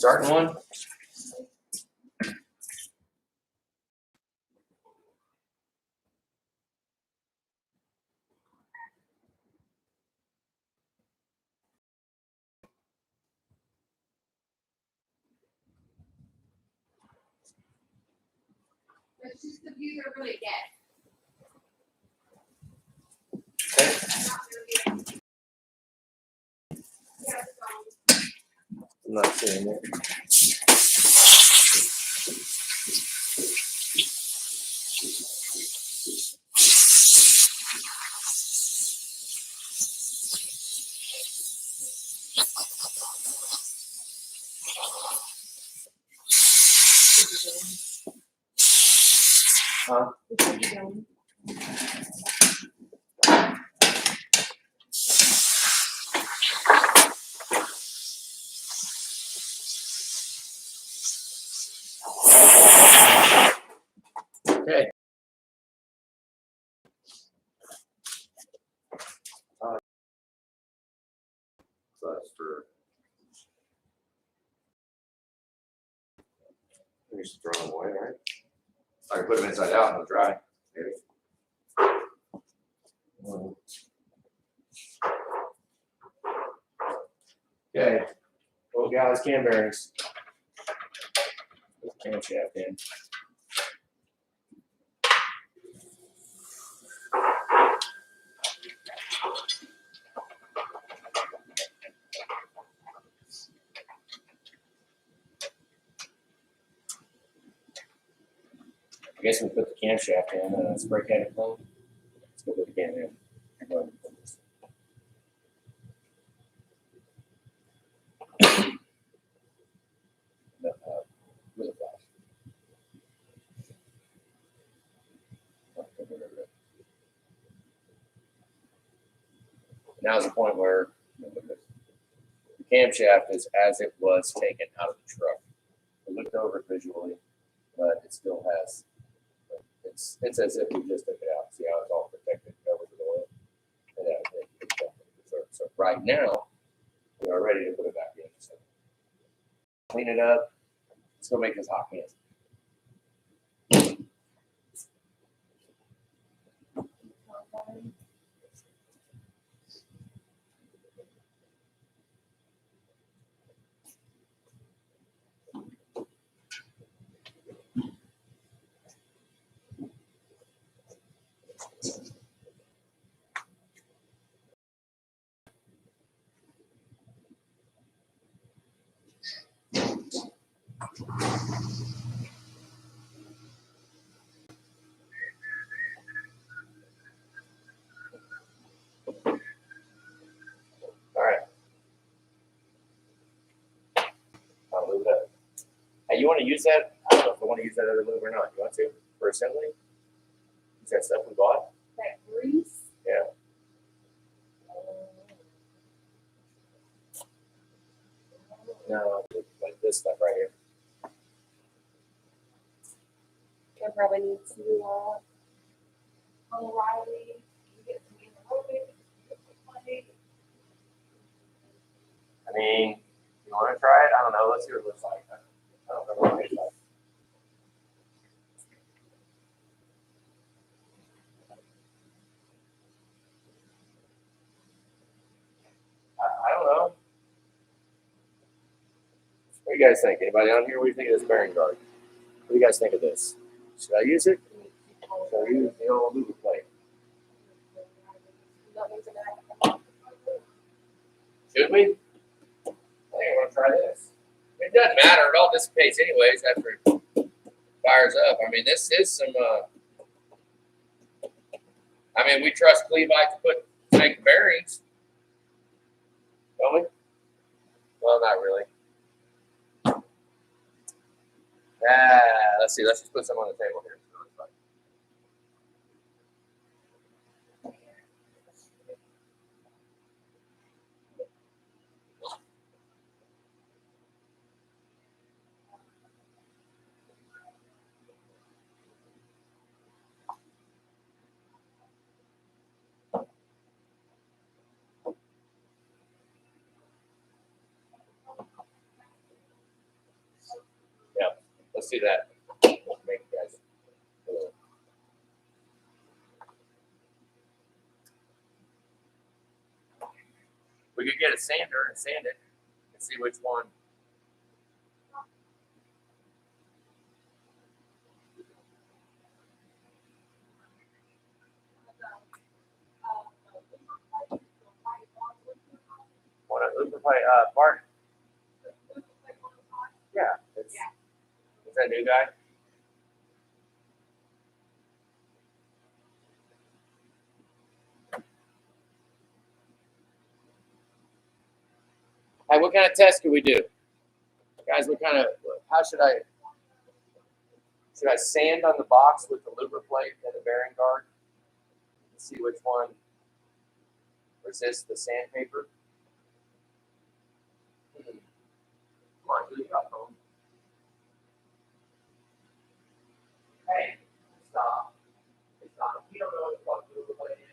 Starting one. It's just the view they're really get. I'm not seeing it. Huh? Okay. So that's for. You just throw them away, right? I can put them inside out and they'll dry. Maybe. Okay. Little galley's cam bearings. Put the camshaft in. I guess we put the camshaft in, spray can it clean. Let's go put the can in. With a flash. Now is the point where the camshaft is as it was taken out of the truck. We looked over it visually, but it still has. It's as if we just took it out. See how it's all protected, covered with oil, and everything. So right now, we are ready to put it back in. So clean it up. Let's go make this hot hands. All right. I'll move it up. Hey, you want to use that? I don't know if I want to use that other lube or not. You want to for assembly? Is that stuff we bought? That grease? Yeah. No, like this stuff right here. I probably need to O'Reilly. You get some anaerobic. I mean, you want to try it? I don't know. Let's see what it looks like. I don't remember what it tastes like. I don't know. What do you guys think? Anybody on here? What do you think of this bearing guard? What do you guys think of this? Should I use it? Should I use the old lube plate? Should we? I think I want to try this. It doesn't matter. It all dissipates anyways after it fires up. I mean, this is some. I mean, we trust Clevite to make the bearings. Don't we? Well, not really. Let's see. Let's just put some on the table here. do that. Make you guys feel it. We could get a sander and sand it and see which one. Want to play Bart? Yeah. It's, is that new guy? Hey, what kind of test can we do? Guys, how should I sand on the box with the louver plate and the bearing guard? And see which one resists the sandpaper? Come on, who's got home? Hey, stop. Stop. You don't know what the fuck louver plate is.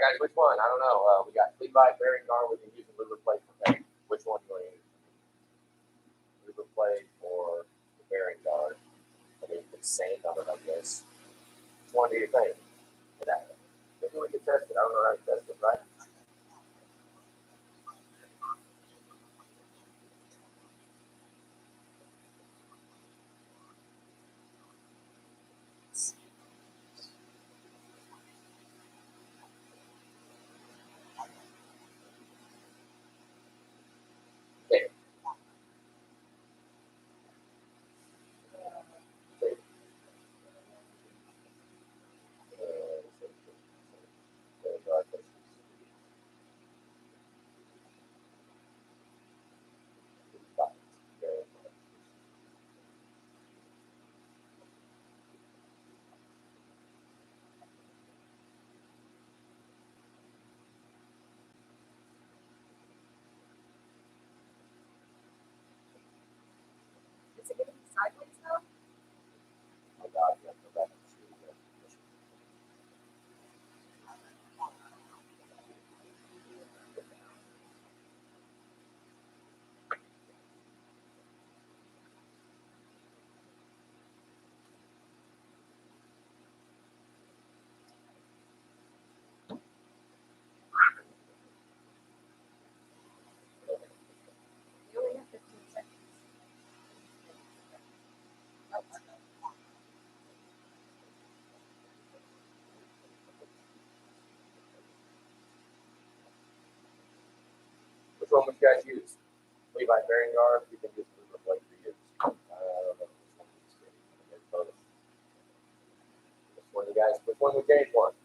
guys, which one? I don't know. We got Levi, bearing guard. We've been using Luber plate for paint. Which one do you want to use? Luber plate or the bearing guard? I mean, it's the same number, I guess. Which one do you think? Maybe we can test it. I don't know how to test it, right? Okay. Is it gonna be sideways now? Oh God, you have to go back and see the You only have 15 seconds. Which one would you guys use? Levi bearing guard. You can use Luber plate for use. I don't know which one to use. There's both. Which one, you guys? Which one would James want?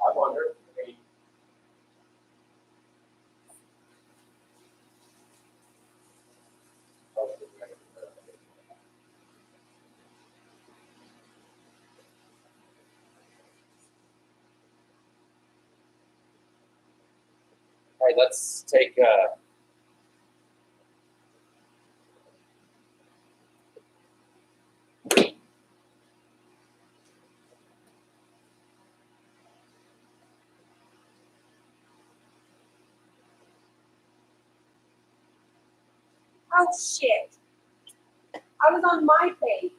I wonder. Maybe. All right, let's take. Oh shit. I was on my page,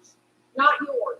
not yours.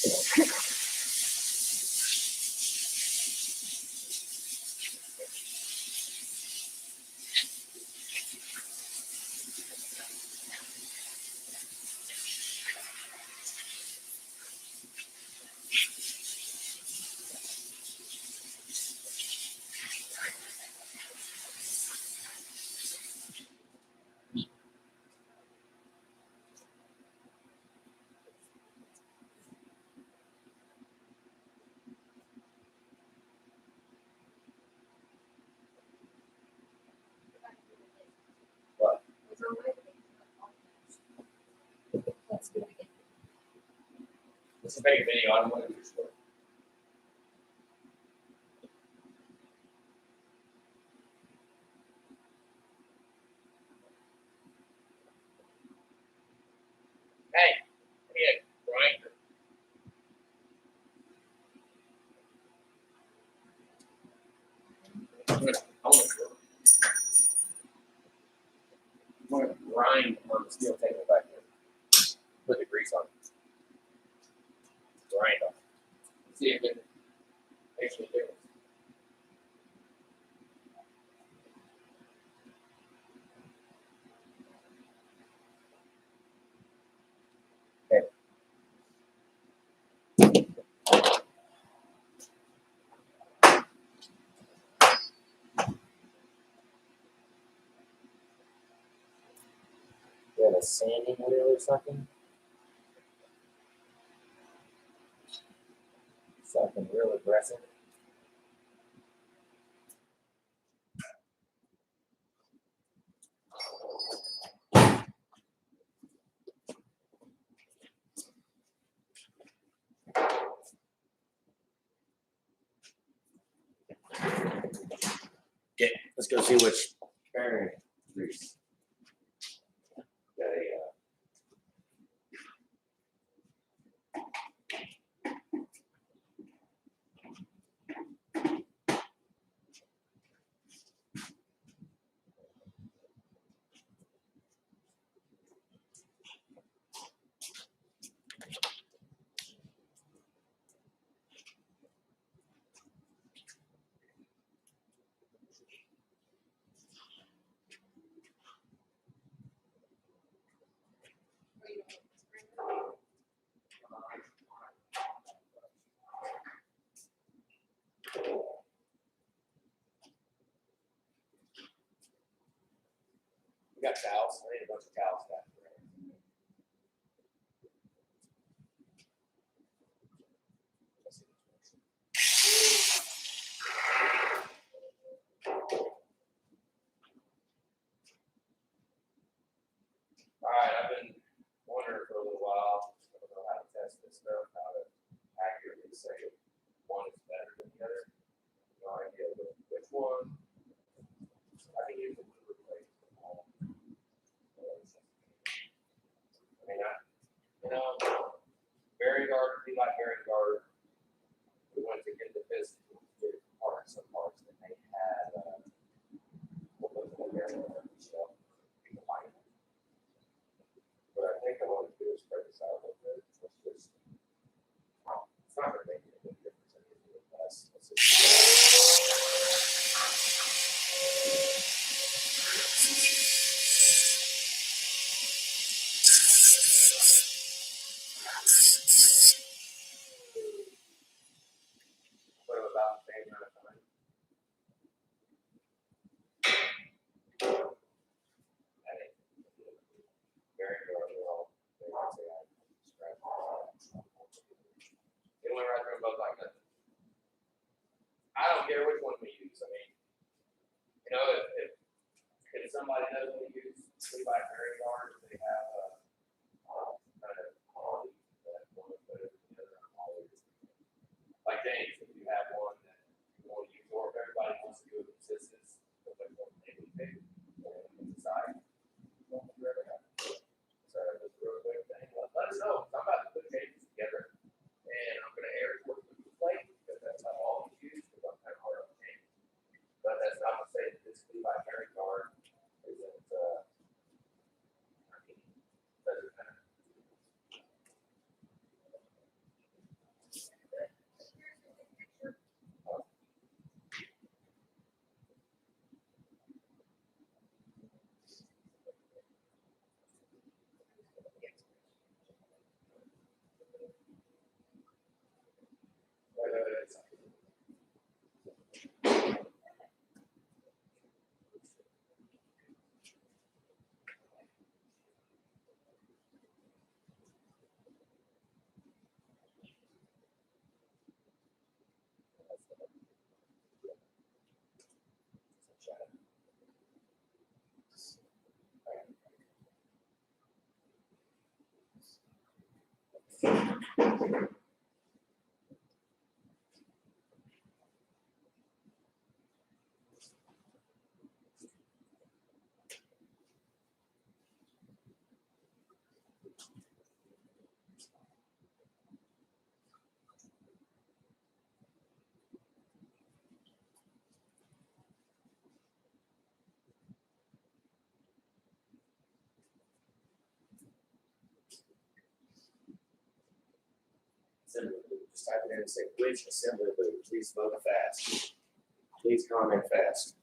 What? It's on my page. Let's do it again. This is make a video. I don't want to do short. Hey, hey, grinder. I'm gonna grind on the steel table back here. Put the grease on it. Grind on it. See if it makes any difference. Okay. You have a sanding wheel or something? Something real aggressive. Okay, let's go see which bearing grease. Got a, we got towels. I need a bunch of towels back there. All right, I've been wondering for a little while. I don't know how to test this stuff, how to accurately say one is better than the other. No idea which one. I can use it to replace them all. I mean, bearing guard, Levi bearing guard. We went to get the piston, get parts, some parts that they had. What was the bearing guard shelf? But I think I want to do is spread this out a little bit. Let's just, it's not going to make any big difference. I can do it less. Let's put it about the same amount of time. I think very well. They want to say I scratch. It went right through both like that. I don't care which one we use. I mean, you know, if somebody doesn't use Levi bearing guard, they have kind of quality that one of the other. Like James, if you have one that you want to use, or if everybody wants to do a consistent, decide. So just real quick thing. Let us know. I'm about to put cases together, and I'm going to air it with the plate because that's not all we use. Because I'm kind of hard on the game. But that's not to say that this Levi bearing guard isn't. I mean, Assembly loop. Just type it in and say, which assembly loop? Please vote fast. Please comment fast.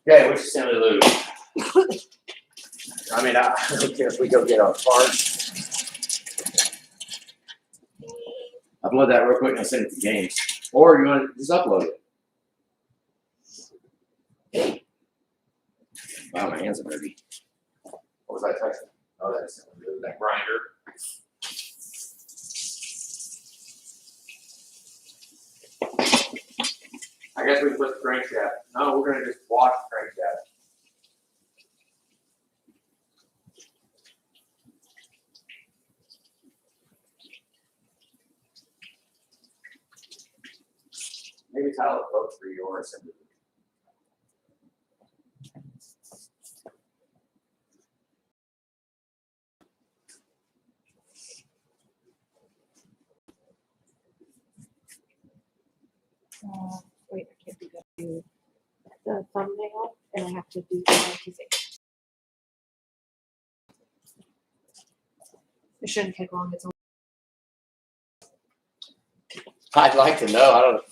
Okay, which assembly loop? I mean, I don't care if we go get our parts. Upload that real quick and I'll send it to James. Or you want to just upload it. Wow, my hands are dirty. What was I touching? Oh, that's that grinder. I guess we can put the crankshaft. No, we're gonna just wash the crankshaft. Maybe Tyler votes for your assembly. Wait, I can't do that. Do the thumbnail, and I have to do the monetization. It shouldn't take long. It's only I'd like to know. I don't know.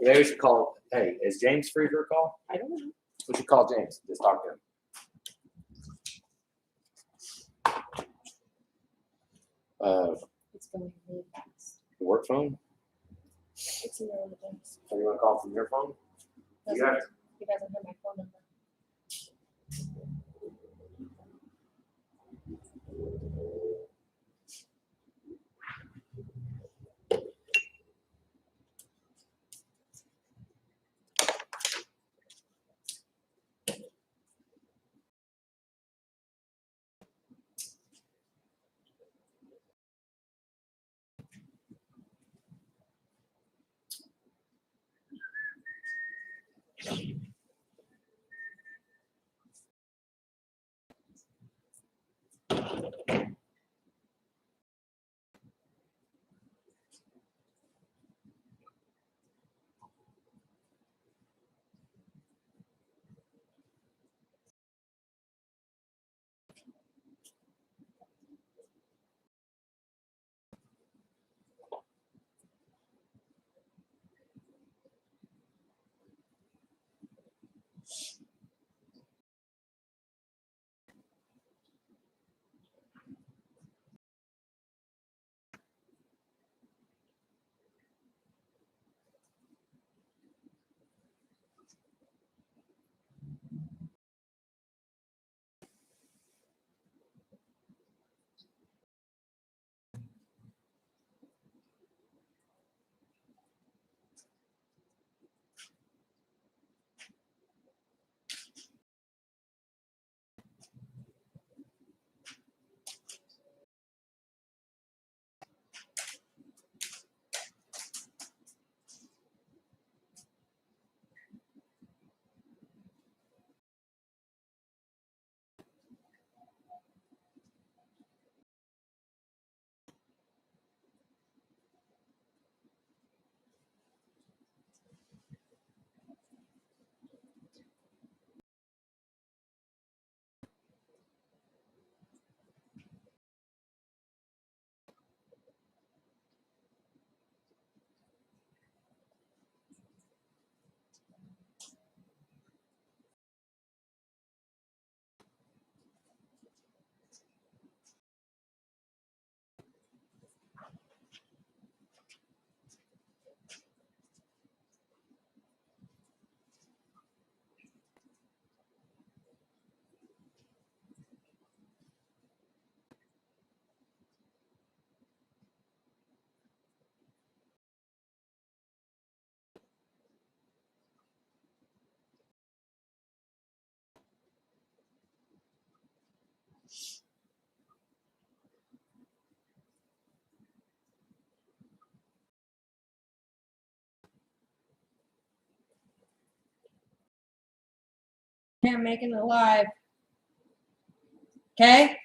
Maybe we should call. Hey, is James free for a call? I don't know. We should call James. Just talk to him. It's going really fast. Work phone? It's in the other things. So you want to call from your phone? You have He doesn't have my phone number. Yeah, I'm making it live. Okay?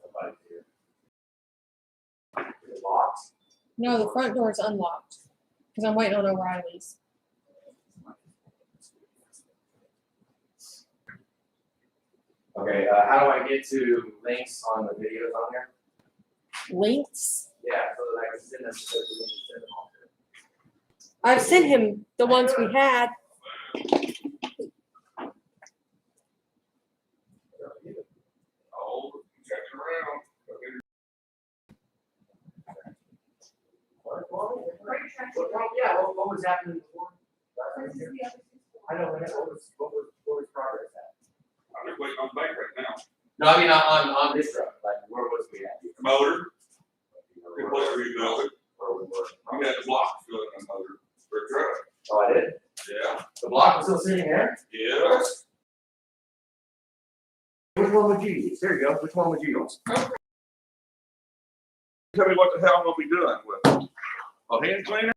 Somebody here. Is it locked? No, the front door is unlocked. Because I'm waiting on O'Reilly's. Okay, how do I get to links on the videos on here? Links? Yeah, so that I can send them, so we can send them all to them. I've sent him the ones we had. Oh, check it around. Yeah, what was happening before? I know, what was progress at? I'm just waiting on the bank right now. No, I mean, on this truck, like, where was we at? Motor, Where replace rebuild it. we were. You had the blocks filling the motor for a truck. Oh, I did? Yeah. The block was still sitting there? Yes. Which one would you use? There you go, which one would you use? Tell me what the hell I'm gonna be doing with it. A hand cleaner?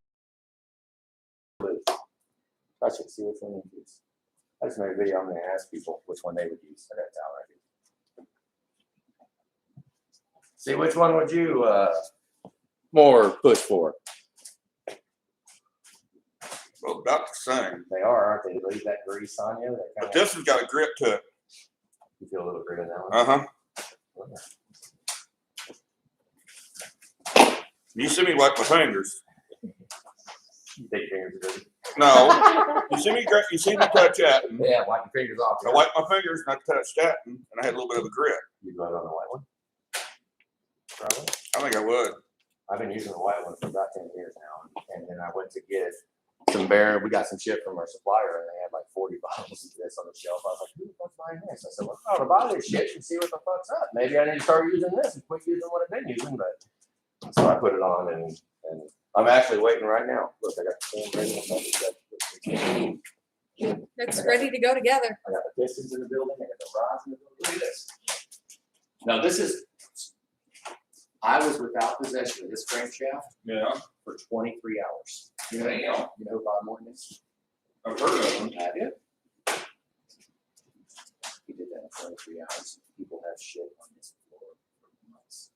I should see which one you use. I just made a video, I'm gonna ask people which one they would use. I got that already. See, which one would you, more push for? Well, about the same. They are, aren't they? They leave that grease on you. They But kinda, this has got a grip to it. you feel a little grit in that one. Uh-huh. You see me wipe my fingers. Big fingers are good. No. You see me touch that. And Yeah, wipe your fingers off. I wipe my fingers and I touch that and I had a little bit of a grip. You go on the white one? Probably. I think I would. I've been using the white one for about 10 years now. And then I went to get some bear. We got some shit from our supplier and they had like 40 bottles of this on the shelf. I was like, who the fuck's buying this? I said, well, I'm to buy this shit and see what the fuck's up. Maybe I need to start using this and quit using what I've been using. But so I put it on and I'm actually waiting right now. Look, I got the same ready. It's ready to go together. I got the pistons in the building. I got the rods in the building. Look at this. Now this is, I was without possession of this crankshaft Yeah. for 23 hours. You know, Damn. you know who Bob Morton is? I've heard of them. I did. He did that in 23 hours. People have shit on this floor for months.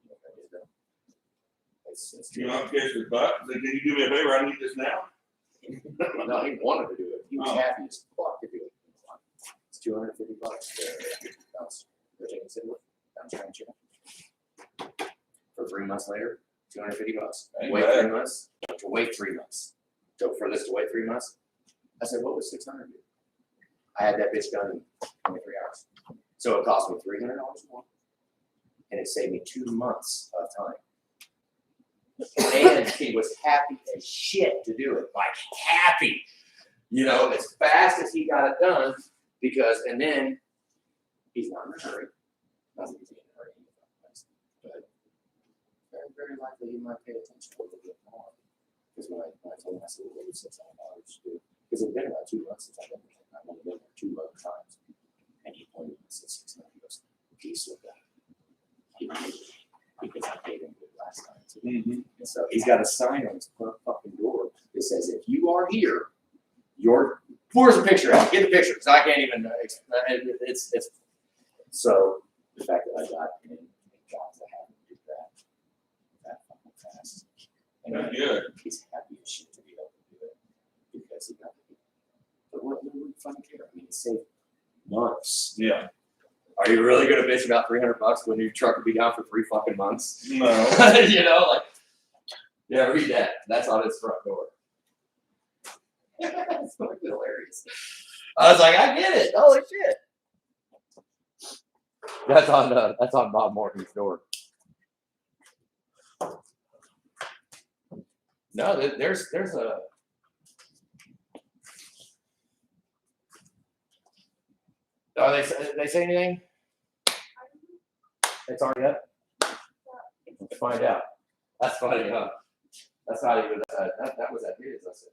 You know what I did though? It's You know, kiss his butt. Then can you do me a favor? I need this now. No, he wanted to do it. He was Oh. happy as fuck to do it. It's $250. Bounce. Go take a sit with. Bounce around you. For 3 months later, $250. Ain't Wait bad. 3 months. To wait 3 months. So for this to wait 3 months, I said, what was $600? I had that bitch done in 23 hours. So it cost me $300 more, and it saved me 2 months of time. And he was happy as shit to do it, like happy, you know, as fast as he got it done, because, and then he's not in a hurry. Not that he's in a hurry, but very likely he might pay attention a little bit more. Because when I told him, I said, well, $600 to do, because it's been about 2 months since I've been there. I've only been there 2 other times. And he pointed and said, $600. He goes, he still got it. He paid it because I paid him good last time too. And so he's got a sign on his fucking door that says, if you are here, where's the picture out? Get the picture, because I can't even, it's, so the fact that I got in jobs, I have to do that fucking fast. And That's good. he's happy as shit to be able to do it because he got it. But what do we fucking care? I mean, it saved months. Yeah. Are you really gonna bitch about $300 when your truck will be down for 3 fucking months? No. You know, like, yeah, read that. That's on his front door. It's fucking hilarious. I was like, I get it. Holy shit. That's on Bob Morton's door. No, there's a. Oh, they say anything? It's already up. Let's find out. That's funny, huh? That's not even that was at his. I said.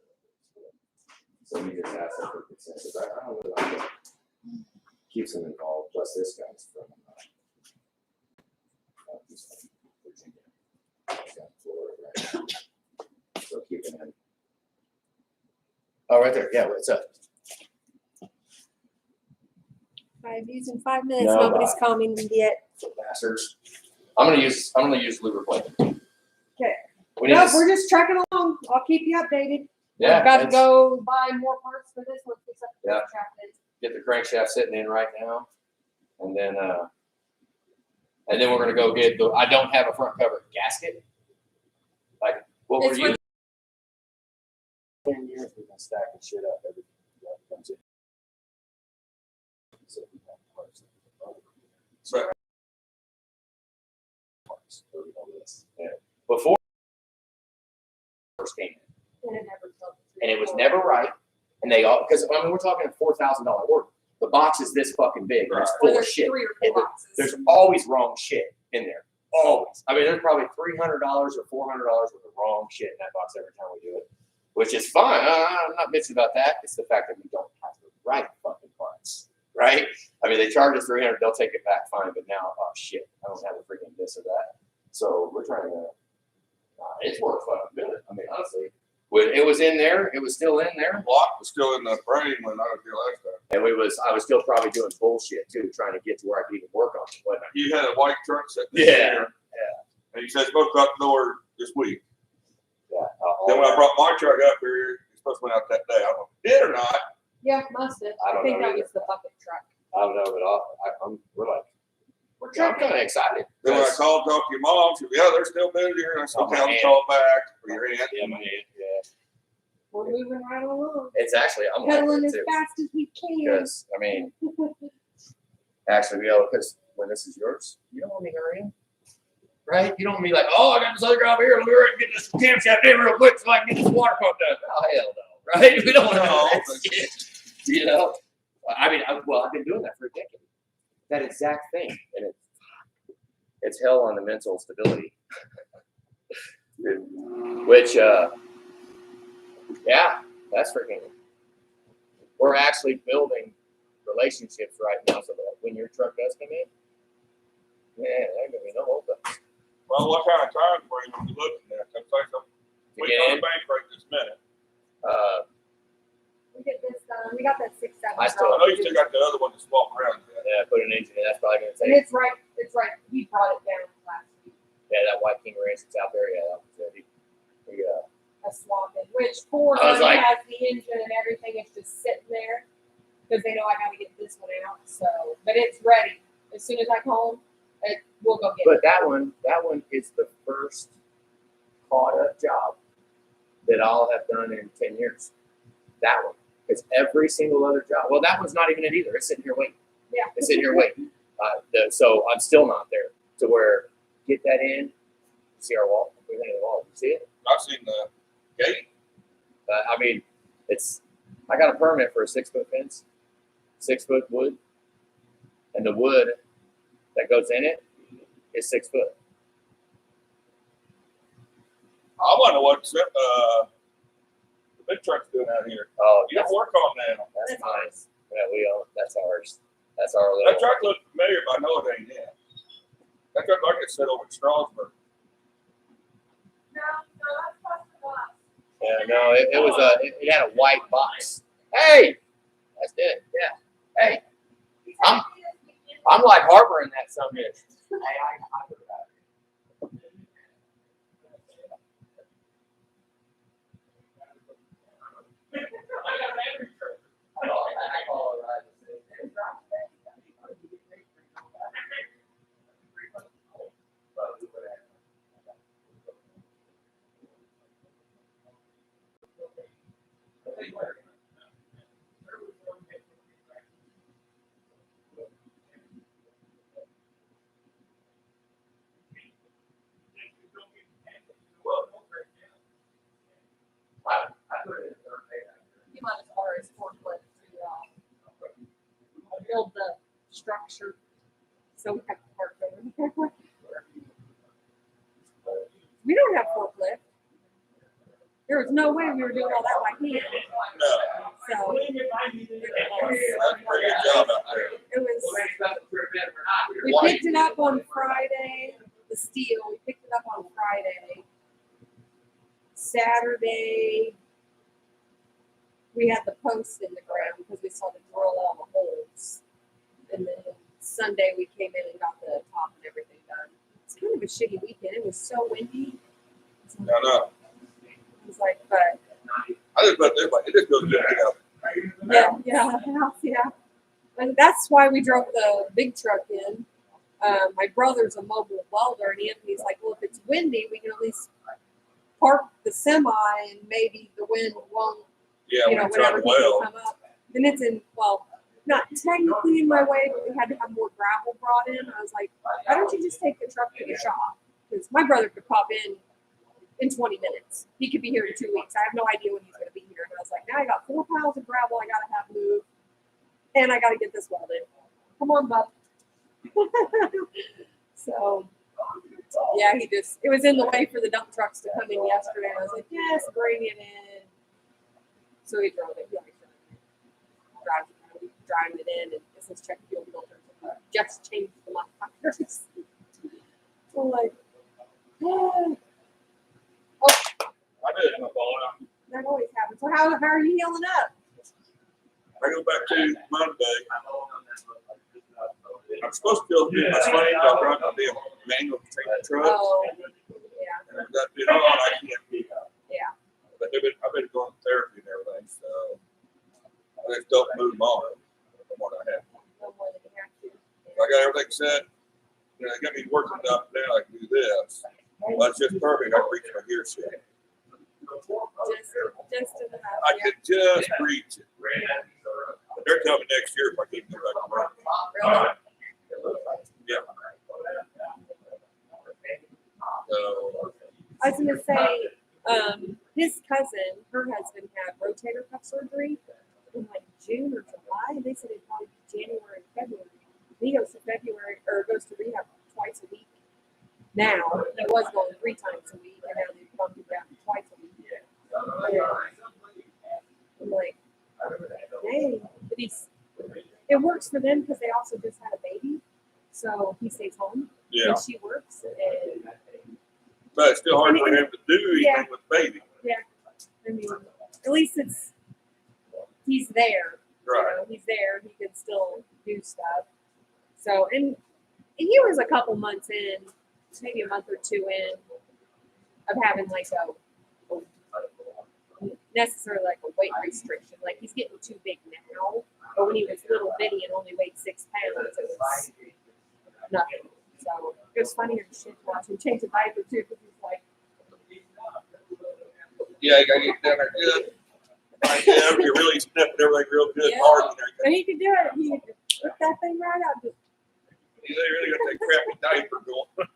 So he just asked them for consent. I don't really like it. Keeps him involved. Plus, this guy's from he's from Virginia. He's got Florida right now. So keeping him. Oh, right there. Yeah, what's up? I've used in 5 minutes. No, Nobody's commented yet. Bastards. I'm gonna use lubricant. Okay. We need No, to, we're just trucking along. I'll keep you updated. yeah, I've got to let's go buy more parts for this one. Fix up the Yeah. traffic. get the crankshaft sitting in right now, and then we're gonna go get the. I don't have a front cover gasket. Like what we're It's using. 10 years we've been stacking shit up. Everything that comes in. So we have parts. Right. Parts. Yeah. Before first came in. And it was never right. And they all, because I mean, we're talking a $4,000 order. The box is this fucking big. And it's Or full of there's shit. 3 or 4 And boxes. there's always wrong shit in there. Always. I mean, there's probably $300 or $400 worth of wrong shit in that box every time we do it, which is fine. I'm not bitching about that. It's the fact that we don't have the right fucking parts, right? I mean, they charge us $300, they'll take it back fine, but now, oh shit, I don't have a freaking this or that. So we're trying to. It's worked fucking good. I mean, honestly, when it was in there, it was still in there. Lock was still in the frame when I was here last time. And I was still probably doing bullshit too, trying to get to where I could even work on it, wasn't I? You had a white truck sitting Yeah, there. And you said it's supposed to go out the door this week. Yeah. Then when I brought my truck up here, it's supposed to went out that day. I don't know if it did or not. Yeah, must have. I don't think know that either. was the bucket truck. I don't know, but we're like, We're I'm trucking. kind of excited. Then when I 'cause- called, talked to your mom, she said, yeah, they're still busy here. And I said, Oh, okay, my I'll aunt. call back for your aunt. Yeah, my aunt, yeah. We're moving right along. It's actually, I'm like Pedaling it as too. fast as we can. Because, I mean, actually, because when this is yours, you don't want me hurrying. Right? You don't want me like, oh, I got this other guy over here. Let me hurry and get this camshaft in real quick so I can get this water pump done. Oh, hell no. Right? We don't want to No. do that shit. You know? I mean, I've been doing that for a decade. That exact thing. And it's hell on the mental stability. Which, yeah, that's freaking. We're actually building relationships right now so that when your truck does come in, man, there's gonna be no hold up. Well, what kind of time frame are you looking at? I'm saying something. To We get go in, to bank right this minute. We get this done. We got that 6 7. I still- I know you still got the other one to swap around. yeah, put an engine in. That's probably gonna And take. it's right. It's right. He brought it down last week. Yeah, that White King Ranch that's out there. Yeah, that was it. A swap in which Ford I was already like- has the engine and everything. It's just sitting there because they know I got to get this one out. So, but it's ready. As soon as I come home, we'll go get But it. that one is the first caught up job that I'll have done in 10 years. That one. Because every single other job, well, that one's not even it either. It's sitting here waiting. Yeah. It's sitting here waiting. So I'm still not there to where get that in. See our wall? We hang the wall. You see it? I've seen the gate. I mean, I got a permit for a 6-foot fence, 6-foot wood, and the wood that goes in it is 6 foot. I wonder what the big truck's doing out here. Oh, You don't work on that. that's mine. Yeah, we own. That's ours. That's our little. That truck looks familiar, but I know it ain't it. That truck like it said over in Strasburg. No, that's possible. Yeah, no, it had a white box. Hey, that's it. Yeah. Hey, I'm like harboring that some bitch. Hey, I forgot. He went as far as forklift to build the structure. So we have to park over there. We don't have forklift. There was no way we were doing all that by hand. No, So that's a pretty good job out there. it was. We picked it up on Friday. The steel. We picked it up on Friday. Saturday, we had the post in the ground because we saw the drill all the holes. And then Sunday, we came in and got the top and everything done. It's kind of a shitty weekend. It was so windy. No. It was like, but I just put it this way, it just goes good together. yeah. And that's why we drove the big truck in. My brother's a mobile welder, and Anthony's like, well, if it's windy, we can at least park the semi, and maybe the wind won't, Yeah, you know, we tried whenever well. people come up. And it's in, well, not technically in my way, but we had to have more gravel brought in. I was like, why don't you just take the truck to the shop? Because my brother could pop in 20 minutes. He could be here in 2 weeks. I have no idea when he's going to be here. And I was like, now I got 4 piles of gravel I got to have moved, and I got to get this welded. Come on, bub. So, yeah, it was in the way for the dump trucks to come in yesterday. And I was like, yes, bring it in. So he drove it. Driving it in, and it says check fuel filters. Just changed the modifiers. So, like, oh, I did it, my fault. that always happens. So, how are you healing up? I go back to Monday. I'm supposed to feel good. My spine, I'm running a damn manual training truck. Oh, yeah. And I've got to do it all. I can't be. Yeah. But I've been going to therapy and everything, so I just don't move on from what I have. No more than you have to. I got everything set. You know, they got me working up now. I can do this. Well, that's just perfect. I can reach my gear set. Just enough. I could just reach it. But they're coming next year if I keep going back to work. Really? Yeah. So, I was gonna say, his cousin, her husband had rotator cuff surgery in like June or July, and they said it'd probably be January, February. He goes to rehab twice a week. Now he was going 3 times a week, and now they've bumped it down to twice a week. Yeah. I'm like, dang, but it works for them because they also just had a baby, so he stays home yeah. and she works, and But it's still hard for him to do anything Yeah. with baby. I mean, at least he's there. Right. You know, he's there. He can still do stuff. So, and he was a couple months in, maybe a month or 2 in, of having like a necessarily like a weight restriction. Like he's getting too big now, but when he was little bitty and only weighed 6 pounds, it was nothing. So it was funnier to shit watch him change the diaper too, because he's like, Yeah, you gotta get down there good. Yeah, you really snipping everything real good, Yeah. hard in there. and he could do it. He could whip that thing right out. Just, You really got that crappy diaper going.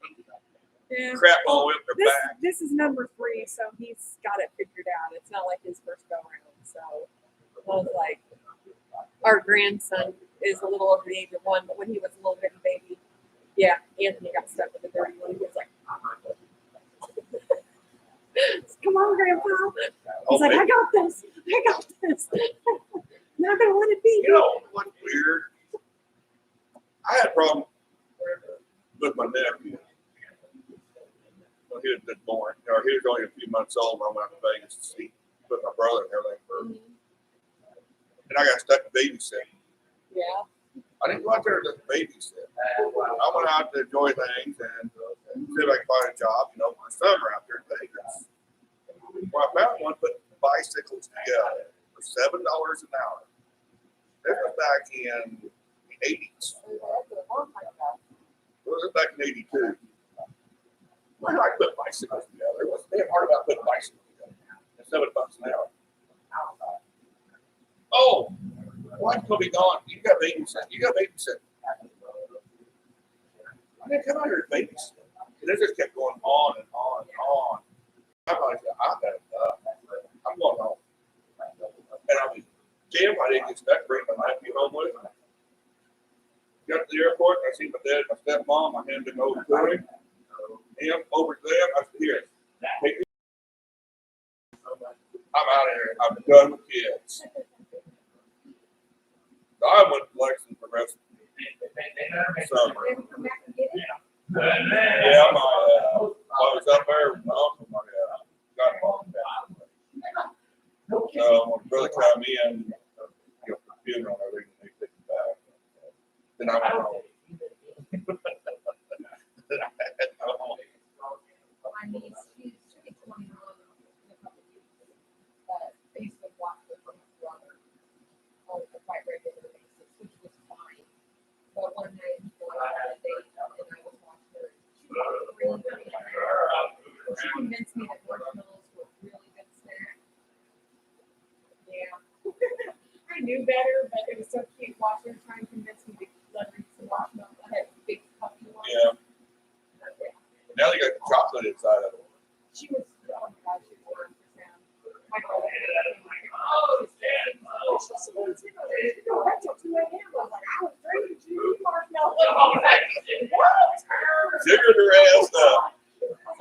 yeah. Crap all the way up their This, back. this is number 3, so he's got it figured out. It's not like his first go around. So I was like, our grandson is a little over the age of 1, but when he was a little bitty baby, yeah, Anthony got stuck with the dirty one. He was like, come on, Grandpa. He's like, I got this. Not gonna let it be. You know what's weird? I had a problem with my nephew. When he was just born, or he was only a few months old when I went out to Vegas to see with my brother and everything. Mhm. And I got stuck in babysitting. Yeah. I didn't go out there to babysit. I went out to enjoy things and see if I could find a job, you know, for the summer out there in Vegas. Well, I found one putting bicycles together for $7 an hour. This was back in the 80s. So that's a long time ago. It was back in 82. Why did I put bicycles together? It wasn't damn hard about putting bicycles together. It's $7 an hour. wife's gonna be gone. You got babysit. You got babysit. I didn't come out here to babysit. And it just kept going on and on and on. I'm like, I'm done. I'm going home. And I mean, damn, I didn't expect bringing my nephew home with me. Got to the airport, I see my dad, my stepmom, I handed him over to him. Him over to them, I said, here, take this. I'm out of here. I'm done with kids. So I went to Lexington for the rest of the summer. Never come back and get it? Yeah, I was up there with my uncle. Got home. So when brother come in, for the funeral and everything, they took him back. Then I went home. My niece, she's 21 in a couple of weeks. But I used to watch her from her brother on a quite regular basis, which was fine. But one night, before I had a date, and I was watching her, she was really, really tired. She convinced me that marshmallows were a really good snack. Yeah. I knew better, but it was so cute watching her try and convince me to let her eat some marshmallows. I had big puppy ones. Yeah. Now they got chocolate inside of it. She was, oh my gosh, she was 100%. My brother. That's at 2 a.m. I was like, I was drinking juice marshmallows. Sugared her ass up.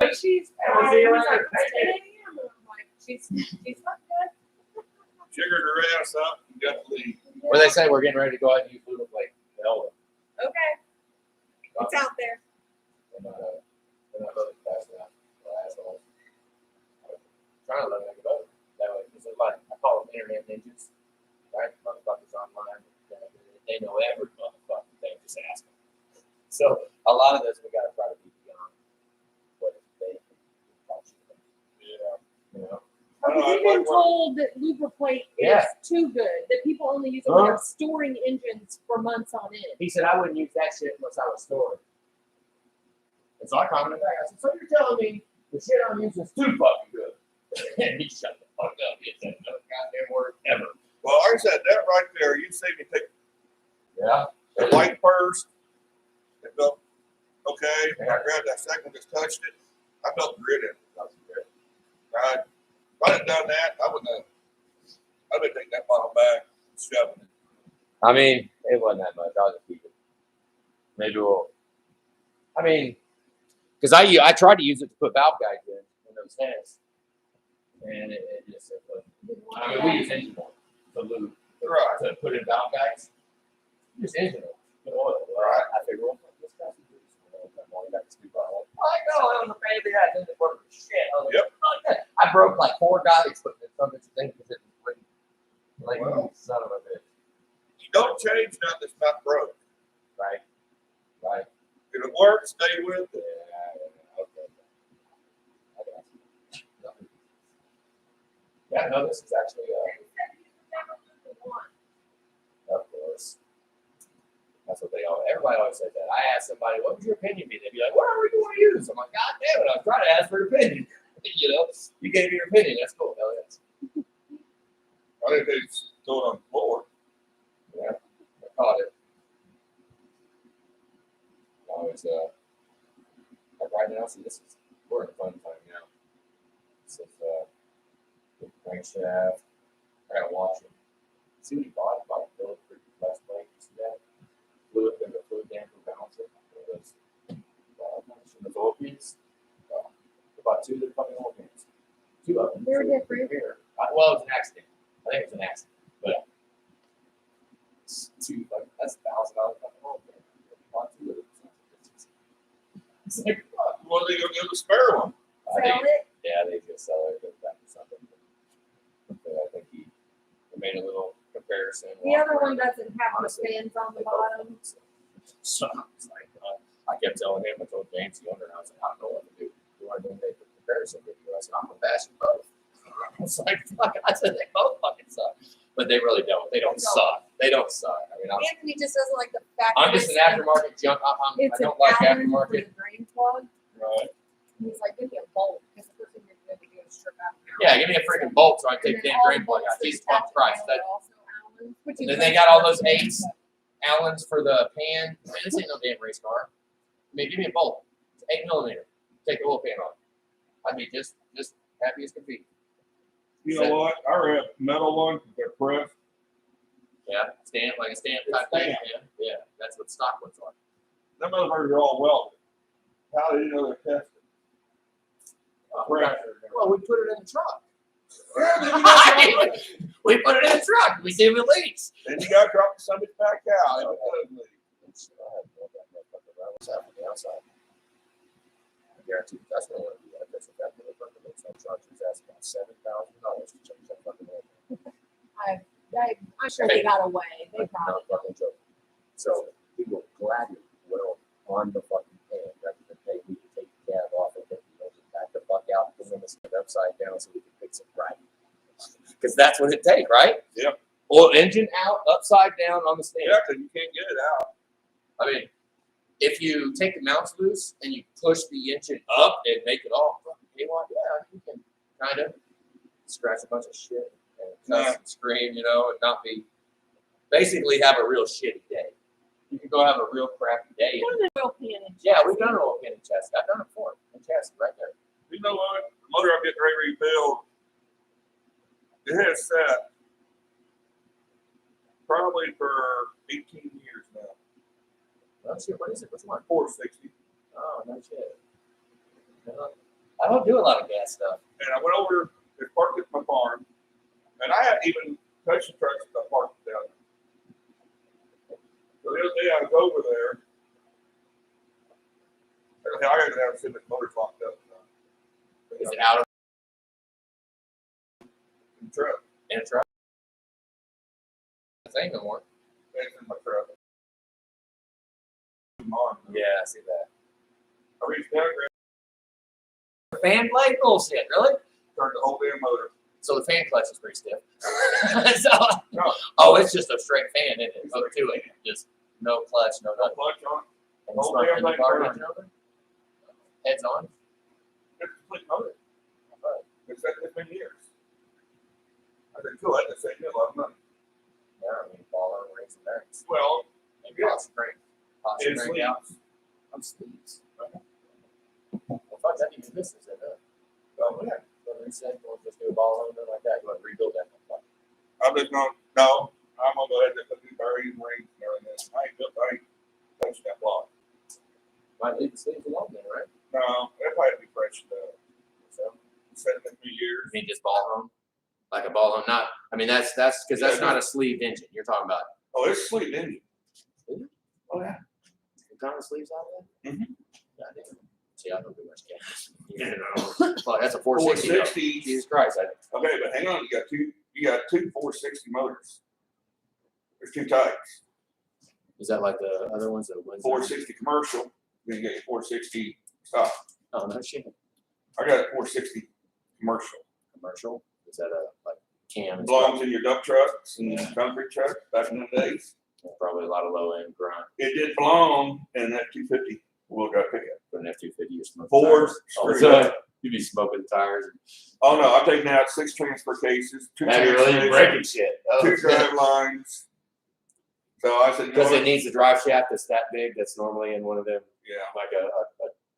So she's Was fine. he He's around? like, it's 10 a.m. And I'm like, she's not good. Sugared her ass up and got to leave. Where they say we're getting ready to go out and use Blue Plate. Hell, Okay. It's out there. they're not voting fast enough. Assholes. Trying to let them vote that way because they're like, I call them internet ninjas, right? Motherfuckers online. They know every motherfucking thing. Just ask them. So a lot of this we got to try to be beyond what they thought you could. Yeah. You know. We've been told that Luber Plate is Yeah. too good, that people only use it when they're storing engines for months on end. He said I wouldn't use that shit unless I was storing. And so I commented back. I said, so you're telling me the shit I'm using is too fucking good? And he shut the fuck up. He said no goddamn word ever. Well, like I said, that right there, you see me take Yeah. the light first. It felt okay. When I grabbed that second, just touched it. I felt gritted. Right? If I had done that, I wouldn't have. I'd have taken that bottle back and shoving it. I mean, it wasn't that much. I'll just keep it. Maybe we'll. I mean, because I tried to use it to put valve guides in those tanks, and it just. I mean, we use engine oil to lube, Right. to put in valve guides. Just engine oil, put oil. Right. I figured, well, this guy's a good. I know, I was afraid of that. Then it worked. Shit. I was like, Yep. fuck that. I broke like 4 guides putting in some of this thing because it was like, Well. son of a bitch. You don't change nothing that's not broke. Right. Right. If it works, stay with Yeah, it. okay. I got you. Yeah, no, this is actually, of course. That's what everybody always says that. I ask somebody, what would your opinion be? They'd be like, whatever you want to use. I'm like, God damn it, I was trying to ask for an opinion. You know, you gave me your opinion. That's cool. Hell yes. I think they throw it on the floor. Yeah, I caught it. I was, like right now, see, we're in a fun time now. This is, the crankshaft. I gotta watch it. See what he bought? He bought a Philip for last week. See that? Fluid, the fluid damper balancer. Those oil pins. About 2 that fucking oil pins. 2 of them. They're different. Here. Well, it was an accident. I think it was an accident. But it's 2 fucking, that's $1,000 fucking oil pin. Bought 2 of them. It's like, fuck. Well, they go get the spare one. I think- Sell it. yeah, they just sell it back to something. But I think he made a little comparison. The other one doesn't have the Honestly, fans on the they both- bottom. So it's like, I kept telling him, I told James the owner, I was like, I don't know what to do. Do I do make a comparison video? I said, I'm gonna bash them both. I was like, fuck, I said, they both fucking suck. But they really don't. They don't suck. They don't suck. I mean, Anthony just doesn't like the fact I'm just an aftermarket junk. I it's don't an like Allen for aftermarket. the drain plug. Right. He's like, give me a bolt, because the first thing you're going to do is strip out. Yeah, give me a freaking bolt so I can And take then damn all drain the plug bolts out. that Jesus attach fucking Christ. to That, it are also Allen. Allen's, which And is then they got all those eights. Allen's for the pan. Man, this ain't no damn race car. I mean, give me a bolt. It's 8mm. Take the whole pan off. I'd be just happy as can be. You know what? I read metal ones, they're pressed. Yeah, stamp like a stamp It's type thing. stamped. Yeah, that's what stock ones are. Them motherfuckers are all welded. How do you know they're tested? Pressure. Well, we put it in the truck. Yeah, then you got We put it in the truck. We see the leaks. then you got to drop some of it back out. It doesn't leak. I guarantee you, that's what I want to do. That's what that motherfucker looks like. Truck is asking about $7,000 to change that fucking oil. I'm sure they got away. They Like, probably not fucking joking. So we will gladly weld on the fucking pan rather than pay me to take the cab off and then back the fuck out and then it's upside down so we can fix it right. Because that's what it takes, right? Yep. Oil engine out, upside down on the stand. Yeah, because you can't get it out. I mean, if you take the mounts loose and you push the engine up and make it all fucking haywire, yeah, you can kind of scratch a bunch of shit and cuss and scream, and not be, basically have a real shitty day. You can go have a real crappy day. One of the oil pan and Yeah, we've done an oil pan and chassis. I've done it before. And chassis right there. You know what? The motor I'm getting ready to rebuild, it has sat probably for 18 years now. Oh shit, what is it? Which one? 460. Oh, no shit. I don't do a lot of gas stuff. And I went over, they parked at my farm, and I hadn't even touched the trucks that I parked down there. So the other day I was over there. I gotta have some motors locked up. Is it out of In the truck. in a truck? Thing no more. It's in my truck. On. Yeah, I see that. I reached down, grabbed, Fan blade bullshit, really? turned the whole damn motor. So the fan clutch is pretty stiff. So, No. oh, it's just a straight fan, isn't it? Hooked to it. Just no clutch, no nothing. Clutch on it. And Whole it's damn not thing car turned. engine over? Heads on. It's a complete motor. It's been years. I said, cool, that just saved me a lot of money. Yeah, I mean, baller rings and bearings. Well, And Yeah. cost crank. Cost it's crank out. leaks. I'm sleeves. Well, fuck, that even business, isn't it? Oh, yeah. So they said, we'll just do a ball on it like that. Go ahead and rebuild that. I'm just going, no, I'm gonna go ahead and put new bearings, rings, and everything. I ain't touching that block. Might leave the sleeves alone then, right? No, that probably be fresh though. So, setting it for years. You mean just ball home? Like a ball home, not, I mean, that's because that's Yeah, not a sleeved engine. You're talking about, Oh, it's sweet engine. Is it? Oh, yeah. what kind of sleeves out there? Mhm. Goddamn. See, I don't do much gas. Well, that's a 460. though. 460. Jesus Christ. Okay, but hang on, you got two 460 motors. There's two types. Is that like the other ones that wins? 460 commercial, then you get your 460 stock. Oh, no shit. I got a 460 commercial. Commercial? Is that a like cam? and Belongs in your dump trucks and concrete trucks back in the days. stuff? Probably a lot of low end grunt. It did belong in that 250 wheel drive pickup. But an F-250, you're smoking Ford tires. Oh, screwed so up. you'd be smoking tires. Oh no, I've taken out 6 transfer cases, 2 Now you're really transmissions, breaking shit. 2 drive lines. So I said, you know Because it what? needs a drive shaft that's that big, that's normally in one of them, Yeah. like a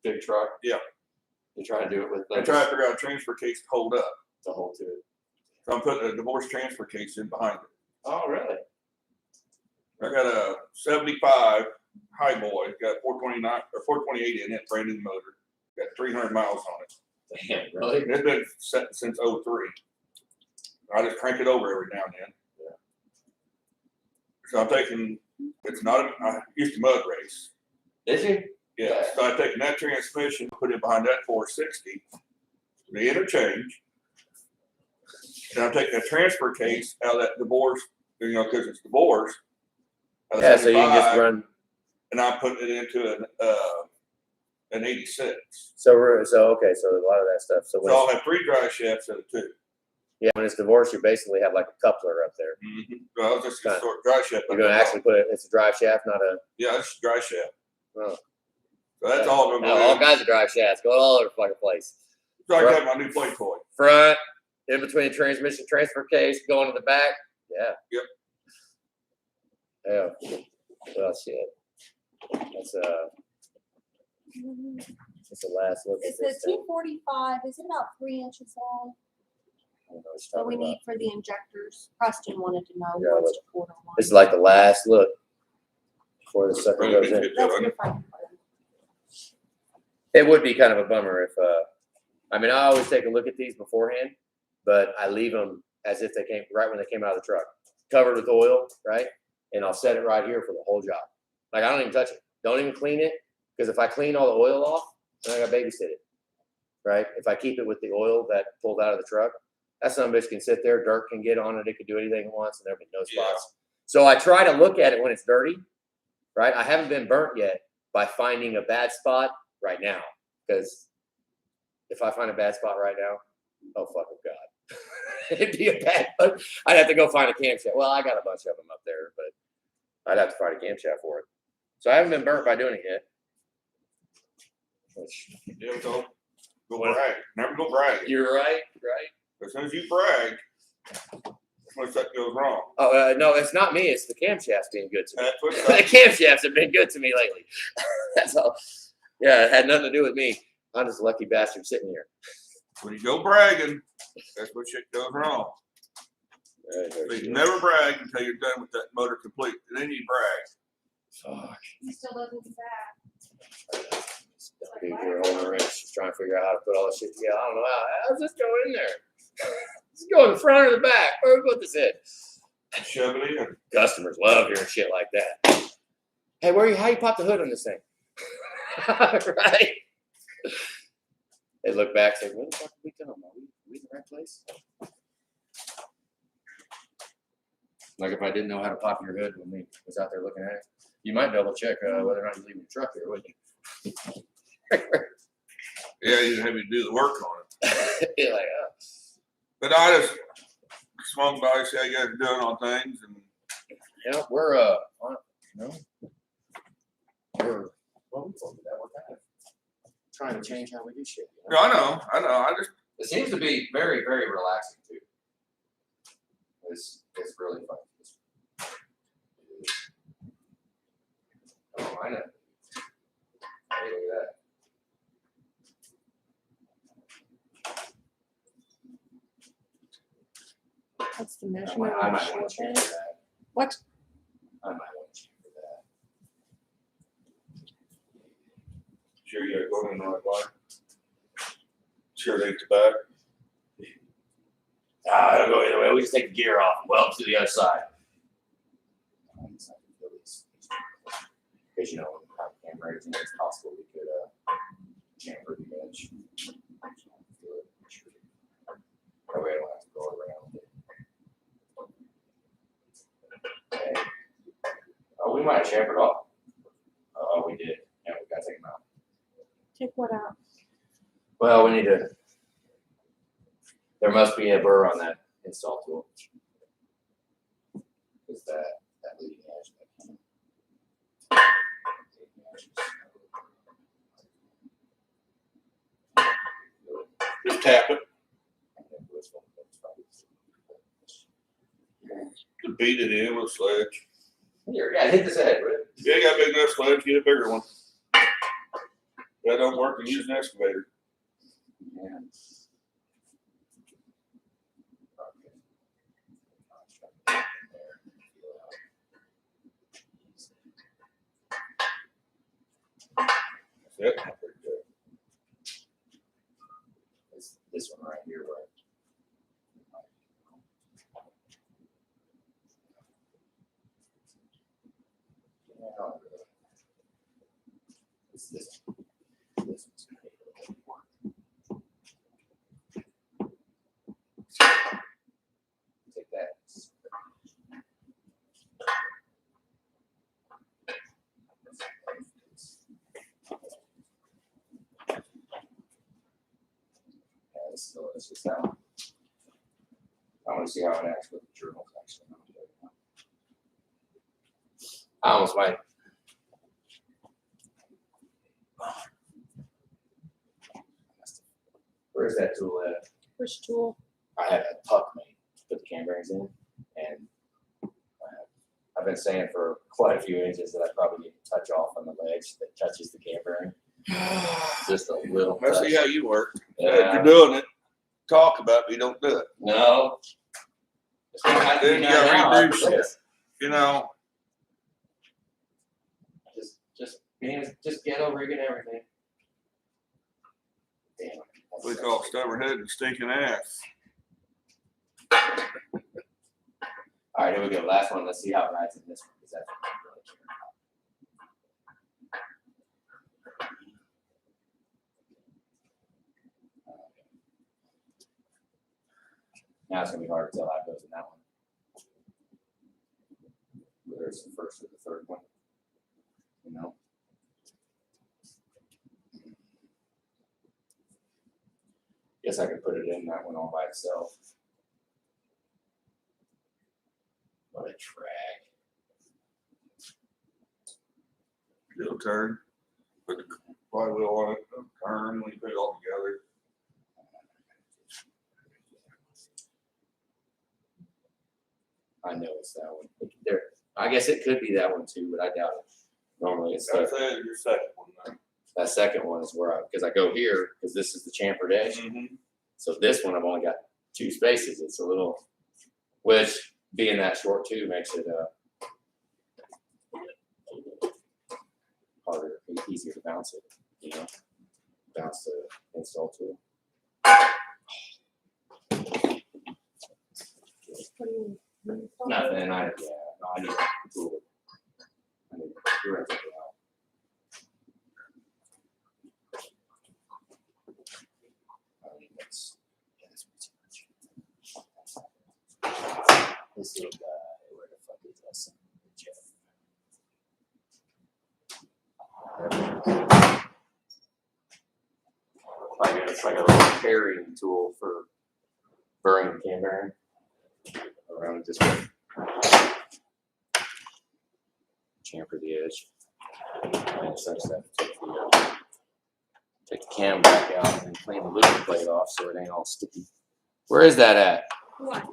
big truck. Yeah. You're trying to do it with I tried to figure out a transfer case to hold up. the whole to it. So I'm putting a divorce transfer case in behind it. Oh, really? I got a 75 high boy, got 429 or 428 in it, brand new motor. Got 300 miles on it. Damn, really? It's been set since 03. I just crank it over every now and then. Yeah. So I'm taking, it's not, I used to mud race. Did you? Yeah, so I've taken that transmission, put it behind that 460, the interchange. And I'm taking a transfer case out of that divorce, because it's divorce. out of Yeah, so you can just 75, run. And I'm putting it into an 86. So okay, so a lot of that stuff. So So I'll have 3 drive shafts out of 2. yeah, when it's divorced, you basically have like a coupler up there. Well, just a short drive shaft. You're gonna actually put it. It's a drive shaft, not a. Yeah, it's a drive shaft. Oh. So that's all I'm Now, gonna all go. kinds of drive shafts going all over the fucking place. So I got my new plate toy. Front, in between transmission transfer case, going to the back. Yeah. Yep. Yeah. Well, shit. That's the last look at It's the this thing. 245, is it about 3 inches long? I don't know what you're So we talking about. need for the injectors. Preston wanted to know Yeah, what's the quarter one. This is like the last look before the sucker goes in. That's good fun. It would be kind of a bummer if, I mean, I always take a look at these beforehand, but I leave them as if they came right when they came out of the truck, covered with oil, right? And I'll set it right here for the whole job. Like I don't even touch it. Don't even clean it. Because if I clean all the oil off, then I got to babysit it, right? If I keep it with the oil that pulled out of the truck, that son of a bitch can sit there, dirt can get on it, it can do anything it wants, and there'll be no spots. So I try to look at it when it's dirty, right? I haven't been burnt yet by finding a bad spot right now. Because if I find a bad spot right now, oh fucking God. It'd be a bad, I'd have to go find a camshaft. Well, I got a bunch of them up there, but I'd have to find a camshaft for it. So I haven't been burnt by doing it yet. Which, Yeah, so go brag. Never go brag. you're right, right? As soon as you brag, that's when stuff goes wrong. Oh, no, it's not me. It's the camshafts being good to me. That's what The camshafts have been good to me lately. That's all. Yeah, it had nothing to do with me. I'm just a lucky bastard sitting here. when you go bragging, that's when shit goes wrong. So you never brag until you're done with that motor complete. And then you brag. Fuck. He still doesn't do that. Dude, we're holding a wrench, just trying to figure out how to put all this shit together. I don't know how's this going in there. Does it go in the front or the back? Where do we put this in? Shove it in. Customers love hearing shit like that. Hey, how you pop the hood on this thing? Right? They look back and say, what the fuck have we done? Are we in the right place? Like if I didn't know how to pop your hood when we was out there looking at it, you might double check whether or not you're leaving the truck here, wouldn't you? Yeah, you have to do the work on it. You're like, But I just swung by, see how you guys are doing on things, and yeah, we're on, no, we're well, we told you that we're kind of trying to change how we do shit. You know? no, I know. I just It seems to be very, very relaxing too. It's really fun. Oh, I know. Hey, look at that. What's the I measurement might on the want short to change bed? that. What? I might want to change that. sure you got going in the right line. Sure they back. I don't go either way. We just take the gear off and weld to the other side. Because you know, with the camera, everything is possible. We could chamfer the edge. That way I don't have to go around it. Okay. Oh, we might have chamfered off. Oh, we did. Yeah, we gotta take them out. Take what out? Well, we need to. There must be a burr on that install tool. Is that leading edge? Just tap it. To beat it in with a sledge. Yeah, hit this head, right? If you ain't got a big enough sledge, get a bigger one. If that don't work, then use an excavator. Yeah. That's it. This one right here, right? It's this one. This one's gonna be a little more. Take that. This is that one. I want to see how it acts with the journals actually. I almost might. Where's that tool at? Which tool? I have a puck made to put the cam bearings in, and I've been saying for quite a few inches that I probably need to touch off on the ledge that touches the cam bearing. Just a little I see touch. how you work. If Yeah. you're doing it, talk about it, you don't do it. No. It's gonna have to be Then you done gotta now redo after shit. this. You know, Just get over it and everything. Damn. we call stubborn head and stinking ass. All right, here we go. Last one. Let's see how it rides in this one because that's what I'm really care about. Now it's gonna be hard to tell how it goes in that one. Whether it's the first or the third one. You know. Guess I could put it in that one all by itself. What a drag. It'll turn. Put the flywheel on it, it'll turn when you put it all together. I know it's that one. There, I guess it could be that one too, but I doubt it. Normally it's That's the, it, your second one then. that second one is where because I go here, because this is the chamfered edge. So this one I've only got 2 spaces. It's a little, which being that short too makes it harder, easier to bounce it, you know, bounce the install tool. Nothing, I need a tool. I need to rent it out. This little guy, where the fuck is that? It's like a little carrying tool for burring the cam bearing around this way. Chamfer the edge. And such that take the cam back out and clean the lubricant plate off so it ain't all sticky. Where is that at? What?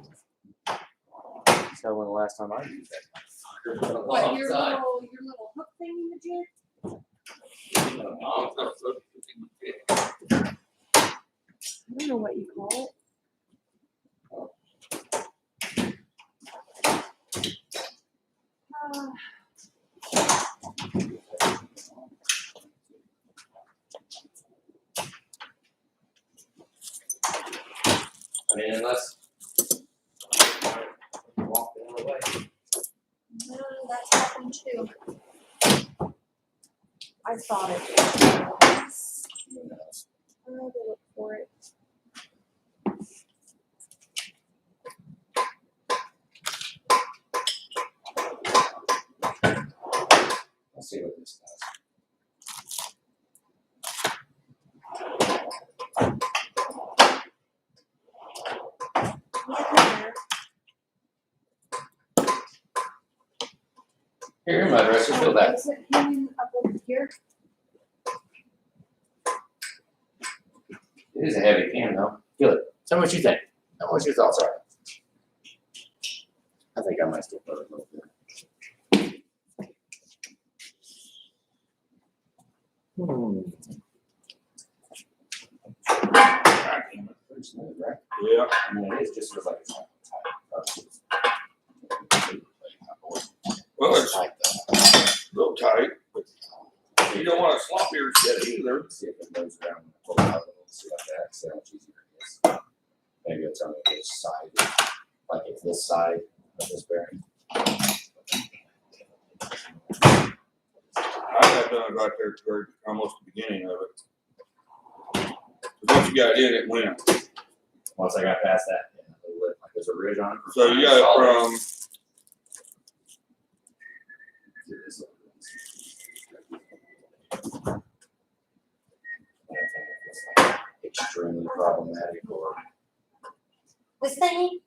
So when the last time I used that? What, your little hook thing in the jig? I don't know what you call it. I mean, unless walk the other way. No, that's happened too. I thought it. Who knows? I'll go look for it. Let's see what this does. Here, my dresser, feel that. Is it hanging up over here? It is a heavy can though. Feel it. Tell me what you think. Tell me what your thoughts are. I think I might still put it a little bit. Pretty smooth, right? Yeah. I mean, it is just feels like it's not tight. Well, it's tight a little tight, but you don't want to slop your shit either. See if it goes around and pull it out a little, see like that, see how much easier it is. Maybe it's on this side, like it's this side of this bearing. I got done right there toward almost the beginning of it. Once you got in, it went. Once I got past that, yeah, a little bit, like there's a ridge on it. So you got it from Extremely problematic or. This thing?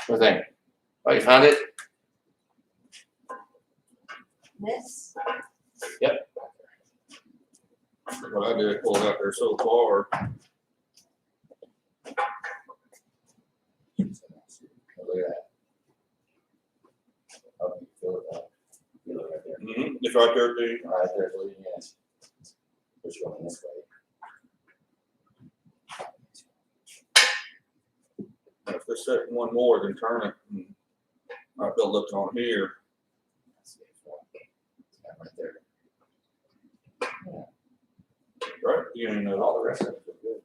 What thing? Oh, you found it? This? what I did, pulled out there so far. Look at that. Oh, you feel It's right there, dude. Right there, leading edge. Which going this way. If they set one more, then turn it. And I build up on here. Let's see if it's got right there. Right, you ain't know All the rest of it is good.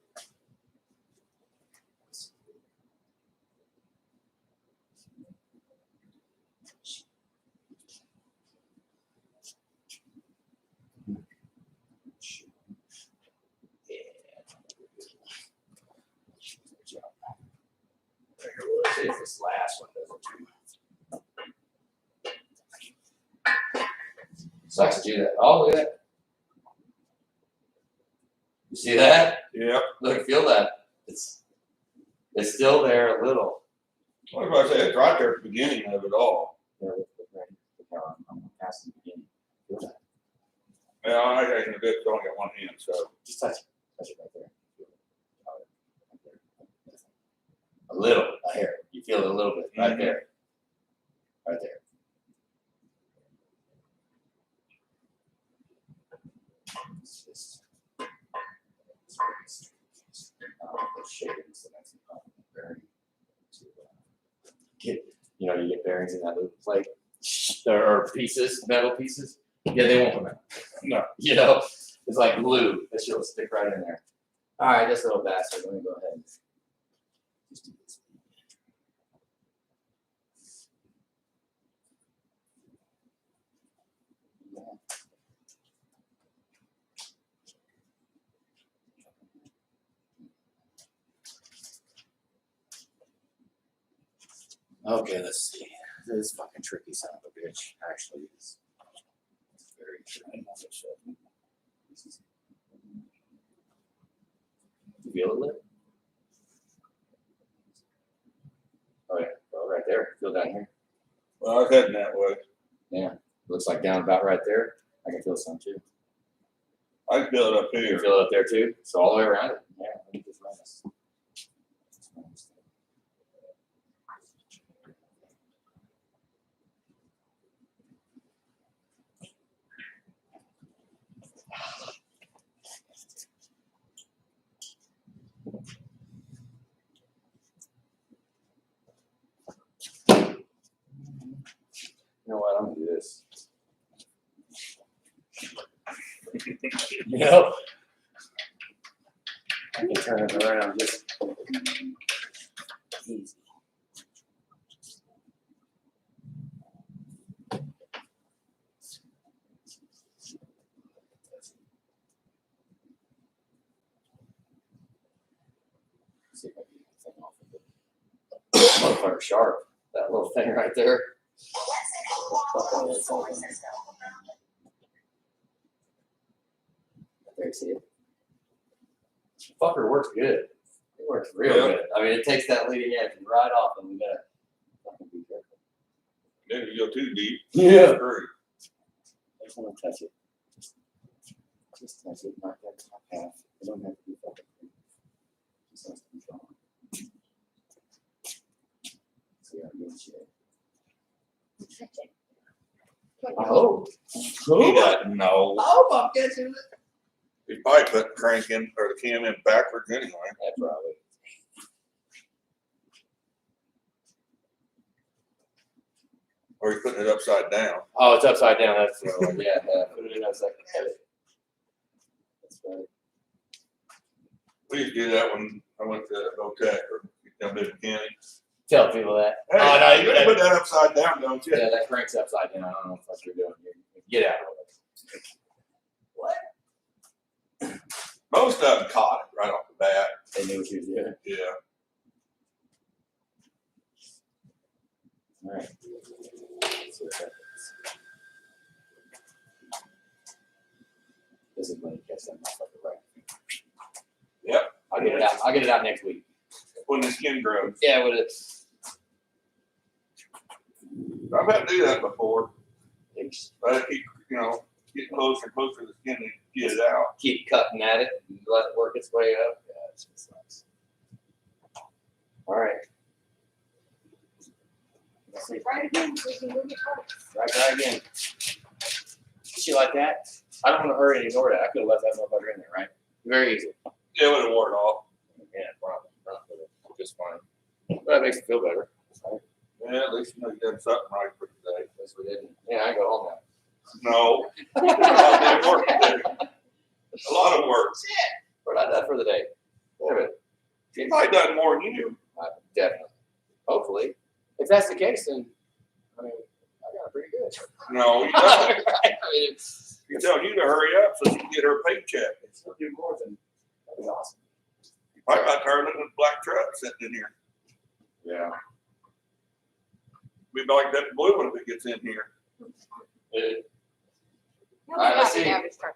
See if this last one doesn't too. Sucks to do that. Oh, look at that. You see that? Yeah. Look, feel that. It's still there a little. What if I say it's right there at the beginning of it all? Yeah, look how I'm past the beginning. Feel that. Yeah, I ain't gonna do it, 'cause I only got one hand, so. Just touch it. Touch it right there. A little, a hair. You feel it a little bit right there. Right there. It's just those shadings that I see on the bearing to get, you know, you get bearings in that little plate or pieces, metal pieces. Yeah, they won't come out. No. You know, it's like glue. That shit will stick right in there. All right, this little bastard. Let me go ahead and just do this. Okay, let's see. This is fucking tricky son of a bitch. Actually, it's very tricky. You feel it, Lip? Oh yeah, well, right there. Feel down here. Well, I was heading that way. Yeah, looks like down about right there. I can feel some too. I can feel it up You here. can feel it up there too. So all the way around it. Yeah, let me just run this. You know what? I'm gonna do this. You know, I can turn it around just easy. See if I can get the thing off of it. Motherfucker sharp. That little thing right there. There, see it? Fucker works good. It works real Yeah. good. I mean, it takes that leading edge right off, and we gotta fucking be careful. Then if you go too deep. Yeah. Screw. I just want to touch it. Just touch it, not that top half. It don't have to be fucking clean. Just has to be strong. See how good shit. I hope. He doesn't know. hope I'm catching it. He probably put the crank in or the cam in backwards anyway. Yeah, probably. Or he's putting it upside down. Oh, it's upside down. That's the one. Yeah, put it in upside down. That's right. We used to do that when I went to Otech or down Bibb County. Tell people that. Hey, Oh, no, you gotta put that upside down, don't you? Yeah, that crank's upside down. I don't know what you're doing here. Get out of it. What? Most of them caught it right off the bat. They knew what you was doing. Yeah. All right. Let's see what happens. This is when you catch that motherfucker right. Yep. I'll get it out. I'll get it out next week. When the skin grows. Yeah, with it. I've had to do that before. It's- But I keep, getting closer and closer to the skin to get it out. Keep cutting at it and let it work its way up. Yeah, it's just nice. All right. Let's see. Right again, so we can move it forward. Right again. shit like that. I don't want to hurry and ignore that. I could have left that motherfucker in there, right? Very easy. Yeah, it would have wore it off. Yeah, probably. Just fine. But that makes me feel better. Right? Yeah, at least you know you done something right for today. Guess we didn't. Yeah, I go home now. No. A lot of work today. A lot of work. What I done for the day? Wait a minute. She probably done more than you do. Definitely. Hopefully. If that's the case, then I mean, I got it pretty good. No, you don't. I mean, it's You're telling you to hurry up so she can get her paycheck. still do more than that'd be awesome. I got tired of the black truck sitting in here. Yeah. We'd be like that blue one if it gets in here. I see.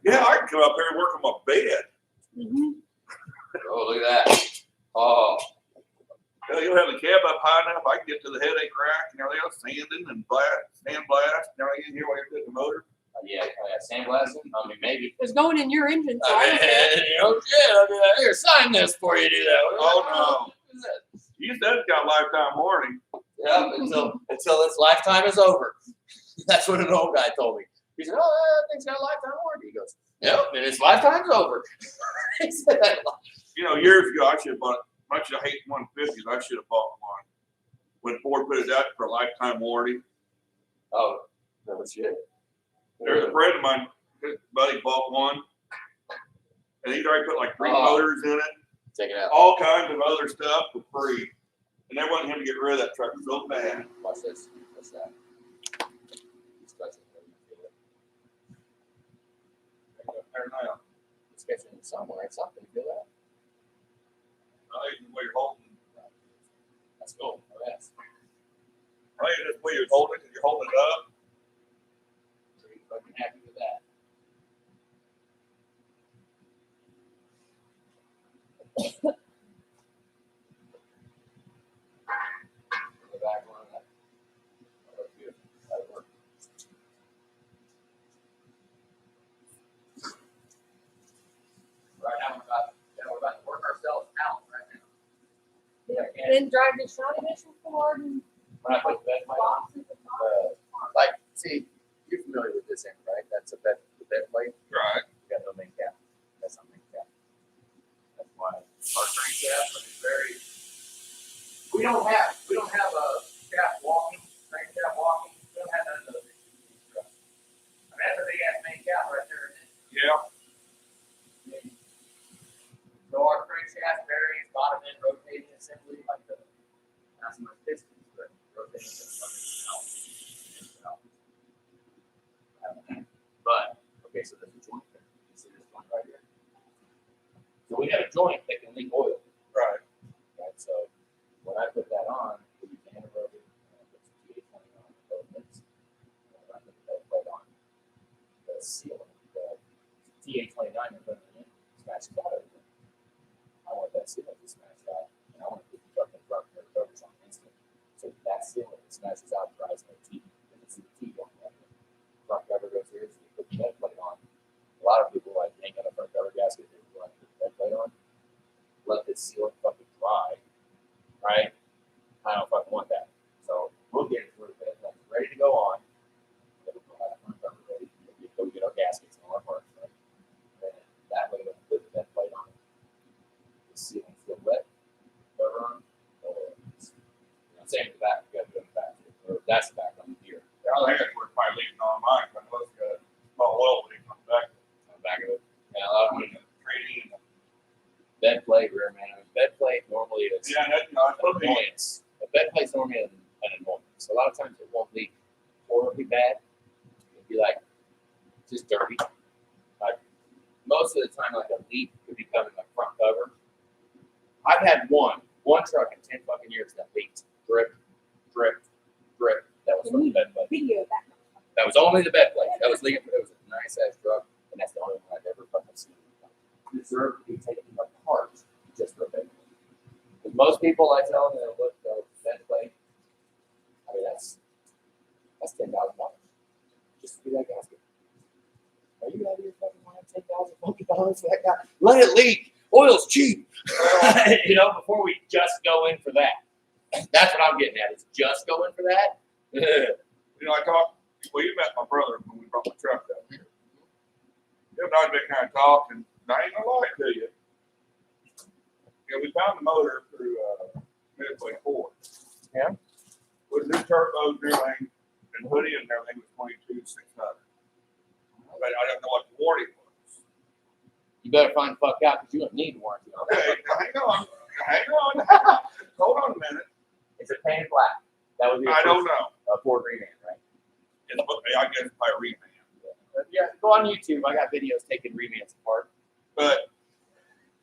Yeah, I can come up here and work on my bed. Mhm. Oh, look at that. Oh, Hell, you'll have the cab up high enough, I can get to the headache rack and everything else, sanding and sandblast, and everything in here while you're doing the motor. yeah, sandblasting. I mean, maybe. It's going in your engine, so I I mean, don't care. oh shit! I mean, here, sign this before you do that. Oh, no. You said it's got lifetime warranty. Yeah, until its lifetime is over. That's what an old guy told me. He said, "Oh, that thing's got a lifetime warranty." He goes, "Yep, and its lifetime's over." He said that. You know, years ago, I should have bought, much as I hate 150s, I should have bought one. When Ford put it out for a lifetime warranty. Oh, no shit. There's a friend of mine, his buddy bought one. And he'd already put like 3 Oh. motors in it, Take it out. all kinds of other stuff for free. And they wanted him to get rid of that truck so bad. Watch this. What's that? Scratching There now. somewhere. It's something. Feel that? I think the way you're holding, That's cool. Oh, yes. I think that's the way you're holding it, 'cause you're holding it up. Pretty fucking happy with that. Go back on that. That looks good. That'll work. Right now we're about to work ourselves out right now. Then drive to Shawnee Mission Ford and When I put the bed plate on, Boxes and boxes. like, see, you're familiar with this end, right? That's a bed, the bed plate. Right. You got no main cap. That's not main cap. That's why our crankshaft is very. We don't have a shaft walking, crankshaft walking. We don't have none of those issues. I mean, that's a big ass main cap right there, isn't it? Yeah. So our crankshaft varies, bottom end rotating assembly, like the, not so much pistons, but rotating out. But, okay, so there's a joint there. You see this joint right here? So we have a joint that can leak oil, Right. right? So when I put that on, we use anaerobic, put some TA20 on, both ends. When I put the bed plate on, the sealant, the TA29 I'm putting in, smashes out everything. I want that sealant to smash out, and I want to put the truck in front of the covers on instant. So that sealant that smashes out dries no T. You can see the T going on. Front cover goes here, so you put the bed plate on. A lot of people like ain't got a front cover gasket, they like put the bed plate on. Let this sealant fucking dry, right? I don't fucking want that. So we'll get it to where the bed plate's ready to go on. Then we'll have the front cover ready. We go get our gaskets and all our parts, right? And that way, when we put the bed plate on, the sealant's still wet, cover on. Same with the back, you gotta do it in the back. Or that's the back on here. The other hand, we're probably leaving on mine, but let's go. Small oil leak on the back. On the back of it. And a lot of them, Trading. bed plate, rear man. I mean, bed plate normally is Yeah, that's not an annoyance. A bed plate's normally an annoyance. A lot of times it won't leak horribly bad. It'll be like just dirty. Like most of the time, like a leak could be coming like front cover. I've had one truck in 10 fucking years that leaked. Drip, drip, drip. That was from the bed plate. video that. That was only the bed plate. That was leaking. It was a nice ass truck, and that's the only one I've ever fucking seen. You deserve to be taken apart just for a bed plate. Because most people, I tell them, they'll look the bed plate. I mean, that's $10,000 just to be that gasket. Are you out of your fucking mind? $10,000 for that guy? Let it leak. Oil's cheap. You know, before we just go in for that. That's what I'm getting at. Is just going for that. You know, I talked, well, you met my brother when we brought my truck up here. and I've been kind of talking, and I ain't gonna lie to you. We found the motor through, Midway Ford. Yeah. With new turbos and everything, and hoodie and everything was 22,600. But I don't know what the warranty was. You better find the fuck out because you don't need warranty on that. Okay, now hang on. Hold on a minute. Is it painted black? That would be I don't know. a Ford Reman, right? I guess by a reman. Yeah, go on YouTube. I got videos taking remans apart. But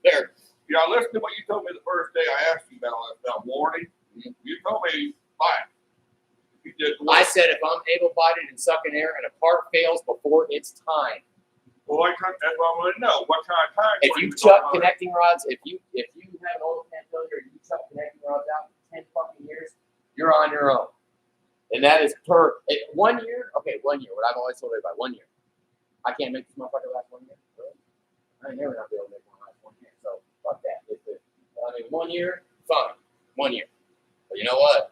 There. I listened to what you told me the first day I asked you about warranty. You told me fine. You did I said if I'm able-bodied and sucking air and a part fails before it's time, well, that's what I want to know. What kind of time? if frame you we chuck talking about? connecting rods, if you have an oil pan failure, you chuck connecting rods out for 10 fucking years, you're on your own. And that is 1 year. Okay, 1 year. What I've always told everybody, 1 year. I can't make this motherfucker last 1 year. Really? I ain't never gonna be able to make one last 1 year. So fuck that. 1 year, fine. 1 year. But you know what?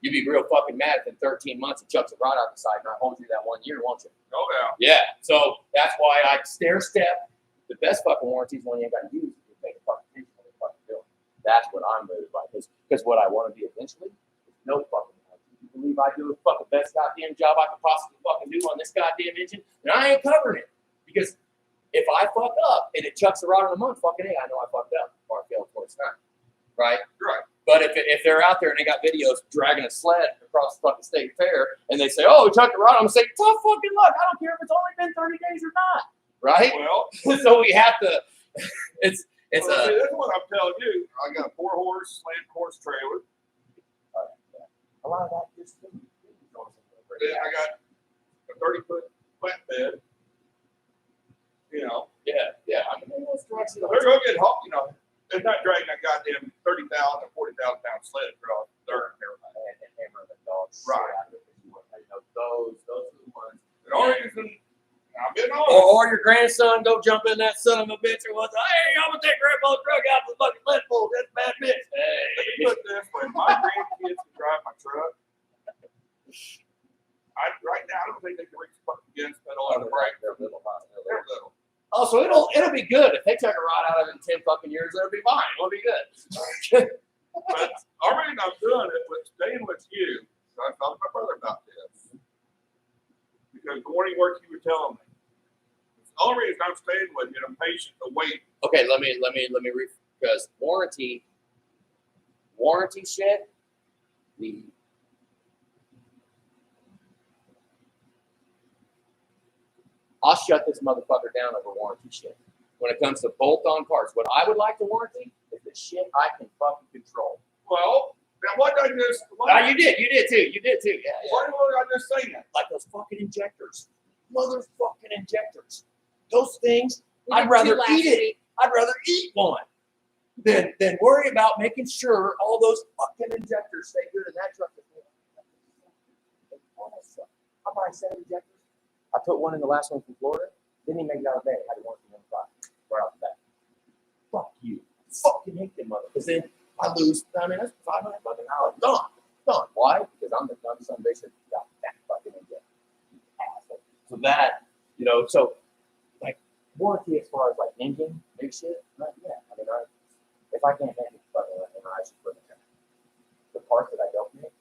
You'd be real fucking mad if in 13 months it chucks a rod out the side and I hold you that 1 year, won't you? Oh, yeah. Yeah. So that's why I stair step. The best fucking warranties when you ain't got to use it. You pay the fucking attention when you're fucking doing. That's what I'm moved by. Because what I want to be eventually is no fucking warranty. You believe I do the fucking best goddamn job I could possibly fucking do on this goddamn engine, and I ain't covering it. Because if I fuck up and it chucks a rod in a month, fucking hey, I know I fucked up or I failed for it's time. Right? Right. But if they're out there and they got videos dragging a sled across the fucking state fair and they say, oh, we chucked a rod, I'm gonna say, tough fucking luck. I don't care if it's only been 30 days or not. Right? Well, So we have to it's see, that's what I'm telling you. I got a 4-horse slant horse trailer. a lot of that just Then I got a 30-foot flatbed. yeah. I mean, those trucks, They're gonna get hot, It's not dragging that goddamn 30,000 or 40,000 pound sled across dirt and everything. and hammer the dogs. Right. Those are the ones. The only reason I've been on. Or your grandson go jump in that son of a bitch and was, hey, I'm gonna take grandpa's truck out to the fucking lead pool. That's a bad bitch. Let me Hey. put this way: my grandkids can drive my truck. Right now, I don't think they can reach the fucking gas pedal on the brake. They're little, huh? They're little. Oh, so it'll be good. If they took a rod out of it in 10 fucking years, it'll be fine. It'll be good. But the reason I'm doing it with staying with you, so I talked to my brother about this. Because the morning work you were telling me. The only reason I'm staying with you, I'm patient to wait. Okay, let me because warranty shit, I'll shut this motherfucker down over warranty shit. When it comes to bolt-on parts, what I would like to warranty is the shit I can fucking control. Well, now what did I just? You did too. Yeah. Why did I just say that? Like those fucking injectors, motherfucking injectors. Those things, We did I'd rather two last eat it. week. I'd rather eat one than worry about making sure all those fucking injectors stay good in that truck. I buy 7 injectors. I put one in the last one from Florida. Didn't even make it out of bed. Had to warranty on the right off the bat. Fuck you. Fucking hate them mother. Because then I lose. I mean, that's $500 fucking dollars. Gone. Why? Because I'm the dumb son of a bitch that got that fucking injector. Asshole. So that, so like warranty as far as like engine, big shit. Yeah. I mean, if I can't handle it, fucking, I should put it in. The parts that I don't make,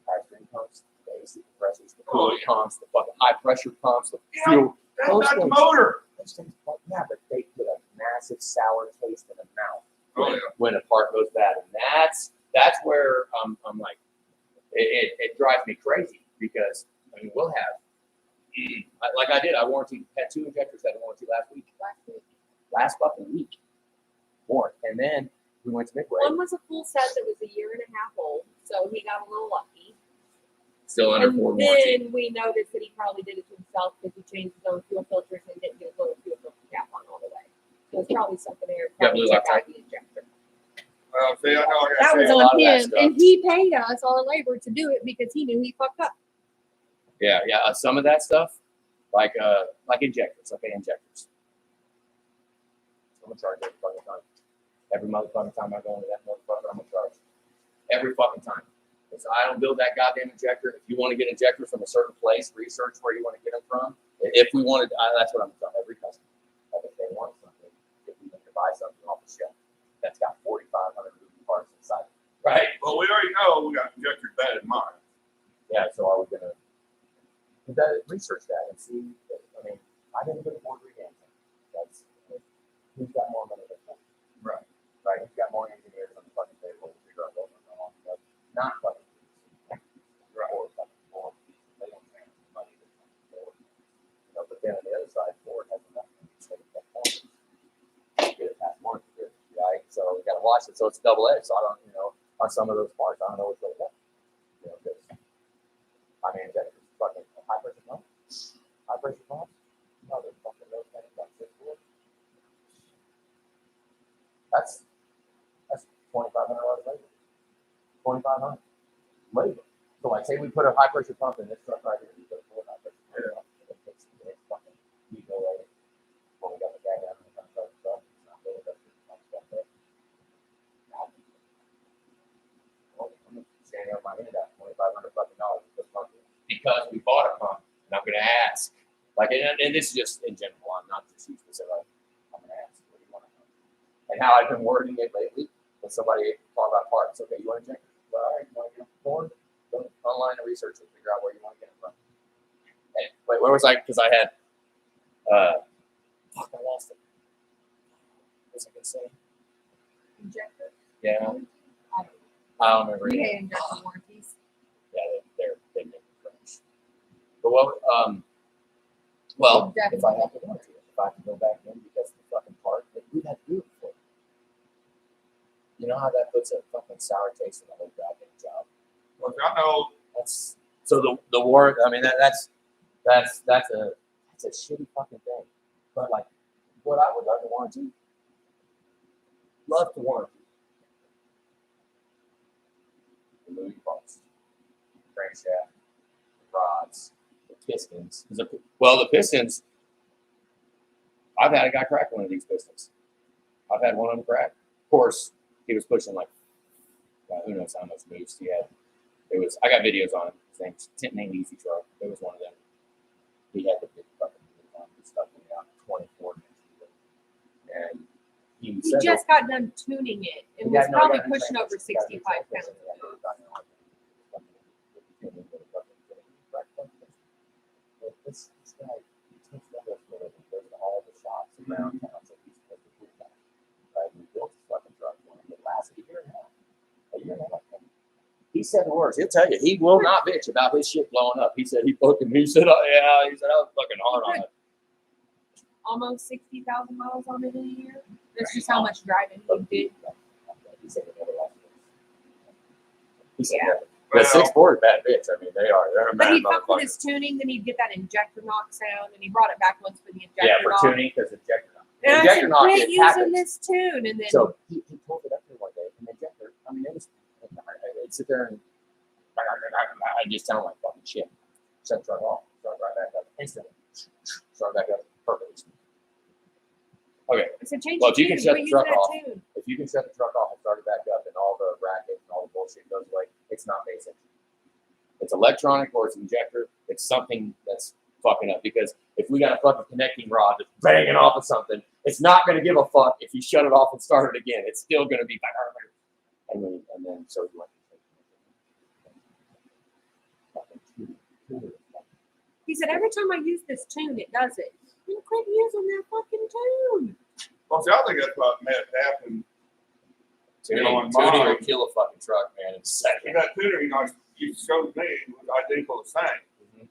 high stream pumps, the AC compressors, the coolant pumps, the fucking high pressure pumps, the fuel. That's Those not the things. motor. Those things, yeah, but they put a massive sour taste in the mouth Oh, yeah. when a part goes bad, and that's where I'm like, it drives me crazy because I mean we'll have like I did. I had 2 injectors that I warranty last fucking week, more, and then we went to Midway, One was a full set that was a year and a half old, so he got a little lucky. still under And Ford warranty. then we noticed that he probably did it to himself because he changed his own fuel filters and didn't get a little fuel filter cap on all the way. So it's probably something there. Got Probably blue check loctite. out the injector. Well, see, I know I That got was a lot on of that him, stuff. and he paid us our labor to do it because he knew he fucked up. Yeah. Some of that stuff, like injectors, like injectors. I'm gonna charge every fucking time. Every motherfucking time I go into that motherfucker, I'm gonna charge. Every fucking time. Because I don't build that goddamn injector. If you want to get injectors from a certain place, research where you want to get them from. If we wanted, that's what I'm telling every customer. buy something off the shelf that's got 4,500 moving parts inside. Right? Well, we already know we got injectors bad in mind. Yeah, so are we gonna research that and see? I mean, I didn't get a board regain. That's who's got more money than that? Right. Right? Who's got more engineers on the fucking table to figure out what went wrong? But not fucking. Right. Or fucking board. They don't have money to fucking board. You know, but then on the other side, board has enough money to take that point. Get it past warranty, right? So we gotta watch it. So it's double edged. So I don't, you know, on some of those parts, I don't know what's going on. You know, because I mean, that's fucking high pressure pump. High pressure pump. No, they're fucking those things about 6 foot. That's $2,500 labor. 2,500 labor. So like, say we put a high pressure pump in this truck right here. We put a full high pressure pump. It's fucking eco rated. When we got the guy down in the front of the truck, it's not really that much stuff there. Well, I'm standing on my hand out $2,500 fucking dollars for this pump. Because we bought a pump, and I'm gonna ask. Like, and this is just in general. I'm not just you specific. I'm gonna ask, what do you want to know? And how I've been wording it lately, when somebody talk about parts, okay, you want to check it? Well, all right, you want to get it forward? Go online and research it, figure out where you want to get it from. And wait, where was I? Because I had, fuck, I lost it. What was I gonna say? Injector. Yeah, I don't I don't remember. know. We either. had injector warranties. Yeah, they make me cringe. But what, well, if I have to warranty it, if I have to go back in because of the fucking part, then we'd have to do it for you. You know how that puts a fucking sour taste in the whole goddamn job? Well, I know, That's so the war. I mean, that's a shitty fucking thing. But like, what I would love to warranty, the moving parts, crankshaft, rods, the pistons. Well, the pistons. I've had a guy crack one of these pistons. I've had one of them crack. Of course, he was pushing like, who knows how much boost he had. I got videos on him. His name's Easy Truck. It was one of them. He had the big fucking stuff in out 24 inches. And he He said, just got done tuning it and was probably pushing over 65 pounds. This guy takes that with him and goes to all the shops around town. So he's supposed to do that. Right? He built his fucking truck. It lasted a year and a half. He said the words. He'll tell you. He will not bitch about his shit blowing up. He said he oh yeah. He said I was fucking hard on it. Almost 60,000 miles on it in a year. That's just how much driving he did. He said it never lasted. He said Yeah. never. The 6-4 is bad bitch. I mean, they're a But bad he'd fuck with motherfucker. his tuning, then he'd get that injector knock sound, and he brought it back once for the injector Yeah, for knock. tuning because injector knock. And I Injector said, knock, quit it using happens. this tune, and then So he pulled it up there one day, and the injector, I mean, it was, I'd sit there and I just sound like fucking shit. Shut the truck off, start right back up instantly. Start back up perfectly. Okay, I said, change Well, the if you tune, can shut quit the using truck that off. tune. if you can shut the truck off and start it back up, and all the racket and all the bullshit goes away, it's not basic. It's electronic or it's injector. It's something that's fucking up because if we got a fucking connecting rod that's banging off of something, it's not going to give a fuck if you shut it off and start it again. It's still going to be and then so you want He said, every time I use this tune, it does it. Then quit using that fucking tune. well, see, I think that's what made it happen. tuning, on tuning mine. will kill a fucking truck, man, in a second. That tuner, you showed me was identical the same.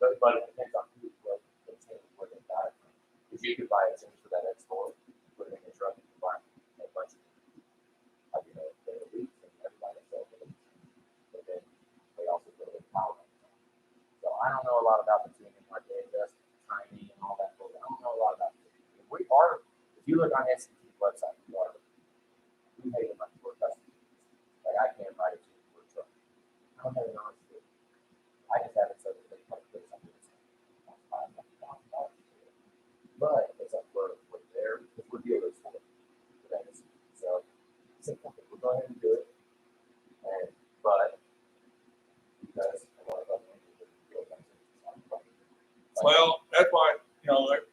But it depends on what they got it from. If you could buy a change for that X4, put it in your truck, you can buy a bunch of, the Elite, and everybody sells it. But then they also put a little power on it. So I don't know a lot about the tuning, like they adjust timing and all that. I don't know a lot about it. If you look on SCT's website, we pay them money for a custom. Like I can't write a tune for a truck. I don't have an honest with it. I just have it so that they can put something in $5,000. But it's up for their, because we're dealers for that. So I said, okay, we'll go ahead and do it. But because a lot of other things are Well, that's why, basically,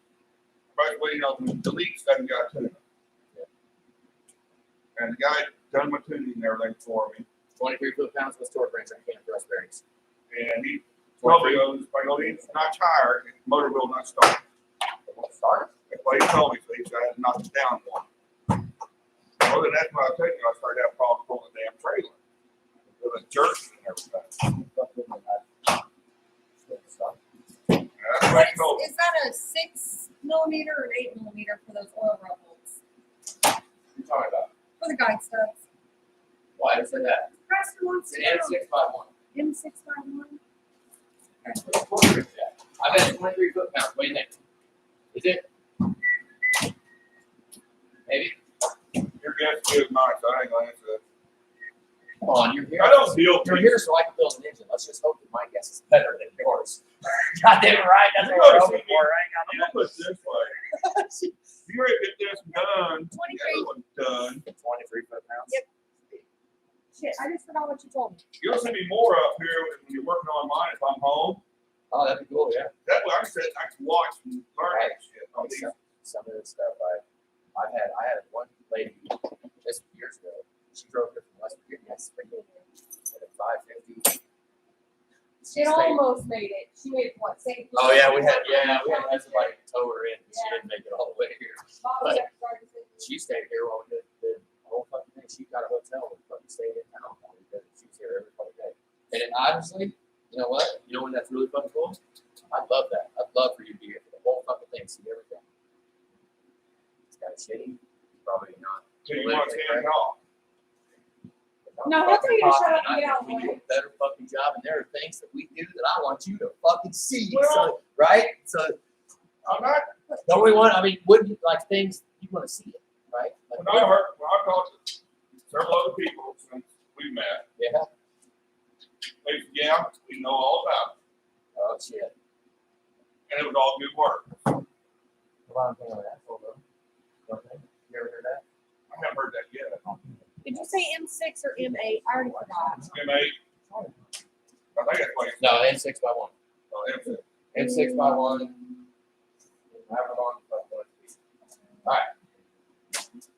the leaks haven't got to it. and everything for me. 23 foot-pounds with torque wrench and cam thrust bearings. And he told me, it's not tired, the motor will not start. It won't start. That's what he told me, so he said I had to knock it down one. Well, then that's when I told you, I started having problems pulling the damn trailer. It was jerking and everything. And that's what he told me. Is that a 6 millimeter or an 8 millimeter for those oil rub bolts? You're talking about. For the guide studs. Why is it that? Preston wants It's to an M6x1. know. M651. That's what the torque wrench is at. I bet it's 23 foot-pounds. What do you think? Is it? Maybe? Your guess is nice, I ain't gonna answer that. Come on, you're here. I don't feel. You're here so I can build an engine. Let's just hope that my guess is better than yours. God damn it, right? That's what we're hoping for, right? I'm gonna put it this way. If you ready to get this done, the other one's done, 23 foot-pounds? Yep. Shit, I just forgot what you told me. you'll see me more up here when you're working on mine if I'm home. Oh, that'd be cool, yeah. That way I can watch and learn that shit on these. Some of this stuff I had one lady just years ago. She drove here from West Virginia, Springfield, at a 550. It almost made it. She made it what? St. Oh yeah, we had somebody tow her in. She didn't make it all the way here. She stayed here while we did the whole fucking thing. She got a hotel and fucking stayed in town while we did it. She was here every fucking day. And it, honestly, you know what? You know when that's really fucking cool? I'd love that. I'd love for you to be here for the whole fucking thing, see everything. It's kind of shitty. Probably not. So you want to stand off. No, he'll tell you to shut up and get out of the We do way. a better fucking job, and there are things that we do that I want you to fucking see. Well- So, right? So, I'm not, don't we want? I mean, wouldn't you like things you want to see it, right? Like, when I talked to several other people since we met, yeah. they said, yeah, we know all about Oh shit. it. And it was all good work. Well, I'm thinking of that for them. Okay. You ever heard that? I haven't heard that yet. Did you say M6 or M8? I already forgot. M8, I think that's what it's No, N6x1. called. M6. N6x1. However long the fuck you want it to be. All right.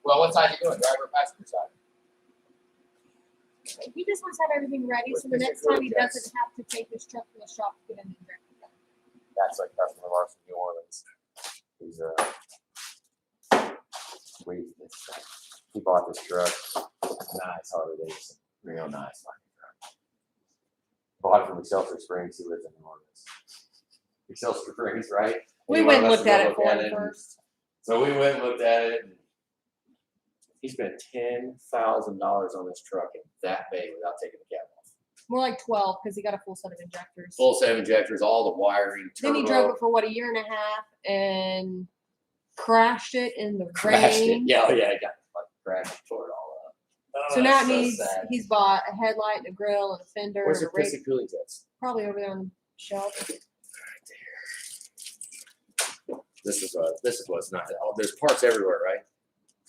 Well, what side you doing? Driver or passenger side? He just wants to have everything ready so the What's next the time he yes? doesn't have to take his truck to the shop to get an injector done. That's like customer of ours from New Orleans. He's he bought this truck. Nice Harley Davidson. Real nice fucking truck. Bought it from Excelsior Springs. He lives in New Orleans. Excelsior Springs, right? We Any went one and of us looked at would it go for look him and- first. So we went and looked at it. And he spent $10,000 on this truck in that bay without taking the cap off. More like 12 because he got a full set of injectors. Full set of injectors, all the wiring, Then he turbo, drove it for what, a year and a half and crashed it in the crashed it. rain. Yeah, oh yeah, it got like crashed, tore it all up. Oh, So now that's it needs, sad. he's bought a headlight and a grill and a fender Where's and the a rig, pissy cooling jets? probably over there on the shelf. This is what's not. Oh, there's parts everywhere, right?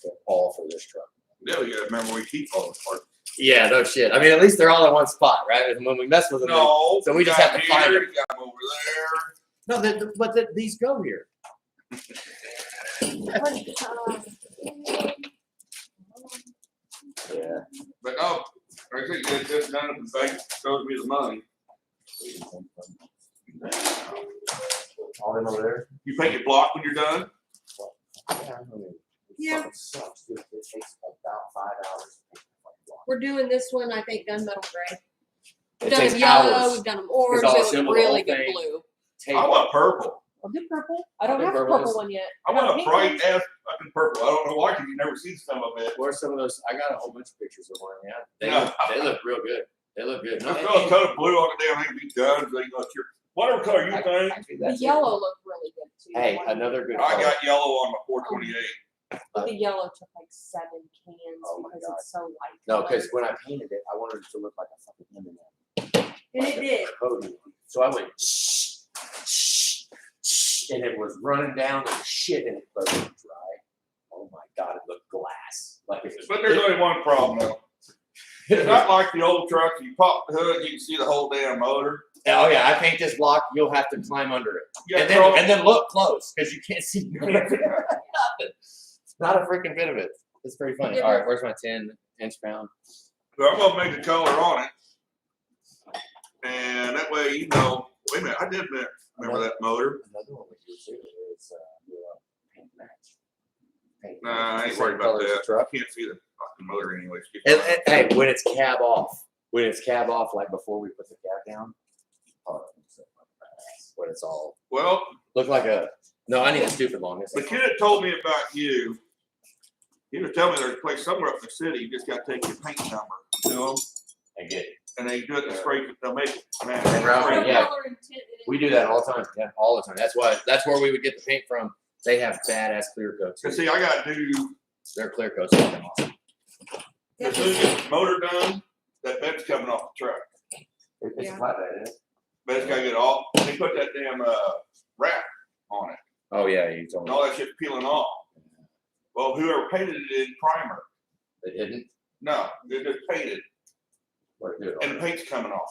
They're all for this truck. Yeah, you gotta remember we keep all the parts. Yeah, no shit. I mean, at least they're all in one spot, right? And when we mess with them, No. So we you just got have to here, find them. you got 'em over there. but these go here. Yeah. But no, I think get this done if the bank shows me the money. All them over there. You paint your block when you're done? Yeah, I mean, it Yeah. fucking sucks, dude. It takes about 5 hours. to paint the fucking block. We're doing this one, I think, gunmetal gray. We've It done takes them yellow, hours. we've done them orange, I'll they look assemble the really whole good thing. blue. Tape. I want purple. I'll do purple. I don't think have a purple purple is- one yet. I want a pink bright one. ass fucking purple. I don't know why, because you never seen some of it. Where's some of those? I got a whole bunch of pictures of one. Yeah, Yeah. they look real good. They look good. Let's throw a coat of blue on the damn thing, be done, so you know, it's your, whatever color you think. Actually, The that's it. yellow looked really good too. Hey, One- another good. I color. got yellow on my 428. The yellow took like 7 cans Oh my because God. it's so light. No, colored. because when I painted it, I wanted it to look like a fucking M&M. And it did. Coating. So I went shh, shh, shh, and it was running down and shit, and it was dry. Oh my God, it looked glass. Like it was. But there's only one problem though. It's not like the old trucks, you pop the hood, you can see the whole damn motor. Oh yeah, I paint this block. You'll have to climb under it, You and got then look close because you can't see nothing. Not a freaking bit of it. It's pretty funny. All right, where's my 10-inch pound? So I'm gonna make a color on it. And that way, you know, wait a minute, I did remember that motor. Another one we do too is, paint match. Paint Nah, match. I ain't Same worried about colors as that. the truck. I can't see the fucking motor anyway. And, hey, when it's cab off, like before we put the cab down, oh, when it's all, Well, look like a, no, I need a stupid long. the kid that told me about you, he was telling me there's a place somewhere up in the city, you just gotta take your paint number to them, And get, and they do it in spray, they'll make it. Man, And Ralph, What yeah. color and tint it is. we do that all the time, yeah, all the time. That's where we would get the paint from. They have badass clear coats. Cause see, I gotta do, Their clear coats are fucking awesome. as soon as you get the motor done, that bed's coming off the truck. It's Yeah. a flatbed, isn't it? But it's gotta get all, they put that damn, wrap on it, Oh, yeah, you told and me. all that shit's peeling off. Well, whoever painted it in primer, They didn't, no, they just painted, or do it. and the paint's coming off.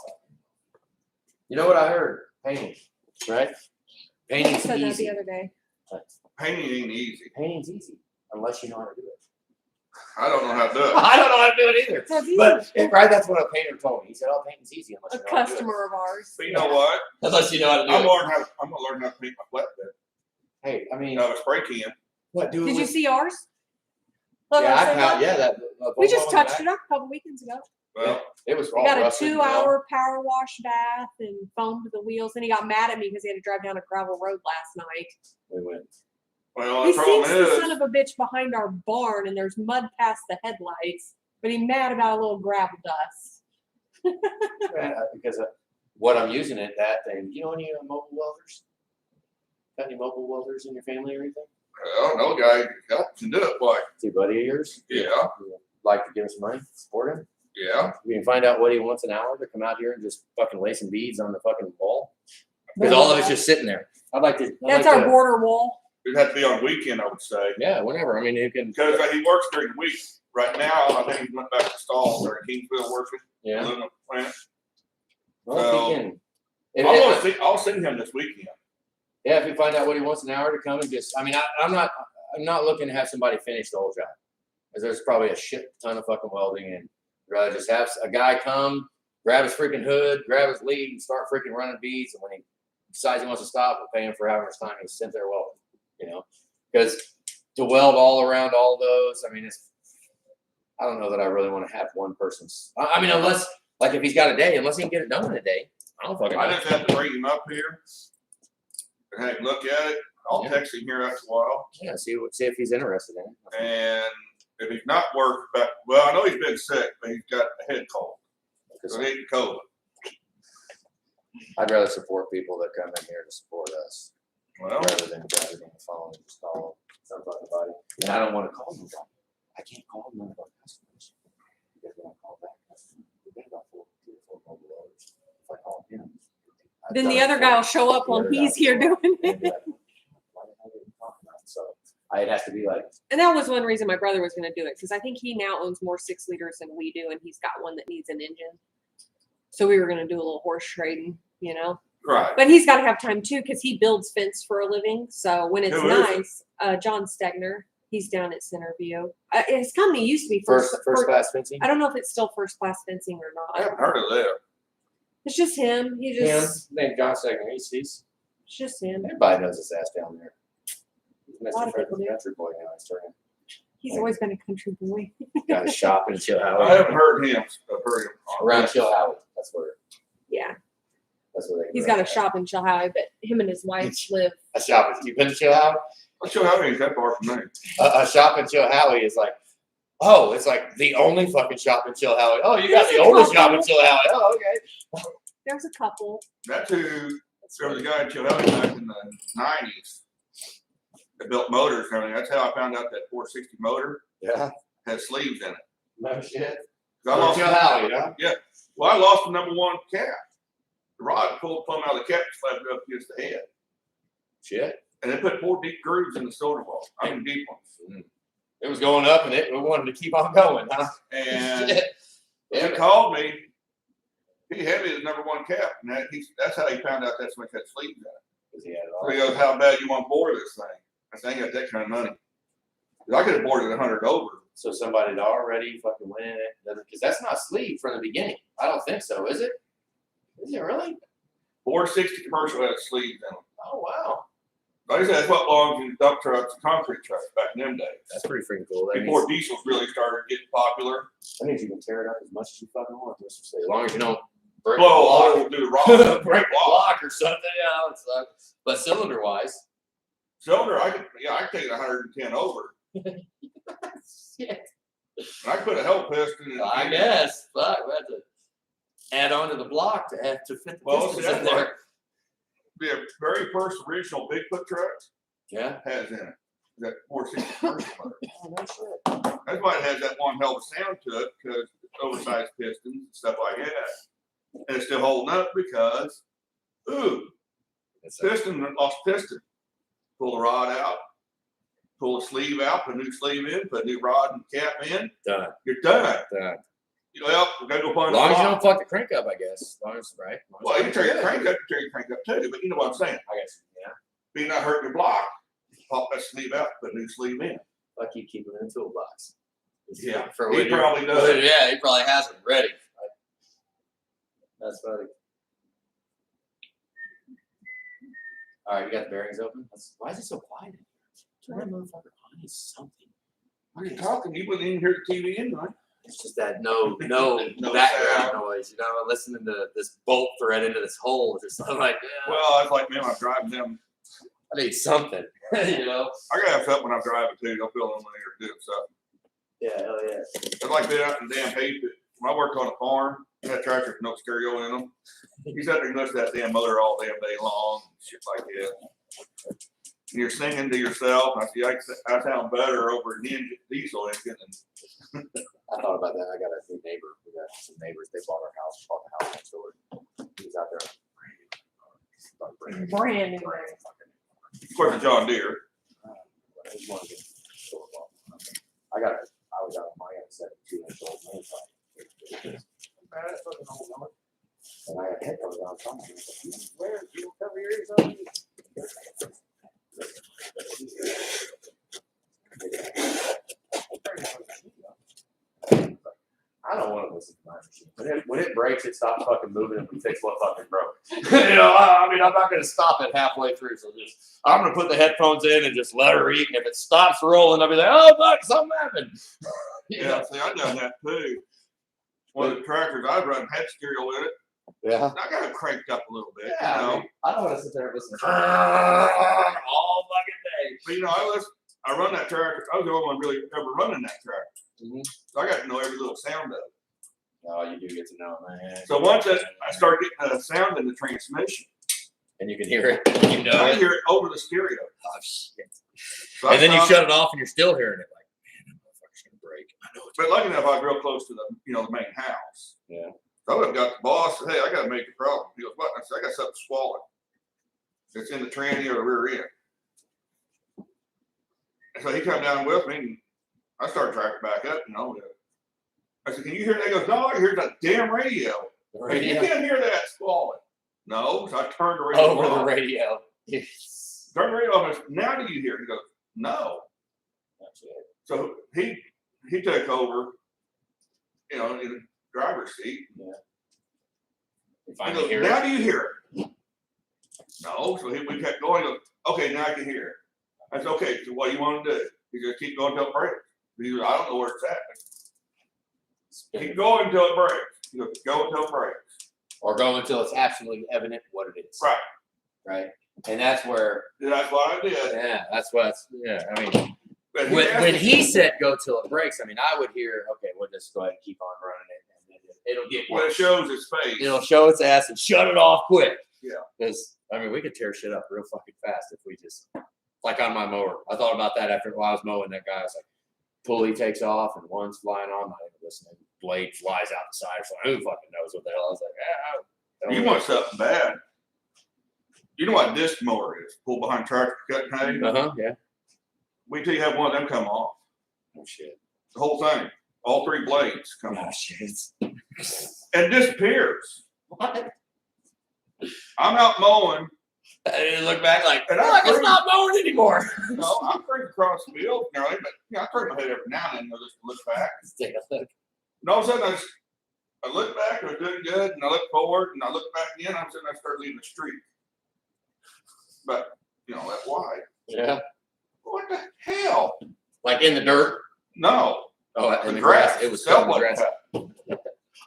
You know what I heard? Painting, right? You Painting's said that the easy. other day. Painting ain't easy. Painting's easy, unless you know how to do it. I don't know how to do it. I don't know how to do it either. So if you But right, that's what a painter told me. He said, "Oh, painting's easy unless a you know how to do it." customer of ours. But you know what? Unless you know how to I'm gonna learn how to paint my flatbed. Hey, I mean, You know, a spray can. what do it Did you with- see ours? Yeah, I Look, found, yeah, that. we just touched it up a couple weekends ago. Well, It was We all got a rusted, 2-hour power wash bath and foamed the wheels. And he got mad at me because he had to drive down a gravel road last night. We went. well, He the problem sees the son is, of a bitch behind our barn and there's mud past the headlights, but he's mad about a little gravel dust. Because of what I'm using it, that thing. You know any mobile welders? Got any mobile welders in your family or anything? well, no guy can do it. Why? See, a buddy of yours? Yeah, Like to give him some money, support him. yeah. We can find out what he wants an hour to come out here and just fucking lay some beads on the fucking wall. Because all of it's just sitting there. I'd like to. That's our border wall. It'd have to be on a weekend, I would say, Yeah, whenever. I mean, you can. because he works during the week. Right now, I think he went back to Stalls or Kingsville working. Yeah. Living on the plant. Well, if he can. I'll see him this weekend. Yeah, if you find out what he wants an hour to come and just, I mean, I'm not looking to have somebody finish the whole job. Because there's probably a shit ton of fucking welding and I'd rather just have a guy come, grab his freaking hood, grab his lead and start freaking running beads. And when he decides he wants to stop, we'll pay him for however much time he's sent there welding, you know? Because to weld all around all those, I mean, I don't know that I really want to have one person's, I mean, unless, like if he's got a day, unless he can get it done in a day, I don't fucking I know. just have to bring him up here and have him look at it. I'll Yeah. text him here after a while. Yeah, see if he's interested in it. And if he's not worked, well, I know he's been sick, but he's got a head cold. So he ain't COVID. I'd rather support people that come in here to support us Well, rather than grab it on the phone and just call some fucking body. And I don't want to call them. I can't call none of our customers because when I call back, we've got about 4 mobile loaders. If I call him, Then the other guy will show up while he's here doing it. So it has to be like, And that was one reason my brother was going to do it because I think he now owns more 6 liters than we do, and he's got one that needs an engine. So we were going to do a little horse trading, you know. right. But he's got to have time too because he builds fence for a living. So when it's Who is it? nice, John Stegner, he's down at Centerview. His company used to be first class fencing. I don't know if it's still first class fencing or I not. haven't heard of that. It's just him. He Him, just named John Stegner. It's just him. everybody knows his ass down there. He's A lot Mr. of people do. Country boy now. He's turning. He's always been a country boy. Got a shop in Chill I Howie. haven't heard him. I've heard him. Around Chill Howie. That's where Yeah, they. he's got a shop in Chilhowie, but him and his wife live. A shop. You been to Chill Howie? I'm sure how many that far from me. A shop in Chill Howie is like, oh, it's like the only fucking shop in Chill Howie. Oh, you got There's the a oldest shop couple. in Chill Howie. Oh, okay. There's a couple. That's who, there was a guy in Chilhowie back in the 90s that built motors and everything. That's how I found out that 460 motor Yeah. had sleeves in it. No shit. 'Cause I lost, Chill Howie, huh? well, I lost the #1 cap. The rod pulled plumb out of the cap and slapped it up against the head. Shit. And they put 4 deep grooves in the shoulder wall. I mean, deep ones. It was going up and we wanted to keep on going, huh? And Shit. he Yeah. called me. He had me the #1 cap, and that's how he found out that's what had sleeves in it. 'Cause he had it So he all. goes, "How bad you want to bore this thing?" I said, "I ain't got that kind of money." 'Cause I could have bored it 100 over So somebody had already fucking went in it, because that's not sleeve from the beginning. I don't think so, is it? Is it really? 460 commercial had sleeves in them. Oh wow, Like I said, that's what belonged to dump trucks and concrete trucks back in them days. that's pretty freaking cool. That Before means, diesels really started getting popular. that means you can tear it up as much as you fucking want. Let's just say, as long as you don't break Blow a the block. hole through the rock. break the block or something. Yeah, it's but cylinder wise, Cylinder, I could take it 110 over. shit. And I put a hell piston in. I guess. Fuck, we had to add on to the block to fit the Well, see, pistons in that's there. The very first original Bigfoot truck Yeah. has in it that 460 commercial motor. Oh, no shit. That's why it has that one hell of a sound to it, because oversized pistons and stuff like that. And it's still holding up because, piston lost piston. Pull the rod out, pull the sleeve out, put a new sleeve in, put a new rod and cap in. Done. You're done. Done. Well, we gotta go As find long as you a don't fuck the crank up, I guess. As long as, right? As long as Well, you can tear your yeah. crank up, too, but you know what I'm saying. I guess, yeah. Be not hurting your block. Pop that sleeve out, put a new sleeve in. Fuck you, keep it in the toolbox. Yeah, For he when you're- probably does. Yeah, he probably has it ready. That's funny. All right, you got the bearings open? Why is it so quiet? Turn that motherfucker on. It's something. What are you talking? You wouldn't even hear the TV in, right? It's just that no No background sound. noise. You know, listening to this bolt thread into this hole. It's just like, yeah, Well, I was like, man, I'm driving them. I need something. You know? I gotta have something when I'm driving too. Don't feel lonely or doing something. Yeah, hell yeah. I'd like to be out in the damn hay pit. When I worked on a farm, that tractor with no stereo in them. He's out there and listen to that damn motor all damn day long, shit like that. And you're singing to yourself. And I see, I sound better over an engine, diesel engine. And I thought about that. I got a new neighbor. We got some neighbors. They bought the house next door. He was out there. Brand new. of course, the John Deere. I was out on my own 72-inch old main pipe. And I had headphones on. So I'm like, where you cover your ears on these? I don't want to listen to my machine. When it breaks, it stops fucking moving and we fix what fucking broke. You know, I mean, I'm not going to stop it halfway through. So I'm going to put the headphones in and just let her eat. And if it stops rolling, I'll be like, oh, fuck, something happened. You Yeah, know? see, I done that too. One of the tractors I run had stereo in it. Yeah. I got it cranked up a little bit, Yeah, you know. I mean, I don't want to sit there and listen to all fucking day. But you know, I run that tractor. I was the only one really ever running that tractor. Mhm. So I got to know every little sound of it. Oh, you do get to know, man. So once I start getting a sound in the transmission, And you can hear it. You know I it. hear it over the stereo. Oh, shit. So I And then you found- shut it off and you're still hearing it. Like, man, that motherfucker's going to break. I know it's But lucky enough, I was real close to the main house. Yeah. So I would have got the boss. Said, hey, I got to make a problem. He goes, what? I said, I got something swallowed. It's in the tranny or the rear end. And so he come down with me, and I started tracking back up. You know, I said, can you hear that? He goes, no, I hear the damn radio. the I said, you radio. can't hear that squalling. No, so I turned the radio Over the off. radio. Turned the radio off. I said, now do you hear it? He goes, no. That's it. So he took over, you know, in the driver's seat. You He finally goes, hear now it. do you hear it? No. So we kept going. He goes, okay, now I can hear it. I said, okay, so what do you want to do? He goes, keep going until it breaks. He goes, I don't know where it's at. Keep going until it breaks. He goes, go until it breaks. Or go until it's absolutely evident what it is. Right. Right. And that's where, And that's what I did. yeah, that's what's, yeah, I mean, But he when asked me- he said go till it breaks, I mean, I would hear, okay, we'll just go ahead and keep on running it. And then it'll get when it worse. shows his face. It'll show its ass and shut it off quick. Yeah. Because, I mean, we could tear shit up real fucking fast if we just, like on my mower. I thought about that after while I was mowing. That guy was like, pulley takes off and one's flying on. I'm not even listening. Blade flies out the side. So who fucking knows what the hell? I was like, ah. You want something bad. You know what disc mower is? Pull behind tractor cutting hay. Uh-huh, yeah. Wait till you have one of them come off. Oh, shit. The whole thing. All three blades come Oh, off. shit. And disappears. What? I'm out mowing I didn't look back like, And I look, it's agree. not mowing anymore. No, I'm cruising across the field, you know, but I turn my head every now and then, just to look back. Let's take a look. And all of a sudden, I look back, I was doing good, and I look forward, and I look back again, all of a sudden I start leaving the street. But, you know, that wide. Yeah. What the hell? Like in the dirt. No. Oh, in The the grass. grass. It was Cell still in the wasn't grass. cut.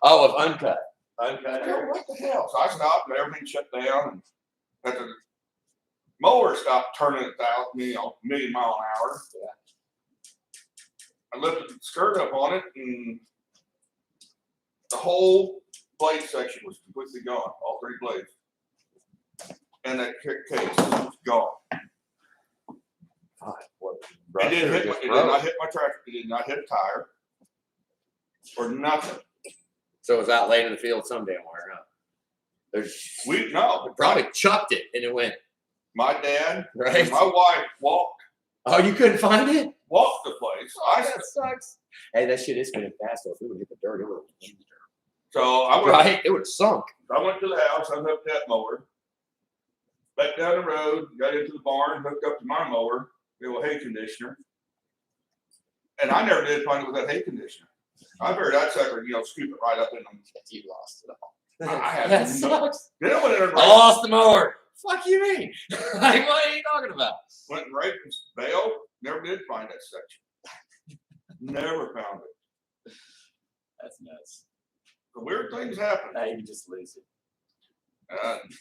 Oh, of uncut. Uncut. I go, what the hell? So I stopped and everything shut down and the mower stopped turning it out, you know, a million mile an hour. I lifted the skirt up on it and the whole blade section was completely gone, all three blades. And that case was gone. God, what, It did just not broke. hit my tractor, it did not hit a tire or nothing. So it was out laying in the field some damn where, huh? There's No, probably chucked it and it went, my dad right? and my wife walked Oh, you couldn't find it? the place. That sucks. Hey, that shit is spinning fast though. If it would hit the dirt, it would have in the dirt. So I went, Right? It would have sunk. I went to the house, I hooked that mower. Back down the road, got into the barn, hooked up to my mower, the old hay conditioner. And I never did find it with that hay conditioner. I figured that sucker, you know, scoop it right up in them. You lost it all. I had that no- sucks. Then I went in and I lost the mower. Fuck you mean? Like, what are you talking about? went and raped and bailed, never did find that section. Never found it. That's nuts. The weird things happen. Now you can just lose it.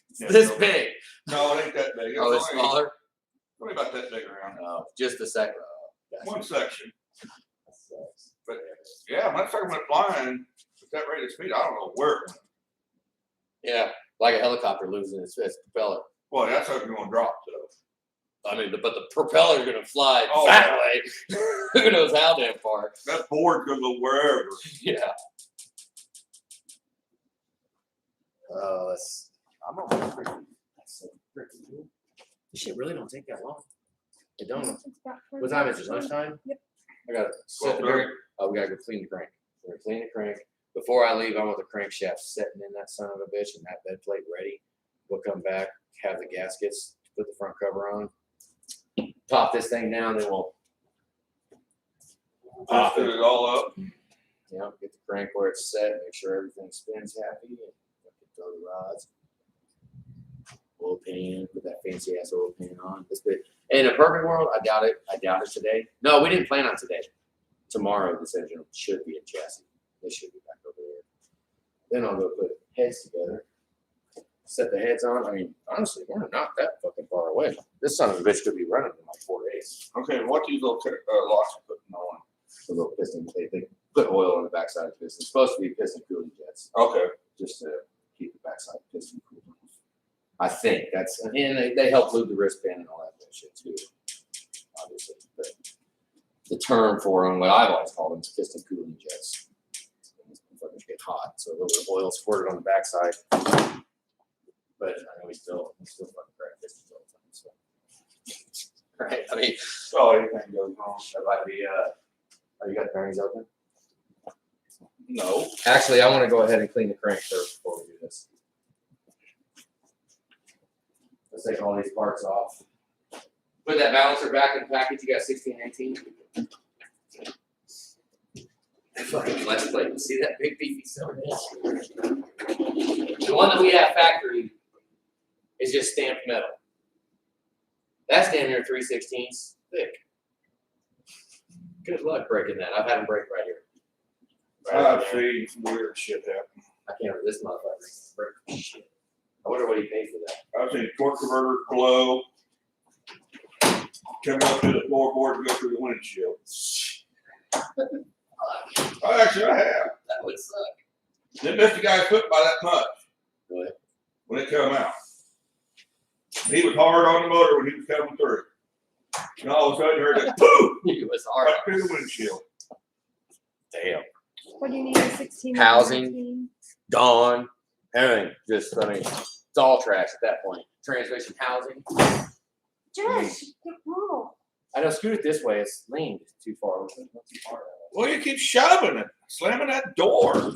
It's It's this big. No, it ain't that big. Oh, it's only, smaller? only about that big around. Oh, just a second. Oh, gotcha. One section. That sucks. But yeah, when that sucker went flying at that rate of speed, I don't know where it went. Yeah, like a helicopter losing its propeller. Well, that sucker's gonna drop though. I mean, but the propeller's gonna fly Oh, that yeah. way. Who knows how damn far? That board's gonna go wherever. Yeah. Oh, I'm almost freaking. That's so freaking cool. This shit really don't take that long. It don't. It's about What time is it? Lunchtime? Yep. I gotta set the bearing. Oh, we gotta go clean the crank. We're gonna clean the crank. Before I leave, I want the crankshaft setting in that son of a bitch and that bed plate ready. We'll come back, have the gaskets, put the front cover on, pop this thing down, then we'll Just put it all up. you know, get the crank where it's set, make sure everything spins happy, and throw the rods. Oil pan, put that fancy ass oil pan on. This bit. In a perfect world, I doubt it. I doubt it today. No, we didn't plan on today. Tomorrow, this engine should be in chassis. This should be back over there. Then I'll go put heads together. Set the heads on. I mean, honestly, we're not that fucking far away. This son of a bitch could be running in like 4 days. Okay, what these little locks are putting on? The little piston, they put oil on the backside of the piston. It's supposed to be piston cooling jets, Okay. just to keep the backside of the piston cool. I think that's, and they help lube the wristband and all that bullshit too, obviously. But the term for them, what I've always called them, is piston cooling jets. These motherfuckers get hot, so a little bit of oil squirted on the backside. But I know we still fucking crack pistons all the time. So, right? I mean, So anything goes wrong. that might be. Oh, you got the bearings open? No. Actually, I want to go ahead and clean the crank first before we do this. Let's take all these parts off. Put that balancer back in the package. You got 16, 18. Fucking clutch plate. You see that big beefy cylinder? The one that we have factory is just stamped metal. That's damn near 3/16 thick. Good luck breaking that. I've had them break right here. Right I've over there. seen some weird shit happen. I can't. This motherfucker break shit. I wonder what he paid for that. I've seen torque converter blow. Come up to the floorboard and go through the windshield. I have. That would suck. Didn't miss the guy's foot by that much. Really? When it come out. He was hard on the motor when he was coming through. And all of a sudden, you heard that poof It was hard. right through the windshield. Damn. What do you need? A 16? or Housing. 19? Gone. Everything. Just, I mean, it's all trash at that point. Transmission, housing. Josh, get wrong. I know. Scoot it this way. It's leaned too far. Not too far. Well, you keep shoving it, slamming that door.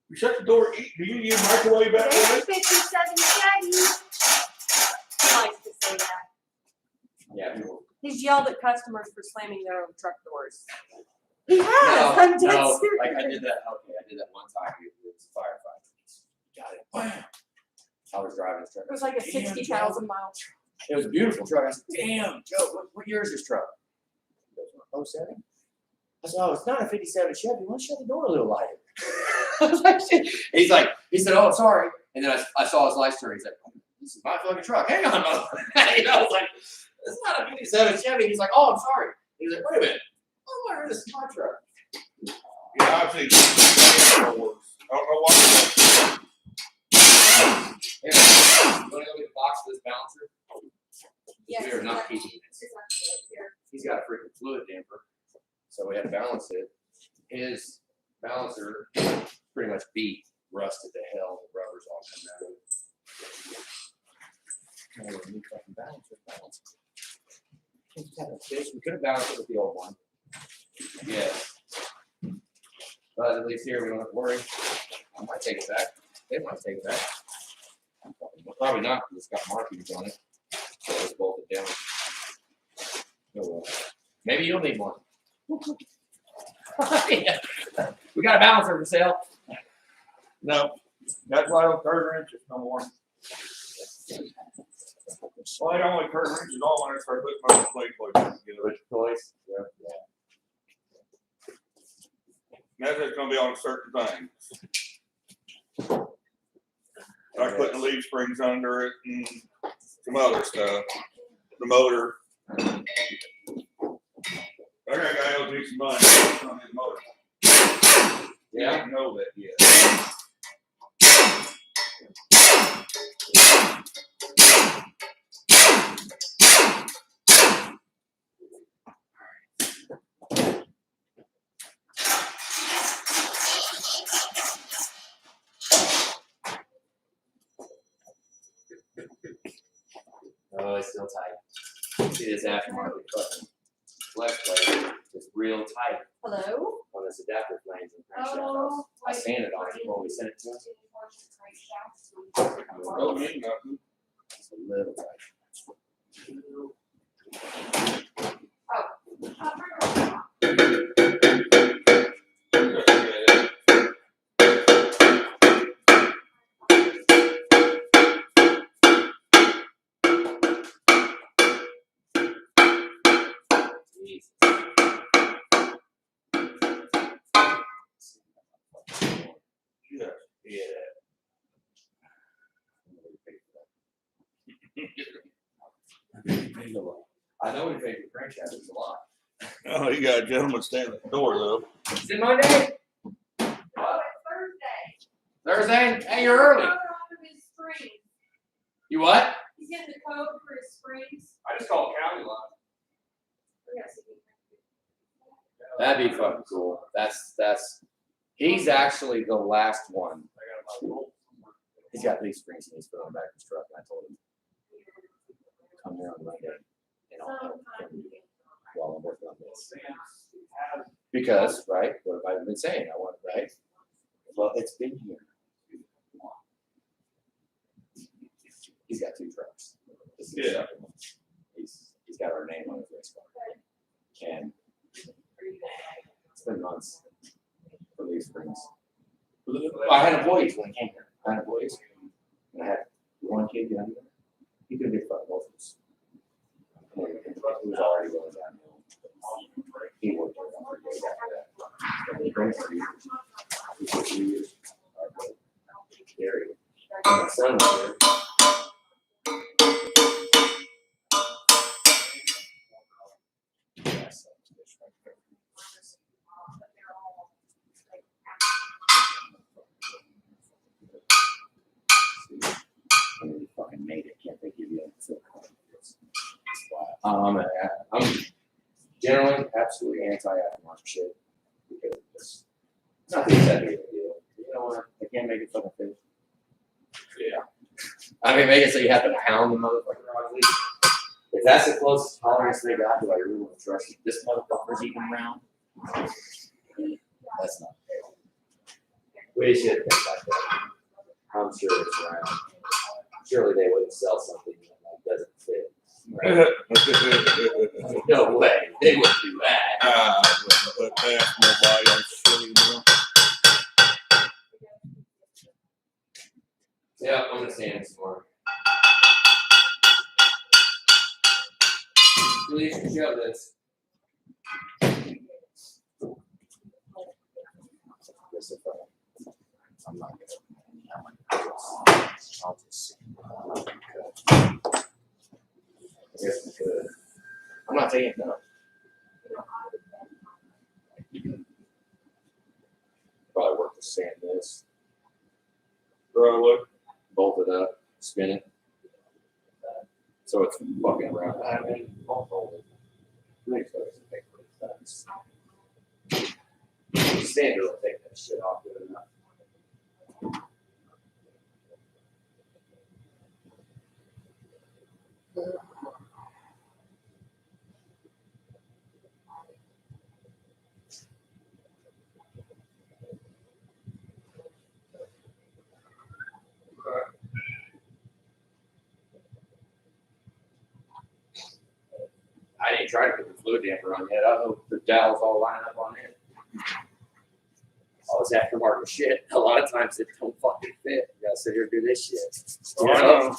You shut the door, do you use microwave that way? 57 Chevy. He's yelled at customers for slamming their own truck doors. He has. I'm dead No, serious. like I did that. Okay, I did that one time. It was a firefighter. Got it. Bam. I was driving this truck. It was like a Damn, 60,000 mile truck. It was a beautiful truck. I said, "Damn, Joe, what year is this truck?" He goes, "07." I said, "Oh, it's not a '57 Chevy. Why don't you shut the door a little lighter?" I was like, "Shit." He said, "Oh, sorry." And then I saw his lights turn. He's like, "This is my fucking truck. Hang on, mother." You know, I was like, "It's not a '57 Chevy." He's like, "Oh, I'm sorry." He's like, "Wait a minute. Oh, my, this is my truck." Yeah, I've seen Ford. I don't know what. Here, you want to go get the box of this balancer? Yes, We are not exactly. keeping this. Exactly. Here. He's got a freaking fluid damper, so we had to balance it. His balancer pretty much beat, rusted to hell. The rubber's all coming out. Oh, a new fucking balancer. We could have balanced it with the old one. Yes. But at least here we don't have to worry. I might take it back. They might take it back. Well, probably not, because it's got markings on it. So it's bolted down. Oh, well. Maybe you'll need one. We got a balancer for sale. No, that's why I don't curve wrenches no more. Well, I don't like curve wrenches at all when I start putting my plate together. Which toys? Yeah. That's just gonna be on certain things. Like putting the leaf springs under it and some other stuff. The motor. I got a guy owes me some money on his motor. Yeah. I didn't know that yet. Oh, it's still tight. See this aftermarket fucking flex plate is real tight Hello? on this adapter flange and crankshaft. Oh, I sanded on it before we sent it to him. Don't mean nothing. It's a little tight. Jesus. Yeah. I know we paid for crankshaft, it's a lot. Oh, you got a gentleman standing at the door though. Is it Monday? Oh, it's Thursday. Thursday? Hey, you're early. Code on his springs. You what? He's getting the code for his springs. I just called county line. Yes. That'd be fucking cool. He's actually the last one. He's got these springs and he's put on the back of his truck, and I told him, come here on Monday, and I'll help him while I'm working on this. Because, right, what have I been saying? I want, right? Well, it's been here. He's got 2 trucks. This is the Yeah. second one. He's got our name on his race car. And it's been months for these springs. I had employees when I came here. I had employees. And I had one kid down there. He couldn't get fucking both of us. And he was already going downhill. He worked there for 3 days after that. And he brings 3 years. He took 3 years. Gary. My son was there. Yes. You fucking made it. Can't they give you a I'm generally absolutely anti-aftermarket shit because it's not that big of a deal. You know what? They can't make it fucking fit. Yeah. I mean, make it so you have to pound the motherfucker on leaf. If that's the closest tolerance they got, do I really want to trust you? This motherfucker's even round. That's not fair. We should think like that. I'm sure it's round. Surely they wouldn't sell something that like, doesn't fit. No way, they wouldn't do that. I wouldn't put past nobody on silly milk. Yeah, I'm gonna stand some more. Please show this. This is I'm not gonna. I'll just see. Yes, we could. I'm not taking it down. Probably worth to sand this, Bro, look, bolt it up, spin it. So it's fucking around. I mean, bolt it. Really close to make it sense. Sander will take that shit off good enough. I didn't try to put the fluid damper on yet. I hope the dowels all line up on it. All this aftermarket shit. A lot of times it don't fucking fit. You gotta sit here and do this shit. oh, I know.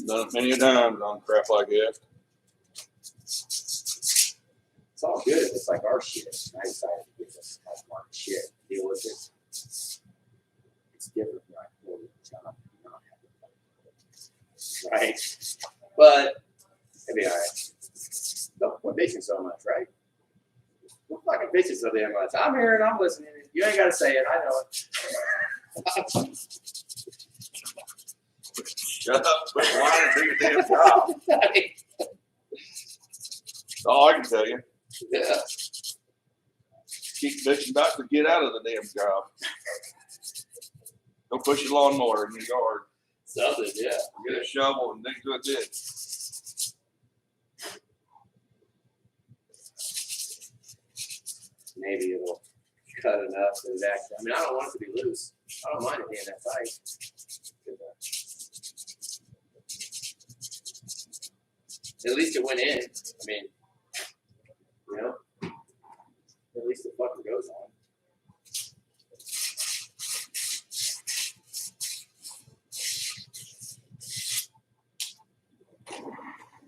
Done it many a times on crap like that. It's all good. It's like our shit. I decided to get this aftermarket shit. Deal with it. It's different when I pull the job. Not have it. Right? But it'd be all right. Don't quit bitching so much, right? Don't fucking bitching so damn much. I'm here and I'm listening. You ain't gotta say it. I know it. Shut up, quit whining, do your damn job. That's all I can tell you. Yeah. Keep bitching about to get out of the damn job. Go push your lawnmower in your yard. Something, yeah. Get a shovel and dig to a ditch. Maybe it'll cut enough so that I mean, I don't want it to be loose. I don't mind it being that tight. At least it went in. I mean, you know, at least it fucking goes on.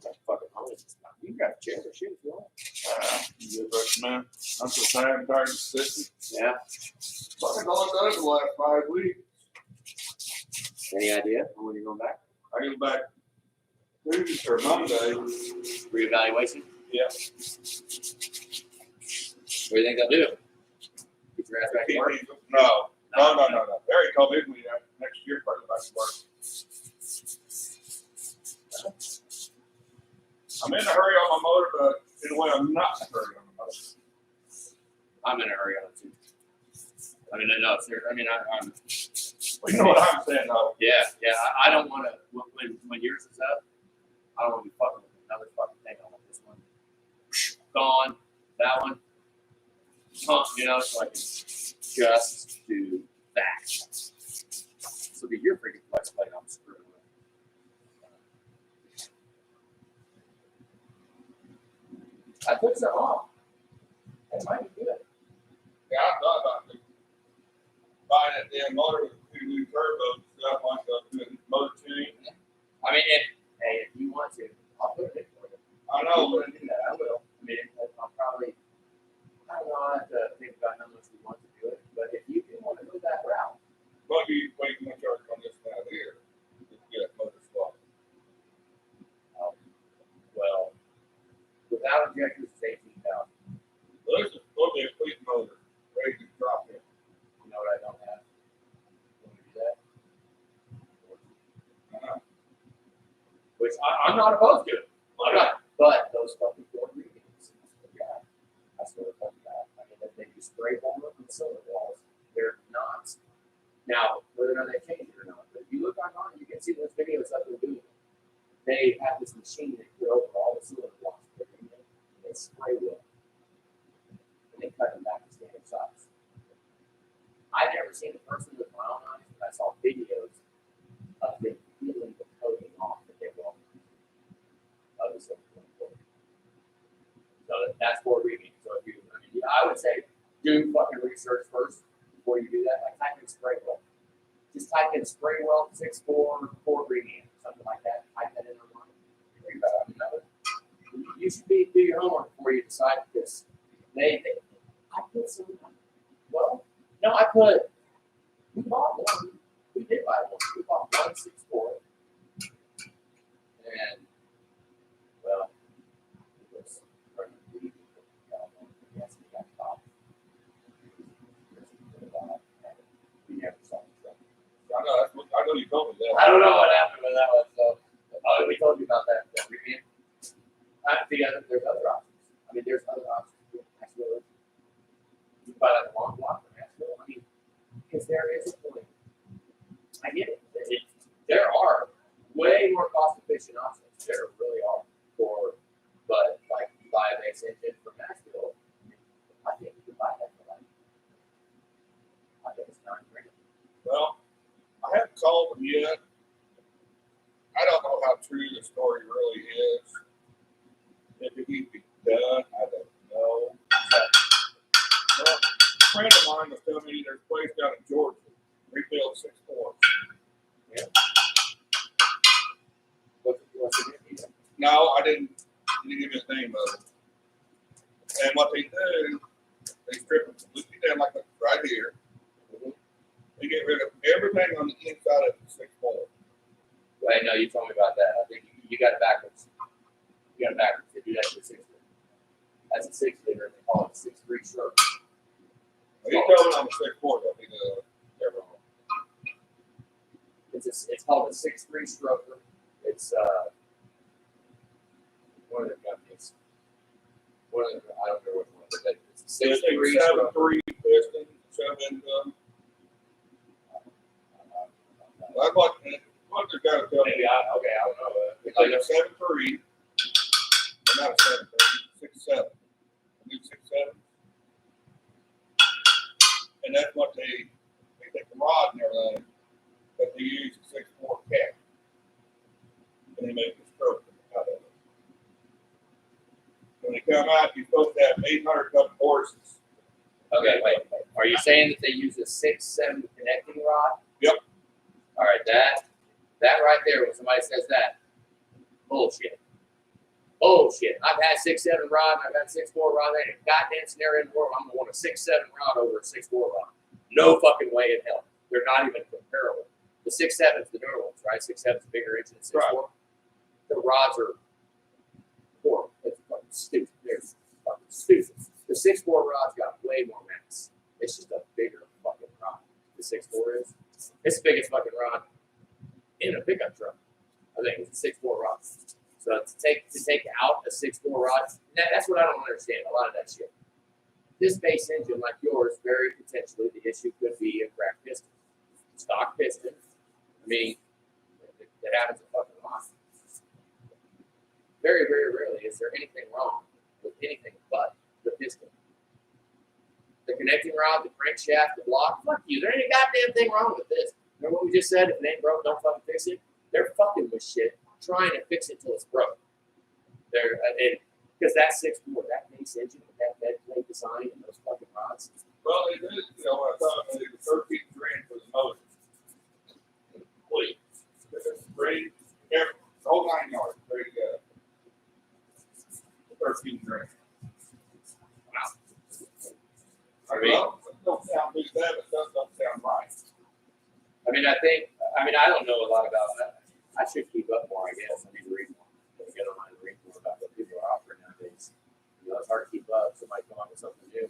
That fucking hole. You can grab a chair or shit if you want. You good, man? I'm so tired and tired of sitting. Yeah. Fucking all I've done is the last 5 weeks. Any idea when you're going back? I get back Tuesday or Monday. Reevaluation? Yeah. What do you think they'll do? Get your ass back to work? No. Barry told me next year, probably back to work. I'm in a hurry on my motor, but in a way, I'm not in a hurry on the motor. I'm in a hurry on it too. I mean, no, seriously. I mean, I'm. Well, you know what I'm saying, though. Yeah. I don't want to. When yours is up, I don't want to be fucking with another fucking thing. I want this one gone. That one. You know, so I can just do that. So be your freaking flex plate. I'm screwed with. I put some off. That might be good. Yeah, I thought about it. Buying that damn motor with 2 new turbos and stuff like that, motor tuning. I mean, if you want to, I'll put it in for you. I know, If you want to do that, I will. I mean, I'll probably, I don't know, I have to think about how much we want to do it, but if you can want to go that route, what do you charge on this now here? Just get that motor swap. well, without injectors, it's 18,000. Well, this is supposed to be a fleet motor, ready to drop in. You know what I don't have? Want to do that? Which I'm not opposed to. I'm not, but those fucking four readings, yeah, that's what the fuck got. I mean, if they do spray foam up in solar walls, they're not. Now, whether or not they change it or not, but if you look online, you can see those videos that they're doing. They have this machine that goes over all the solar walls, and they spray them, and they cut them back to standard size. I've never seen a person with my own eyes, but I saw videos of them peeling the coating off. would say do fucking research first before you do that. Like type in spray well. Just type in spray well 6.4 4 green something like that. Type that in online. Read about it. You should do your homework before you decide this. I put some. Well, no, we bought one. We did buy one. We bought 1.64. And, well, it was pretty deep. Yes, we got caught. We never saw the truck. I know you told me that. I don't know what happened with that one. So, we told you about that. Review. There's other options. I mean, there's other options. Nashville. You buy that long block for Nashville. I mean, because there is a point. I get it. There are way more cost efficient options. There really are. But like you buy a base engine from Nashville, I think you can buy that for like, I think it's $9,000. Well, I haven't called them yet. I don't know how true the story really is. If it needs to be done, I don't know. Well, a friend of mine was telling me there's a place down in Georgia, rebuild 6.4. Yeah. What's the difference? No, I didn't. He didn't give me the name of it. And what they do, they strip it completely down like right here. They get rid of everything on the inside of the 6.4. Wait, no, you told me about that. I think you got it backwards. You got it backwards. They do that to a 6 liter. That's a 6 liter, and they call it a 6.3 stroke. He told me on the 6.4 that he they're wrong. It's called a 6.3 stroker. It's one of the companies. I don't know which one, but it's a 6.3 stroker. 7.3 piston, 7. That's what they're got to tell me. Maybe I don't know. It's like a 7.3, but not a 7.3, 6.7. A new 6.7. And that's what they take the rod and everything, but they use a 6.4 cap. And they make the stroke out of it. When they come out, you're supposed to have 800 couple horses. Okay, wait. Are you saying that they use a 6.7 connecting rod? Yep. All right, that right there, when somebody says that, bullshit. Bullshit. I've had 6.7 rod, and I've had 6.4 rod. There ain't a goddamn scenario in the world I'm gonna want a 6.7 rod over a 6.4 rod. No fucking way in hell. They're not even comparable. The 6.7 is the newer ones, right? 6.7 is a bigger engine than 6.4. Right. The rods are horrible. It's fucking stupid. They're fucking stupid. The 6.4 rod's got way more mass. It's just a bigger fucking rod. The 6.4 is. It's the biggest fucking rod in a pickup truck. I think it's a 6.4 rod. So to take out a 6.4 rod, that's what I don't understand. A lot of that shit. This base engine, like yours, very potentially the issue could be a cracked piston, stock piston. I mean, that happens a fucking lot. Very, very rarely is there anything wrong with anything but the piston. The connecting rod, the crankshaft, the block, fuck you. There ain't a goddamn thing wrong with this. Remember what we just said? If it ain't broke, don't fucking fix it. They're fucking with shit, trying to fix it till it's broke. Because that 6.4, that base engine with that bed plate design and those fucking rods. Well, it is, you know, I thought it was 13 grand for the motor. Complete. Ready, the whole 9 yards, ready to go. 13 grand. Wow. I mean, well, it don't sound too bad, but it doesn't sound right. I don't know a lot about that. I should keep up more, I guess. I need to read more. Get online and read more about what people are offering nowadays. You know, it's hard to keep up. Somebody come up with something new.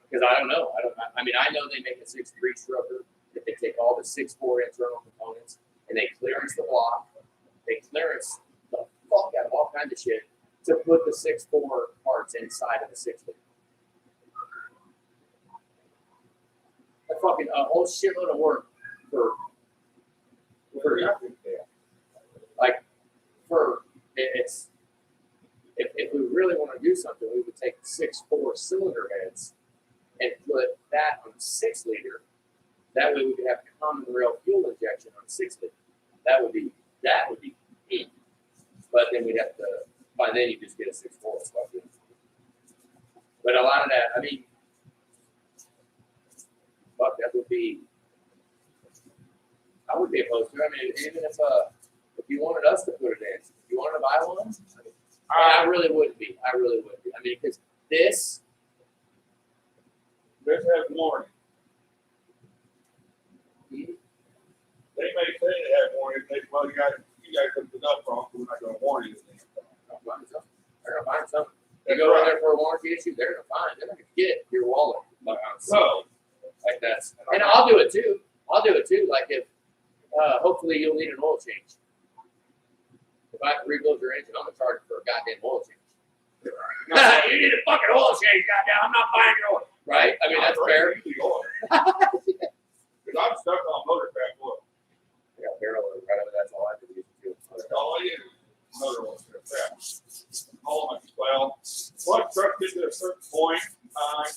Because I don't know. I know they make a 6.3 stroker that they take all the 6.4 internal components and they clearance the block. They clearance the fuck out of all kinds of shit to put the 6.4 parts inside of the 6 liter. A whole shitload of work for it's if we really want to do something, we would take 6.4 cylinder heads and put that on 6 liter. That way we could have common rail fuel injection on 6 liter. That would be But then we'd have to by then you just get a 6.4. But a lot of that, fuck, that would be, I would be opposed to it. I mean, even if you wanted us to put it in, if you wanted to buy one, I mean, I really would be. I really would be. I mean, because this, This has warranty. you They may say they have warranty, they, well, you guys hooked it up wrong, we're not gonna warranty this thing. know, find something. They're gonna find something. You go in there for a warranty issue, they're gonna get your wallet. So, Like that's, and I'll do it too. I'll do it too. Like if, hopefully you'll need an oil change. If I have to rebuild your engine, I'm gonna charge you for a goddamn oil change. You need a fucking oil change, goddamn. I'm not buying your oil. Right? I mean, that's fair. Cause I'm stuck on motor craft oil. Yeah, barrel or whatever, that's all I have to do. That's all I use. Motor oil crap. All my, well, what truck gets to a certain point in time,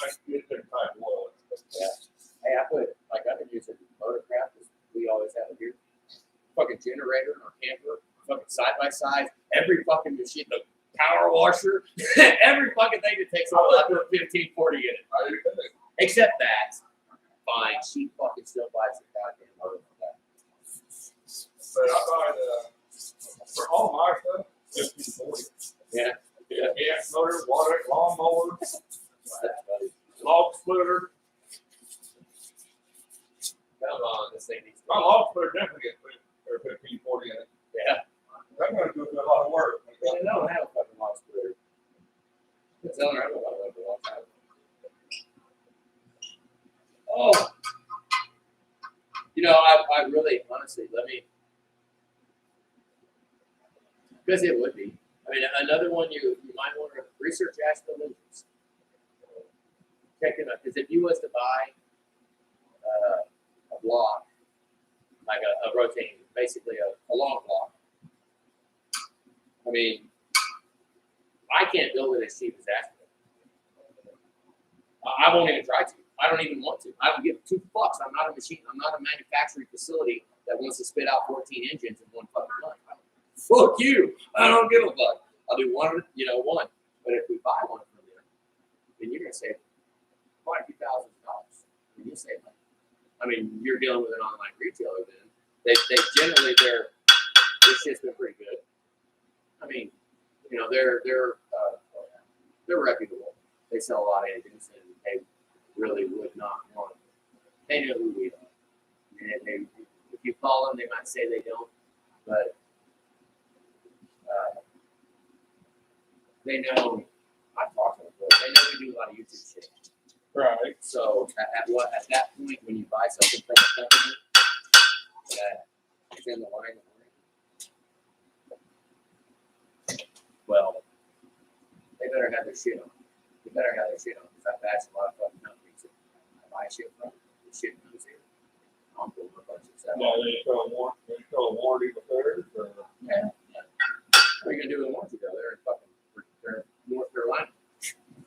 I get that type of oil. Hey, I been using Motorcraft, as we always have it here. Fucking generator or camper, fucking side by side, every fucking machine, the power washer, every fucking thing that takes all that for 1540 in it. I do that. Except that, fine, she fucking still buys the goddamn motor for that. But I buy for all my stuff, 1540. Yeah. Yeah. Gas motor, water, lawnmower, That's funny. log splitter. Come on, this thing needs to My log splitter definitely gets 1540 in it. Yeah. I'm gonna do a lot of work. They don't have a fucking log splitter. It's on there, I don't know about it for a long time. Oh. You know, I really, honestly, because it would be. I mean, another one you might want to research Asheville Ninjas. Check it out, because if you was to buy a block, like a rotating, basically a long block, I mean, I can't build it as cheap as Asheville. I won't even try to. I don't even want to. I don't give two fucks. I'm not a machine. I'm not a manufacturing facility that wants to spit out 14 engines in one fucking month. Fuck you. I don't give a fuck. I'll do one. But if we buy one from them, then you're gonna save quite a few $1,000s. I mean, you save money. I mean, you're dealing with an online retailer. Then they generally their shit's been pretty good. I mean, you know, they're reputable. They sell a lot of engines, and they really would not want. They know who we are. And if you call them, they might say they don't, but they know. I've talked to them before. They know we do a lot of YouTube shit. Right. So at that point, when you buy something from a company that is in the line of work, well, they better have their shit on. They better have their shit on. Because I've asked a lot of fucking companies that I buy shit from. The shit comes here. I'm pulling a bunch of stuff. Now they throw a warranty with theirs, or Yeah. What are you gonna do with a warranty though? They're in fucking they're in North Carolina.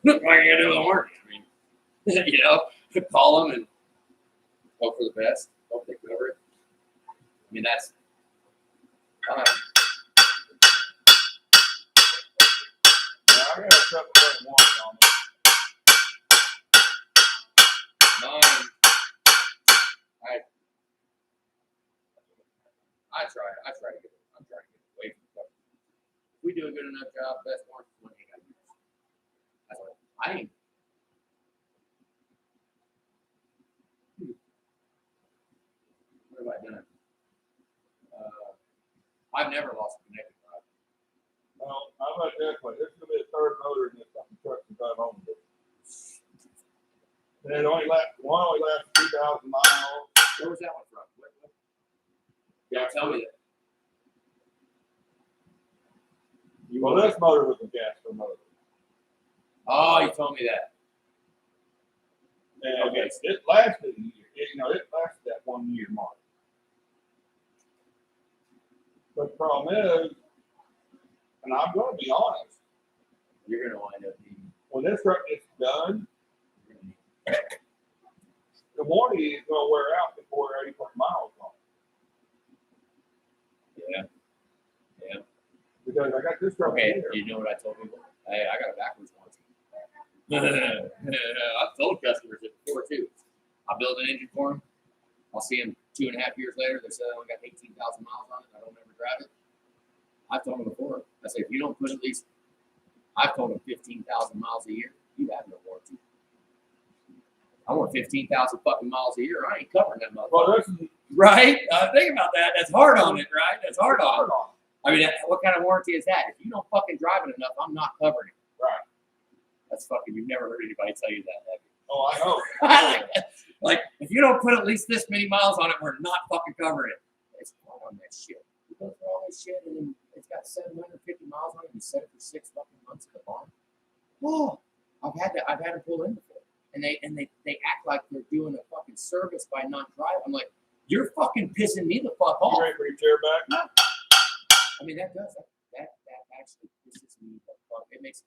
What are you gonna do with a warranty? I mean, you know, call them and hope for the best. Hope they cover it. I mean, that's. yeah, I got a couple of warranty on it. Mine. I try to get it. I'm trying to get it away from stuff. If we do a good enough job, best warranty is one you gotta use. That's what I ain't. What have I done? I've never lost a connected rod. Well, how about this one? This is gonna be the third motor in this fucking truck since I've owned it. And it only lasts 2,000 miles. Where was that one from? Yeah, tell me that. Well, this motor was a gas motor. Oh, you told me that. And Okay. it lasted a year. It lasted that 1 year mark. But the problem is, and I'm going to be honest, You're gonna wind up being. when this truck gets done, You're gonna need the warranty is going to wear out before 84 miles on it. Yeah. Yeah. Because I got this truck Okay. here. You know what I told people? Hey, I got a backwards warranty. I've told customers it before too. I'll build an engine for them. I'll see them 2.5 years later. They said I only got 18,000 miles on it. I don't ever drive it. I've told them before. I say if you don't put at least, I've told them 15,000 miles a year. You have no warranty. I want 15,000 fucking miles a year. I ain't covering that Well, motherfucker. that's Right? Think about that. That's hard on it, right? That's hard on hard it. on. I mean, what kind of warranty is that? If you don't fucking drive it enough, I'm not covering it. Right. That's fucking. You've never heard anybody tell you that, have you? Oh, I know. Like, if you don't put at least this many miles on it, we're not fucking covering it. It's hard on that shit. You go through all this shit, and then it's got 750 miles on it. You set it for 6 fucking months in the barn. Oh, I've had to pull in before, and they act like they're doing a fucking service by not driving. I'm like, you're fucking pissing me the fuck You off. ready for your chair back? I mean, that does that actually pisses me the fuck. It makes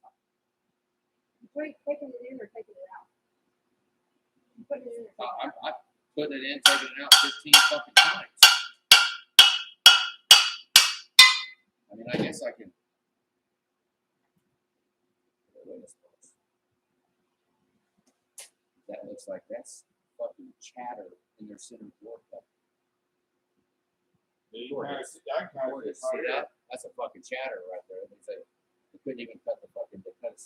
Wait, taking it in or taking it out? You putting it in or taking it out? I'm putting it in, taking it out 15 fucking times. I mean, I guess I can. That looks like that's fucking chatter in their center floor. You can kinda see- I can kinda see it See right here. that? That's a fucking chatter right there. They couldn't even cut the fucking cut.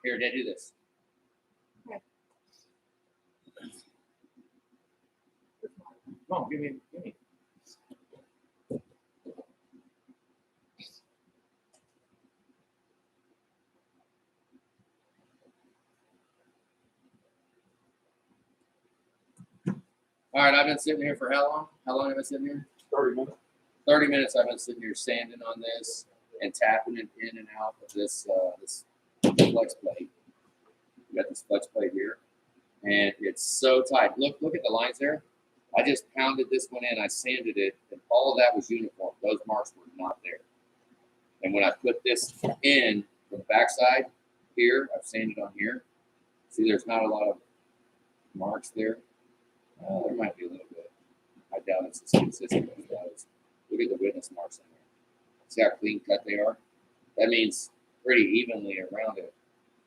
Here, they do this. Okay. Come on, give me. All right, I've been sitting here for how long? How long have I been sitting here? 30 minutes. 30 minutes. I've been sitting here sanding on this and tapping it in and out of this flex plate. We got this flex plate here, and it's so tight. Look at the lines there. I just pounded this one in. I sanded it, and all of that was uniform. Those marks were not there. And when I put this in from the backside here, I've sanded on here. See, there's not a lot of marks there. There might be a little bit. I doubt it's as consistent as those. Look at the witness marks in there. See how clean cut they are? That means pretty evenly around it,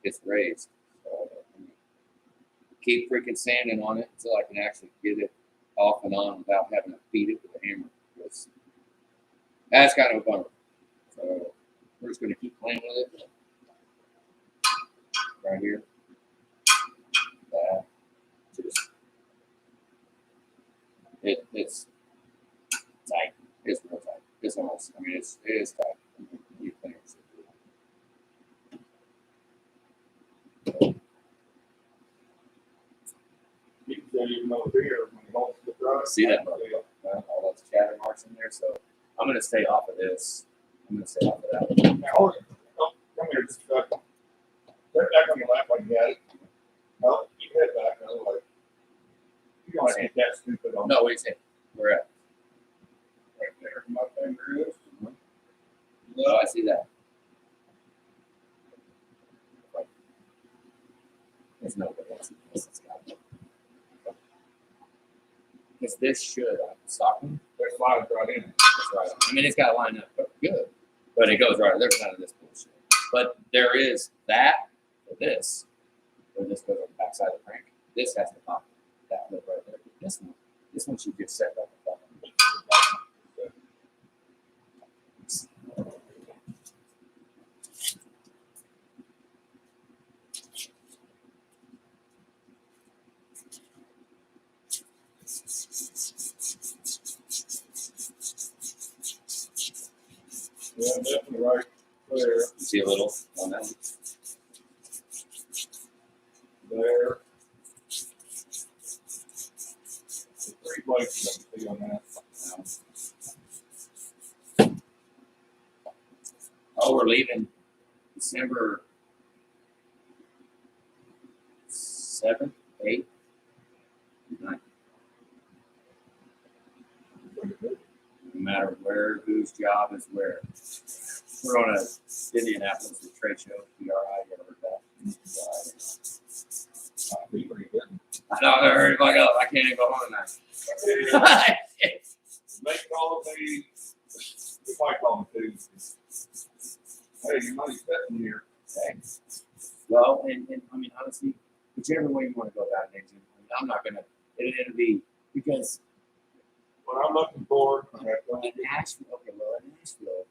it's raised. So, keep freaking sanding on it until I can actually get it off and on without having to beat it with a hammer. That's kind of a bummer. So we're just going to keep playing with it. Right here. That. Just. It's tight. It's real tight. It's almost. I mean, it is tight. You can You can see even over here when you hold the drive. see that all those chatter marks in there. So I'm gonna stay off of this. I'm gonna stay off of that. Now, hold it. Oh, come here just a second. Put it back on your lap like you had it. No, keep your head back. Otherwise, you don't have to get that stupid on. No, what do you say? We're at. Right there. My finger is. Oh, I see that. There's no way else. Because this should stop him. There's slides right in. That's right. I mean, it's got to line up good, but it goes right. There's none of this bullshit. But there is that for this, where this goes on the backside of the crank. This has to pop that lip right there. This one should get set up. Yeah, definitely right there. See a little on that one? There. There's 3 places I can see on that. Oh, we're leaving December 7th, 8th, 9th. No matter where, whose job is where. We're on a Indianapolis trade show, PRI, you ever heard that? I'd be pretty good. I know, I heard it like, oh, I can't even go home tonight. Make call me. You might call me too. Hey, your money's sitting here. Okay. Well, and I mean, honestly, whichever way you want to go about it, Nathan, I'm not gonna, it'll be, because What I'm looking for, in Asheville, okay, well, in Asheville,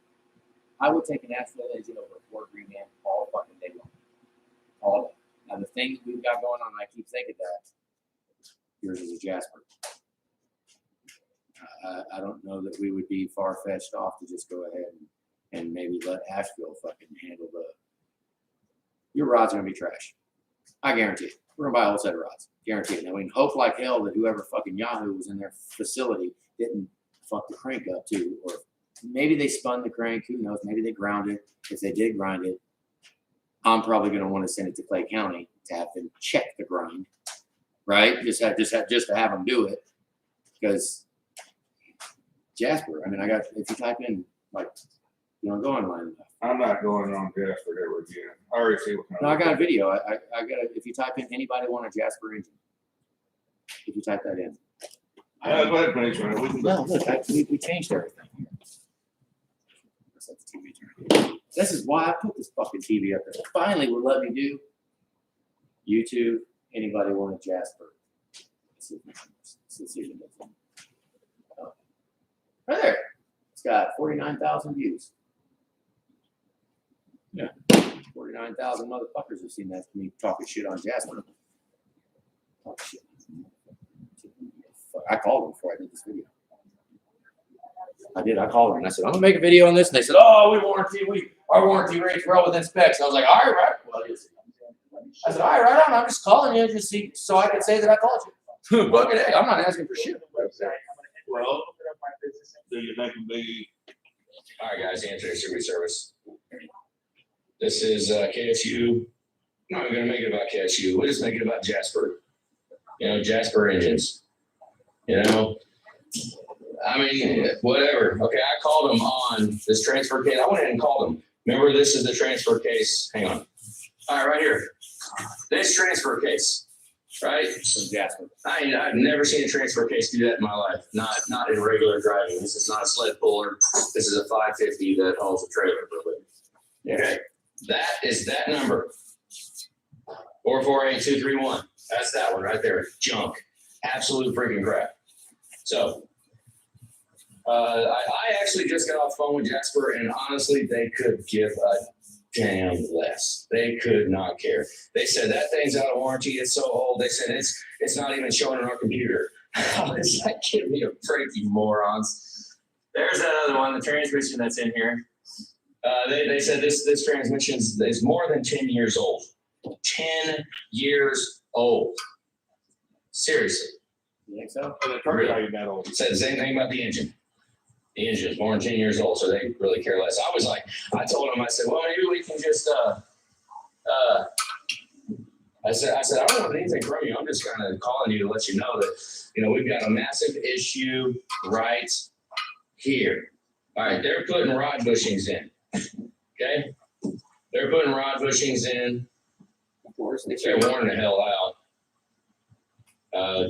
I would take an Asheville engine over a Ford Green Man all fucking day long. All day. Now, the thing that we've got going on, I keep thinking that yours is a Jasper. I don't know that we would be far fetched off to just go ahead and maybe let Asheville fucking handle your rods are gonna be trash. I guarantee it. We're gonna buy a whole set of rods. Guarantee it. Now we can hope like hell that whoever fucking Yahoo was in their facility didn't fuck the crank up too. Or maybe they spun the crank, who knows? Maybe they ground it. If they did grind it, I'm probably gonna want to send it to Clay County to have them check the grind. Right? Just to have them do it. Because Jasper, I mean, if you type in, like, you don't go online. I'm not going on Jasper ever again. I already see what. No, I got a video. I got if you type in anybody want a Jasper engine, if you type that in. Yeah, go ahead, finish, man. We can No, look, we changed everything. Let's let the TV turn. This is why I put this fucking TV up there. Finally, we'll let me do YouTube. Anybody want a Jasper? Let's see if it does it. Oh. Right there. It's got 49,000 views. Yeah. 49,000 motherfuckers have seen that me talking shit on Jasper. Oh, shit. I called them before I did this video. I did. I called them and I said, I'm gonna make a video on this. And they said, oh, our warranty rate's well within specs. And I was like, all right, right. Well, it is. I said, all right, right on. I'm just calling you just see so I can say that I called you. Bucket egg. I'm not asking for shit. Well, do you think it'd be? All right, guys, Anthony, Secret Service. This is KSU. I'm not even gonna make it about KSU. We'll just make it about Jasper. You know, Jasper engines. You know, I mean, whatever. Okay, I called them on this transfer case. I went ahead and called them. Remember, this is the transfer case. Hang on. All right, right here. This transfer case, right? From Jasper. I've never seen a transfer case do that in my life. Not in regular driving. This is not a sled puller. This is a 550 that holds a trailer. Okay, that is that number. 448231. That's that one right there. Junk. Absolute freaking crap. So, I actually just got off the phone with Jasper, and honestly, they could give a damn less. They could not care. They said that thing's out of warranty. It's so old. They said it's not even showing on our computer. I was like, give me a break, you morons. There's that other one, the transmission that's in here. They said this transmission is more than 10 years old. 10 years old. Seriously. You think so? It said the same thing about the engine. The engine is more than 10 years old, so they really care less. I told them, I said, well, maybe we can just, I said, I don't want anything from you. I'm just kind of calling you to let you know that, you know, we've got a massive issue right here. All right, they're putting rod bushings in. Okay? They're putting rod bushings in. Of course. They're wearing the hell out.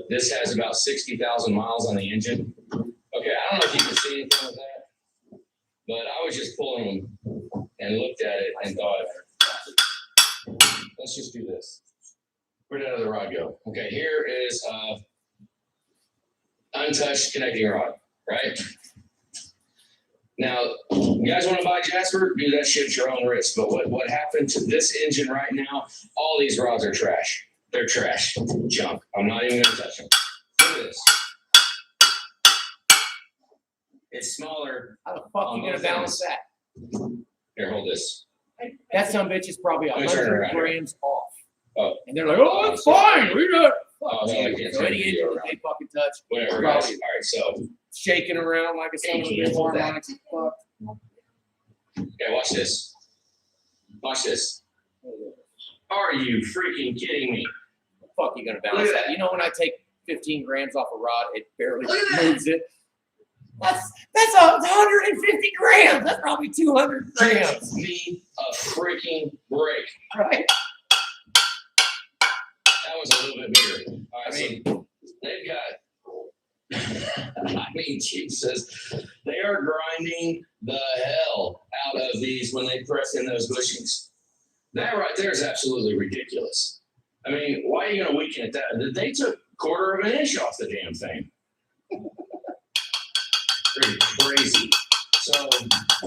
This has about 60,000 miles on the engine. Okay, I don't know if you can see anything with that, but I was just pulling them and looked at it and thought, let's just do this. Where did the other rod go? Okay, here is untouched connecting rod, right? Now, you guys want to buy Jasper? Do that shit at your own risk. But what happened to this engine right now, all these rods are trash. They're trash. Junk. I'm not even going to touch them. Look at this. It's smaller. How the fuck you gonna balance that? Here, hold this. That son of a bitch is probably Let me turn it 100 around here. grams off. Oh. And they're like, oh, it's fine. We got Oh, no, I can't so turn any the engine video that around. they fucking touch, Whatever, guys. Probably. All right, so, shaking around like a son of a Hey, bitch cancel that. harmonics and fuck. okay, watch this. Watch this. Are you freaking kidding me? The fuck you gonna balance Look at that? that. You know when I take 15 grams off a rod, it barely Look at that. moves it. That's 150 grams. That's probably 200 Give grams, me a freaking break. right? That was a little bit bigger. All right, I mean, so they've got, I mean, Jesus, they are grinding the hell out of these when they press in those bushings. That right there is absolutely ridiculous. I mean, why are you going to weaken it that? They took quarter of an inch off the damn thing. Pretty crazy. So,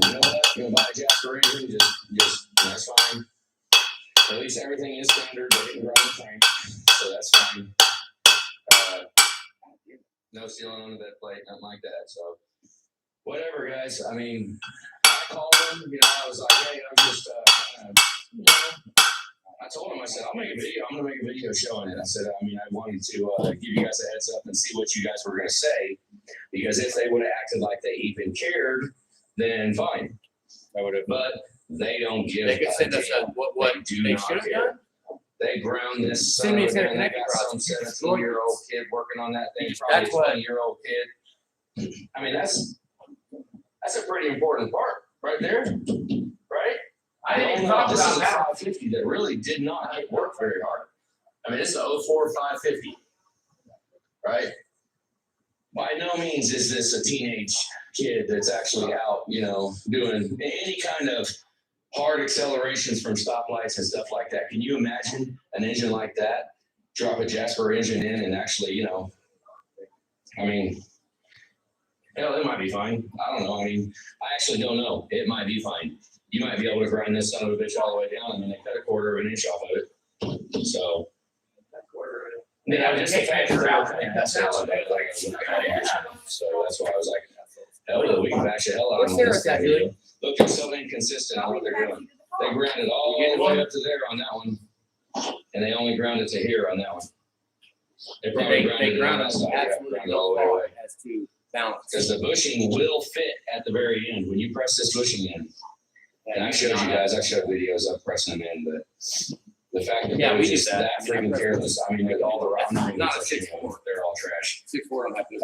you know what? You know, buy a Jasper engine, just that's fine. At least everything is standard. They didn't run the frame, so that's fine. No sealing on the bed plate, nothing like that. So, whatever, guys. I mean, I called them. You know, I was like, hey, I'm just you know. I told him, I said, I'll make a video. I'm going to make a video showing it. I said, I mean, I wanted to give you guys a heads up and see what you guys were going to say. Because if they would have acted like they even cared, then fine. I would have. But they don't give They could a send us damn. what They do they not should have care. done. They ground this Send me a son set of of a gun. They connecting got rods. some 17-year-old kid working on that thing, probably That's a what- 20-year-old kid. I mean, that's a pretty important part right there, right? I didn't even know. talk This about is a that. 550 that really did not work very hard. I mean, it's a 04 550, right? By no means is this a teenage kid that's actually out, you know, doing any kind of hard accelerations from stoplights and stuff like that. Can you imagine an engine like that? Drop a Jasper engine in and actually, you know, I mean, hell, it might be fine. I don't know. I mean, I actually don't know. It might be fine. You might be able to grind this son of a bitch all the way down. I mean, they cut a quarter of an inch off of it. So, yeah, just the fact that that's out. So that's why I was like, hell, we can bash the hell out of them. Where's Sarah at, Julie? Look, it's so inconsistent on what they're doing. They grounded all the way up to there on that one, and they only grounded to here on that one. They probably They ground on that us side, yeah, absolutely grounded all the way away. as to balance. Because the bushing will fit at the very end when you press this bushing in. And I showed you guys, I showed videos of pressing them in, but the fact that Yeah, they're we did just that. that I mean, I freaking pressed careless. I mean, with all the rock Not numbers, a 6.4. they're all trash. 6.4 don't have to.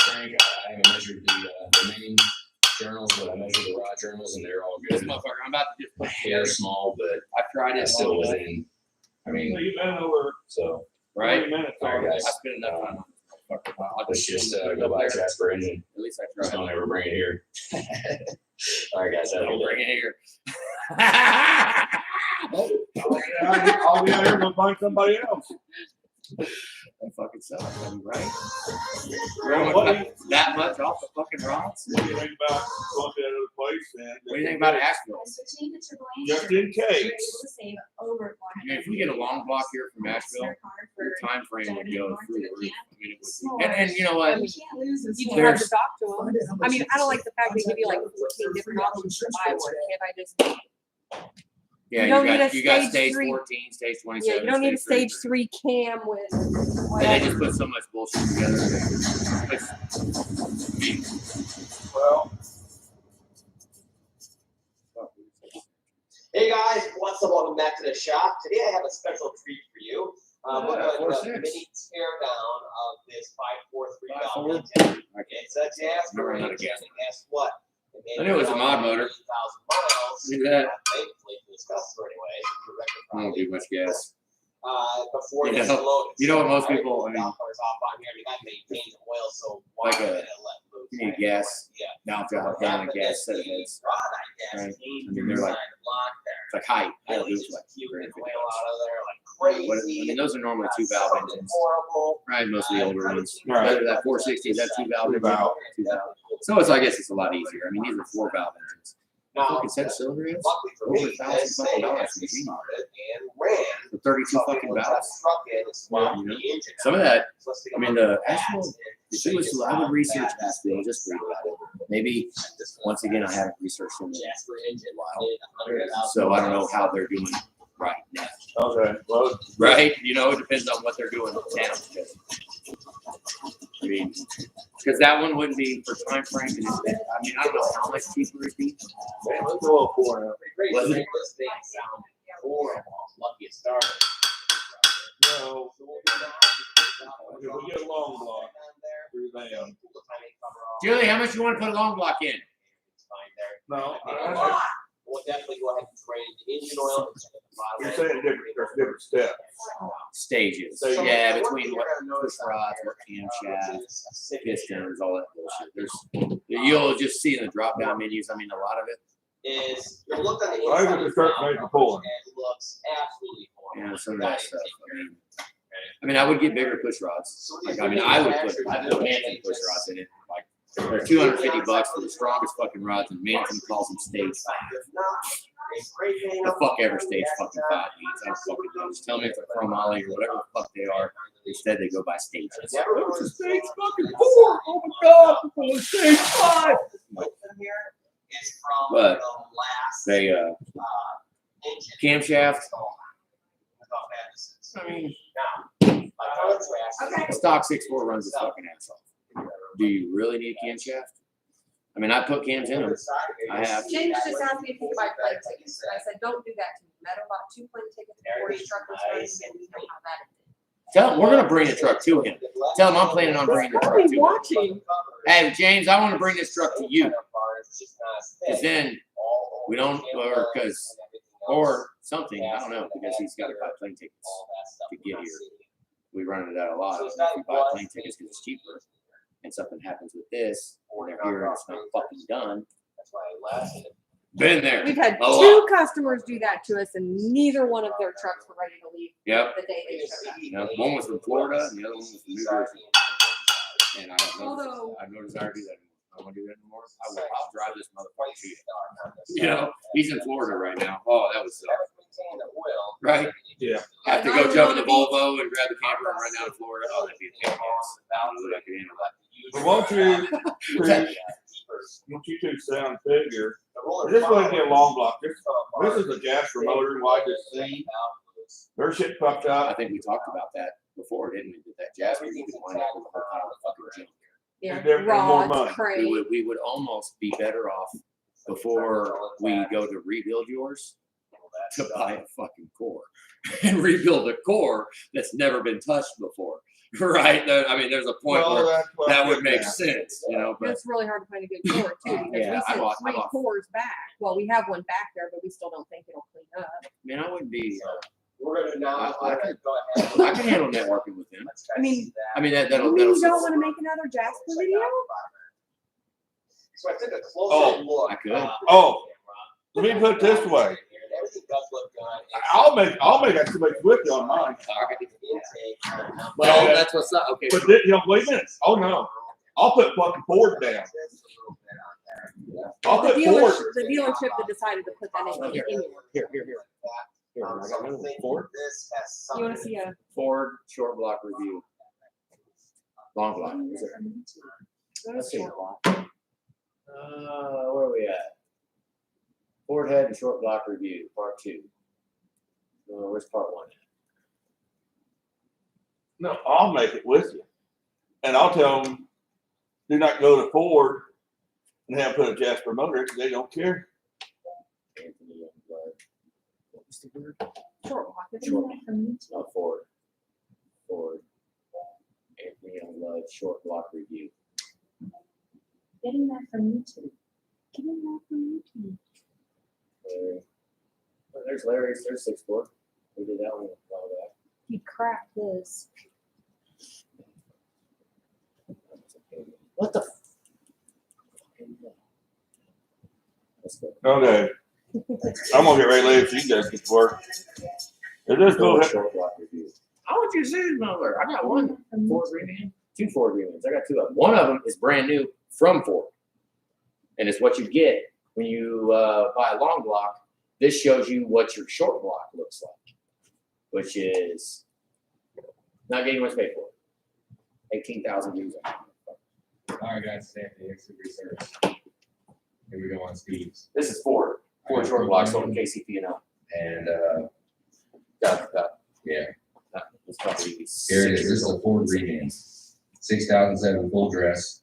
Frank, I haven't measured the main journals, but I measured the rod journals, and they're all This good. motherfucker, I'm about to just put it They're together. small, but I've tried it. it's still long enough, within. I mean, You've been over so 20 20 minutes all right, already. guys. I spent enough time on this motherfucker. I'll Let's just go buy a Jasper engine. At least I Just tried. don't ever bring it here. All right, guys. Have a Don't good bring day. it here. I'll be out here and find somebody else. That fucking sucks, I mean, right? Well, Throwing what that much off the fucking rods? What do you think about going to another place and? What do you think about Asheville? Just in case. I mean, if we get a long block here from Asheville, the time frame would go through the roof. I mean, it would be. And you know what? You just have There's- to talk to them. I mean, I don't like the fact they give you like 14 different options to buy one. Can't I just, Yeah, You don't need a you got stage stage 3. 14, stage yeah, 27. you don't need a stage three. 3 cam with And they whatever. just put so much bullshit together. Well, Hey guys, what's up? Welcome back to the shop. Today I have a special treat for you. We're doing a 4.6. mini tear down of this 543 valve 5.4? engine. It's a Jasper Never had a engine, gas. and guess what? I knew it was a mod motor. 1,000 miles. Look at that. Thankfully for this customer anyway. I don't do much gas. Before You this know- load. you know what most Right, people- I mean- dollars off on here. You got to maintain the oil, so why Like a- let it let loose? you need gas. Yeah. Now to have down a gas set of heads. Right. Right. I mean, they're like- It's like height. I don't do it like I mean, those are normally 2-valve engines. Right, most of the older ones. Right. That 460 is that 2-valve engine. Two-valve. 2-valve. So it's, I guess it's a lot easier. I mean, these are 4-valve engines. Now, Fucking set cylinder heads luckily for over me, $1,000 this thing fucking actually machine. started and ran. For 32 fucking valves. Truck in and swapped Yeah, you know. the engine Some of out. that, So let's take I a mean, look the at that actual, and if show it you was, just I would how research fast this bill, just read about it. Maybe, once again, I haven't researched it in Jasper engine a while. did 100,000 So I don't know how they're doing right now. okay, well, Right? You know, it depends on what they're doing now. I mean, because that one wouldn't be for time frame. And I mean, I don't know how much cheaper it'd be. man, let's go up for it. Great Was to it? make this thing sound horrible. Lucky it started. No, So we'll do that. if we get a long block through them. Julie, how much you want to put a long block in? No, We'll definitely go ahead and drain the engine oil. you're saying different, there's different steps. Stages. So, Yeah, between what push rods, what camshaft, pistons, all that bullshit. You'll just see in the drop down menus. I mean, a lot of it. Is you look on the Well, I inside think of the truck valve made the pulling. and it looks absolutely horrible. You know, some of that stuff. I mean, I mean, I would get bigger push rods. Like, I mean, I put Manton push rods in it. Like, they're $250 for the strongest fucking rods, and Manton calls them stage 5. The fuck ever stage fucking 5 means. I don't fucking know. Just tell me if they're chromoly or whatever the fuck they are. Instead, they go by stages. Oh, it's a stage fucking 4. Oh my god, it's on stage 5. But they camshaft. I mean, Okay. a stock 6.4 runs its fucking ass off. Do you really need a camshaft? I mean, I put cams in them. I have. James just asked me if he could buy plane tickets. And I said, don't do that to me. Meadow bought 2 plane tickets before his truck was running, and we know how that is. Tell him we're gonna bring the truck to him. Tell him I'm planning on bringing the truck to him. Watching. Hey, James, I want to bring this truck to you. Because then we don't, or something, I don't know, because he's got to buy plane tickets to get here. We run into that a lot. If we buy plane tickets because it's cheaper and something happens with this, or they're here and it's not fucking done. Been there. We've had a 2 lot. customers do that to us, and neither one of their trucks were ready to leave Yep. the day they showed up. You know, one was from Florida and the other one was from New Jersey. And I have Although- no desire to do that anymore. I don't want to do that anymore. I'll drive this motherfucker to you. You know, he's in Florida right now. Oh, that was suck. Right? Yeah. I have to go jump in the Volvo and grab the camper and run down to Florida. Oh, that'd be a pain in the ass. I don't know that I could handle that. But won't you two sound figure? This wouldn't be a long block. This is a Jasper motor, like this thing. Their shit fucked I up. think we talked about that before, didn't we? That Jasper, you could wind up with a whole pile of fucking junk. Yeah, They're more money. rods, crane. We would almost be better off before we go to rebuild yours to buy a fucking core and rebuild a core that's never been touched before. Right? I mean, there's a point Well, where that's what that I'm would make getting at. sense, you know, but It's really hard to find a good core too, because Yeah, we I sent bought- 3 cores back. Well, we have one back there, but we still don't think it'll clean up. man, I wouldn't be. We're gonna now. I can handle networking with them. I mean, That'll. You mean you don't want to make another Jasper video? So I took a Oh, closer look. I could. Oh, let me put it this way. Everything does look good. I'll make that somebody with you on mine. Well, that's what's up. Okay. But then, wait a minute. Oh no. I'll put fucking Ford down. I'll The put Ford. dealership that decided to put that in Here. anyway. Here. Here, I got another one. Ford. You want to see a? Ford short block review. Long block. Is it? Let's see. Where are we at? Ford head and short block review, part 2. Where's part 1? No, I'll make it with you. And I'll tell them, do not go to Ford and have put a Jasper motor because they don't care. Anthony Youngblood. What was the word? Short block. Short. Not Ford. Ford. Anthony Youngblood short block review. Getting that from YouTube. Getting that from YouTube. Larry. Oh, there's Larry's. There's 6.4. We did that one a while back. He cracked his. What the? Let's go. Okay. I'm gonna get ready later so you guys get to work. Is this Ford cool? short block review. I want you to see this mother. I got one Ford Reman. 2 Ford Remans. I got 2 of them. One of them is brand new from Ford. And it's what you get when you buy a long block. This shows you what your short block looks like, which is not getting much paid for. 18,000 views. All right, guys, Anthony, exit research. Here we go on Steve's. This is Ford. Ford short block sold in KCP&L. And, yeah, It's probably here it 6 is. This years is a old. Ford Reman. 6007 full dress.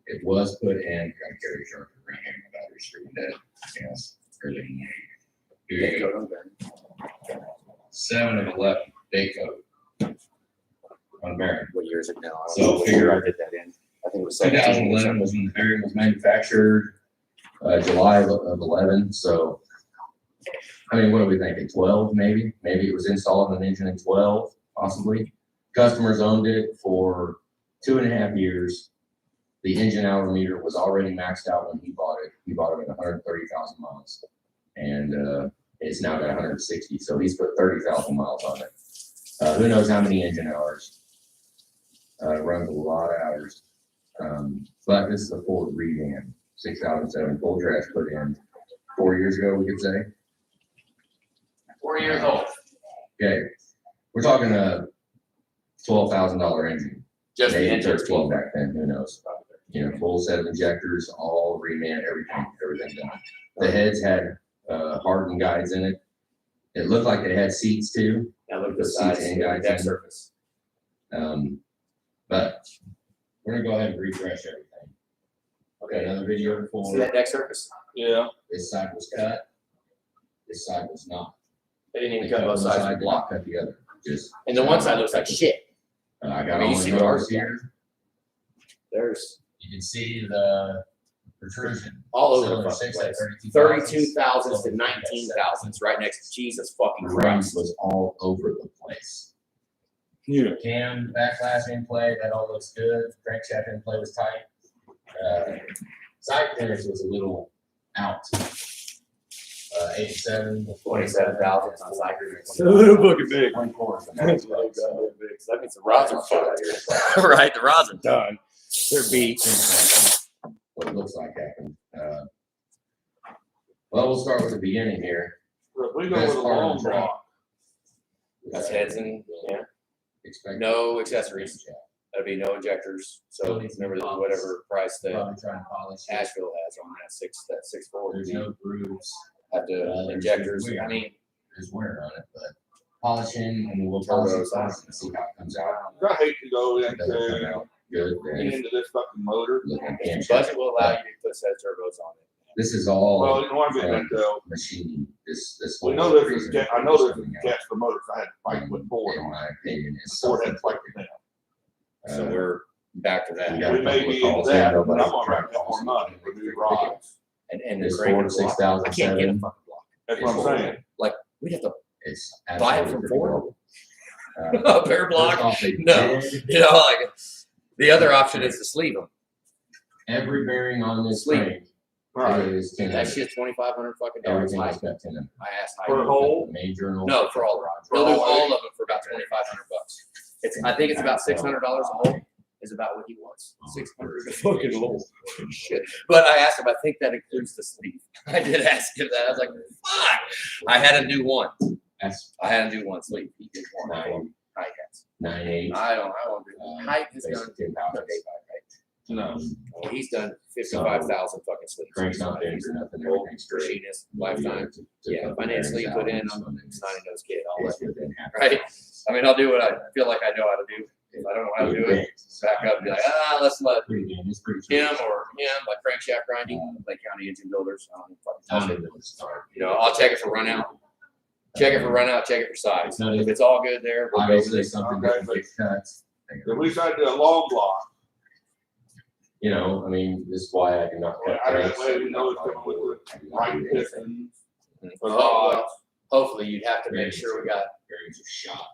It was put in, gotta carry a sharp around here, my battery's screwed dead. Yes, early. Here Day you go. code on there. 7 of 11, day code. On Baron. What year is it now? I don't So know what figure- year I did that in. I think it was 17. 2011 was when the Baron was manufactured, July of 11, so. I mean, what are we thinking, 12 maybe? Maybe it was installed in an engine in 12, possibly. Customers owned it for 2.5 years. The engine hour meter was already maxed out when he bought it. He bought it at 130,000 miles. And it's now got 160, so he's put 30,000 miles on it. Who knows how many engine hours? Runs a lot of hours. But this is a Ford revamp, 2007 full trash put in 4 years ago, we could say. 4 years old. Okay, we're talking a $12,000 engine. Just the Maybe engine. 13 back then, who knows? You know, full set of injectors, all reman, everything done. The heads had hardened guides in it. It looked like they had seats too. Now look at The the size seats and and guides deck in. surface. But we're gonna go ahead and refresh everything. Okay, another video See before. that deck surface? Yeah. This side was cut. This side was not. They didn't They even cut both one sides of side, the block. Cut the other. Just. And the one side looks like shit. I I got mean, you all see the what doors ours here. There's You can see the protrusion. all over Cylinder the fucking six at place. 32,000s. 32,000s to 19,000s right next to Jesus fucking Rims Christ. was all over the place. Yeah. Cam backlash in play, that all looks good. Crankshaft in play was tight. Side finish was a little out. 87. 27,000 on Cyber. fucking big. 24 is the That max. means the rods are fucked. Right, the rods are done. They're beat. What it looks like happened. Well, we'll start with the beginning here. We go with a long block. That's heads and, yeah, Expect. no accessories. That'd be no injectors. So remember that whatever price that Probably trying to polish it. Asheville has on that 6.4 There's no grooves. have to injectors. I mean, There's wear on it, but polishing and we'll polish it Turbos. first and see how it comes out. I hate to go If it doesn't come into, out good, then into this fucking motor. look at if camshaft. the budget will allow you to put a set of turbos on it. This is Well, all you know what I'm getting into. machining. This We whole know this is, reason I know this is coming out, gas for motors. I had to fight with Ford in on my that. opinion, is Ford had to fight self-inflicted. with them. So we're back to We that. got We a may couple be of into calls that, in, but I'm nobody's gonna trying write to that call more us. money for new rods. And the This crank Ford and block, I can't get a 6007. fucking block. That's what I'm saying. We'd have to It's buy it absolutely from Ford. phenomenal. A bare block? First off, they No. did You know, like the other option is to sleeve them. every bearing on this Sleeve. frame Right. is And 10. that shit's 2,500 fucking dollars. Everything I is got 10. asked For a Heidi. whole? Main journal. No, for all. They'll do all of them for about 2,500 bucks. I think it's about $600 a hole. Is about what he wants. 600 fucking hole. Shit. But I asked him. I think that includes the sleeve. I did ask him that. I was like, fuck. I had to do one. That's I had to do one sleeve. He did one. Nine. Height has. 9.8. I won't do. Height has done. Basically 10,000. No. Well, he's done 55,000 fucking sleeves. Crank's not bends or nothing, everything's straight. Machinist, lifetime. To Yeah, if I need a sleeve put in, I'm a snotty nose kid. I'll let It's within half Right. an hour. I mean, I'll do what I feel like I know how to do. If I don't know how to do it, back up and be like, let's let Pretty good, it's pretty him true. or him, like crankshaft grinding, Lake County Engine Builders. I don't know, fucking Tell touch me it. where to start. You know, I'll check it for run out. Check it for run out, check it for size. No, If it's all good there, we'll go with Obviously, it. something Okay, that gets cuts. If we decide to do a long block, You know, I mean, this is why I do not cut. I cranks. that way we know it's coming with I do the not right do anything. pistons. For the Oh, rods. hopefully you'd have to make sure we got, Bearings are shot.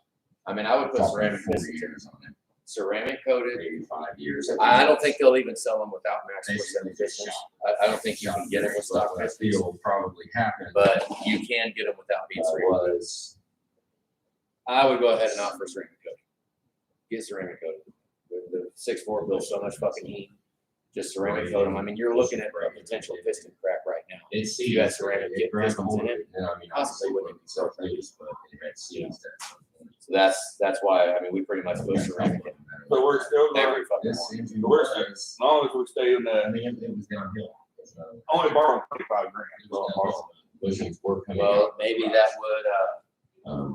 I mean, I would put Talking ceramic 40 pistons in. years on it, Ceramic coated. maybe 5 years. I don't think they'll even sell them without max They percent just pistons. shot. I don't think you can get them with stock What I pistons, feel probably happened. but you can get them without being ceramic. Was I would go ahead and opt for ceramic coating. Get ceramic coating. The 6.4 builds so much fucking heat. Just ceramic coat them. I mean, you're looking at a potential piston crack right now. it's You got ceramic pistons in it? And I mean, obviously, it wouldn't be self-raised, but it had seeds there. So that's why, I mean, we pretty much put ceramic in So we're still going, every fucking This one. engine Where's was, as long as we stay in I the, mean, it was downhill. So, only borrowing 25 grand. it was downhill. Bushings were coming Well, out. maybe that would,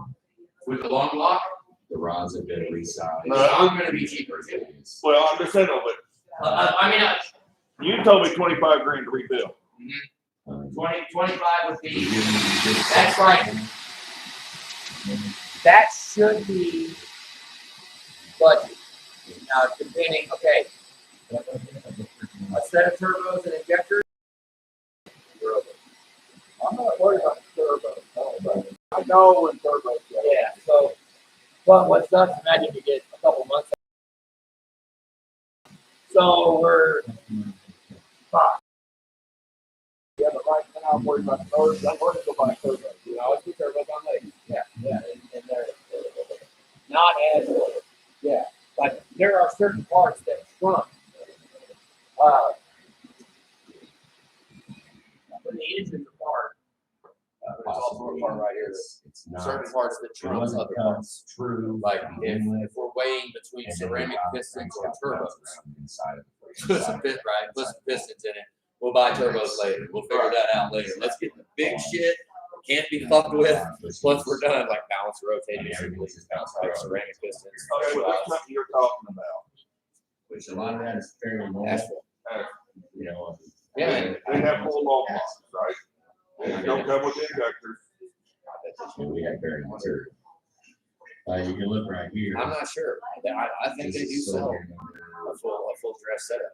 with the long block, The rods have been resized. I'm gonna be cheaper too. Well, I'm just saying, though, but I mean, you told me 25 grand to rebuild. 25 would be, that's right. That should be budget. Now, depending, okay, a set of turbos and injectors. I'm not worried about the turbo. I know when turbos go. Yeah, so, but what's nuts, imagine you get a couple months. So we're fine. Yeah, but right now I'm worried about the turbos. I'm worried about the turbos. You know, always put turbos on legs. Yeah, and they're, not as oil. Yeah, like there are certain parts that shrunk. When the engine's apart, there's also a part right here. It's not. Certain parts that It trump wasn't other parts. true. Like to if begin with, we're weighing between and then we ceramic got pistons things or got turbos, bounced around inside of the put some pistons in it. We'll buy turbos later. We'll figure that out later. Let's get the big shit. Can't be fucked with. Once we're done, like balance rotating, like ceramic pistons. Okay, well, that's something you're talking about. Which a lot of that is fairly normal. Asphalt. You know. Yeah. They have full long blocks, right? They don't come with injectors. We have very material. You can look right here. I'm not sure. I think they do sell a full dress setup.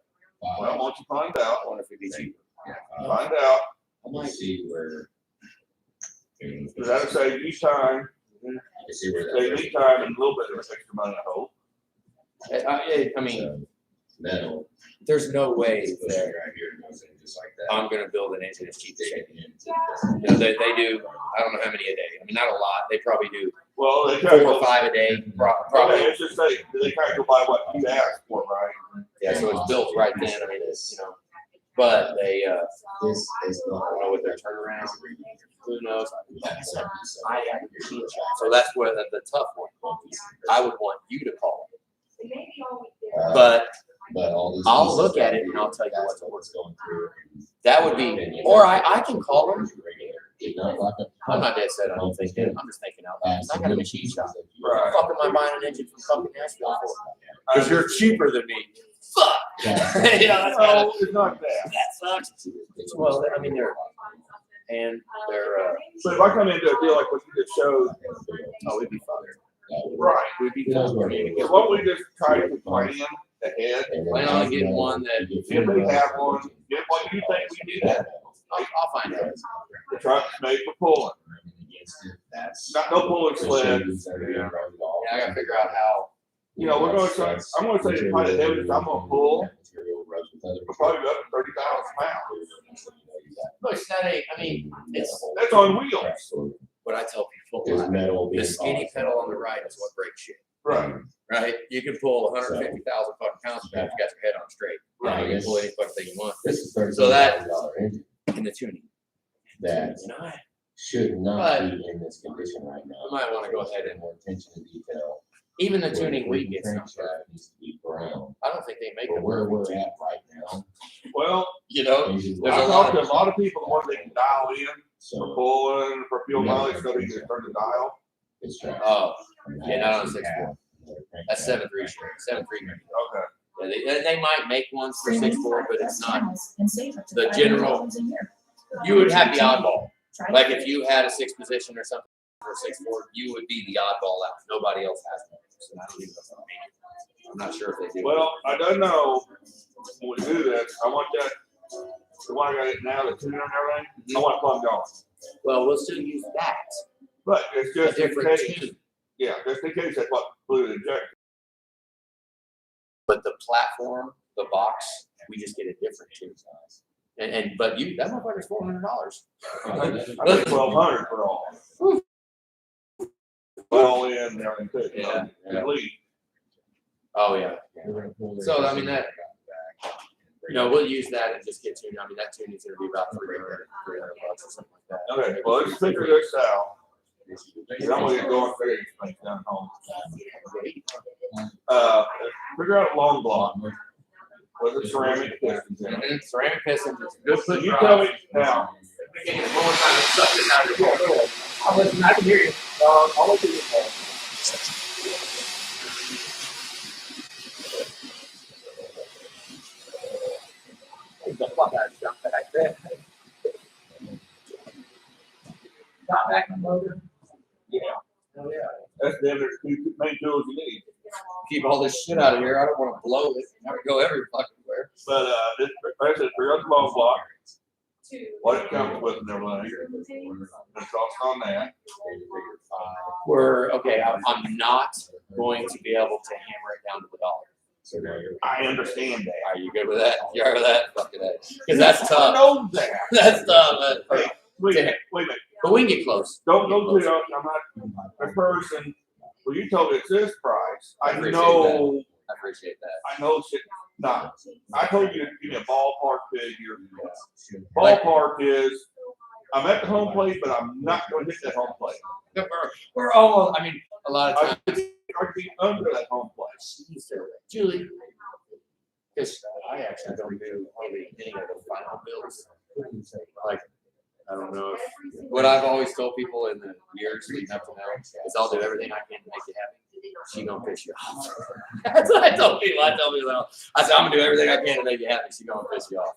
Well, once you find out, I wonder if it'd be cheaper. find out, I might see where. because that'll save you time, See where that. save me time and a little bit of extra money, I hope. I mean, So, metal. there's no way It's that right here, it goes in just like that. I'm gonna build an engine as cheap as shape. Taking it You know, they do, I don't know how many a day. I mean, not a lot. They probably do Well, they 4 kind or of, 5 a day, probably, probably. it's just they kind of go by what you asked for, right? Yeah, so it's built right then. I mean, it's, you know, but they, This is I don't know what their turnaround, who knows? I So that's where the tough one. I would want you to call. But But all this. I'll look at it and I'll tell you That's what's going through. that would be, or I can call them. Did not like a. I'm not dead set on thinking, I'm just thinking out loud. 'Cause I got a machine shop. What Right. the fuck am I buying an engine from fucking Nashville for? Because you're cheaper than me. Fuck. You know, that's No, it's not that. that sucks. Well, I mean, they're But if I come into a deal like what you just showed, oh, we'd be fine. right, We'd be That's fine. where it is what we just try to plan ahead. Plan on getting one that If we have one, get what you think we need. I'll find out. The truck's made for pulling, That's. not no pulling sled. Yeah, I gotta figure out how. You know, we're gonna say, I'm gonna say the kind of heaviest I'm gonna pull, will probably be up to 30,000 pounds. Look, that ain't, I mean, it's That's on wheels. what I tell people. There's metal. The skinny pedal on the right is what breaks shit, Right, right? You can pull 150,000 fucking pounds if you got your head on straight. Right. You can pull any fucking thing you want This is $30,000 So that- engine in the tuning. that You know, I should not be in this condition right now. might wanna go ahead Pay and, more attention to detail. even the tuning we get, Crankshaft needs to be brown. I don't think they make But them. where we're at right now. well, You know, engines There's I a are- lot talked to a lot of people, what they can dial in for So pulling, for fuel mileage, so they can turn the dial. it's trash. oh, And yeah, not on actually 6.4. have another that's crankshaft. 7.3 shit, 7.3. Okay. Yeah, they might make ones for 6.4, but it's not the general. You would have the oddball. Like if you had a 6 position or something for 6.4, you would be the oddball out. Nobody else has one. So I don't even know if they make it. I'm not sure if they do. Well, I don't know, when we do this, I want that, the one I got it now, the tuner and everything, I want it plugged on. Well, we'll still use that. But it's A just in different case, tune. yeah, just in case that's what fluid injector. But the platform, the box, we just get a different tune size. But that motherfucker's $400. I think 1,200 for all. All in and everything too, you know, Yeah. at least. Oh, yeah. So, I mean, that, you know, we'll use that and just get tuned. I mean, that tuning's gonna be about $300 or something like that. Okay, well, let's figure this out. 'Cause I'm gonna get going figure these things down home. Figure out a long block with the ceramic pistons in it. And ceramic pistons, it's a good So foot you drive. tell me now. One more time, and suck this out of your Yeah, go ahead. I'm listening, I can hear you. I'll look at your phone. Get the fuck out of jump back there. Got back and motor. Yeah, Oh, yeah. that's the other two main tools you need. Keep all this shit out of here. I don't wanna blow it. Never go every fucking where. But, this, like I said, figure out the long block, what it comes with and everything. The cost on that. I'm not going to be able to hammer it down to the dollar. So now you're. I understand that. Are you good with that? You alright with that? Fuck it. Cause that's I tough. know that. That's tough. Hey, wait a minute, wait a minute. But we can get close. Don't go to, I'm not, a person, we Well, you told me it's this price. I I appreciate know, I appreciate that. I know shit, not, I told you to give me a ballpark figure. Yeah. Ballpark is, I'm at the home plate, but I'm not gonna hit that home plate. We're almost, I mean, a lot of I times. could be under that home plate. Julie, because I actually don't do hardly any of the final bills. Like, I don't know if, what I've always told people in the years leading up to now is I'll do everything I can to make you happy. She gonna piss you off. That's what I told people. I told people, I said, I'm gonna do everything I can to make you happy. She gonna piss you off.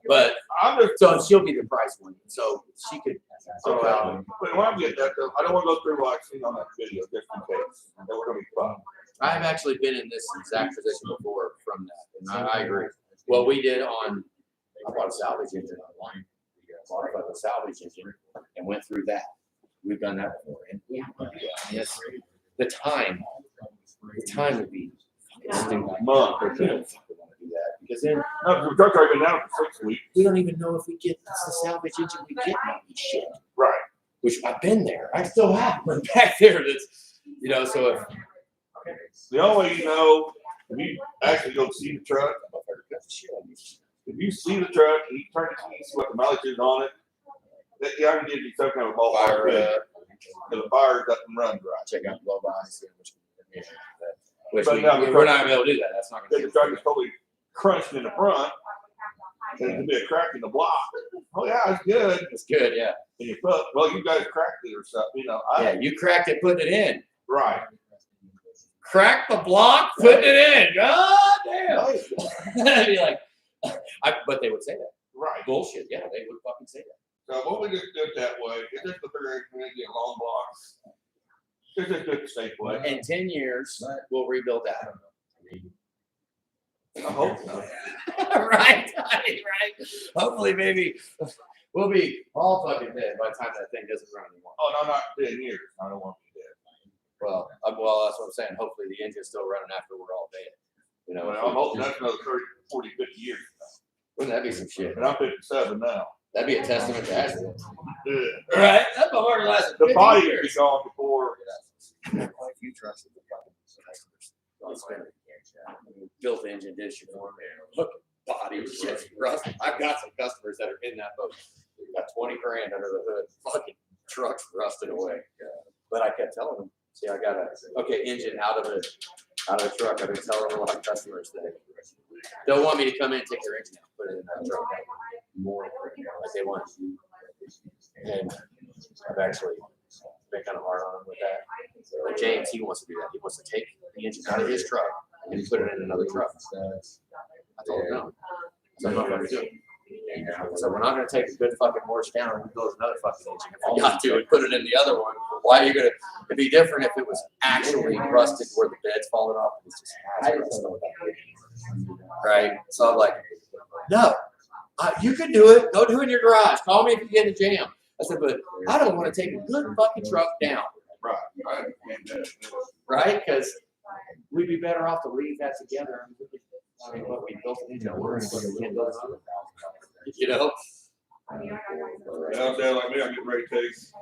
But, I'm just, so she'll be the price one. So she could throw out. but when I get that, though, I don't wanna go through what I've seen on that video, just in case. That we're gonna be fun. I've actually been in this exact position before from that, and I agree. What we did on, I bought a salvage engine online. Modified the salvage engine and went through that. We've done that before. And we yes, the time would be fucking Month. stupid. We don't fucking want to do that because then No, the truck's already been down for 6 weeks. we don't even know if we get the salvage engine we get might be shit. Right. Which I've been there. I still have one back there. That's so if The only way you know, if you actually go see the truck, if you see the truck and you turn the key, see what the mileage is on it, that I can give you some kind of ballpark fire figure. The fire doesn't run right. check out the blow by, see how much condition that. Which But now the we're not gonna be able to do that. That's not If gonna the be. truck is totally crunched in the front, and it could be a crack in the block. Oh yeah, it's good. It's good, yeah. And you put, well, you guys cracked it or something, Yeah, you cracked it, putting it in. Right. Crack the block, putting it in. God damn. I'd be like, but they would say that. Right. Bullshit. Yeah, they would fucking say that. So what we just did that way, is just the figure we get long blocks. It's just did the safe way. In 10 years, we'll rebuild that. I hope so. right. Hopefully, maybe we'll be all fucking dead by the time that thing doesn't run anymore. Oh, no, not 10 years. I don't want to be dead. Well, that's what I'm saying. Hopefully, the engine's still running after we're all dead. Well, I'm hoping that's another 30, 40, 50 years. Wouldn't that be some shit? And I'm 57 now. That'd be a testament to accident. Yeah. Right? That's my word lasted The 50 body would be years. gone before. Quite a few trucks with the fucking built the engine, did shit for me. Look, body shit, rust. I've got some customers that are in that boat. We've got 20 grand under the hood. Fucking trucks rusted away. But I kept telling them, see, I got engine out of the truck. I've been telling a lot of customers that they'll want me to come in and take their engine out, put it in that truck. More like they want. And I've actually been kind of hard on him with that. But James, he wants to do that. He wants to take the engine out of his truck and put it in another truck. I told him no. So I'm not going to do it. So we're not going to take a good fucking horse down and build another fucking engine. If we got to and put it in the other one, why are you going to? It'd be different if it was actually rusted where the bed's falling off. It's just right. So I'm like, no, you can do it. Go do it in your garage. Call me if you get in a jam. I said, but I don't want to take a good fucking truck down. Right. Right? Because we'd be better off to leave that together. I mean, what we built an engine, we're going to build another. You know? And I'm saying like me, I'm getting ready to take, it's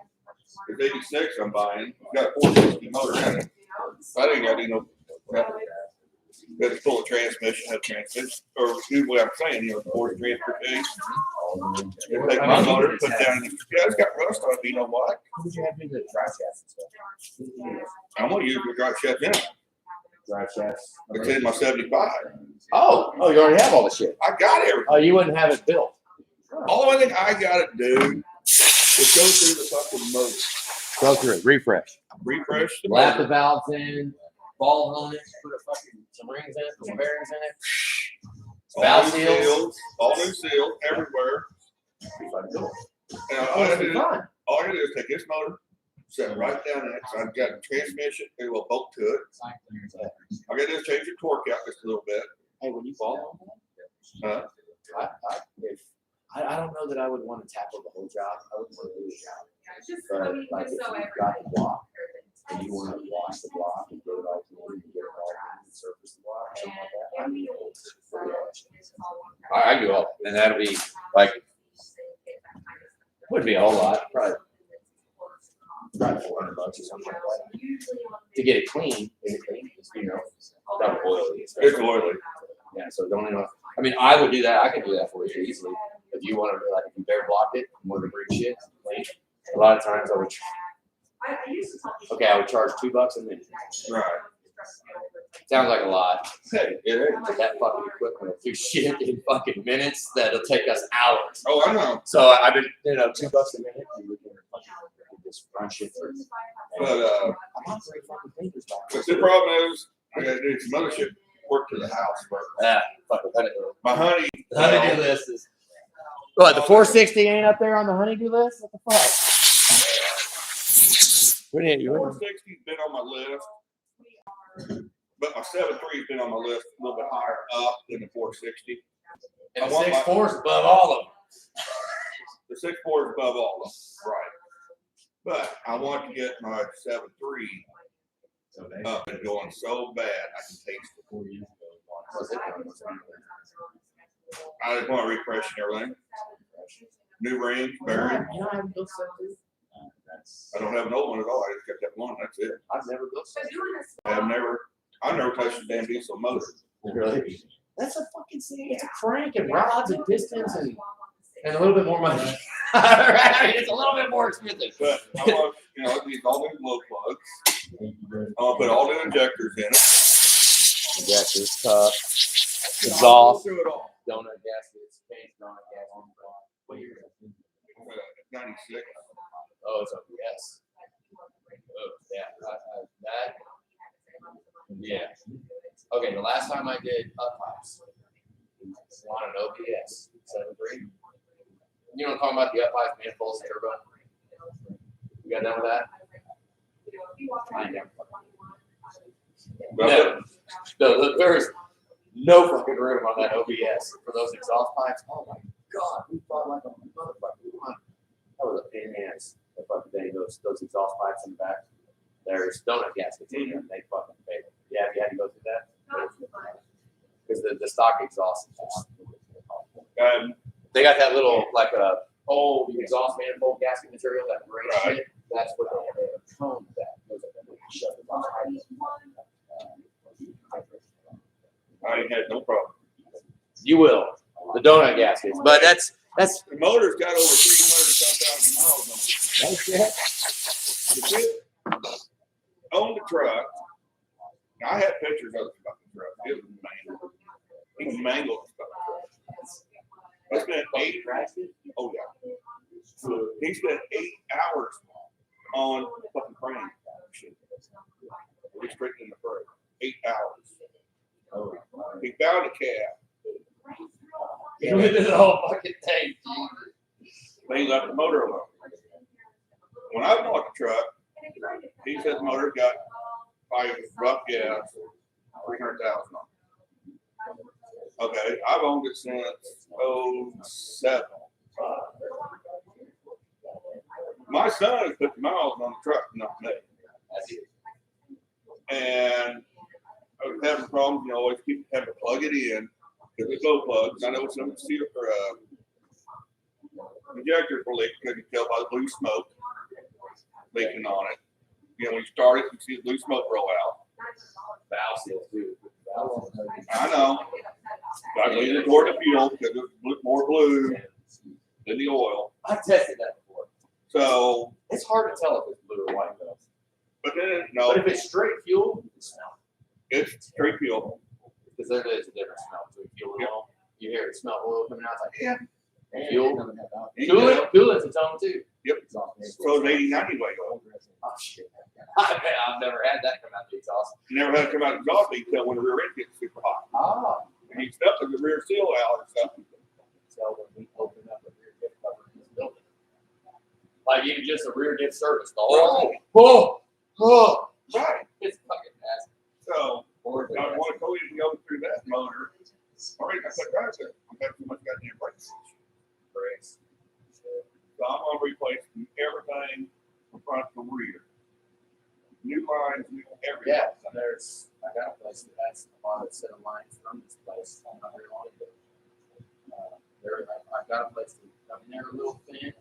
86 I'm buying. It's got a 460 motor in it. I didn't got, got a full of transmission, have transmission, or do what I'm saying, Ford transportation. Take my motor, put down, it's got rust on it, you know what? What did you have to do with dry shafts and stuff? I'm gonna use the drive shaft in it. Dry shafts. It's in my 75. Oh, you already have all the shit. I got everything. Oh, you wouldn't have it built. Only thing I gotta do is go through the fucking motor, Go through it, refresh. refresh the Lap the motor. valves in, ball on it, put some rings in it, some bearings in it. All Valve new seals. all new seals everywhere. And all I gotta do, is take this motor, set it right down in it, so I've got a transmission, it will bolt to it. I gotta just change the torque out just a little bit. Hey, when you ball on Huh? that, I don't know that I would want to tackle the whole job. I would want to do the job. But like if you've got the block and you want to wash the block and get it all clean and get it all clean and surface the block, something like that, I'd be able to. I do all, and that'll be like, wouldn't be a whole lot, probably About $400 or something like that. To get it clean, it's, you know, not oily. It's oily. Yeah, so don't even, I mean, I would do that, I could do that for you easily. If you want to, like, if you bare blocked it, and wanted to bring shit, clean, a lot of times I would, okay, I would charge $2 a minute. Right. Sounds like a lot, Hey, it is. but that fucking equipment will do shit in fucking minutes that'll take us hours. Oh, I know. So I've been, you know, $2 a minute, and we can fucking just run shit through. But, I'm not very fucking thinkers about but this. the problem is, I gotta do some other shit, work to the house first. Ah, fucking honeydew. My honey. The honeydew list is. What, the 460 ain't up there on the honeydew list? What the fuck? What do you? 460's been on my list, but my 7.3's been on my list a little bit higher up than the 460. And I the want my- 6.4's above all of them. The 6.4 is above all of them, right? But I want to get my 7.3 up and going so bad I can taste it. What's it? I just want to refresh everything. New rings, bearings. You know, I haven't built something. I don't have an old one at all. I just got that one. That's it. I've never built something. I've never touched a damn diesel motor. Really? That's a fucking thing. It's a crank and rods and pistons and a little bit more money. Right? It's a little bit more expensive. But I want, you know, it needs all new glow plugs. I'll put all new injectors in it. Injectors, cup, I'll exhaust, go through it all. donut gaskets, cage donut gaskets. What year is it? 96. Oh, it's OBS. Oh, yeah. That. Yeah. Okay, the last time I did up pipes on an OBS 7.3. You know what I'm talking about? The up pipes, manifolds, turbo. You got done with that? I ain't never. No, no, there's no fucking room on that OBS for those exhaust pipes. Oh my god, we fought like a motherfucker. That was a pain in the ass. The fucking thing, those exhaust pipes in the back. There's donut gaskets in there, and they fucking pay. Yeah, you had to go through that because the stock exhaust is just. They got that little like a old exhaust manifold gasket material, that gray Right. shit. That's what they toned that. Those are the shut the box pipes. I ain't had no problem. You will. The donut gaskets. But that's The motor's got over 300,000 miles on it. The kid owned the truck. Now, I had pictures of the fucking truck. It was mangled. He was mangled. I spent 8. Oh yeah. He spent 8 hours on the fucking frame. Restricting the frame. 8 hours. He found a cab. you did the whole fucking thing. But he left the motor alone. When I bought the truck, he said the motor got by rough gas 300,000 on it. Okay, I've owned it since 07. My son has put the miles on the truck, not me. And I was having problems, you know, always keep having to plug it in. Because the glow plugs, I know some seal or injectors were leaking, because you can tell by the blue smoke leaking on it. You know, when you start it, you see the blue smoke roll out. Valve seals too. I know. I leaned it toward the fuel because it was more blue than the oil. I've tested that before. So, It's hard to tell if it's blue or white though. but then, no, But if it's straight fuel, you can smell it's straight fuel. it. Because there is a different smell between fuel and oil. You hear it smell oil coming out, it's like, Yeah. and fuel. You can tell. Coolant's its own too. Yep. So it's 80-90 weight oil. Oh shit. I've never had that come out the exhaust. You never had to come out of the exhaust until when the rear end gets super hot. Ah. And you stuff with the rear seal out and stuff. Tell when we open up a rear diff cover in this building. Like even just a rear diff service, the whole thing. Oh, Right. it's fucking nasty. So, I want to go in and go through that motor. All right, I said, guys, I'm having too much goddamn brakes. Brakes. So I'm gonna replace everything from front to rear. New lines, new everything. Yeah, so I got a place that has a lot of set of lines from this place. I'm not very long ago. I've got a place that, I mean, they're a little thin.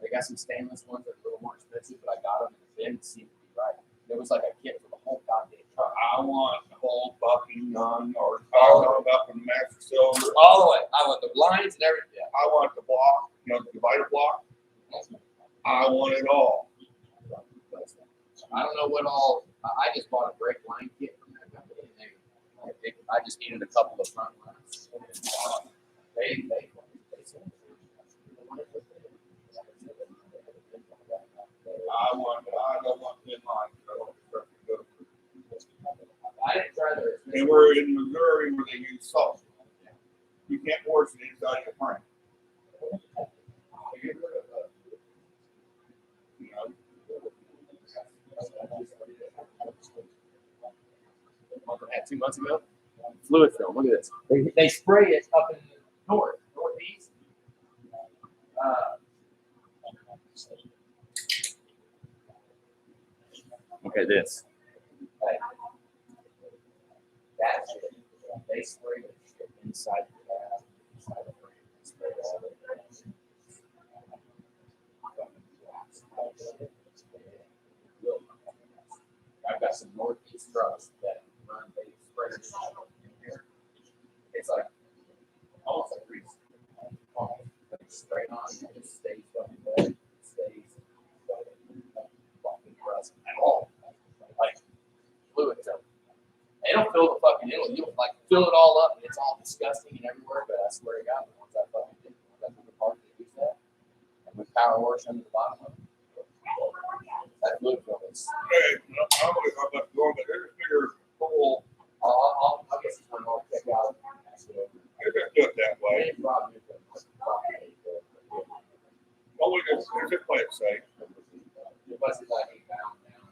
They They got some stainless ones that are a little more expensive, but I got them and the bend seemed to be right. It was like a kit for the whole goddamn truck. I want the whole bucking on, or all about the master cylinder. All the way. I want the lines and everything. Yeah. I want the block, you know, the divider block. I want it all. I don't know what all. I just bought a brake line kit from that company, and I just needed a couple of front lines. They I don't want thin lines. I want the stuff to go. I didn't try those. And we're in Missouri where they use salt. You can't force it inside your frame. You know, Had 2 months ago. Fluid film. Look at this. They spray it up in the northeast. Okay, this. That shit. They spray it inside the frame. Spray it all over. I've got some northeast trucks that run they spray it in here. It's like almost like grease. But it's straight on, it just stays fucking wet. It stays fucking rust at all. Like fluid film. They don't fill the fucking inlet. You like fill it all up and it's all disgusting and everywhere, but I swear to God, once I fucking did, that's the part that use that. And with power wash under the bottom of it. That fluid film is. hey, I'm gonna go back door, but there's a bigger hole. I guess it's one I'll check out. They're gonna do it that way. Only there's a place safe. The bus is like 8 pounds now.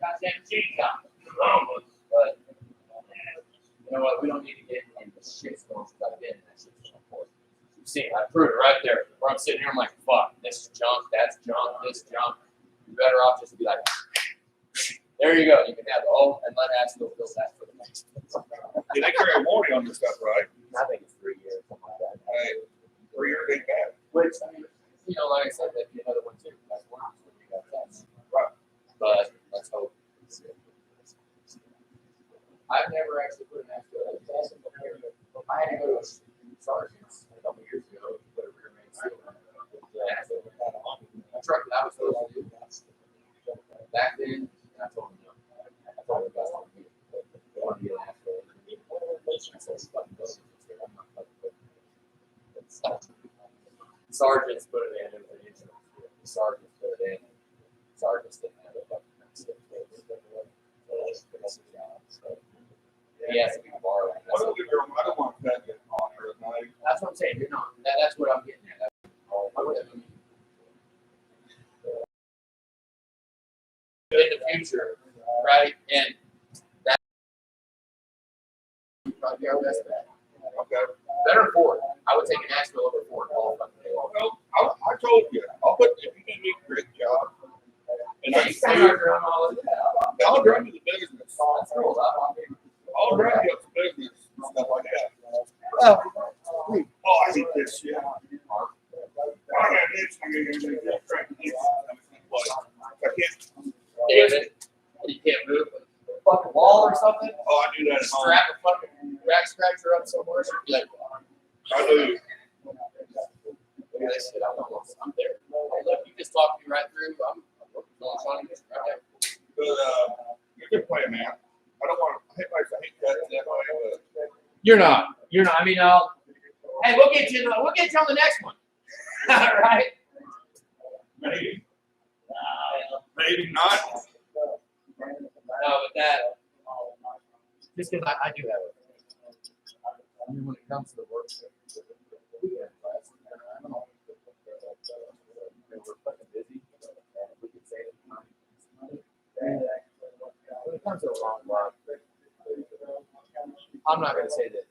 Goddamn cheese up. But you know what? We don't need to get in the shit storms because I've been in that shit storm before. You see, I proved it right there. Where I'm sitting here, I'm like, fuck, this is junk, that's junk, this junk. You're better off just to be like, there you go. You can have the whole and let Asheville fill that for the next. Yeah, they carry a warranty on this stuff, right? I think it's 3 years, something like that. Hey, 3 years ain't bad. Which, I mean, you know, like I said, that'd be another one too. That's one when you got tests. Right. But let's hope. I've never actually put an actual test in here. I had to go to a sergeant's a couple years ago to put a rear main seal on a truck that I was supposed to do. Back then, and I told him no. I told him that's not me. I want to be an actual. I said, fucking go. I'm not fucking good. Sergeants put it in for the insurance. The sergeants put it in. Sergeants didn't have a fucking he has to be borrowed. I don't want that getting on here tonight. That's what I'm saying. You're not. That's what I'm getting at. In the future, right? And that would probably be our best bet. Okay. Better Ford. I would take an Asheville over Ford all fucking day long. Well, I told you, I'll put, if you can do a great job. And You say you're around all of that. I'll drive you the business. That's cool. I'll drive you up to business and stuff like that. Oh, I hate this shit. I got this. I can't. David, you can't move a fucking wall or something. Oh, I do that at home. Strap a fucking back scratcher up somewhere. So be like, I do. look at this shit. I'm there. Hey, look, you just talked me right through. I'm on this right there. But, you're a good player, man. I don't want to, I hate that way, but. You're not. I mean, hey, we'll get you on the next one. All right. Maybe. Maybe not. No, but that, just because I do have it. I mean, when it comes to the work, I don't know. We're fucking busy. We can save money. When it comes to a long run, I'm not going to say that.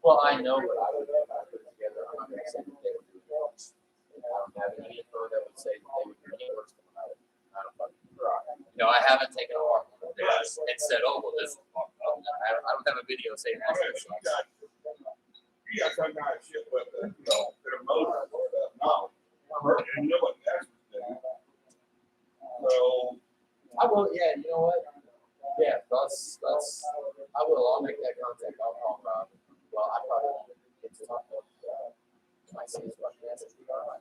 Well, I know what I would do if I put it together. I'm not going to say that they would do it. I don't have any info that would say that they would do it worse than I would. I don't fucking. You know, I haven't taken a walk on this and said, "Oh, well, this." I don't have a video saying that. You you got some kind of shit with the, you know, their motor and stuff. No. And you know what that's doing. So, I will, yeah, you know what? Yeah, that's, I will, I'll make that contact, I'll call Rob. Well, I probably won't get to talk to him. Might see his fucking ass if he got on.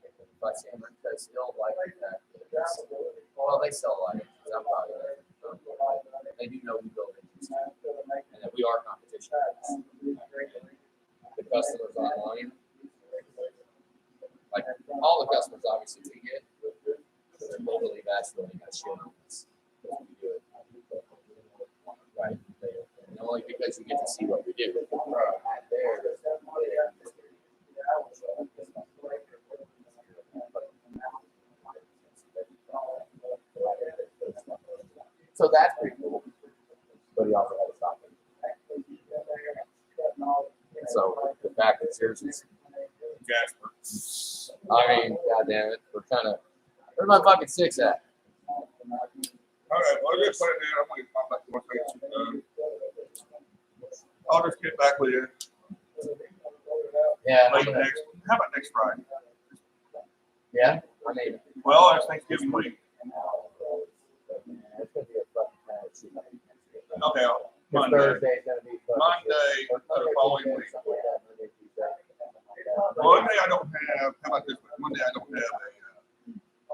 If I see him, because he'll like that. Well, they sell a lot of engines, I'm probably there. They do know we build engines, and that we are competition. The customers online, like, all the customers obviously we get, they're locally matched when they got shit on us. We do it. Right. And only because you get to see what we do. So that's pretty cool. But he also had to stop it. So the fact that seriously, Jasper. I mean, goddamn it, we're kind of. Where's my fucking six at? All right, well, just put it there. I'm going to pop back to one thing. I'll just get back with you. Yeah. Late next. How about next Friday? Yeah. I mean, Well, it's Thanksgiving week. it's gonna be a fucking kind of cheap. Okay, Monday. Thursday's gonna be fucking Monday, or the following week. something like that, Monday, Tuesday. Monday I don't have. How about this? Monday I don't have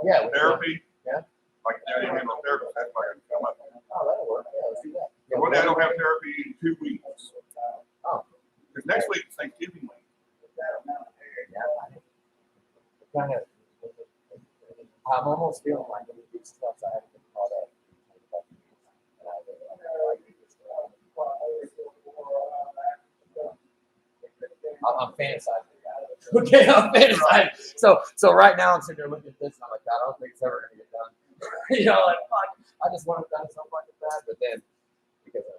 Yeah. a therapy. Yeah. Like I didn't have no therapy. That's why I didn't come up. Oh, that'll work. Yeah, let's do that. So Monday I don't have therapy in 2 weeks. Oh. Because next week is Thanksgiving week. Kind of. I'm almost feeling like these trucks I haven't been called up. I'm fantasizing. Okay, I'm fantasizing. So right now I'm sitting there looking at this and I'm like, God, I don't think it's ever gonna get done. You know, like fuck, I just want it done so fucking bad, but then because of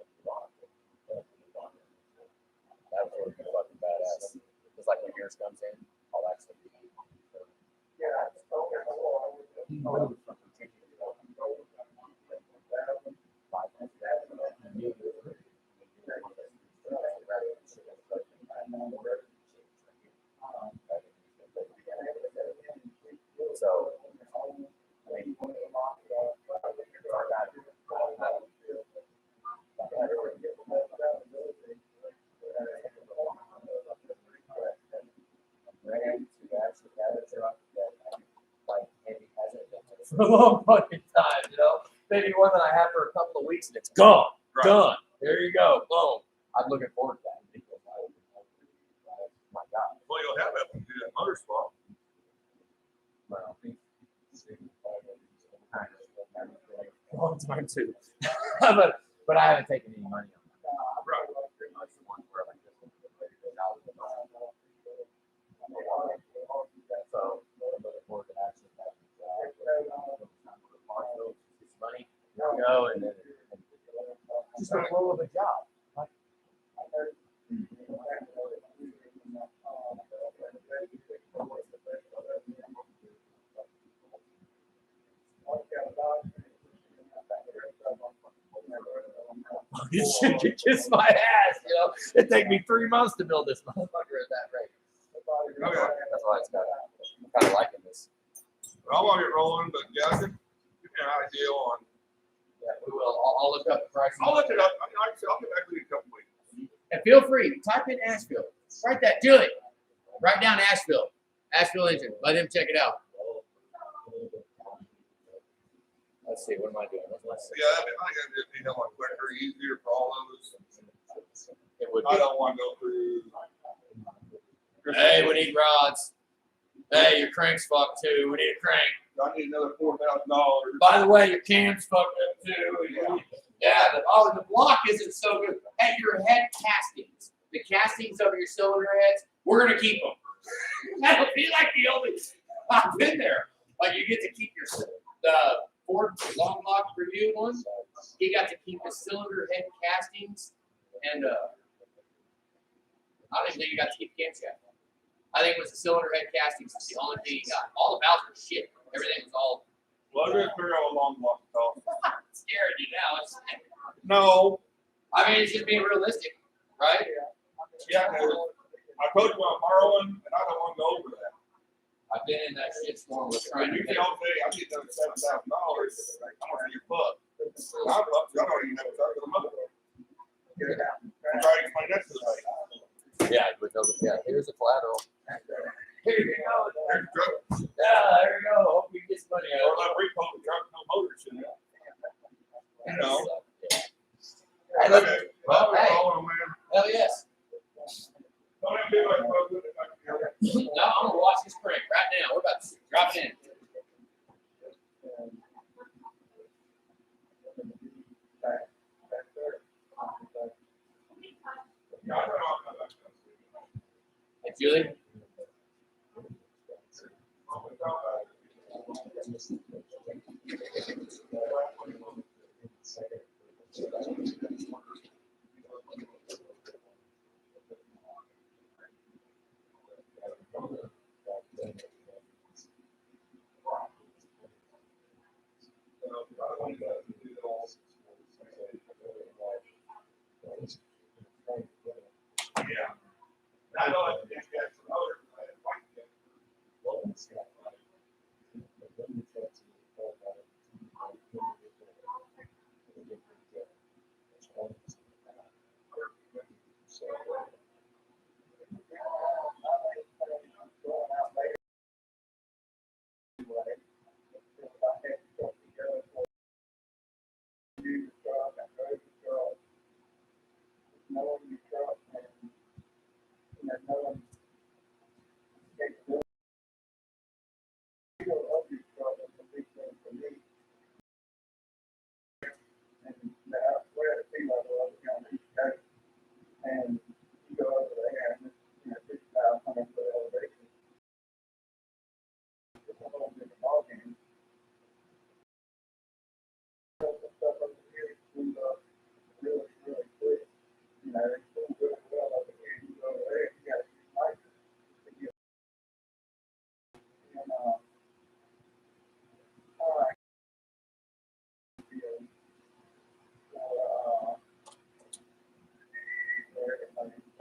that would be fucking badass. Just like when yours comes in, all that stuff. So, I mean, for a long fucking time, you know. Maybe one that I have for a couple of weeks and it's gone, Right. done. There you go, boom. I'm looking forward to that. Because my God. Well, you'll have that when you do that motor swap. Well, long time too. but I haven't taken any money on that. Right. That's the one where like this one. So I'm looking forward to actually having money, go, and then just a little of a job. You should kiss my ass, you know. It'd take me 3 months to build this motherfucker at that rate. Okay. That's why it's I'm kind of liking this. I want to get rolling, but yeah, give me an idea on. Yeah, we will. I'll look up the price. I'll look it up. I mean, like I said, I'll get back with you in a couple weeks. And feel free, type in Asheville. Write that, do it. Write down Asheville. Asheville engine. Let him check it out. Let's see, what am I doing? Let's see. Yeah, I mean, I think it'd be a lot quicker, easier for all of us. It would I be. don't want to go through. Hey, we need rods. Hey, your crank's fucked too. We need a crank. I need another $4,000. By the way, your cam's fucked up too. Yeah, the block isn't so good. Hey, your head castings, the castings of your cylinder heads, we're gonna keep them. That'll be like the only. I've been there. Like you get to keep your Ford long block review one. He got to keep the cylinder head castings, and I don't think you got to keep the camshaft. I think it was the cylinder head castings. That's the only thing he got. All the valves were shit. Everything was all. Well, I just figure out a long walk to talk. Scaring you now. No, I mean, it's just being realistic, right? Yeah, 'cause I told you I'm borrowing, and I don't wanna go over that. I've been in that shitstorm with trying And to you get. tell me, I need another $7,000, I'm gonna your butt. I'm up, I don't even know what's under the money. I'm trying to explain that to the lady. Yeah, with those, yeah, here's the collateral. Here you go. There's a truck, Yeah, there you go. Hope you get some money or out let repo the truck, no motors in it. You know. Hey, look, Okay. well, hey. Hold on, man. hell yes. Don't have to do like, well, good, No, I'm gonna watch this print right now. We're about to drop it in. Yeah, I don't know. Hey, Julie. Yeah. I know it's got some other,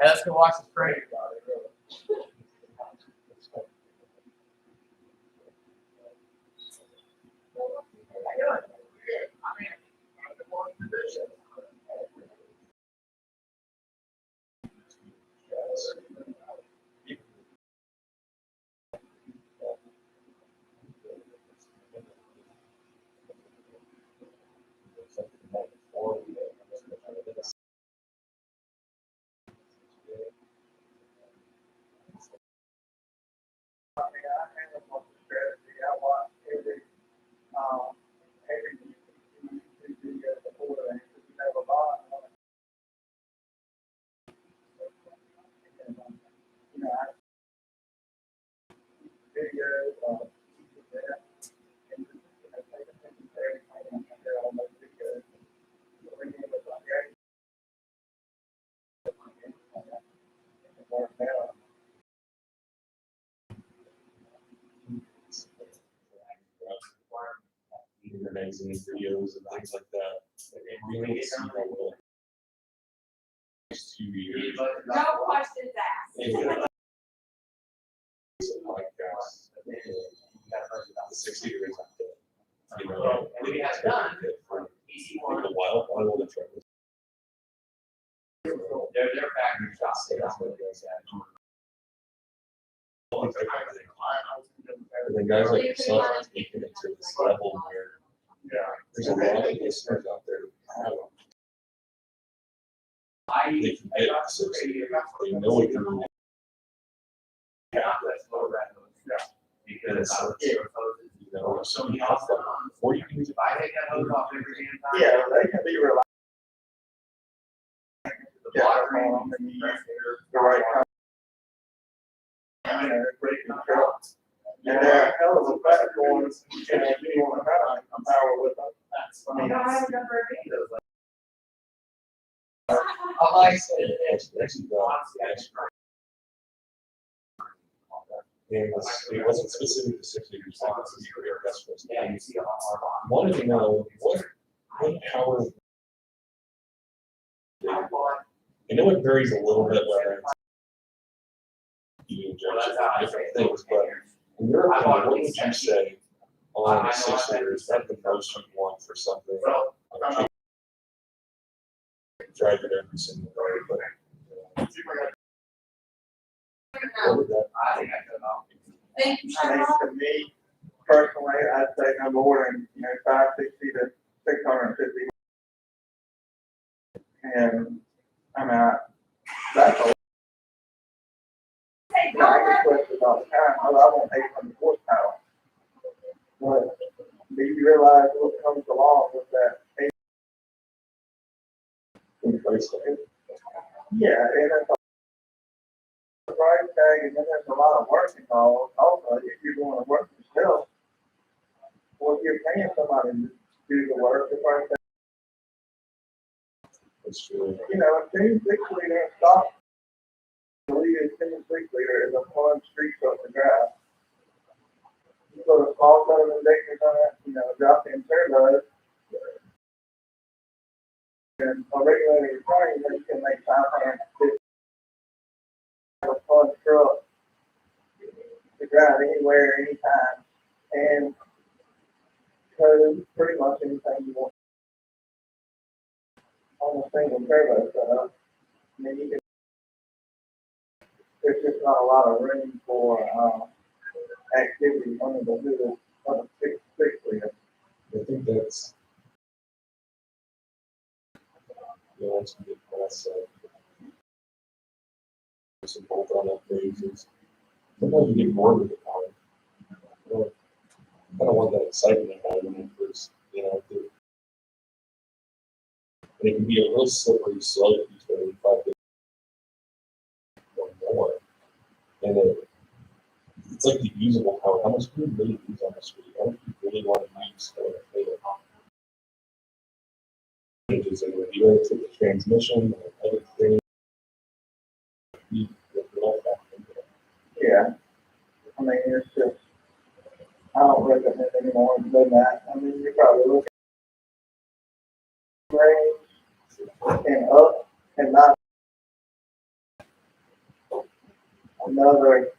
Hey, let's go watch this print. Magazines, videos, and things like that. We may see how well. Next 2 years. No questions asked. Maybe some podcasts. The 60 years after. You know, And we have done for easy a one. while. I want to try this. They're factory shops. That's what it is. And then guys like yourself are taking it to this level where there's a lot of listeners out there who have them. They can get access, they know it can be. Because You know, if somebody has them, before you can use it. if I take that hose off every damn time. Yeah, they can be reliable. The block ring. The right kind. And they're pretty controlled. And they're a hell of a fast ones, and you want to have a power with them. I mean, I haven't done very many of those. I like It wasn't specific to 60 years, it was a career best friends. Yeah, you see a lot more. Wanted to know what power I know it varies a little bit whether it's injection or different things, but in your opinion, what would you say on a 6 liter is that the most you want for something? Like, drive it every single day, but what would that? Thank you, I mean, Cheryl. to me, personally, I'd say no more than, 560 to 650. And, I mean, that's a, I get questions all the time, oh, I want 800 horsepower. But do you realize what comes along with that? Yeah, and it's a price tag, and then there's a lot of work involved. Also, if you're doing the work yourself, well, if you're paying somebody to do the work, the price tag, That's true. a 10 6-liter in stock, the leading 10 6-liter is a fun street truck to drive. You put a small set of injectors on it, drop in turbos, and a regulator return, then you can make 550 a fun truck to drive anywhere, anytime, and code pretty much anything you want on a single turbo setup. I mean, you can, there's just not a lot of room for activity under the hood of a 6-liter. I think that's. That's a good process. Some bolt on that phases. Sometimes you get bored with the power. I kind of want that excitement about it when you first, do. And it can be a real slippery slope between 550 or more. And it's like the usable power. How much do you really use on the street? How much do you really want to use for it? Changes in the transmission and other things. Yeah. I mean, it's just, I don't recommend any more than that. I mean, you're probably looking at range and up and not another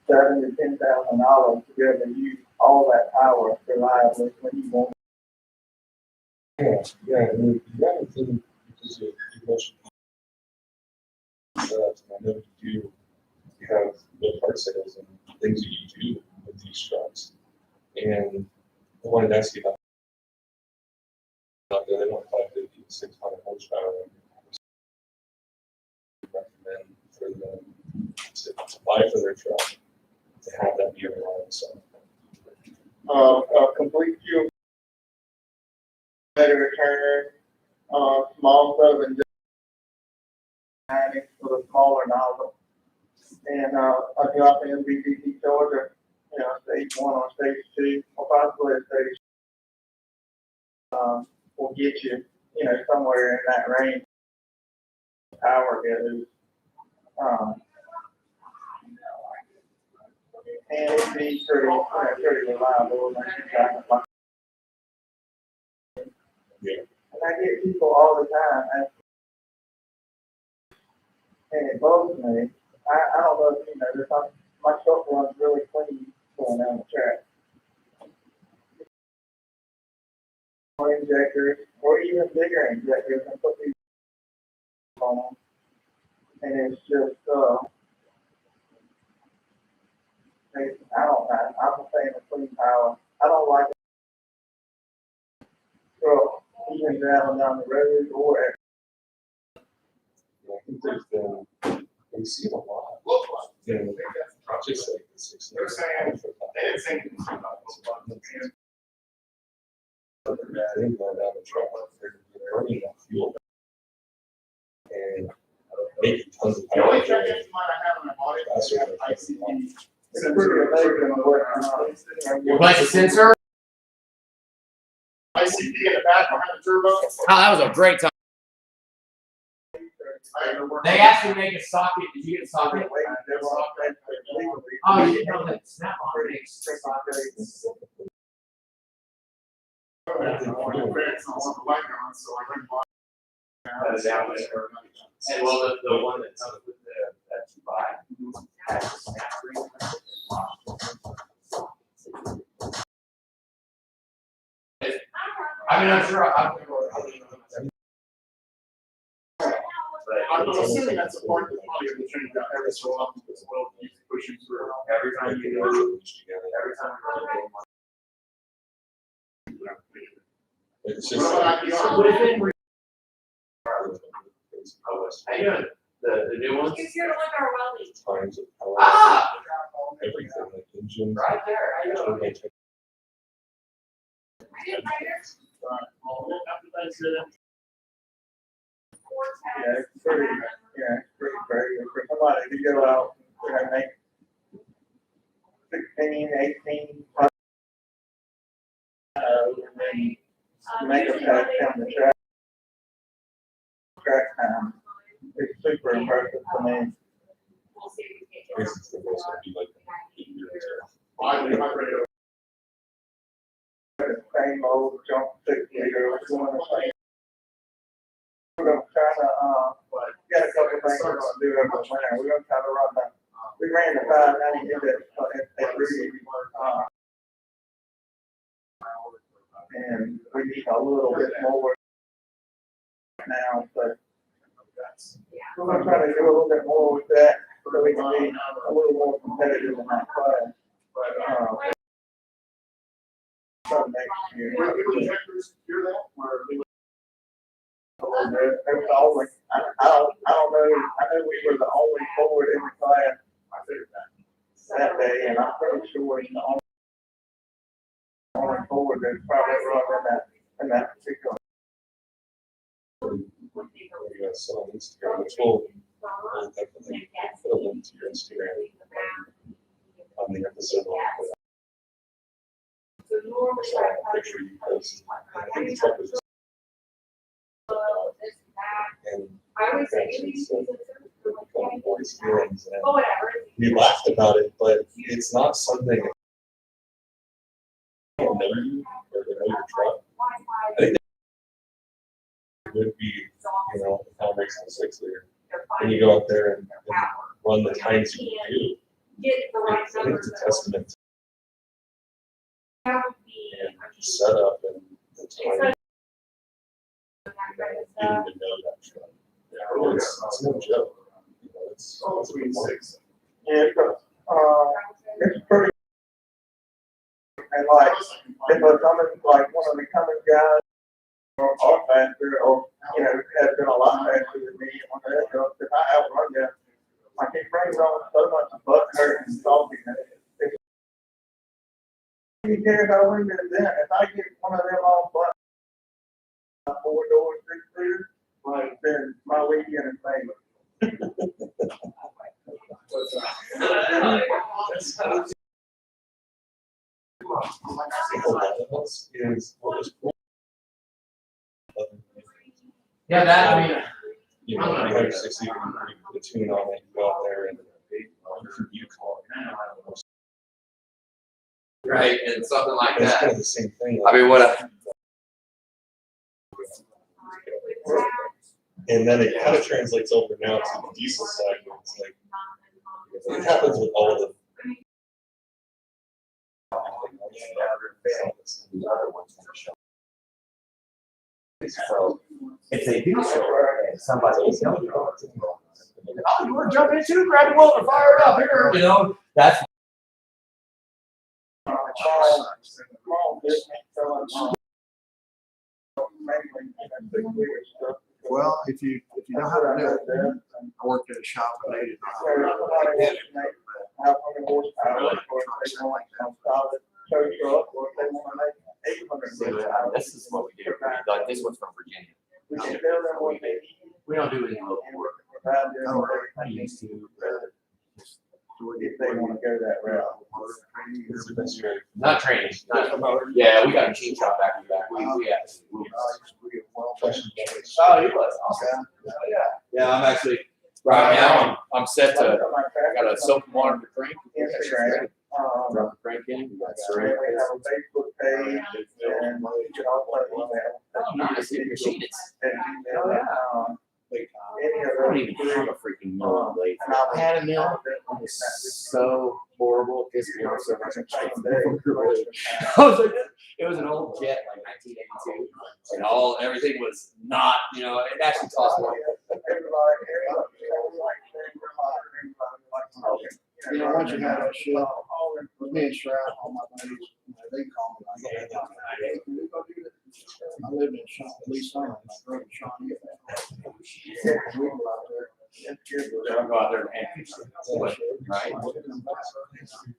$7,000 to $10,000 to be able to use all that power reliably when you want. Yeah, I mean, the other thing, because you mentioned, I know you have the part sales and things that you do with these trucks. And I wanted to ask you about out there, they want 550 to 600 horsepower. Recommend for them to buy for their truck to have that be a reliable song. A complete fuel better return, small set of injectors with a smaller nozzle, and a drop-in VDC charger, stage 1 or stage 2, or possibly a stage, will get you, somewhere in that range. Power goes, and it'd be pretty reliable. Yeah. And I get people all the time asking, and it bugs me. I don't know if you know this, my truck runs really clean going down the track. Or injectors, or even bigger injectors, and put these on them. And it's just, I'm a fan of clean power. I don't like truck even driving down the road or at. I think there's been, we see it a lot. And just like the 6 years. Thing going down the truck, they're burning that fuel. And making tons of power. It's pretty amazing what. Like a sensor? ICP in the back behind the turbo. Oh, that was a great time. They asked me to make a socket. Did you get a socket? Oh, you didn't know that snap on makes sockets. I want the light on, so I Down there. And well, the one that comes with that you buy. Has a snap screen. I mean, I'm sure I'm assuming that's a part of the money of the change out every so often as well, you pushing through. every time you go, every time you go. It's What just. about IPR? How you doing? The new ones? Who's here to look at our welding? Times of power. Ah! Everything, like engines. Right there. How you doing? turbine tech- Yeah, it's pretty, pretty crazy for somebody to go out and make 16, 18, and then make a pass down the track time. It's super impressive to me. Basically, it's gonna be like 8 years. The same old jump 6 meter, we're doing the same. We're gonna try to, got a couple things we're gonna do over the winter. We're gonna try to run the, we ran the 590 at Rudy, and we need a little bit more now, but we're gonna try to do a little bit more with that, so we can be a little more competitive in that class. But, so next year. A little bit. It was always, I don't know, I know we were the only forward in the class that day, and I'm pretty sure we're the only forward that's probably run in that particular. You guys saw on Instagram, which will definitely put a link to your Instagram on the episode. Picture you post. I think it's like this. And actually said, "Come voice feelings," and we laughed about it, but it's not something that people know you or they know your truck. I think it would be, you know, the Foundation 6 liter. And you go out there and run the times you do. I think it's a testament to and setup and the time. Getting to know that truck. It's no joke. You know, it's Yeah, it's pretty. And like, if a coming, like one of the coming guys, or faster, or, you know, has been a lot faster than me, on the other, if I outrun them, like it brings on so much butt hurt and talking. You care how we did then, if I get one of them all butt, 4-door, 6-liter, like, then my weekend is made. is what was cool. Yeah, that, I mean. You know, you have 60, you can put a tune on it, you go out there and you call it. Right, and something like It's kind that. of the same thing. I mean, what And then it kind of translates over now to the diesel side, where it's like, it happens with all the. So if they do show up, somebody will tell you. Oh, you want to jump in too? Grab the welder, fire it up here. You know, that's. Small business, selling, mainly, big wheel stuff. Well, if you know how to do it, I worked at a shop and they did So, somebody wants to make how many horsepower, or if they want to install it, tow truck, or if they want to make 800 horsepower. This is what we do. Like this one's from Virginia. We can tell them what they need. We don't do any local And work. we can provide them Oh, with I everything used to. if they want to go that route. It's the best way. Not training. Yeah, we got a machine shop back in the back. We Oh, you was awesome. Yeah, I'm actually right now. I'm set to. I got a soap monitor crank. Instagram. Drop the crank in. That's And right. we have a Facebook page, and you can also email. Oh, nice. Your machine is. And email, don't even have a freaking mill on Lathrop. I had a mill. It was so horrible. It pissed me off so much. I was like, it was an old jet, like 1982, and everything was not, it actually cost more. Once you have that shit, me and Stroud, all my buddies, they call me. I lived in Sean, Lee Summit, my brother Sean. We go out there. They'll go out there and fix it, right?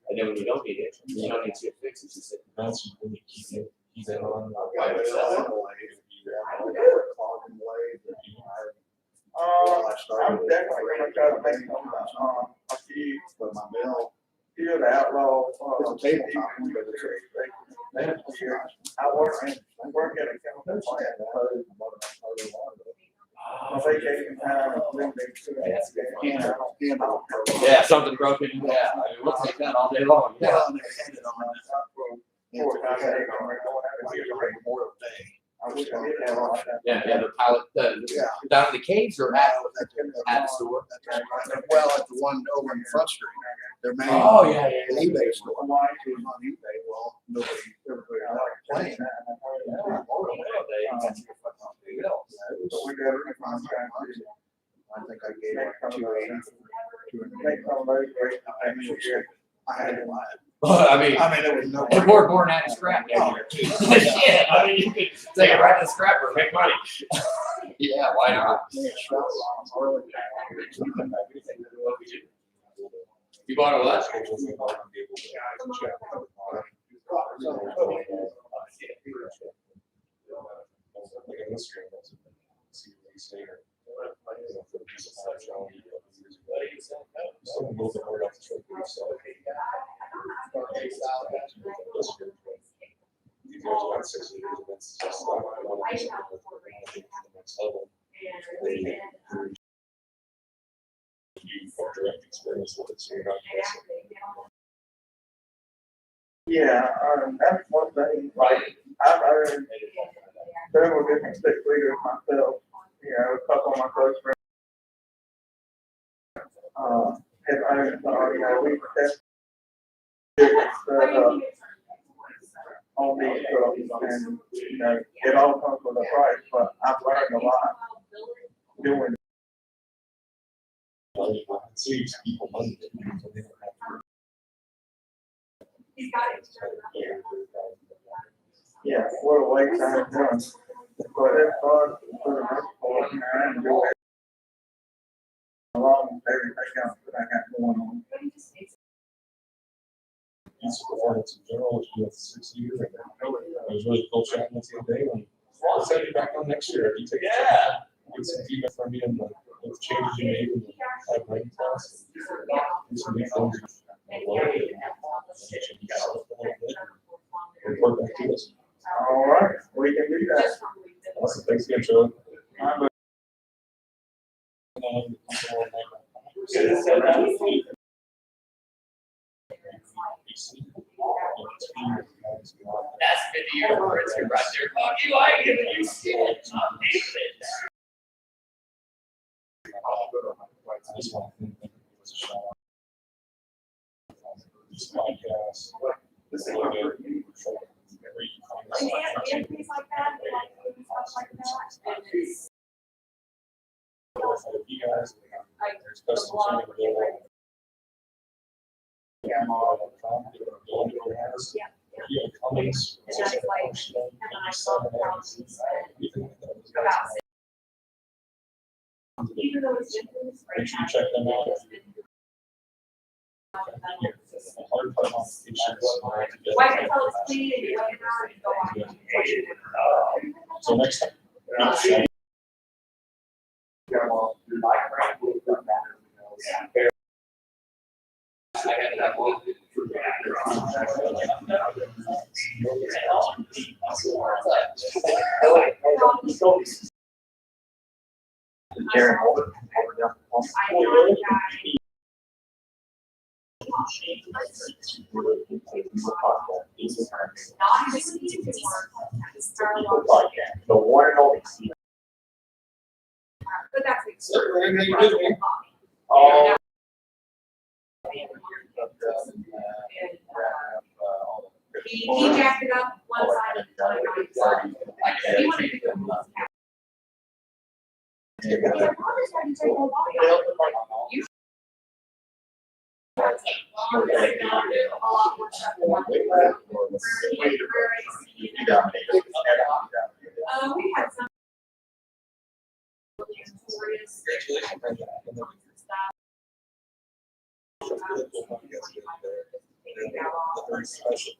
And then when you don't need it, you don't need to get fixed, it's just. That's really key. He's in on. I'm definitely gonna try to make some, a few, but my mill, few of the outlaw, it's a tabletop one, but it's I work at a chemical plant. My vacation time, Yeah, something broken, yeah, I mean, we'll take that all day long, yeah. Yeah, the pilot, down in the caves or at the store? Well, at the one over in Front Street, their main. Oh, yeah. eBay store. Why it was on eBay, well, nobody, everybody liked playing. But we got a contract. I think I gave it 280. I had it live. I mean, there was no. and we're born out of scrap down here. Shit, I mean, you could take it right to the scrapper and make money. Yeah, why not? You bought a what? Direct experience with it, so you're not guessing. Yeah, that's one thing, like, I've earned several different state leaders myself, a couple of my close friends. Have earned, we test on these trucks, and, it all comes with a price, but I've learned a lot doing. It saves people money. Yeah, what a waste I have done. But it's fun for the most part, and I enjoy it. Along with everything else that I got going on. Peace performance in general, you have 6 years. It was really cool chatting with you today. I'll send you back on next year. You take get some feedback from you and the changes you made in the pipeline process. Do some new things. Report back to us. All right, we can do that. Awesome. Thanks again, Joe. That's been the year where it's right there. Oh, you like it, you see it. This one, I think it was a shout out. This podcast. This is a little bit. You guys, there's custom training available. If you have comments, make sure you check them out. Hard part so next time. The one and only. But that's the So, anything you external do, body. Oh. He jacked it up one side and one side. He wanted to go with his cat. He said, "Mom, just tried to take my body off." You- We're gonna do a lot more stuff than what we were. We had some. Notorious.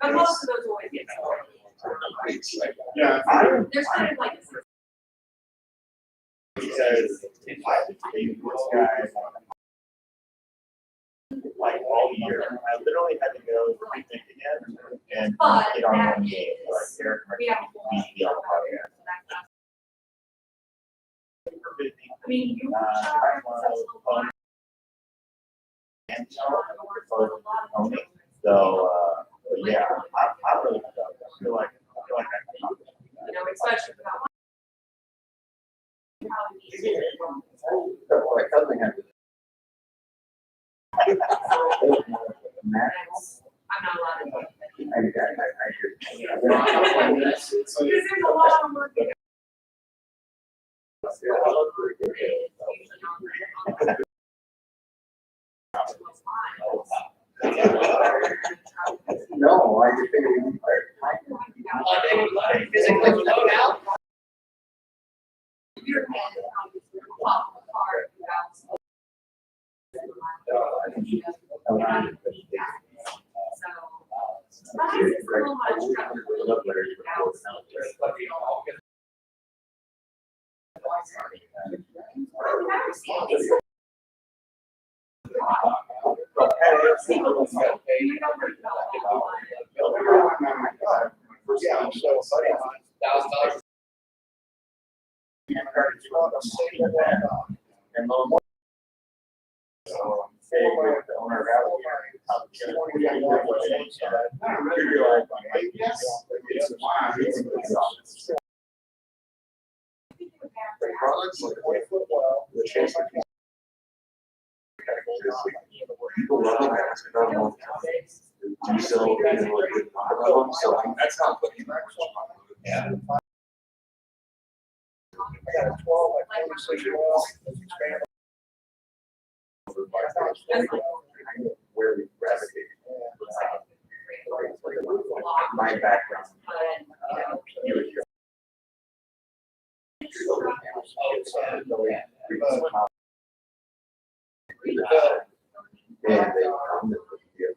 But most of those always get stored. Yeah. There's kind of like a system. Because if I was dating this guy, like all year, I literally had to go think again and But get on that one game, like is, Derek. we have a whole lot of people out there, so that's Super busy. I mean, you. I want to phone and Tony. So, but yeah, I'm really, I feel like I can. You know, especially for that one. My cousin had this. I'm not allowed to. I Because there's a lot of work. No, I just figured we. Physically remote out. Your hand is obviously off the card without. So. But I just feel much trouble. Yeah, so, $1,000. And low. So, say, with the owner of products like 20-foot well, the chase. People love them, I don't know. Do so, that's not looking like. Yeah. I got a 12 by 26 well, it's expanded. Where we gravitate. My background. And they come with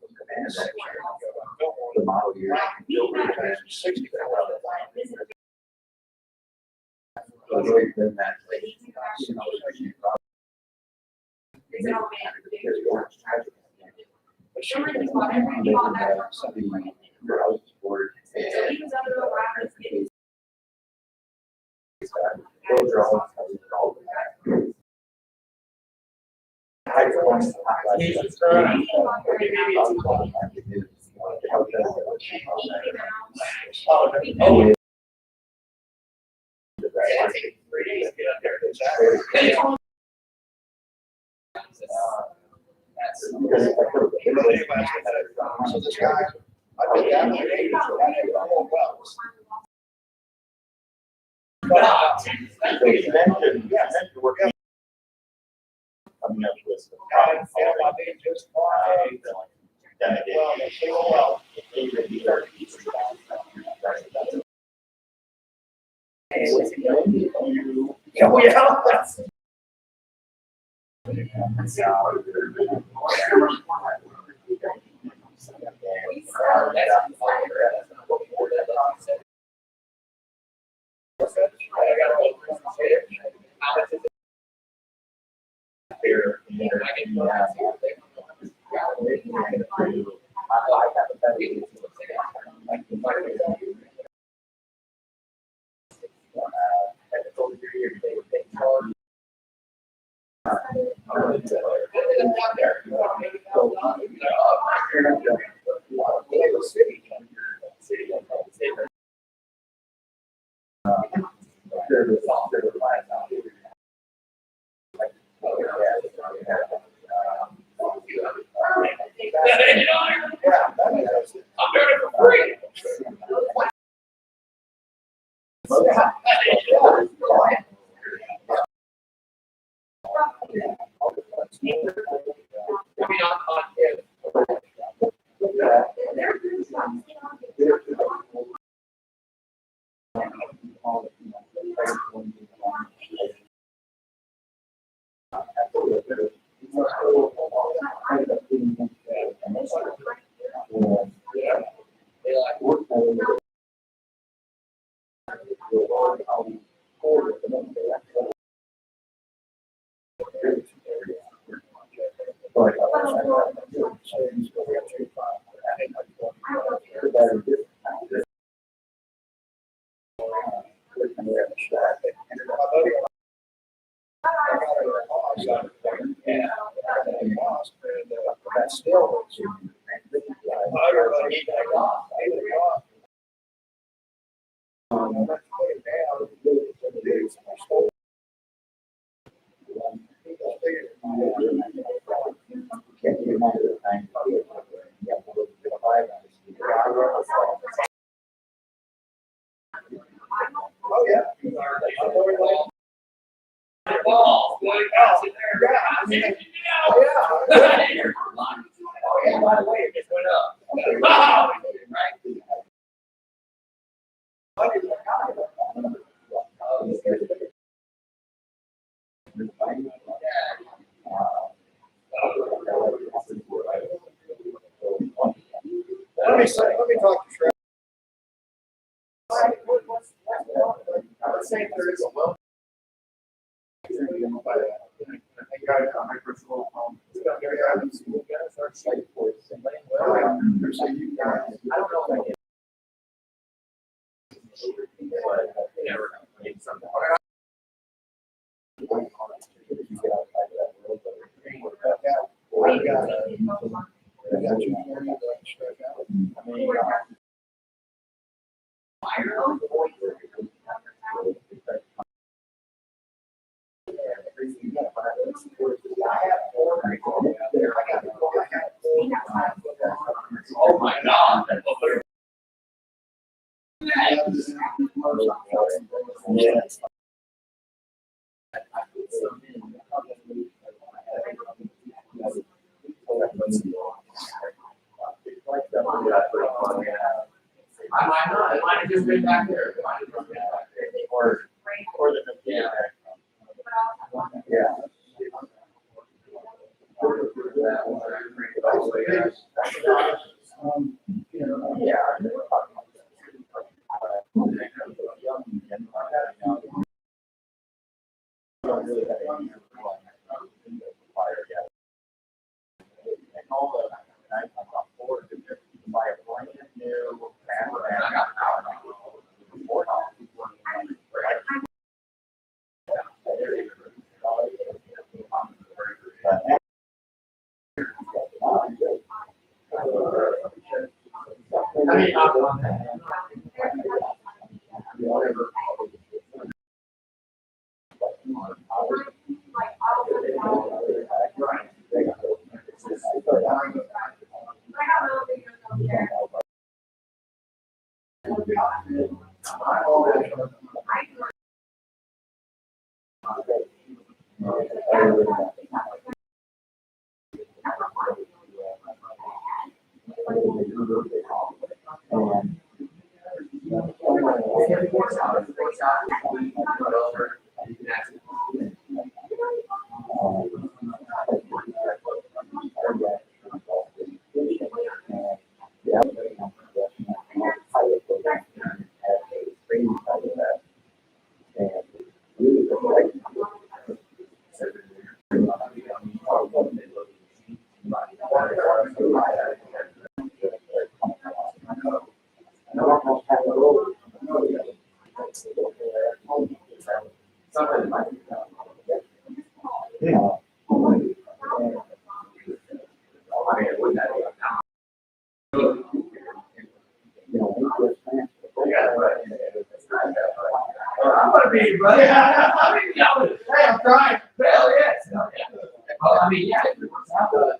the the model year. 60. So it's always been that. So this guy, I think that one, wells. Coming up with. Just well, they feel well. Oh, yeah. Maybe not on him. Oh, yeah. Ball, boy, pass it there. Oh, yeah, by the way, it just went up. Right? Let me talk to Trevor. I would say there is a well. I don't know if I get. Never know. Something. Oh my God. Yeah. I might not. It might have just been back there. It might have just been back there. Or the, Yeah. yeah. I mean, not on that. I'm gonna be, buddy. I mean, hey, I'm trying. Hell yes. Well, I mean, yeah. It works out, but-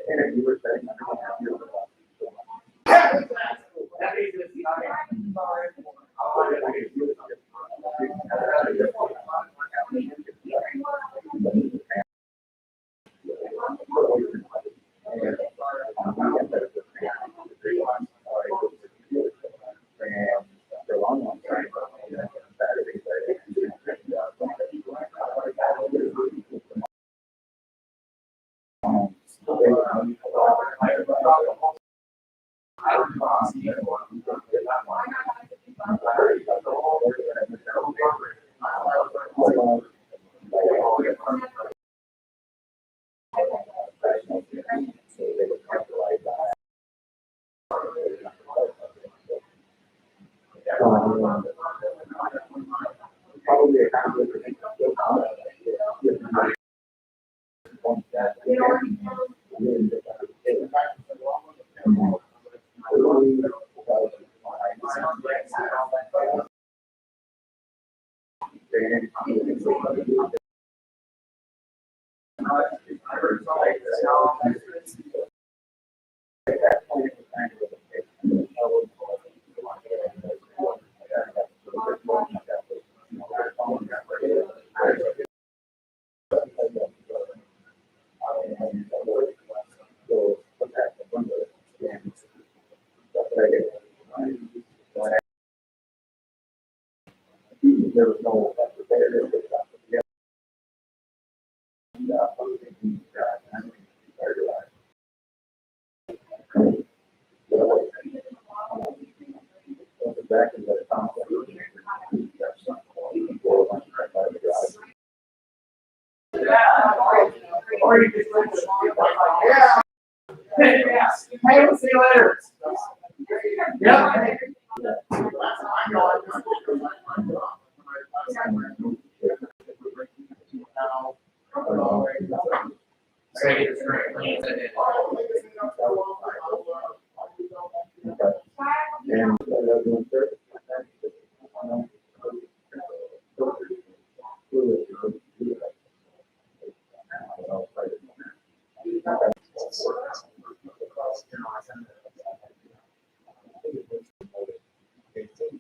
And you were saying, probably a conflict. There was no. Hey, we'll see you later. Yeah.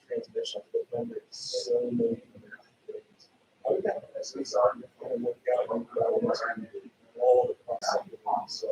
Transmission, but then there's so many things. I've got SSR and work out all the processes. So.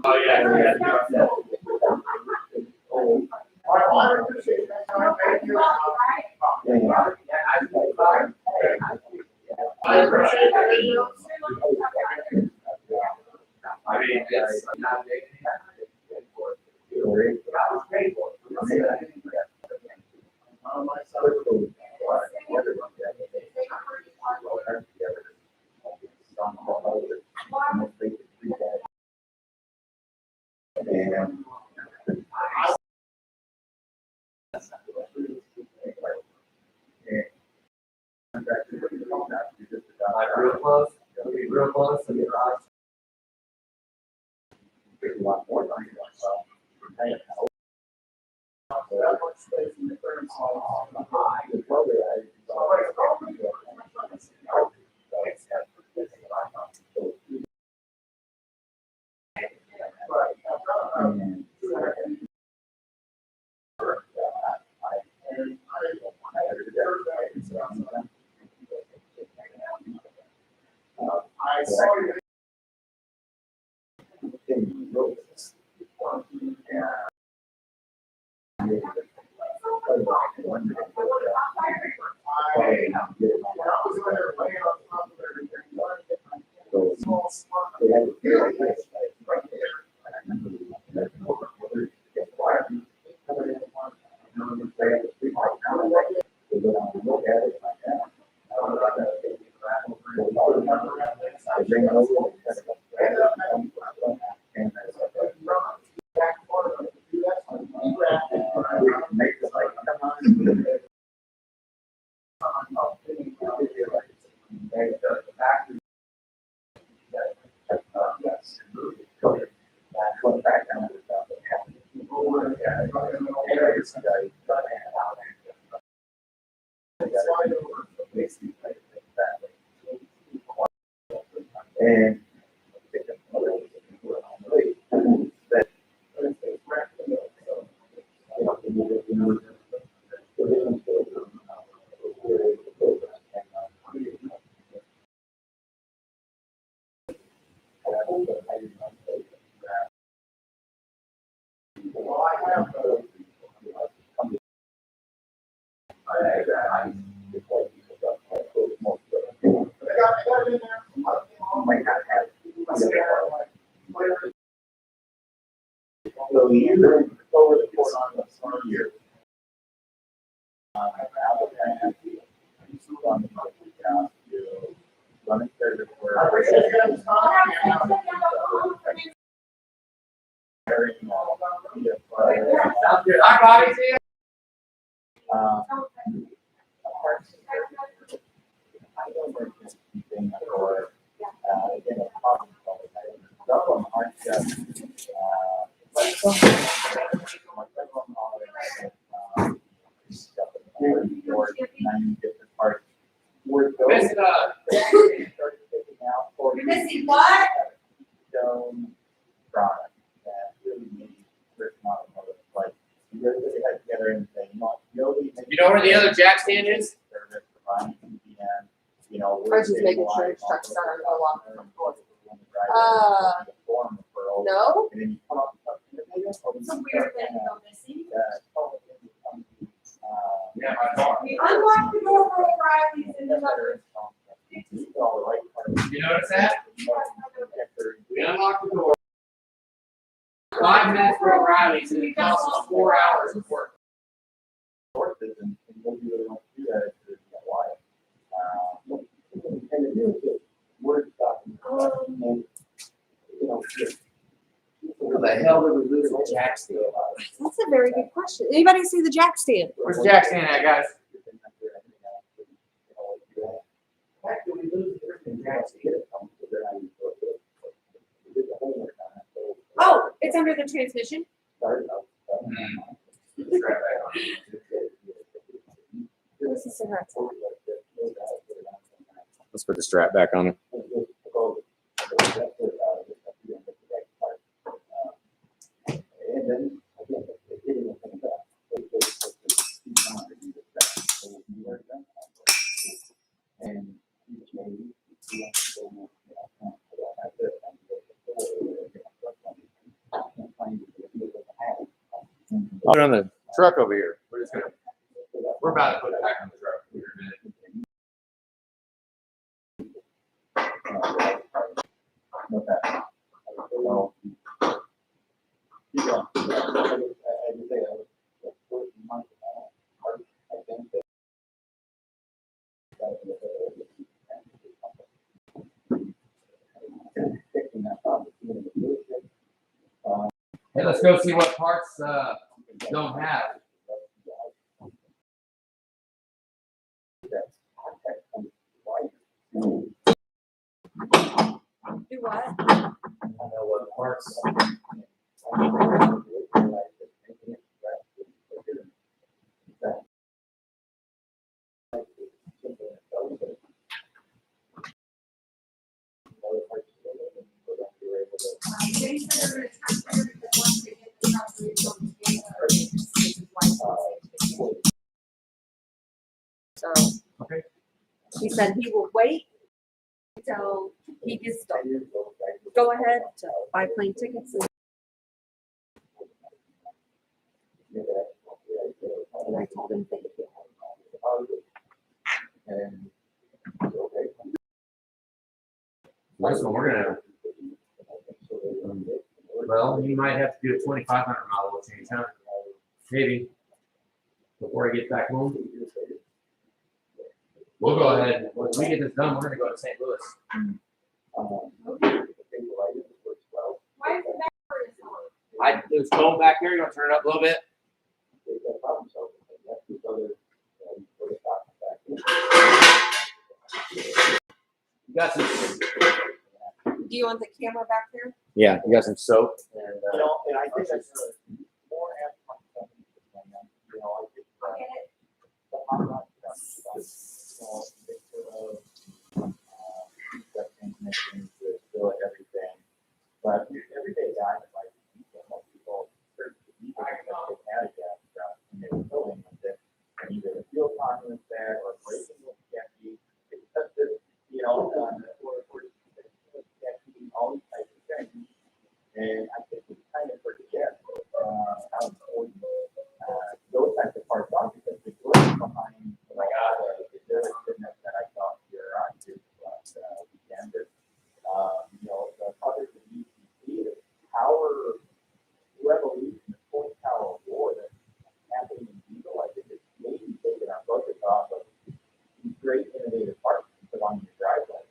Oh, yeah. I appreciate it. I mean, it's not big. Like real close, it'll be real close to the garage. I saw you. And might not have. So you over the course of the summer year. Running service where. Hi, Bobby. See ya. I don't think it's anything or, again, a problem. Some of them aren't just, like some of them are, or 90 different parts. Where those Miss, started picking out for You're missing what? stone product that really needs certain automotive, like, you really got together and say, nobody. You know where the other jack stand is? Service, providing CDN, you know. I was just making sure his truck's not gonna go off. No. No? And then you come up with something. It's a weird thing to go missing. Yeah, my car. We unlocked the door for O'Reilly's and the others. You notice that? We unlocked the door. 5 minutes for O'Reilly's and it costs us 4 hours of work. And what you really want to do that is why. And the new is word stuff. Where the hell did we lose the jack stand? That's a very good question. Anybody see the jack stand? Where's the jack stand at, guys? Heck, did we lose the freaking jack stand? Oh, it's under the transmission. This is cigarette. Let's put the strap back on it. And then, Put it on the truck over here. We're about to put it back on the truck here in a minute. Hey, let's go see what parts don't have. Do what? I know what parts. They said they're gonna transfer it because once they get the truck, they're going to get a license. So. Okay. He said he will wait until he gets the go ahead to buy plane tickets. And I told him thank you. Nice one. We're gonna. Well, you might have to do a 2,500 mile oil change, huh? Maybe. Before I get back home. We'll go ahead. When we get this done, we're gonna go to St. Louis. The table items works well. Why is that part is on? It was cold back there. You want to turn it up a little bit? They've got problem solving. That's these other, you put it back. You got some. Do you want the camera back there? Yeah, you got some soap. And, You know, and I think that's more and more, you know, I think, I'll get it. the hot rod stuff, you know, mixture of, that transmission to fill everything. But everyday guy, like, most people, even if they had a gas truck and they were filling with it, and either the fuel economy was bad or breaking was sketchy, it's just this, you know, or sketchy, all these types of things. And I think we kind of forget how important those types of parts are because the growth behind like the service business that I saw here on to last weekend is, you know, the project of UCC, the power revolution, the point power war that's happening in diesel, I think it's maybe taking our focus off of these great innovative parts to put on your driveway.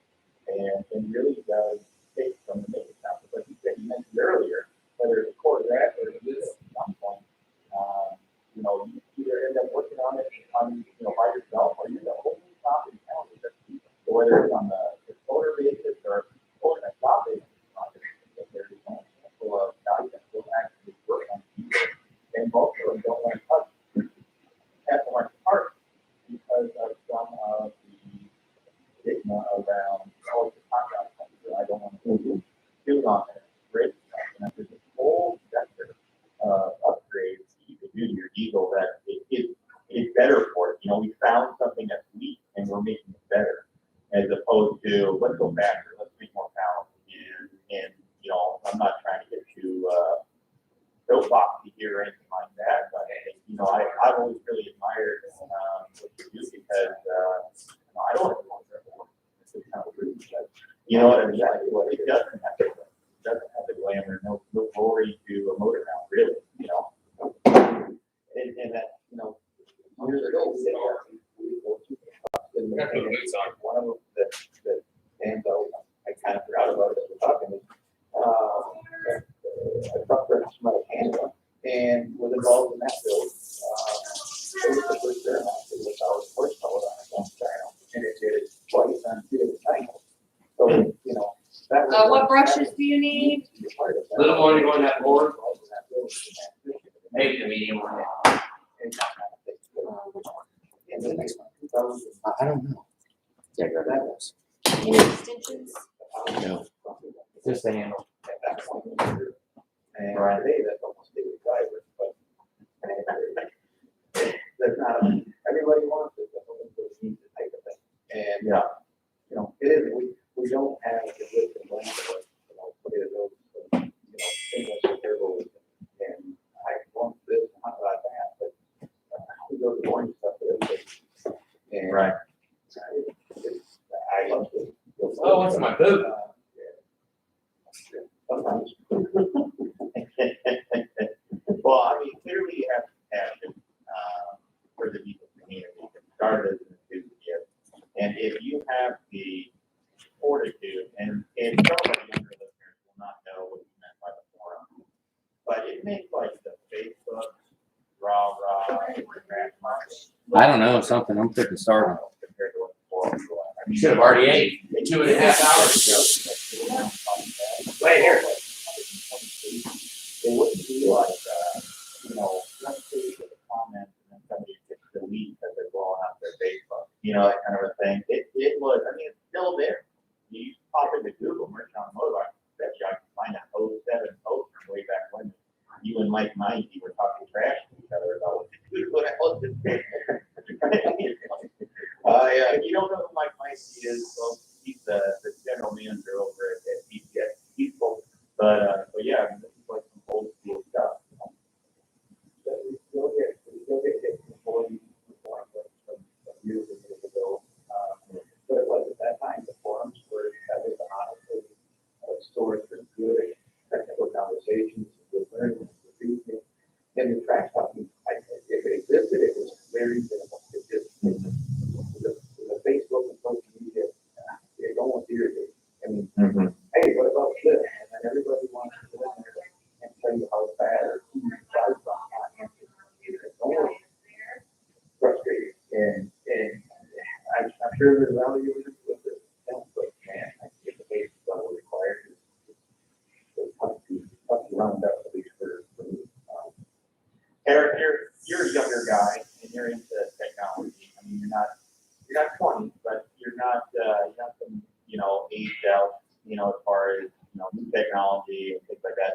And really does take from the maintenance now. Like you said, you mentioned earlier, whether it's a Corvette or a diesel at some point, you know, you either end up working on it you know, by yourself or you're the only property owner that's diesel. So whether it's on the owner basis or a shop basis, there's a handful of guys that will actually work on diesel, and most of them don't want to touch aftermarket parts because of some of the stigma around the contract. I don't want to do on it. Great stuff. And there's this whole sector of upgrades you can do to your diesel that it's better for it. You know, we found something that's weak and we're making it better, as opposed to let's go faster, let's make more power. And you know, I'm not trying to get too soapboxy here or anything like that, but you know, I've always really admired what you do because you know, I don't want to it's kind of rude, but you know what I mean? It doesn't have the glamour, no glory to a motor mount, really, you know. And that, you know, years ago, we did one of them that stands out, I kind of forgot about it as we're talking, a truck purchase from Canada and was involved in that build. It was the first Paramount, it was our first color on its own channel, and it did it twice on 2 different cycles. So, you know, that was. What brushes do you need? Little one, you want that board? Maybe the medium one. And the next one, I don't know. Yeah, grab that was. Any extensions? No. Just the handle. at that point in the year. And today, that's almost daily drivers, but that's not, everybody wants it, but nobody needs the type of thing. And, you know, it is, we don't have the list and land of it, you know, put it those, you know, things like terrible. And I want this, not that, but we go to boring stuff that everybody. And Right. I love it. Oh, what's in my boot? Sometimes. Well, I mean, clearly you have to have it for the people community. It started as an enthusiast. And if you have the fortitude, and some of the younger listeners will not know what you meant by the forum, but it makes like the Facebook, rah, crash marks. I don't know, something. I'm freaking starving. Compared to what the forums were. I mean, Should have already ate 2.5 hours ago. Right here. They wouldn't be like, you know, one page of a comment and then somebody gets delete because they're blowing up their Facebook, you know, that kind of a thing. It was, I mean, it's still there. You pop into Google, Merchant on Motorbike, bet you I can find that 07 post from way back when you and Mike Mindy were talking trash to each other about what else is there. You don't know who Mike Mindy is, well, he's the general manager over at BPS People. But yeah, I mean, this is like some old school stuff. But we still get hit before you perform from years and years ago. But it was at that time, the forums were that was honestly a source for good technical conversations, good learning, good reasoning. And the trash talking, if it existed, it was very minimal. It just, the Facebook and social media, it almost irritated. I mean, sure the value is with it. But man, I think the base level required is tough to round up at least for me. Eric, you're a younger guy and you're into technology. I mean, you're not 20, but you're not some, aged out, as far as, new technology and things like that.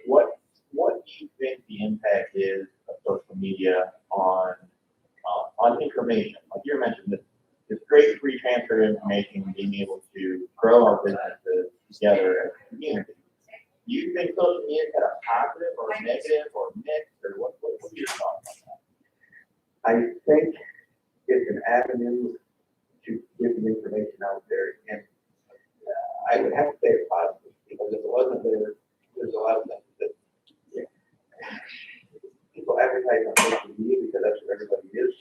What do you think the impact is of social media on information? Like you mentioned, this great free transfer of information, being able to grow our businesses together as a community. Do you think social media had a positive or a negative or mixed, or what are your thoughts on that? I think it's an avenue to get the information out there, and I would have to say it's positive, because if it wasn't there, there's a lot of things that people advertise on social media because that's what everybody is,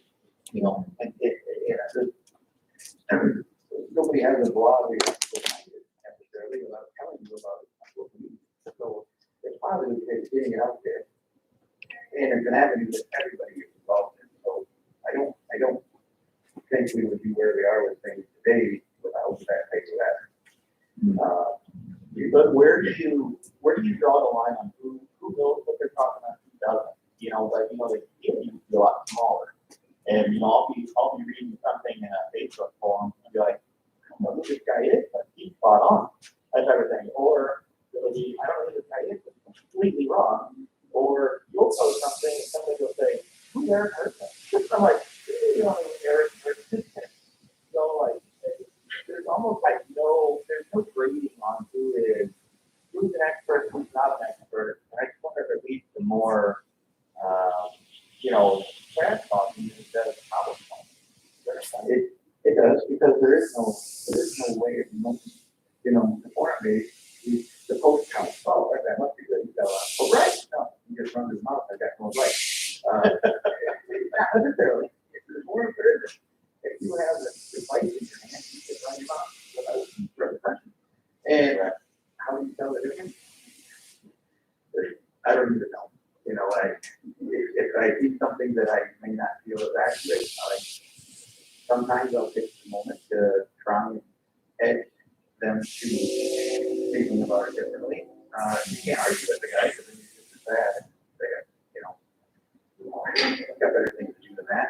and nobody has a blog or you have to go find it necessarily without telling you about it on social media. So it's positive because it's getting it out there, and it's an avenue that everybody is involved in. So I don't think we would be where we are with things today without that type of avenue. But where do you draw the line on who knows what they're talking about, who doesn't? The community would be a lot smaller. And I'll be reading something in a Facebook forum and be like, I don't know who this guy is, but he's spot on. That type of thing. Or it'll be, I don't know who this guy is, but he's completely wrong. Or you'll post something and somebody will say, who's Eric Hertzman? I'm like, Eric Hertzman. So like, there's almost like there's no grading on who's an expert, who's not an expert. And I just wonder if it leads to more, trash talking instead of problem solving. It does, because there is no way of knowing, the forum base, the post counts, oh, that must be good. He's got a lot. Oh, right. No, he just runs his mouth. I got no right. Not necessarily. There's more of it. If you have the device in your hand, you can run your mouth without repercussion. And how do you tell the difference? I don't even know. If I see something that I may not feel is accurate, sometimes I'll take the moment to try and edge them to thinking about it differently. You can't argue with the guy because then you're just as bad. I've got better things to do than that.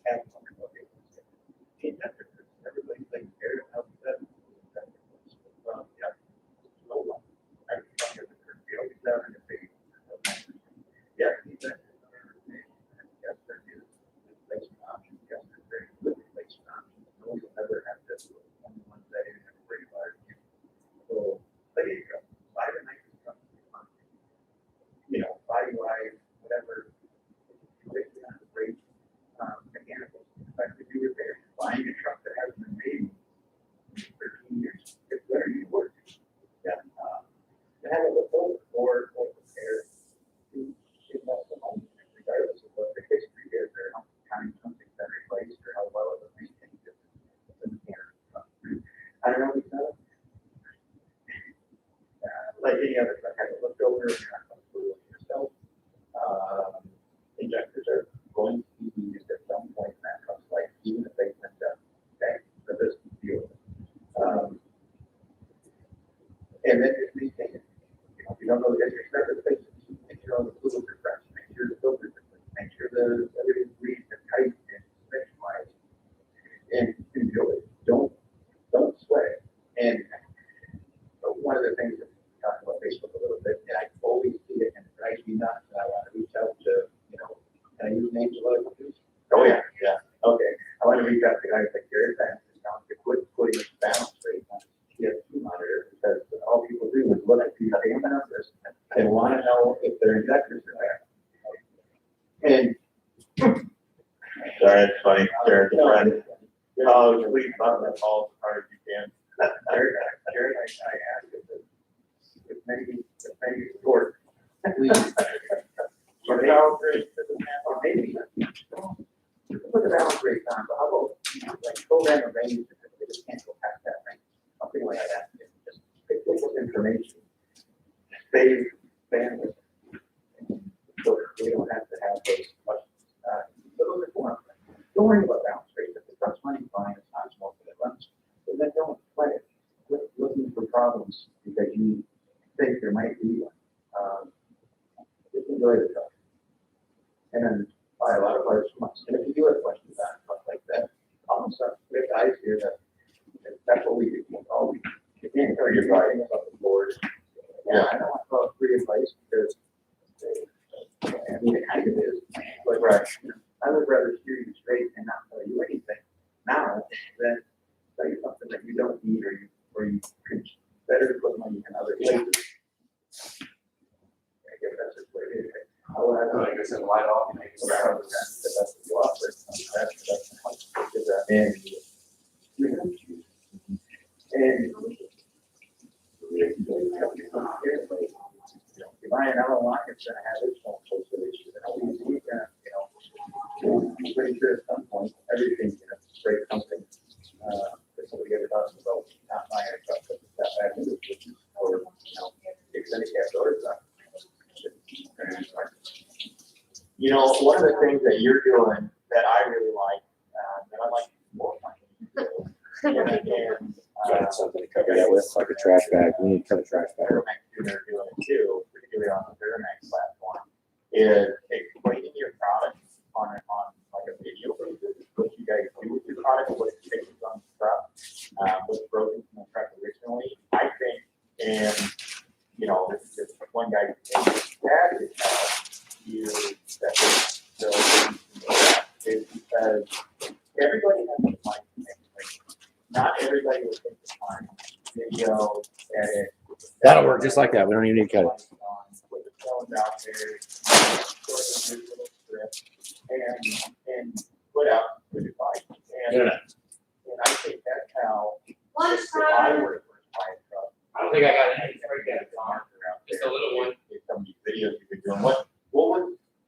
have one. Everybody's taking care of them. Yeah. No one. I don't get the curfew. He's down in the city. Yeah, he's in. Yes, there is. Replacement options. Yes, there's very good replacement options. No, you'll never have to do it. Only one day and have to worry about it. So, there you go. Buy the nicest truck. You know, body wise, whatever. Great, mechanical. Expect to do repairs. Buying a truck that hasn't been made in 13 years. It's better you work. Yeah. To have it look over or prepare to invest the money, regardless of what the history is or how many times something's been replaced or how well it was maintained. It's a mechanical truck. I don't know if you know. Like any other truck, have it looked over, you're not comfortable with yourself. Injectors are going to be used at some point in that truck's life, even if they've been done. Okay, so this is deal. And then just maintain it. You know, if you don't know the history, start with basics. Make sure all the fluids are fresh. Make sure the filters are clean. Make sure the everything's greased and tight and suspension-wise. And enjoy it. Don't sweat it. And one of the things that we talked about Facebook a little bit, and I always see it and it drives me nuts, and I want to reach out to, you know, can I use names of other companies? Oh, yeah, yeah. Okay. I want to reach out to guys like Gary Vance and tell them to quit putting this balance rate on the PS2 monitor, because all people do is look at these damn numbers and want to know if their injectors are there. And sorry, it's funny. Jared's a friend. Oh, please button that call as hard as you can. Jared, I asked if maybe short. Please. Or maybe. Put the balance rate on, but how about like program a range if they just can't go past that range, something like that. Just pick this information, save bandwidth, so we don't have to have those questions. So those are forms. Don't worry about balance rate. If the truck's running fine, it's not smoking, it runs. But then don't sweat it. Quit looking for problems because you think there might be one. Just enjoy the truck. And then buy a lot of parts from us. And if you do have questions on stuff like that, almost we have guys here that's what we do. All we can, or you're riding us up the board. Yeah, I don't want to call it free advice because I mean it kind of is. But right, I would rather steer you straight and not tell you anything now than tell you something that you don't need or you could better put money in other places. I guess that's just what it is. Like I said, light off, make it Around the best of you offer. And if I an LLI, it's gonna have its own social issues. And always, you know, pretty sure at some point, everything's gonna break something. That's what we ever talked about, not buying a truck that's that bad, or, you know, extended cab doors. You know, one of the things that you're doing that I really like, that I like more companies do, Got something to cover that with, like a trash bag. We need to cut a trash bag. they're doing it too, particularly on the Duramax platform, is explaining your product on like a video. What you guys do with your product, what it takes on the truck, what's broken from the truck originally. I think, and you know, this one guy that you that is because everybody has the time to make things. Not everybody will take the time. Video, edit. That'll work just like that. We don't even need to cut it. Put the phones out there, sort of do a little script, and put out the device. And I think that's how if I were to first buy a truck. I don't think I got any right yet. Just a little one. Some of these videos you've been doing. What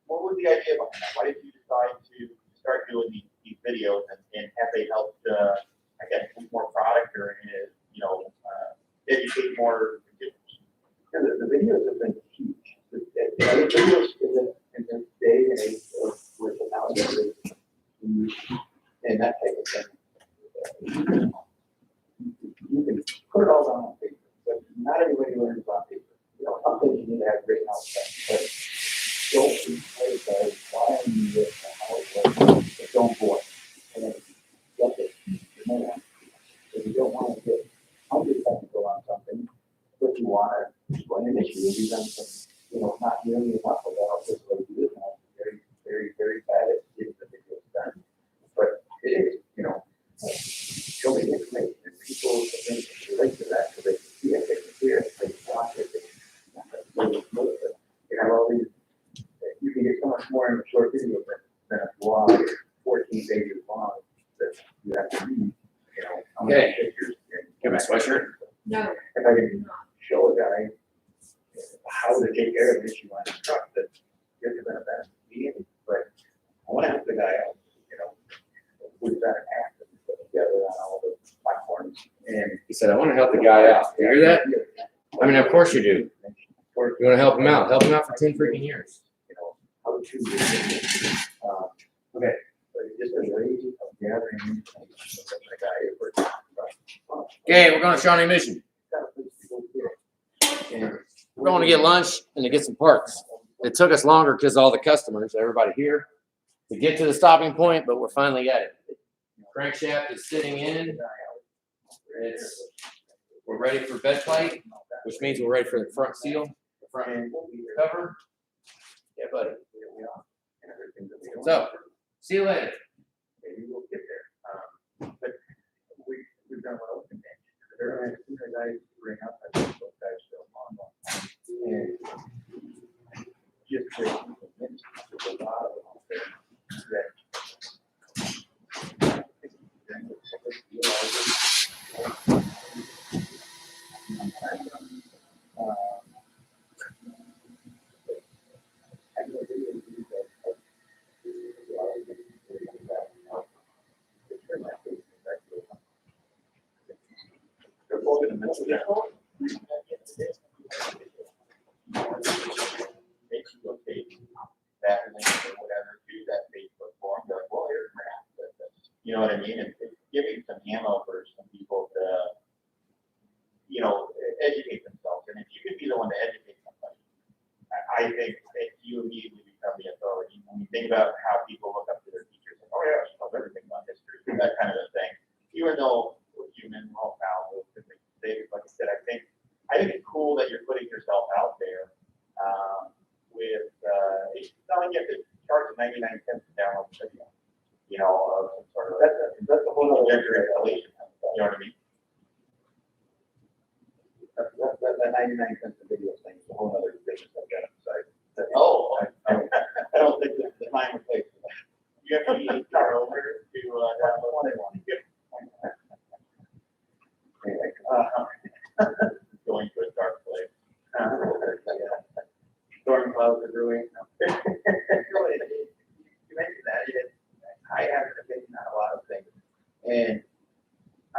was the idea behind that? Why did you decide to start doing these videos and have they helped, I guess, make more product or, you know, educate more consumers? The videos have been huge. The videos in this day and age with the algorithm and that type of thing. You can put it all down on paper, but not everybody learns on paper. You know, some things you need to have written out, but don't be afraid of why I need this and how it works. But don't bore. you wanna explain an issue, we've done some, not nearly enough about this, what we do, and I'm very bad at getting the videos done. But it is, show me the information, and people can relate to that, so they can see it, they can hear it, they can watch it, they have all these, you can get so much more in a short video than a blog, 14 pages long, that you have to read, how many Okay. pictures. Get my sweatshirt. No, If I can show a guy how to take care of an issue on his truck, that gets him in a bad meeting, but I wanna help the guy out, we've got an app that we put together on all the platforms, and. He said, I want to help the guy out. You hear that? I mean, of course you do. You want to help him out. Help him out for 10 freaking years. How to. Okay, but it's just a way of gathering information from the guy who works on the truck. Okay, we're going to Shawnee Mission. And We're going to get lunch and to get some parts. It took us longer because all the customers, everybody here, to get to the stopping point, but we're finally at it. Crankshaft is sitting in. We're ready for bed plate, which means we're ready for the front seal, the front cover. Yeah, buddy. So, see you later. Maybe we'll get there. But we've done well with the bench. There are two guys bring up, I think those guys still on. And just creating a bench, there's a lot of them out there that link or whatever to that Facebook forum, they're like, well, here's my app. You know what I mean? And it's giving some ammo for some people to, educate themselves. And if you could be the one to educate somebody, I think that you immediately become the authority. When you think about how people look up to their teachers, like, oh yeah, she knows everything about history, that kind of a thing. Even though we're human, we're all fallible, like I said, I think it's cool that you're putting yourself out there. It's not like you have to charge 99 cents to download the video, of some sort of, that's a whole other installation, you know what I mean? That 99 cents a video thing is a whole other business I've got inside. I don't think that's the time or place for that. You have to start over to download what they want to get. Anyway, going to a dark place. Storm clouds are brewing. You mentioned that. I have an opinion on a lot of things, and I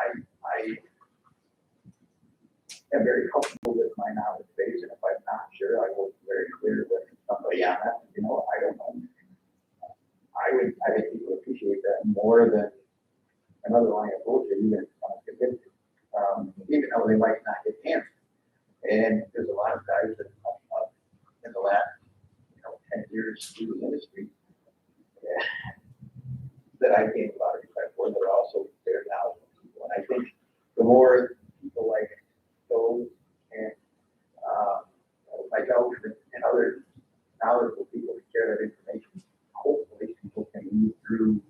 am very comfortable with my knowledge base, and if I'm not sure, I will be very clear with somebody on that. I don't know. I think people appreciate that more than another line of bullshit, even if someone's convinced, even though they might not get answers. And there's a lot of guys that come up in the last 10 years through the industry that I gained a lot of respect for, that are also very knowledgeable people. And I think the more people like those and myself and other knowledgeable people who share that information, hopefully people can move through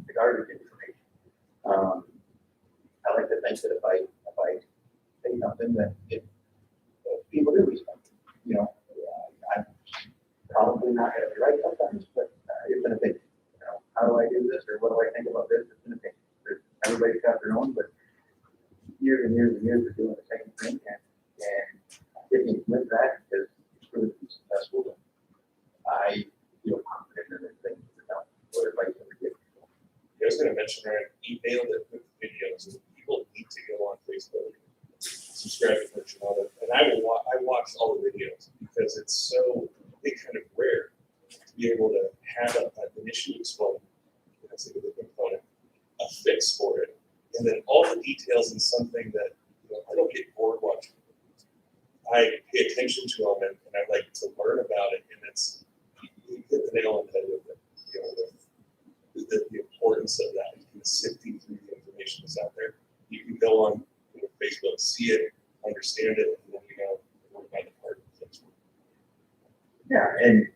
the garbage information. I like to think that if I say something that people do respect, I'm probably not going to be right sometimes, but it's an opinion. How do I do this, or what do I think about this? It's an opinion. Everybody's got their own, but years and years and years of doing the same thing, and sticking with that because it's really successful. And I feel confident in the things or advice that we give people. I was going to mention, I emailed it with videos, and people need to go on Facebook, subscribe to Merchant on it, and I watch all the videos because it's so kind of rare to be able to have an issue explained, that's a good component, a fix for it, and then all the details in something that I don't get bored watching. I pay attention to them and I like to learn about it, and it's you hit the nail on the head with it. The importance of that and sifting through the information that's out there. You can go on Facebook, see it, understand it, and then Yeah, and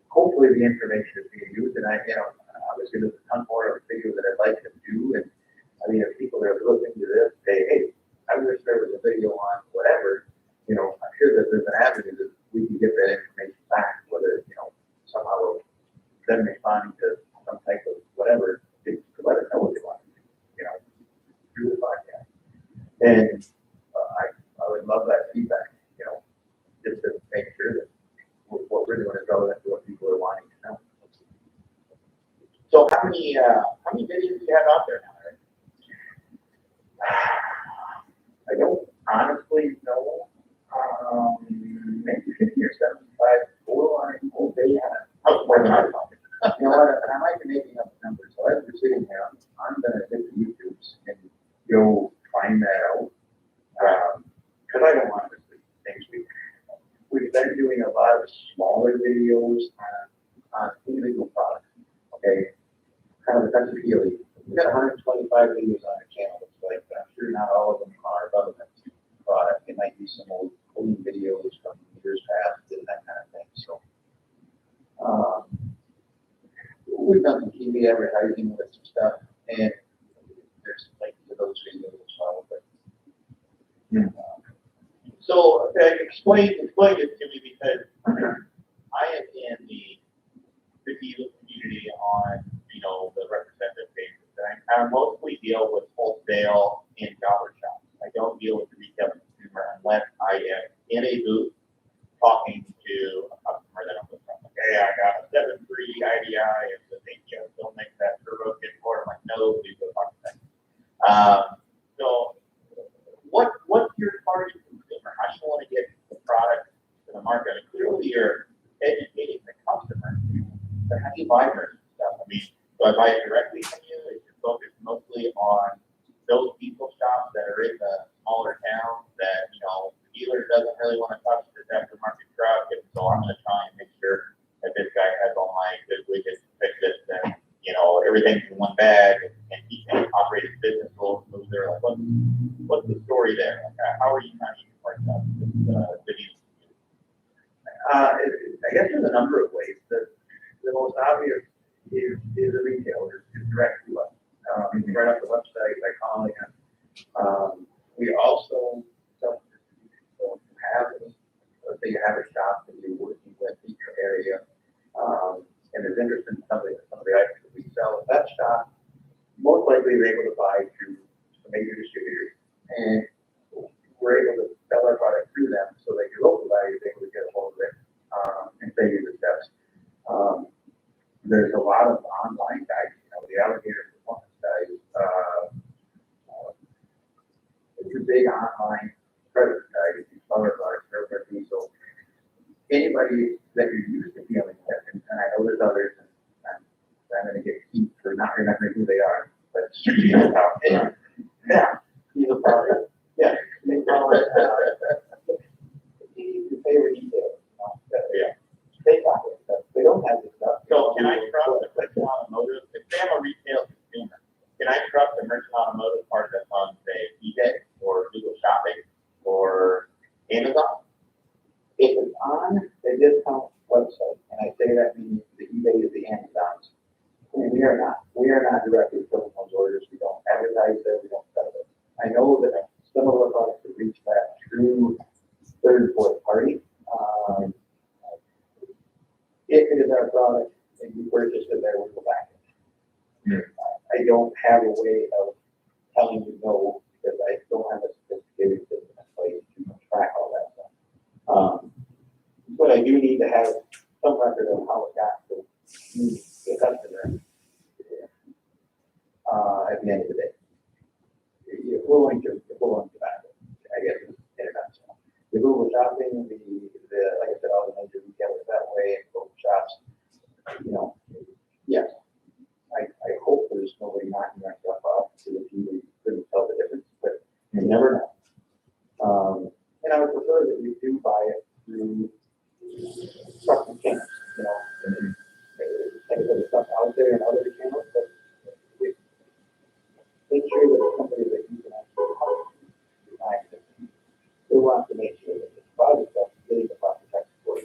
hopefully the information is being used, and obviously there's a ton more of videos that I'd like to do, and I mean, if people are listening to this, say, hey, I wish there was a video on whatever, I'm sure that there's an avenue that we can get that information back, whether, somehow them responding to some type of whatever, to let us know what they want, through the podcast. And I would love that feedback, just to make sure that what we're doing is relevant to what people are wanting to know. So how many videos do you have out there now, Eric? I don't honestly know. Maybe 50 or 75 total on a whole day. I was more than I thought. You know what? I might be making up the numbers. So as we're sitting here, I'm gonna hit the YouTubes and go find that out. Because I don't want to miss things. We've been doing a lot of smaller videos on individual products. Okay, kind of a touch of healing. We've got 125 videos on our channel. It's like, but I'm sure not all of them are relevant to the product. It might be some old clean videos from years past and that kind of thing. So we've done some TV advertising with some stuff, and there's links to those videos as well. But so okay, explain it to me, because I am in the dealer community on the representative basis. I mostly deal with wholesale and dollar shops. I don't deal with the retail consumer unless I am in a booth talking to a customer that I'm with. Okay, I got a 7.3 IDI and the thing, don't make that turbo kit for it. I'm like, no, please go talk to them. So what's your target consumer? How do you want to get the product to the market? And clearly you're educating the customer, but how do you buy their stuff? I mean, do I buy it directly from you? Is your focus mostly on those diesel shops that are in the smaller towns that, the dealer doesn't really want to touch this aftermarket truck, and so I'm going to try and make sure that this guy has all my good widgets, fix this, and, everything's in one bag, and he can operate his business a little smoother? Like, what's the story there? Like, how are you trying to work out this video? I guess there's a number of ways. The most obvious is a retailer, is direct to us. Right off the website by calling us. We also have, let's say you have a shop that you're working with in your area, and is interested in some of the items that we sell at that shop. Most likely they're able to buy through some major distributors, and we're able to sell our product through them so that your local buyer is able to get a hold of it and save you the steps. There's a lot of online guides, the Alligator Performance Guide. It's a big online credit guide. If you follow our server diesel, anybody that you're used to dealing with, and I know there's others, and I'm going to get heat for not remembering who they are, but yeah, he's a problem. Yeah, they call it. It's your favorite detail. Yeah. They got it. They don't have this stuff. So can I trust the Merchant Automotive? If I'm a retail consumer, can I trust the Merchant Automotive part that's on, say, eBay or Google Shopping or Amazon? If it's on the discount website, and I say that means the eBay is the Amazon's, we are not. We are not directly filling those orders. We don't advertise it. We don't sell it. I know that some of our products have reached that through third and fourth party. If it is our product and you purchase it there, we go back. I don't have a way of telling you no, because I don't have a sophisticated system in place to track all that stuff. But I do need to have some record of how it got to the customer at the end of the day. If we're willing to back it, I guess, in a nutshell. The Google Shopping, like I said, all the major retailers that way, and Google Shops, yes. I hope there's nobody knocking our stuff off so that you couldn't tell the difference, but you never know. And I would prefer that you do buy it through trusted channels, and there's stuff out there in other channels, but make sure that it's somebody that you can actually help behind it. We want to make sure that this product stuff is getting the proper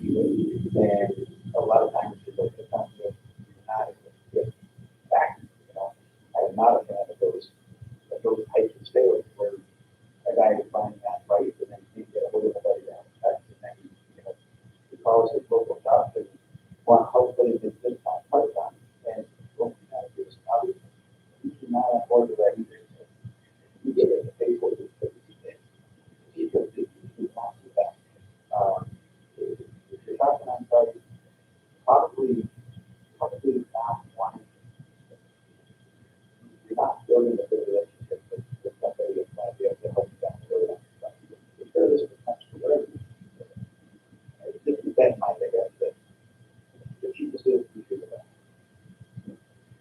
And a lot of times it's like the company you're not able to get back, you know. I am not a fan of those types of sales where a guy is buying that price and then he can get a hold of somebody down in Texas and then he calls his local shop and want hopefully this discount price on it. And what you have to do is obviously you cannot afford to that either. You get it to pay for it, but you not do that. If you're talking on price, probably not one. You're not building a good relationship with somebody that's going to be able to help you down the road. If there is a potential, whatever. This is that my thing, that the cheapest deal you should have.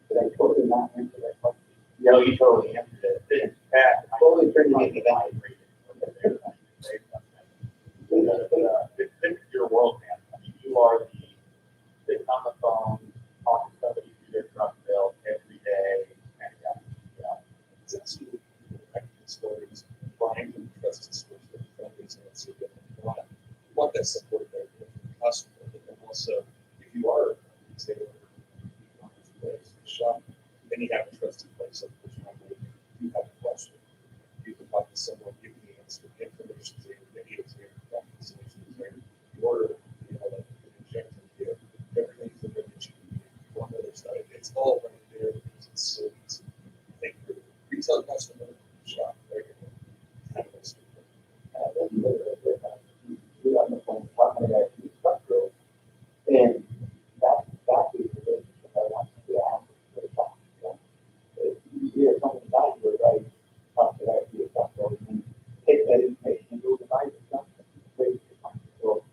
Did I totally not answer that question? No, you totally answered it. It's Pat, I totally turned it into that. It's your world, man. I mean, you are the sitting on the phone, talking to somebody through their truck bill every day, and It's absolutely correct. Stories, buying from trusted sources, families, and so that you want that support there from the customer, but then also, if you are, say, shop, then you have a trusted place of which you have a question. You can talk to someone, give the answer, the information is there, the video is there, the solution is there. You order, like an injection kit, everything's in there that you can do on the other side. It's all right there because it's so easy. I think for retail customer, shop, they're going to have this. You're on the phone talking to that truck bill, and that's the relationship I want to be at for the shop. If you hear something about your right, talk to that truck bill, and take that information and go to buy something. So,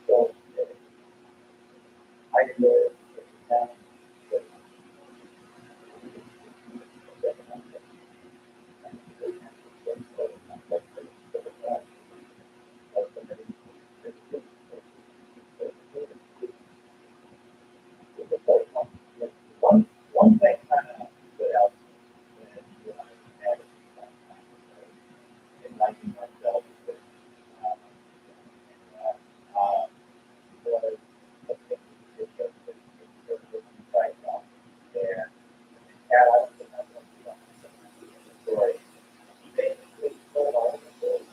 So, I can do it. One thing kind of stood out when I had enlightening myself with, was right now there. Cat out the story. He basically told all the stories.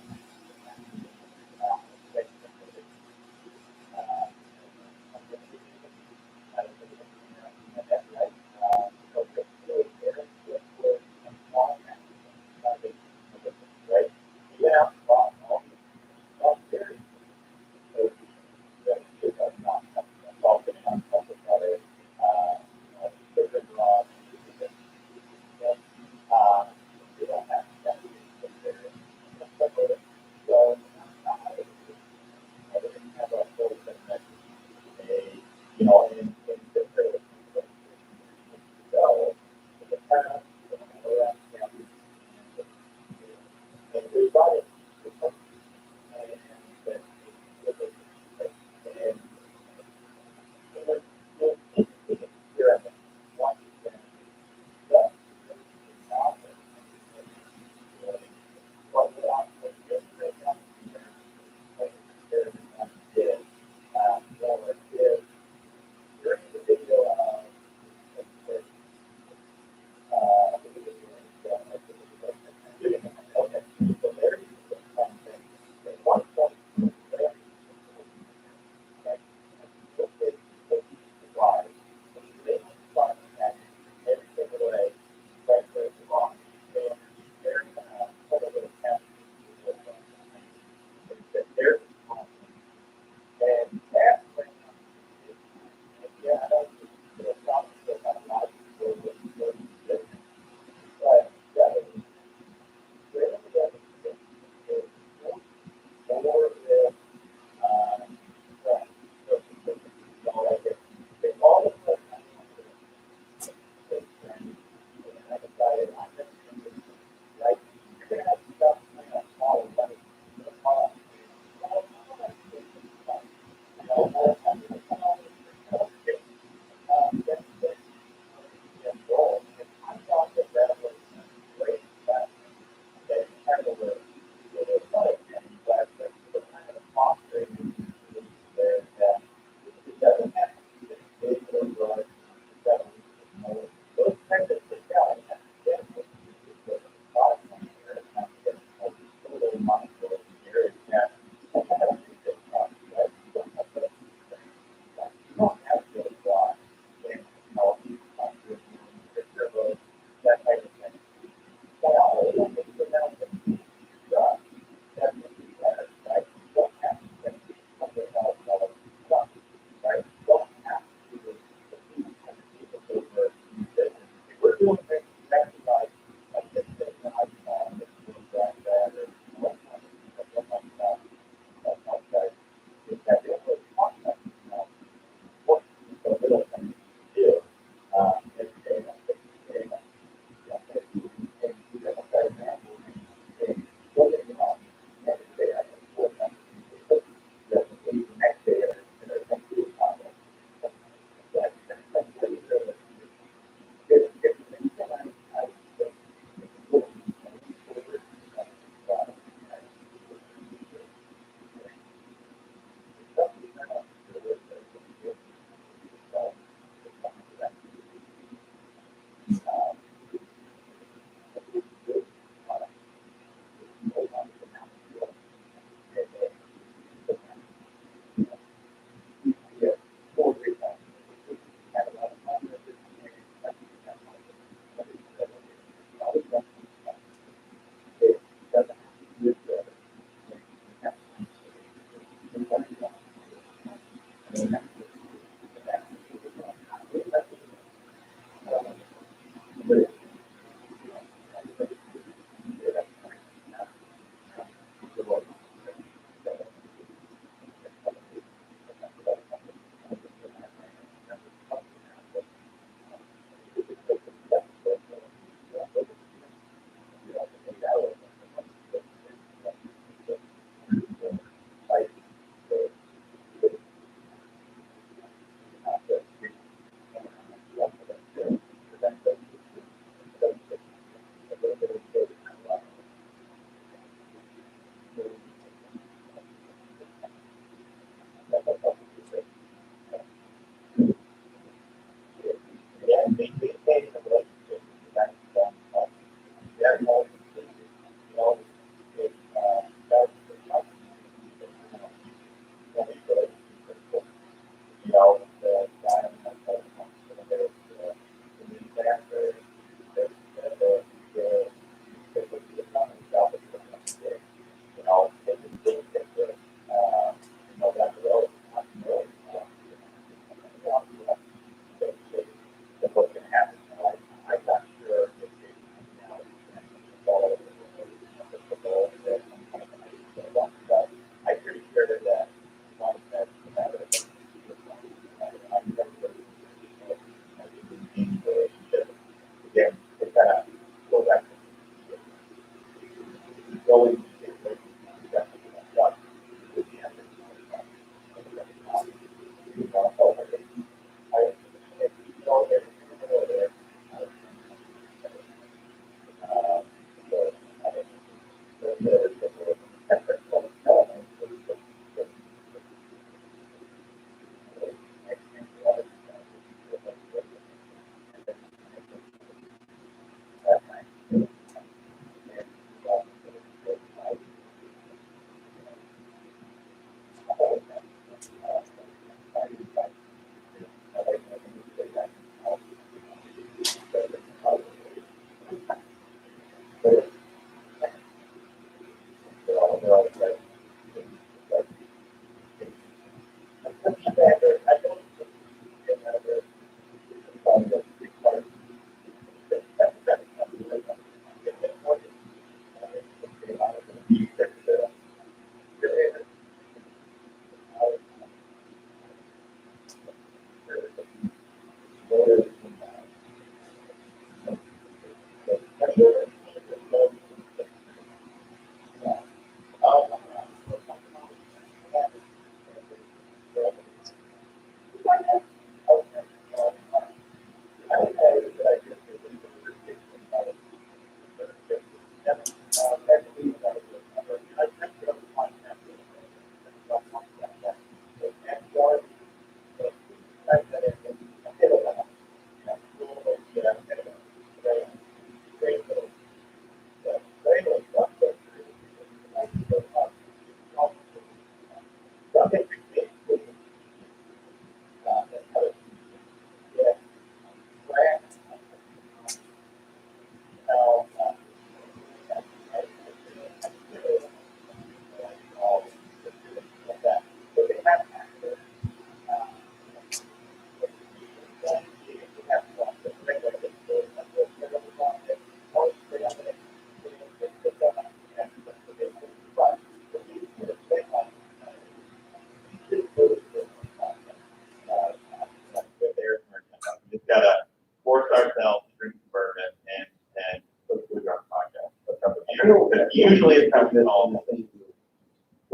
know, but usually it comes in all the things.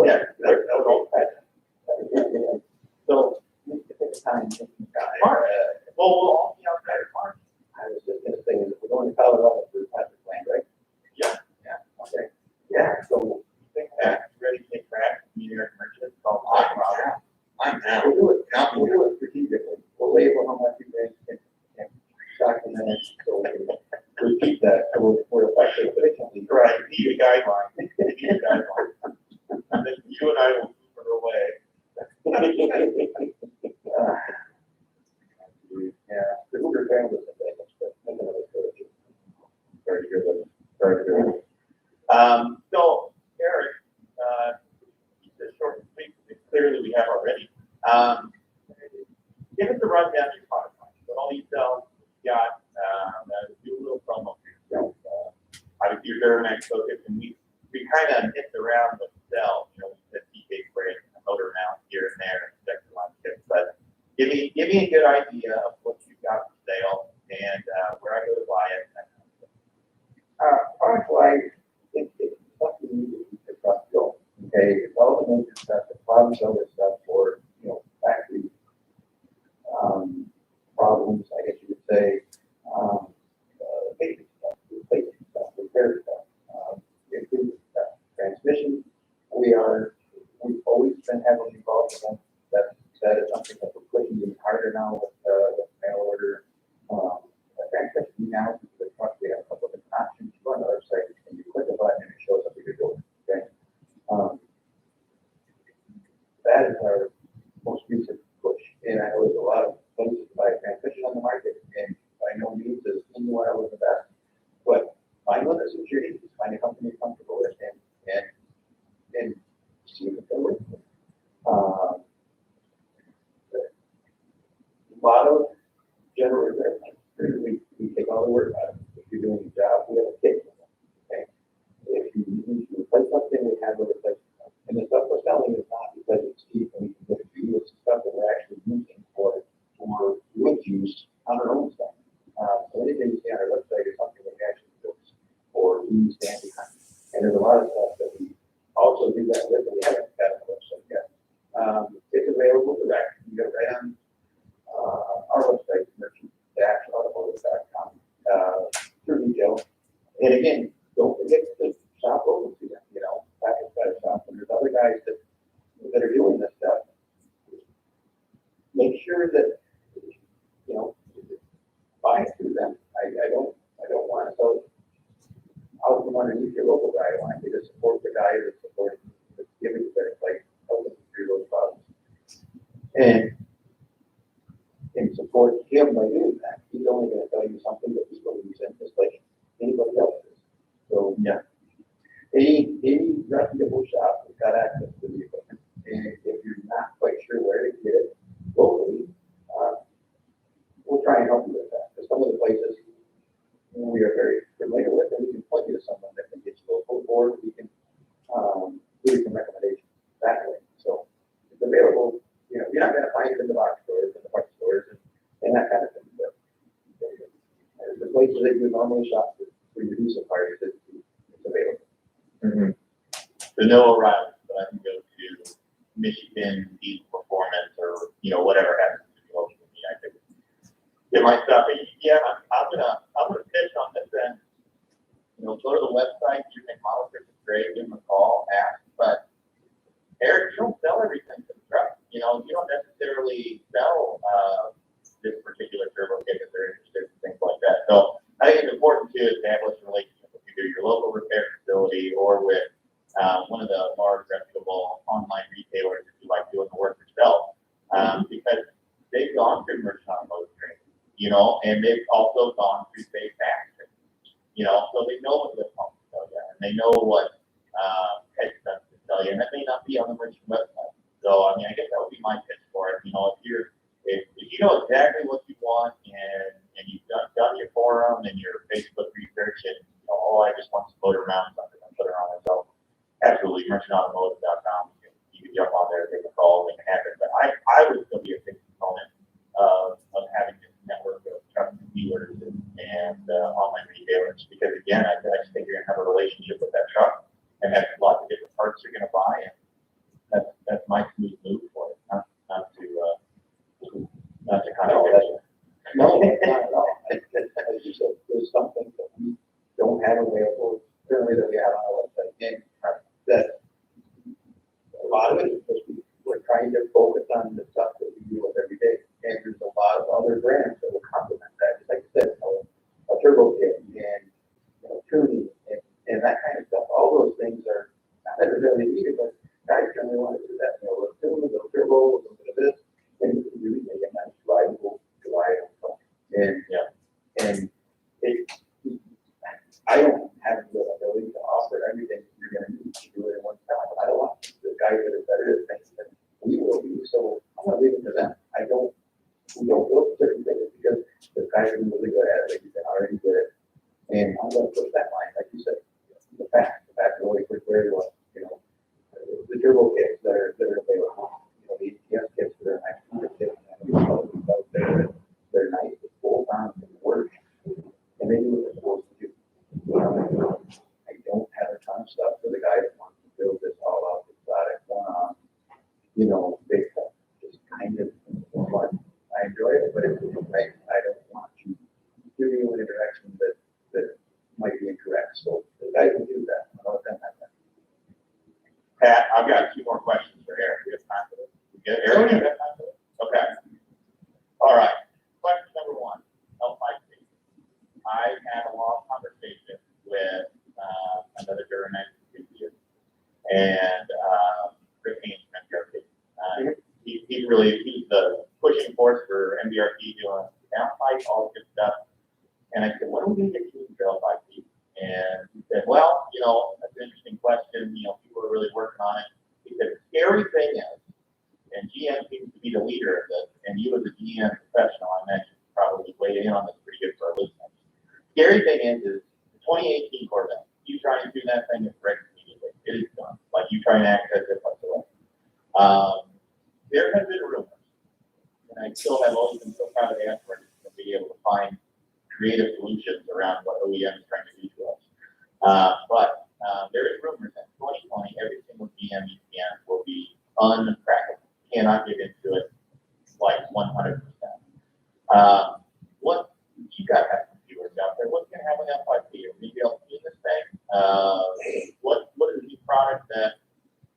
Yeah, that was all that. So, we can take time. Well, we'll all be out there tomorrow. I was just gonna say, we're going to Colorado for Patrick Land, right? Yeah. Yeah, okay. Yeah, so, think that, ready to take track, New York merchants, all. I'm now. We'll do it strategically. We'll label how much you guys can document it, so we can repeat that, so we're effective efficiently. Right, you need a guideline. You need a guideline. And then you and I will move it away. Yeah, the Hoover family is a famous, but another story. Very good, very good. So, Eric, keep this short and sweet, clearly we have already. Give us a rundown of your product line. What all you sell, you got, do a little promo for yourself. Obviously, your Duramax focus, and we kind of nipped around the sell, you know, the TK spray, a motor mount here and there, and second line kits. But give me a good idea of what you've got for sale and where I go to buy it. Product wise, it's something you need to pick up, go. Okay, it's all the major stuff, the problem solver stuff for, you know, factory problems, I guess you would say, basic stuff, repair stuff, improvement stuff, transmission. We've always been heavily involved in that is something that we're pushing even harder now with mail order. Transmission now, the truck, we have a couple of different options. You go on the website, and you click a button and it shows up at your door. Okay. That is our most recent push. And I know there's a lot of places to buy a transmission on the market, and by no means is anyone was the best. But find one that's security, find a company you're comfortable with, and see what they're working with. A lot of general repair things. We take all the work out of it. If you're doing a job, we have a kit. Okay. If you need to replace something, we have a replacement. And the stuff we're selling is not because it's cheap and we can get it to you. It's stuff that we're actually using for wood use on our own stuff. So anything you see on our website is something that we actually fix or we stand behind. And there's a lot of stuff that we also do that with, and we haven't got on the website yet. It's available direct. You go right on our website, merchant-automotive.com, through retail. And again, don't forget to shop local to them, you know, Patrick's got a shop, and there's other guys that are doing this stuff. Make sure that, you know, buy it through them. I don't want to go out from underneath your local guy. I want you to support the guy that's supporting, that's giving you better place, helping through those problems. And support him by doing that. He's only going to tell you something that he's going to use in just like anybody else is. So yeah, any reputable shop has got access to the equipment. And if you're not quite sure where to get it locally, we'll try and help you with that. Because some of the places we are very familiar with, and we can point you to someone that can get you local, or we can give you some recommendations that way. So it's available. You know, you're not going to find it in the box stores and the parts stores and that kind of thing. But the places that you normally shop for your diesel parts, it's available. Mm-hmm. So no O'Reilly, but I can go to Michigan Diesel Performance or, you know, whatever happens to be local to me. I could get my stuff. Yeah, I'm gonna pitch on this end. You know, go to the website, you can model for the great, give them a call, ask. But Eric, you don't sell everything to the truck. You know, you don't necessarily sell this particular turbo kit if they're interested in things like that. So I think it's important to establish a relationship with either your local repair facility or with one of the large reputable online retailers if you like doing the work yourself, because they've gone through merchant automotive training, you know, and they've also gone through safe action, you know, so they know what the pumps tell you and they know what head stuff to tell you, and that may not be on the merchant website. So I mean, I guess that would be my pitch for it. You know, if you know exactly what you want and you've done your forum and your Facebook research and you know, oh, I just want some motor mount something and put it on myself. Absolutely, merchantautomotive.com. You can jump on there, take a call, make it happen. But I would still be a big component of having this network of trusted dealers and online retailers because again, I just think you're gonna have a relationship with that and have lots of different parts you're gonna buy, and that's my smooth move for it, not to kind of. No, not at all. As you said, there's some things that we don't have available, currently that we have on our website, and that a lot of it is because we're trying to focus on the stuff that we deal with every day. And there's a lot of other brands that will complement that, like I said, a turbo kit and, tuning and that kind of stuff. All those things are not necessarily needed, but guys generally want to do that, a little tune, a little turbo, a little bit of this, and you can really make a nice rideable Goliath. And I don't have the ability to offer everything you're going to need to do it in one time. I don't want the guys that are better at things than we will be. So I'm going to leave it to them. We don't build certain things because the guys are really good at it. Like you said, already did it. And I'm going to push that line, like you said, the back really quick, very well. The turbo kits that are available, the ETS kits that are nice, kits, they're nice, it's full on, and work, and they do what they're supposed to do. I don't have a ton of stuff for the guy that wants to build this all out, exotic, one-off, big stuff. Just kind of fun. I enjoy it, but it's like I don't want to do you in a direction that might be incorrect. So the guy can do that. I'll let them have that. Pat, I've got 2 more questions for Eric. We have time for this? We get Eric, you have time for this? Okay. All right. Question number 1, L5C. I had a long conversation with another Duramax enthusiast, and Rick Haynes from MBRT. He's the pushing force for MBRT doing downpipe, all this good stuff. And I said, when are we going to get tuned for L5P? And he said, well, that's an interesting question. People are really working on it. He said, the scary thing is, and GM seems to be the leader of this, and you as a GM professional, I mentioned, probably weighed in on this pretty good for our listeners. Scary thing is the 2018 Corvette, you try and tune that thing, it's wrecked immediately. It is done. Like you try and access it whatsoever. There have been rumors, and I still have always been so proud of the effort to be able to find creative solutions around what OEM is trying to do to us. But there is rumors that 2020, every single GM EPN will be uncrackable. Cannot get into it like 100%. What you got to have some viewers out there? What's going to happen with L5P? Are we going to be able to do this thing? What is the new product that?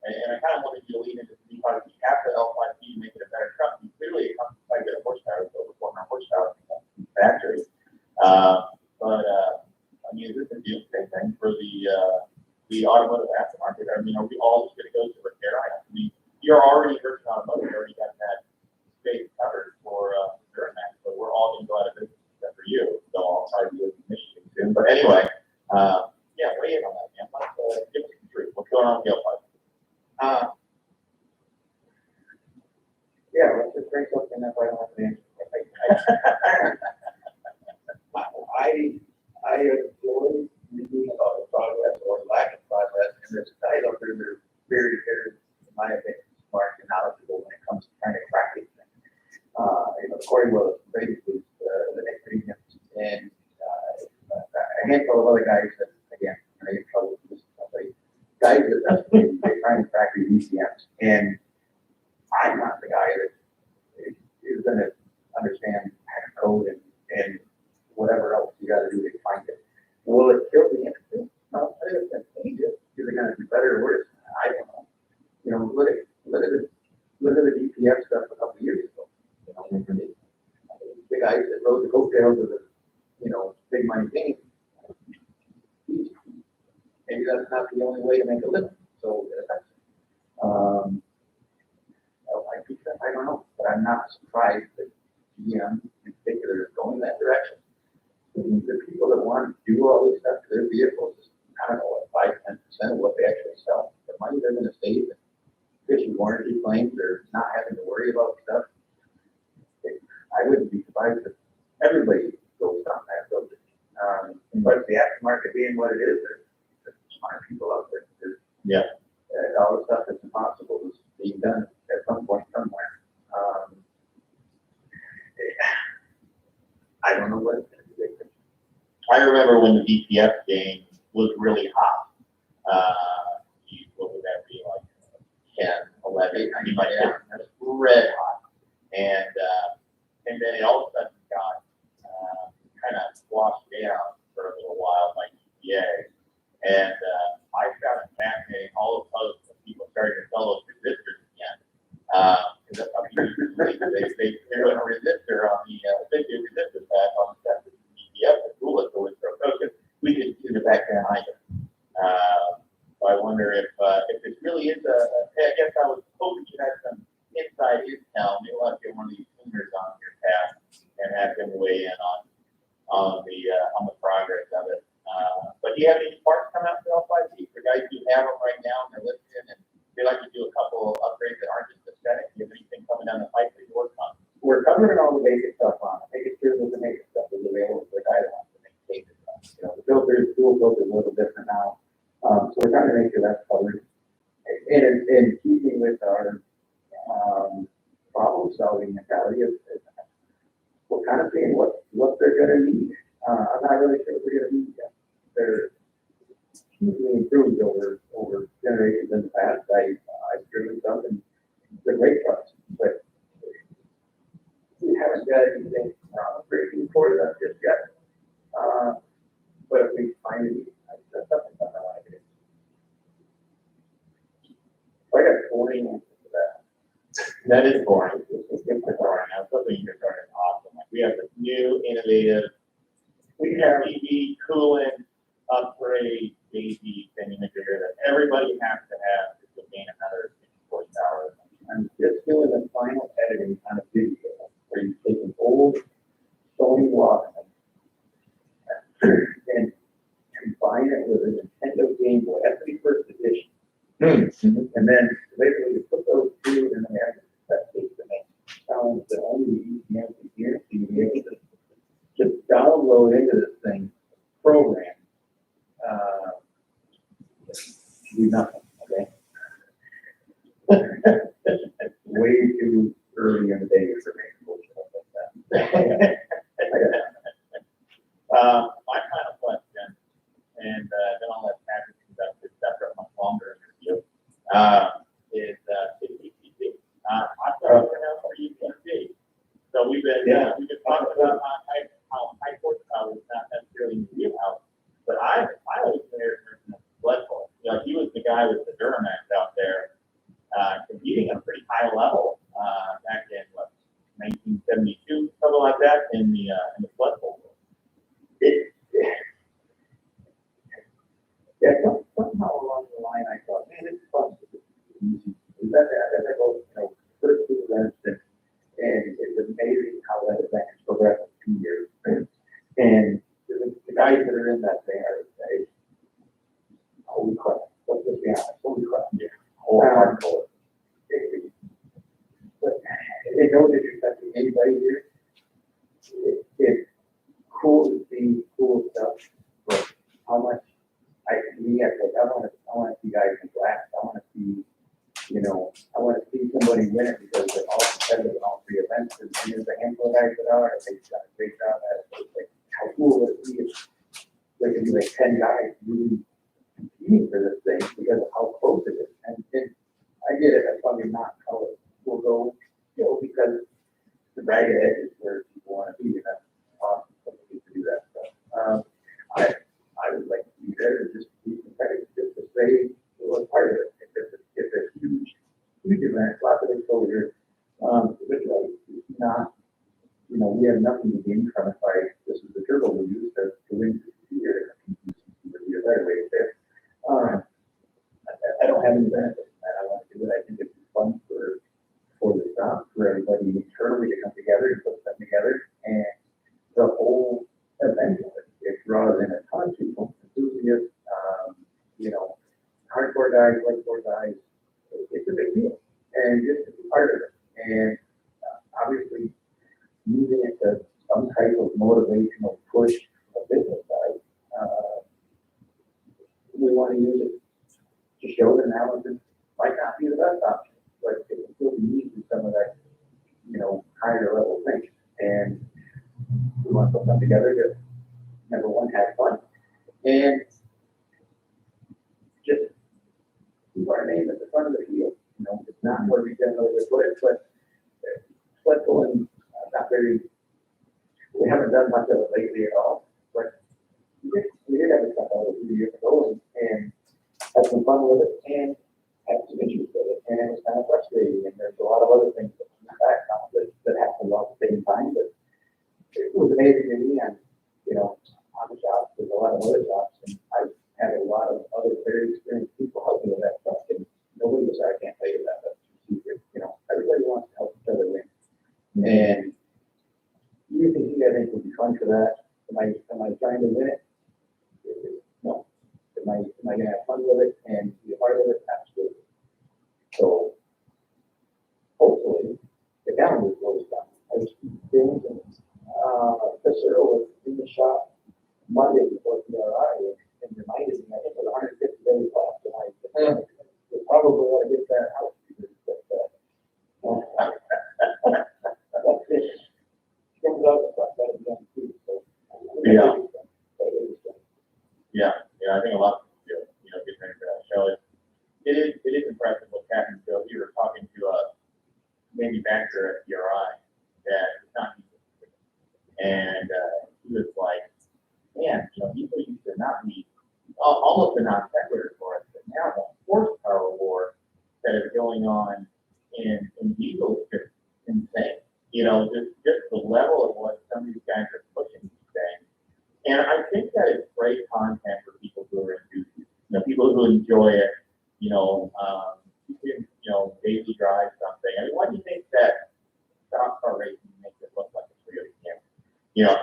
And I kind of wanted you to lead into the new product. After L5P, make it a better truck. And clearly, it comes to quite a bit of horsepower. It's over 400 horsepower in the factory. Is this a deal thing for the automotive aftermarket? Are we all just going to go to repair items? You're already Hertz Automotive, already got that space covered for Duramax, but we're all going to go out of business except for you. So I'll try to do it in Michigan soon. But anyway, weigh in on that, man. Give us some truth. What's going on with L5? Let's just bring something up. I don't have to answer. I enjoy reading about the progress or lack of progress, and there's guys out there that are very, very, in my opinion, smart and knowledgeable when it comes to trying to crack these things. Corey Willis, Brady Booth, the Nick Premiums, and a handful of other guys that, again, I get in trouble with this stuff. Guys that they're trying to crack these ECMs, and I'm not the guy that is going to understand hack code and whatever else you got to do to find it. Will it kill the industry? No, I think it's going to change it. Is it going to be better or worse? I don't know. Look at the DPF stuff a couple of years ago. The guys that rode the coattails of the, big money game. Maybe that's not the only way to make a living. So I don't know, but I'm not surprised that GM in particular is going that direction. The people that want to do all this stuff to their vehicles, I don't know, 5-10% of what they actually sell. The money they're going to save, fishing warranty claims, they're not having to worry about stuff. I wouldn't be surprised if everybody goes down that road. But the aftermarket being what it is, there's smart people out there. All the stuff that's impossible is being done at some point somewhere. I don't know what it's going to be. I remember when the DPF game was really hot. 10, 11, I mean, like, that's red hot. And then it all of a sudden got, kind of washed down for a little while, like EPA. And, I found it fascinating, all of those people started to sell those resistors again. Cause I mean, they run a resistor on the, they do resistor pad on the stuff with EPF, the tool is always so focused. We didn't do the back end either. So I wonder if it really is I guess I was hoping you had some inside intel. Maybe we'll have to get one of these tuners on your path and have them weigh in on the progress of it. But do you have any parts come out for L5G for guys who have them right now and they're listening and they like to do a couple of upgrades that aren't just aesthetic? Do you have anything coming down the pipe that you work on? We're covering all the basic stuff on it. Making sure that the basic stuff is available for the guy that wants to make basic stuff. You know, the filters, dual filters, a little different now. So we're trying to make sure that's covered. And in keeping with our problem solving mentality is we're kind of seeing what they're gonna need. I'm not really sure what they're gonna need yet. They're hugely improved over generations in the past. I've driven some and they're great trucks, but we haven't got anything breaking for them just yet. But if we find it, that's something I want to do. I got 40 minutes for that. That is boring. It's boring. I was hoping you could start an awesome. Like we have this new innovative, we have EV coolant upgrade baby thingamajigger that everybody has to have to gain another 50 horsepower. I'm just doing the final editing on a video where you take an old Sony Walkman and combine it with a Nintendo Game Boy. That's the first edition. And then later you put those two and then they have that tape to make sounds that only you can hear. So you be able to just download into this thing program. Do nothing, okay? Way too early in the day for me to bullshit like that. My final question, and then I'll let Patrick conduct this after a much longer interview, is PTC. I've got to know for UTC. So we've been talking about how high horsepower is not necessarily in the wheelhouse, but I always consider Bloodful. You know, he was the guy with the Duramax out there competing at a pretty high level back in 1972, something like that, in the Bloodful. Yeah, somehow along the line, I thought, man, it's fun. Easy. As I go, first two events, and it's amazing how that event has progressed in 2 years. And the guys that are in that thing are, holy crap, let's just be honest, holy crap. Hardcore. But it's no disrespect to anybody here. It's cool to see cool stuff, but how much I want to see guys in blast. I want to see, I want to see somebody win it because they're all competitive in all three events. And there's a handful of guys that are, and they've done a great job at it. It's like, how cool would it be if there could be like 10 guys really competing for this thing because of how close it is. And I get it, that's probably not how it will go, because the ragged edge is where people want to be, and that's awesome to do that stuff. I would like to be there to just be competitive, just to say it was part of it. If it's huge event, lots of exposure, but it's not, we have nothing to gain from it by, this is the turbo we use to win the year, right away there. I don't have any benefit from that. I want to do it. I think it's fun for the staff, for everybody internally to come together and put something together, and the whole event, it draws in a ton of people, enthusiasts, hardcore guys, lightcore guys. It's a big deal, and just to be part of it, and obviously using it to some type of motivational push from a business side. We want to use it to show that Hamilton might not be the best option, but it can still be used in some of that, higher level things. And we want to put them together to, number one, have fun, and just keep our name at the front of the field. know, it's not where we generally would put it, but Switzerland, not very, we haven't done much of it lately at all, but we did have a couple of years ago and had some fun with it and had some issues with it, and it was kind of frustrating, and there's a lot of other things that come back now that happened all at the same time, but it was amazing to me, and, you know, on the jobs, there's a lot of other jobs, and I had a lot of other very experienced people help me with that stuff, and nobody was, I can't tell you that, but, you know, everybody wants to help each other win. And you can see, I think, would be fun for that. Am I trying to win it? No. Am I gonna have fun with it and be a part of it? Absolutely. So hopefully the calendar goes down. I was thinking, Chris Earl was in the shop Monday before PRI and reminded me, I think it was 150 days left, and I said, we probably ought to get that out. That's it. Comes out the front, that'll be done too, so. Yeah. Yeah, I think a lot of people, you know, get ready for that show. It is impressive what's happening. So we were talking to a manufacturer at PRI that is not easy. And he was like, man, you know, people used to not be almost a non-sequitur for us, but now the horsepower war that is going on in diesel is just insane. You know, just the level of what some of these guys are pushing these things. And I think that is great content for people who are enthusiasts, you know, people who enjoy it, you know, you can, you know, daily drive something. I mean, why do you think that stock car racing makes it look like a Toyota Camry? You know,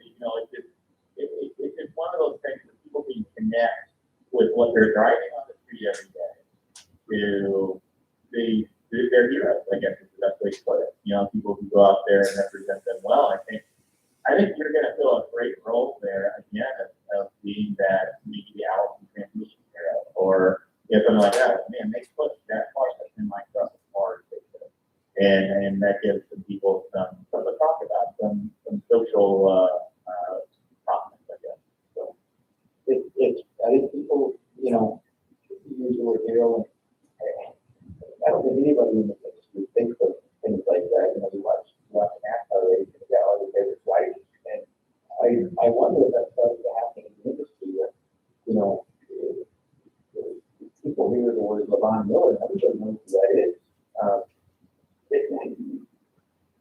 you know, it's just one of those things that people can connect with what they're driving on the street every day to their heroes, I guess is the best way to put it. You know, people who go out there and represent them well. I think you're going to fill a great role there again of being that maybe the Allison transmission hero or something like that. Man, they push that part that's in my truck as far as they could. And that gives some people something to talk about, some social prominence, I guess. So I think people, you know, use the word hero, and I don't think anybody in the industry thinks of things like that. You know, you watch NASCAR race and you got all your favorite drivers, and I wonder if that's starting to happen in the industry where, you know, people hear the word Levon Miller, and everybody knows who that is.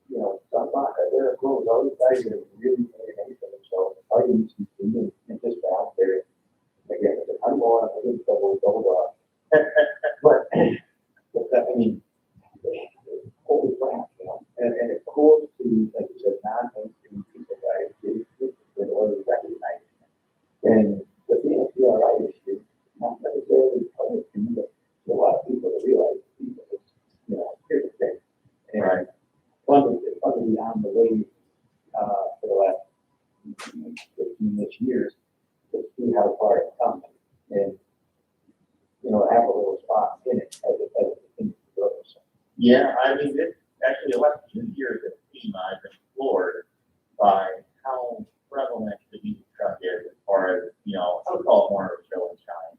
You know, some there are close, all these guys are really anything, so all you need to do is just out there. Again, I'm going, I think double. But I mean, holy crap, you know, and it's cool to see, like you said, non-mainstream people guys in order to recognize. And the thing with PRI issue, not necessarily public, but a lot of people that realize people, you know, here's the thing. And right. It's fun to be on the wave for the last 15-ish years to see how far it's come. And, you know, have a little spot in it as it continues to grow. So. Yeah, I mean, this actually, the last 2 years at FEMA, I've been floored by how prevalent the diesel truck is as far as, you know, I would call it more of a show and shine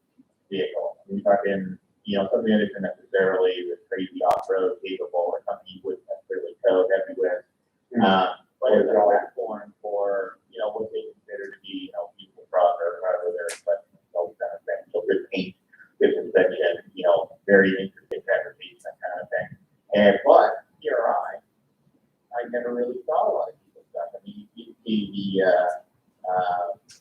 vehicle. We're talking, you know, something that isn't necessarily the crazy off-road capable or something you wouldn't necessarily tow everywhere. But it's a platform for, you know, what they consider to be, you know, diesel truck or however they're expressing themselves kind of thing. So good paint, good suspension, you know, very intricate fabrication, that kind of thing. And but PRI, I never really saw a lot of diesel stuff. I mean, you see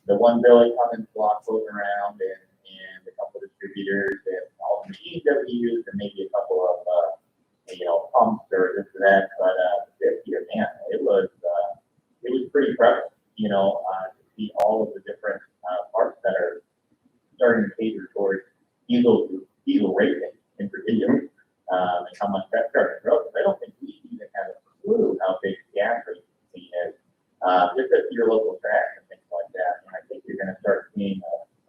the one Billy Cummins block floating around and a couple of distributors and all the machines that we used and maybe a couple of you know, pumps or this or that. But this year, man, it was pretty impressive, you know, to see all of the different parts that are starting to cater towards diesel racing in particular, and how much that's starting to grow. Because I don't think we even have a clue how big gas racing scene is. Just at your local tracks and things like that. And I think you're going to start seeing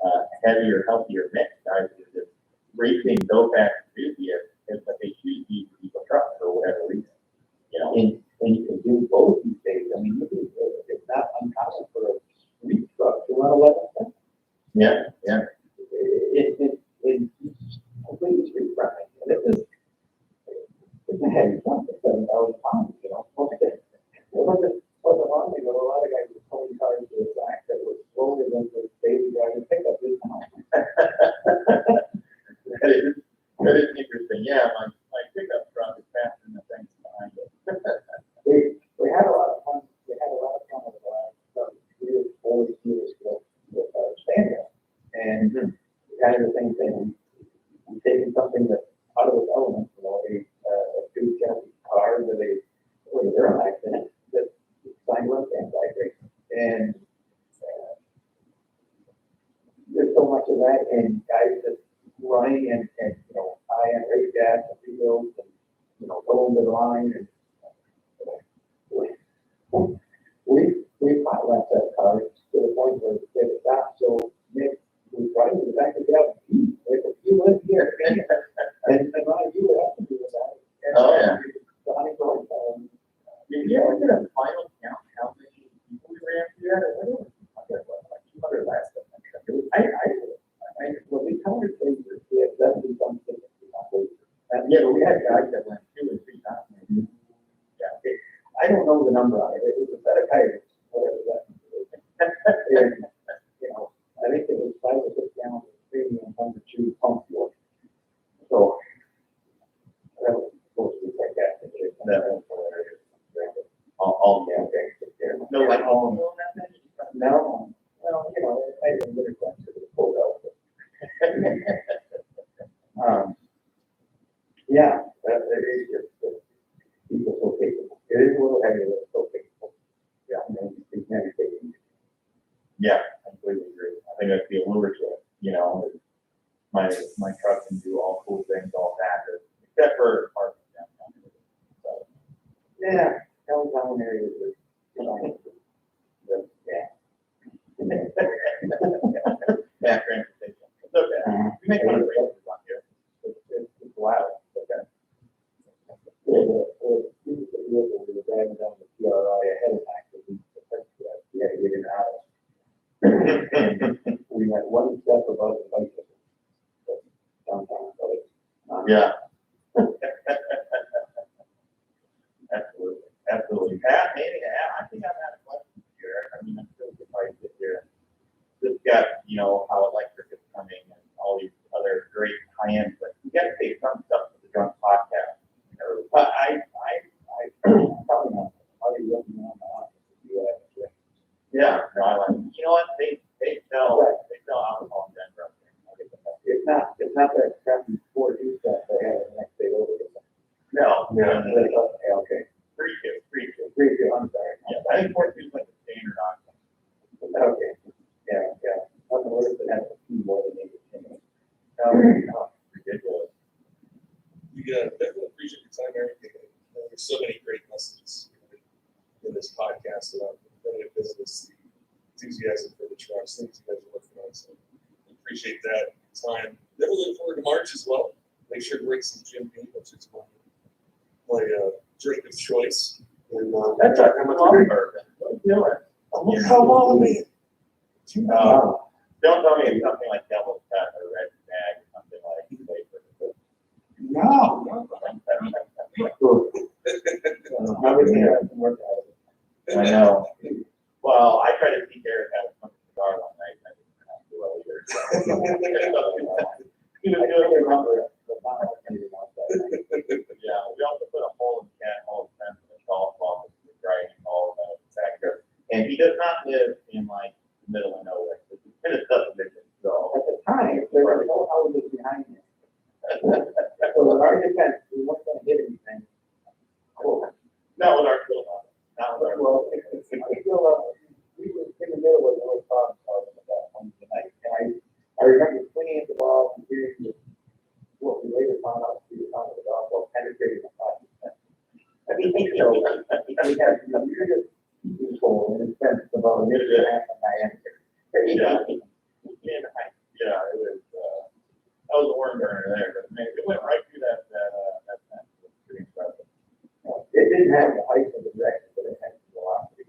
a heavier, healthier mix. Guys who are just racing go fast enthusiasts, but they choose these diesel trucks for whatever reason. You know, and you can do both these days. I mean, it's not uncommon for a street truck to run 11 seconds. Yeah. It's completely street running. And And kind of the same thing, we taking something that's out of its element, you know, a two chassis car that they're on accident, that silent and vibration. And there's so much of that, and guys that running and you know, high end race gas and rebuilds and, you know, going to the line and we hot lapped that car to the point where it stopped. So Nick was driving to the back of the gap. If you live here, and Ron, you would have to do that. And, Oh, yeah. Donnie Brown, Did you ever get a final count how many people we ran through that? I don't know. Like 200 last time. when we counted favors, we had 70 something. Yeah, but we had guys that went 2 or 3 times. Yeah, I don't know the number on it. It was a set of tires, whatever that. And, you know, I think it was 5 or 6 gallons of premium under 2 pump fuel. So that was supposed to be fantastic. That was hilarious. All Yeah, okay. no, like all. No, well, you know, I didn't really consider the quote out. Yeah, that is just, people so capable. It is a little heavy, but it's so capable. Yeah, I mean, it's meditating. Yeah, I completely agree. I think that's the allure to it, you know, my truck can do all cool things, all that, except for parking downtown. So, Yeah, downtown areas is, you know, yeah. Back transportation. It's okay. We make one of the races on here. It's wild, but that. Yeah, we were driving down the PRI ahead of time, because we had to get in and out of it. We went one step above the bicycle. Downtown, so Yeah. Absolutely. Absolutely. Pat, maybe, I think I've had a question here. I mean, I'm still surprised that here. This got, you know, how electric is coming and all these other great high-end, but you got to take some stuff to the drunk podcast. But I probably not, already looking on my office to do that. Yeah, no, I like, you know what, they sell alcohol in Denver. It's not that crappy Ford U stuff they have the next day over. No, Okay. Pretty good. I'm sorry. Yeah, I think Fort is like the standard option. Okay. Yeah. Nothing worse than having a few more than they Ridiculous. We definitely appreciate your time, Eric. There's so many great messages in this podcast about competitive business, the enthusiasm for the trucks, things you guys are working on. So we appreciate that time. Then we look forward to March as well. Make sure to bring some Jim Beam, which is my drink of choice. And, That's a long bourbon. Don't do it. Come on, man. Don't tell me it's something like Devil's Cut or Red Bag or something like that. No. I know. Well, I tried to teach Eric how to smoke a cigar one night, and I didn't pronounce it well either. He was doing yeah, we also put a hole in the cat hole fence in the golf ball with the grinding all the factor. And he does not live in like the middle of nowhere. It's in a subdivision, so. At the time, there were no houses behind him. So in our defense, we weren't gonna hit anything. Cool. Not with our field office, not with our. Well, we were in the middle of those problems about Wednesday night. And I remember swinging at the ball and hearing what we later found out to be the sound of the dog ball penetrating the pocket. I mean, so, we had, you know, you're just useful in the sense of about a minute and a half of diameter. Yeah, it was, that was a worm burner there, but man, it went right through that fence. It was pretty impressive. It didn't have the height of the direction, but it had the velocity.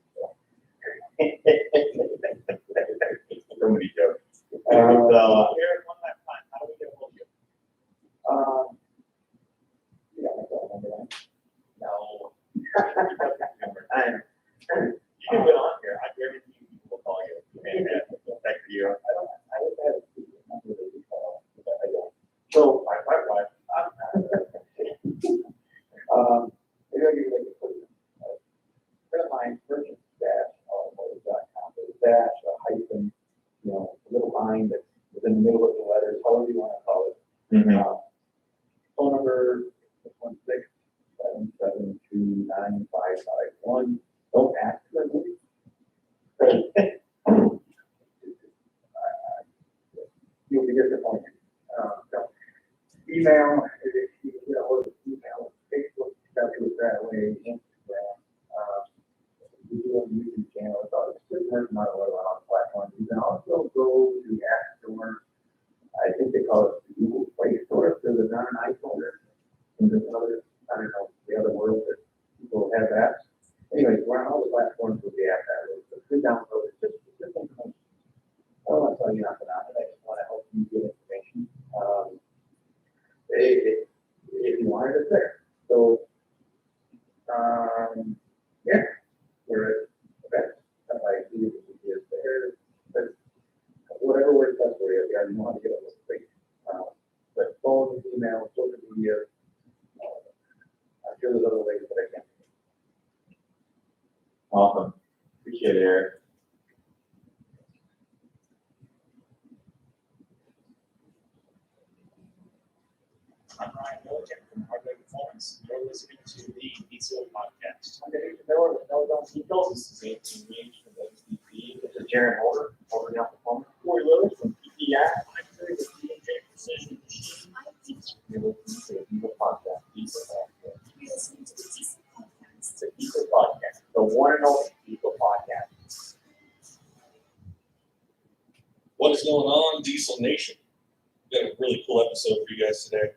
So many jokes. So, Eric, one last time, how do we get a hold of you? Yeah, I don't remember that. No. You can get on here, I guarantee you people will call you. And text you. I don't have a number that we call, but I don't. So, bye. Maybe I'll give you like a quick, friend of mine, merchant dash, automotive.com, there's a dash, a hyphen, you know, a little line that's within in the middle of the letters, however you wanna call it. Mhm. Phone number 616-772-9551. Don't ask for me. You'll be disappointed. So, email, if you get a hold of email, Facebook, that's what that way, Instagram. We do have a YouTube channel, it's just not a lot on platforms. You can also go to the App Store. I think they call it the Google Play Store, so there's not an iPhone or and there's other, I don't know, the other world that people have apps. Anyways, we're on all the platforms with the app that way, so good download, it's just information. I don't want to tell you nothing on it, I just want to help you get information. If you wanted it there. So, yeah, we're at best, I see it is there, but whatever works best for you, if you want to get it, great. But phone, email, social media, I'm sure there's other ways that I can. Awesome. Appreciate it, Eric. I'm Ryan Milliken from Hardware Performance. You're listening to the DCO podcast. This is Anthony Reed from WDP. This is Jaron Holder, Holder Down Performance. Corey Lewis from PPI. I'm here with D&J Precision Machine. You're listening to the Diesel Podcast. Diesel Podcast. You're listening to the Diesel Podcast. It's a Diesel Podcast, the one and only Diesel Podcast. What is going on, Diesel Nation? We've got a really cool episode for you guys today.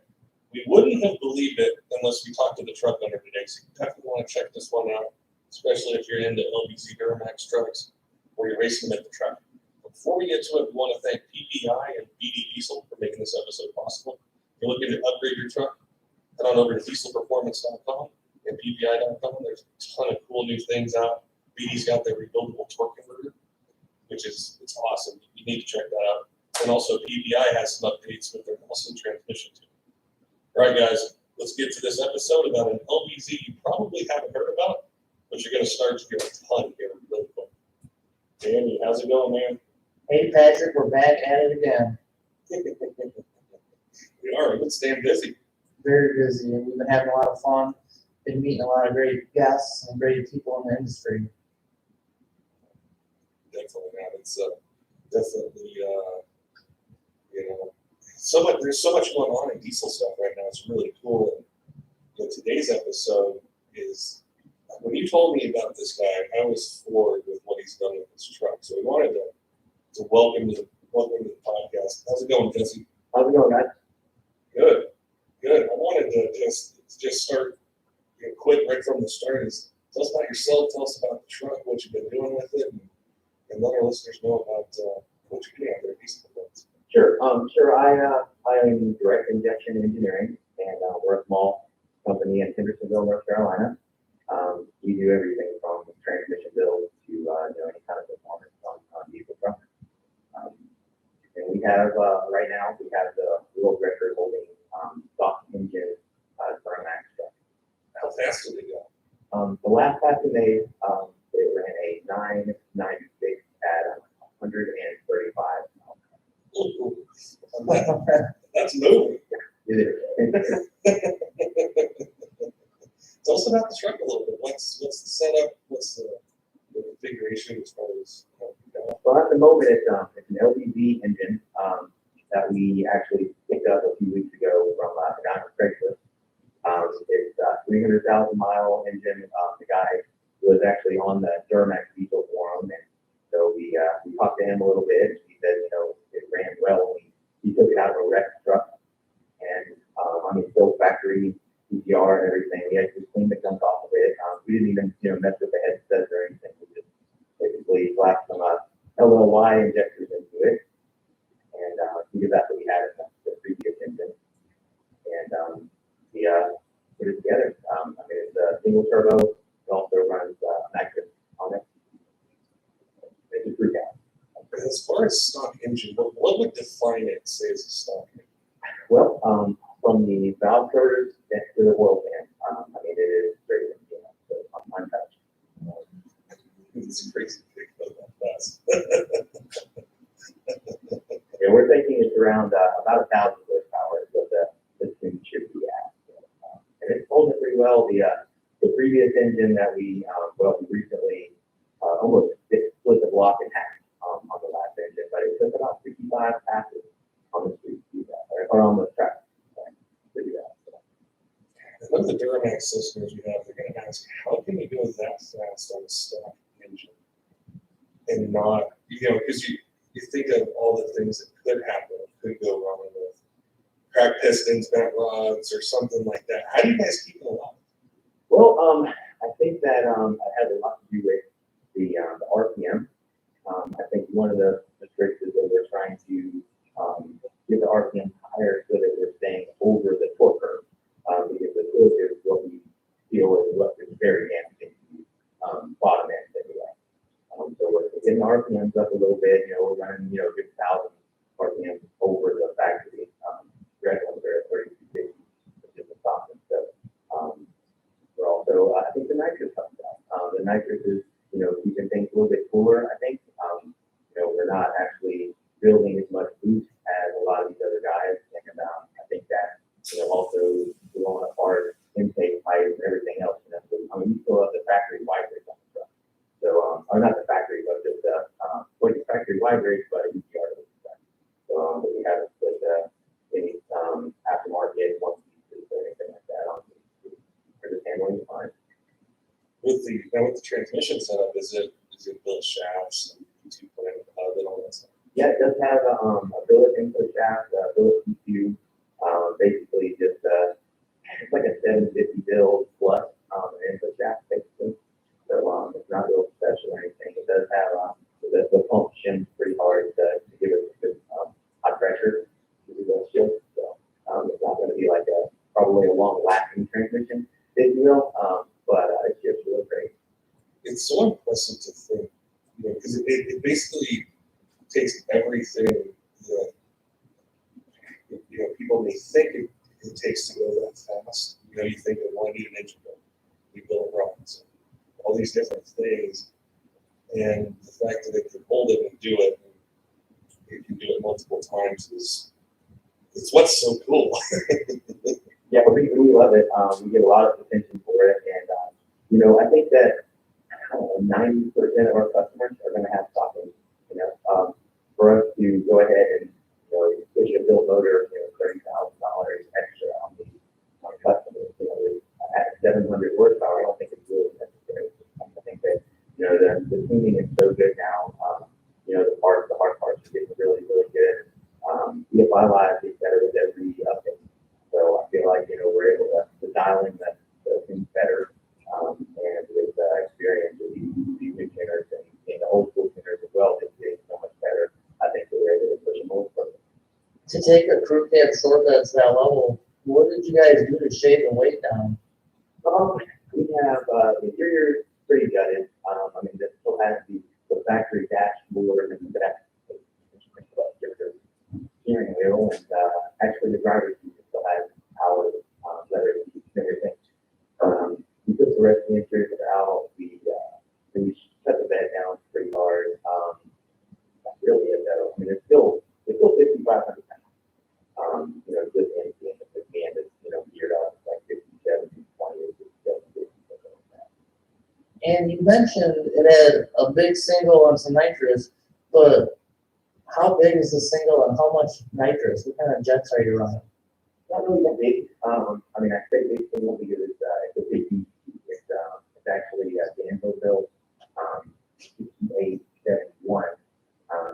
We wouldn't have believed it unless we talked to the truck owner today, so you definitely want to check this one out, especially if you're into LBZ Duramax trucks or you're racing them at the track. Before we get to it, we want to thank PPI and BD Diesel for making this episode possible. If you're looking to upgrade your truck, head on over to dieselperformance.com and PPI.com. There's a ton of cool new things out. BD's got their rebuildable torque converter, which is it's awesome. You need to check that out. And also PPI has some updates with their Nelson transmission too. All right, guys, let's get to this episode about an LBZ you probably haven't heard about, but you're going to start to get a ton here really quick. Danny, how's it going, man? Hey, Patrick, we're back at it again. We are. We've been staying busy. Very busy, and we've been having a lot of fun. Been meeting a lot of great guests and great people in the industry. Definitely, man. It's definitely, you know, so much. There's so much going on in diesel stuff right now. It's really cool. And you know, today's episode is when you told me about this guy, I was floored with what he's done with his truck. So we wanted to welcome you to the podcast. How's it going, Jesse? How's it going, guys? Good, good. I wanted to just start quick right from the start. Is tell us about yourself. Tell us about the truck, what you've been doing with it, and let our listeners know about what you're doing out there at Diesel Performance. Sure. I am direct injection engineering, and we're a small company in Hendersonville, North Carolina. We do everything from transmission builds to any kind of performance on diesel trucks. And we have right now we have the world record holding stock engine Duramax truck. How fast did they go? The last time we made, they ran a 996 at 135 miles. Ooh, that's moving. Tell us about the truck a little bit. What's the setup? What's the configuration as far as? Well, at the moment, it's an LBZ engine that we actually picked up a few weeks ago from the guy on Craigslist. It's a 300,000 mile engine. The guy was actually on the Duramax diesel forum, and so we talked to him a little bit. He said, it ran well. He took it out of a wrecked truck, and still factory CPR and everything. We actually cleaned the gunk off of it. We didn't even mess with the headsets or anything. We just basically slapped some LLY injectors into it, and because that's what we had in the previous engine, and we put it together. It's a single turbo. It also runs nitrous on it. It's a 3-gas. As far as stock engine, what would define it, say, as a stock engine? Well, from the valve coders next to the oil pan, it is straight so untouched. It's crazy to go that fast. Yeah, we're thinking it's around, about 1,000 horsepower is what this thing should be at. And it's holding it pretty well. The previous engine that we recently, almost split the block in half, on the last engine, but it took about 55 passes on the street to do that, or on the track to do that. None of the Duramax systems you have, they're gonna ask, how can you go that fast on a stock engine? And not, because you think of all the things that could happen, could go wrong with cracked pistons, bent rods, or something like that. How do you guys keep it alive? Well, I think that it has a lot to do with the RPM. I think one of the tricks is that we're trying to get the RPM higher so that we're staying over the torque curve. Because the torque is what we feel is very damaging to bottom end anyway. So we're getting the RPMs up a little bit. We're running 6,000 RPMs over the factory. Red ones are at 3,250, which is the top end. So we're also, I think the nitrous comes out. The nitrous is keeping things a little bit cooler. I think we're not actually building as much boost as a lot of these other guys, and I think that also blowing apart intake pipes and everything else. You still have the factory wide bridge on the truck. So, or not the factory, but just the factory wide bridge, but a UTR. So we haven't put any aftermarket one pieces or anything like that on. We're just handling it fine. With the transmission setup, is it built shafts and P2 plant hub and all that stuff? Yeah, it does have a billet input shaft, billet P2, basically just it's like a 750 build plus an input shaft basically. So it's not real special or anything. It does have the pump shims pretty hard to give it a good high pressure to do those shifts. So it's not going to be like probably a long lasting transmission, if you will, but it shifts really great. It's so impressive to think, because it basically takes everything that people may think it takes to go that fast. You think of one need an engine build, you build rods, all these different things, and the fact that it can hold it and do it, and it can do it multiple times is what's so cool. Yeah, we love it. We get a lot of attention for it, and I think that 90% of our customers are going to have stock engines. For us to go ahead and push a built motor, $30,000 extra on the customers, at 700 horsepower, I don't think it's really necessary. I think that the tuning is so good now. The hard parts are getting really, really good. EFI Live gets better with every update. So I feel like we're able to dial in the things better, and with experience with these new tuners and the old school tuners as well, it's getting so much better. I think we're able to push them more further. To take a crew cab short that's that level, what did you guys do to shave the weight down? We have the interior pretty gutted. This still has the factory dashboard and the back steering wheel, and actually the driver's seat still has power, leather seats and everything. We took the rest of the interior out. We shut the bed down pretty hard. That's really it though. It's still 5,500 pounds. Just in the end, it's geared up like 57, 20, 57, 50, something like that. And you mentioned it had a big single and some nitrous, but how big is the single and how much nitrous? What kind of jets are you running? Not really that big. I say big single because it's a big beast. It's actually Danville built 871.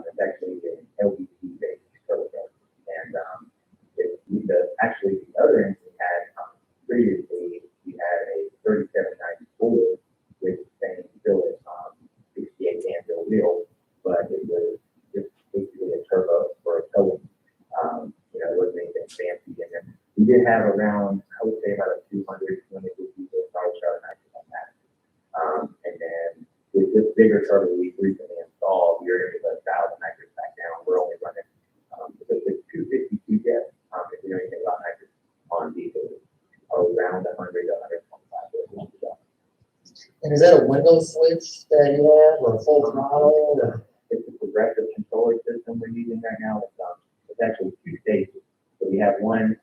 It's actually an LVP based prototype, and actually the other engine we had previously we had a 3794 with the same billet 68 Danville wheel, but it was just basically a turbo for a towing. It wasn't anything fancy, and then we did have around, I would say about a 200, 250 horsepower Charlotte nitrous on that. And then with this bigger turbo we recently installed, we were able to dial the nitrous back down. We're only running because it's 252 jets. If you know anything about nitrous on diesel, around 100 to 125 horsepower. And is that a window switch that you have, or a full throttle? Or? It's a progressive controller system we're using right now. actually 2 stages. So we have one,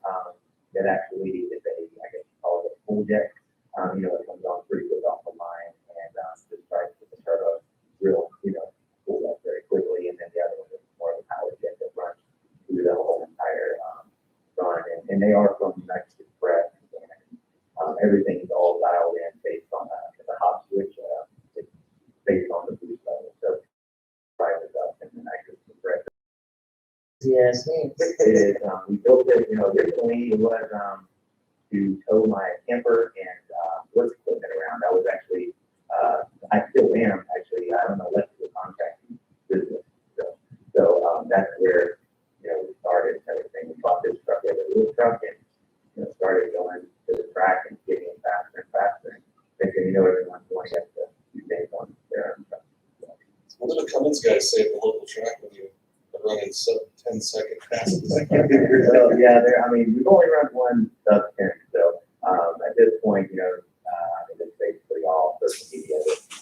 that actually is a, I guess you call it a full jet. You know, it comes on pretty good off the line and, just tries to start a real, you know, pull up very quickly. And then the other one is more of a power jet that runs through the whole entire, run. And they are from United Express. And, everything is all dialed in based on the hot switch, it's based on the boost level. So, rises up and then I just compress it. Yes, It is, we built it, you know, originally it was, to tow my camper and, work equipment around. I was actually, I still am actually, I'm an electrical contracting business. So, that's where, you know, we started everything. We bought this truck, we had a little truck and, you know, started going to the track and getting faster and faster. And thinking, you know, everyone's going up to do things on their own truck. What do the Cummins guys say at the local track when you are running sub 10-second passes? So, yeah, I mean, we've only run one sub 10, so, at this point, you know, it's basically all social media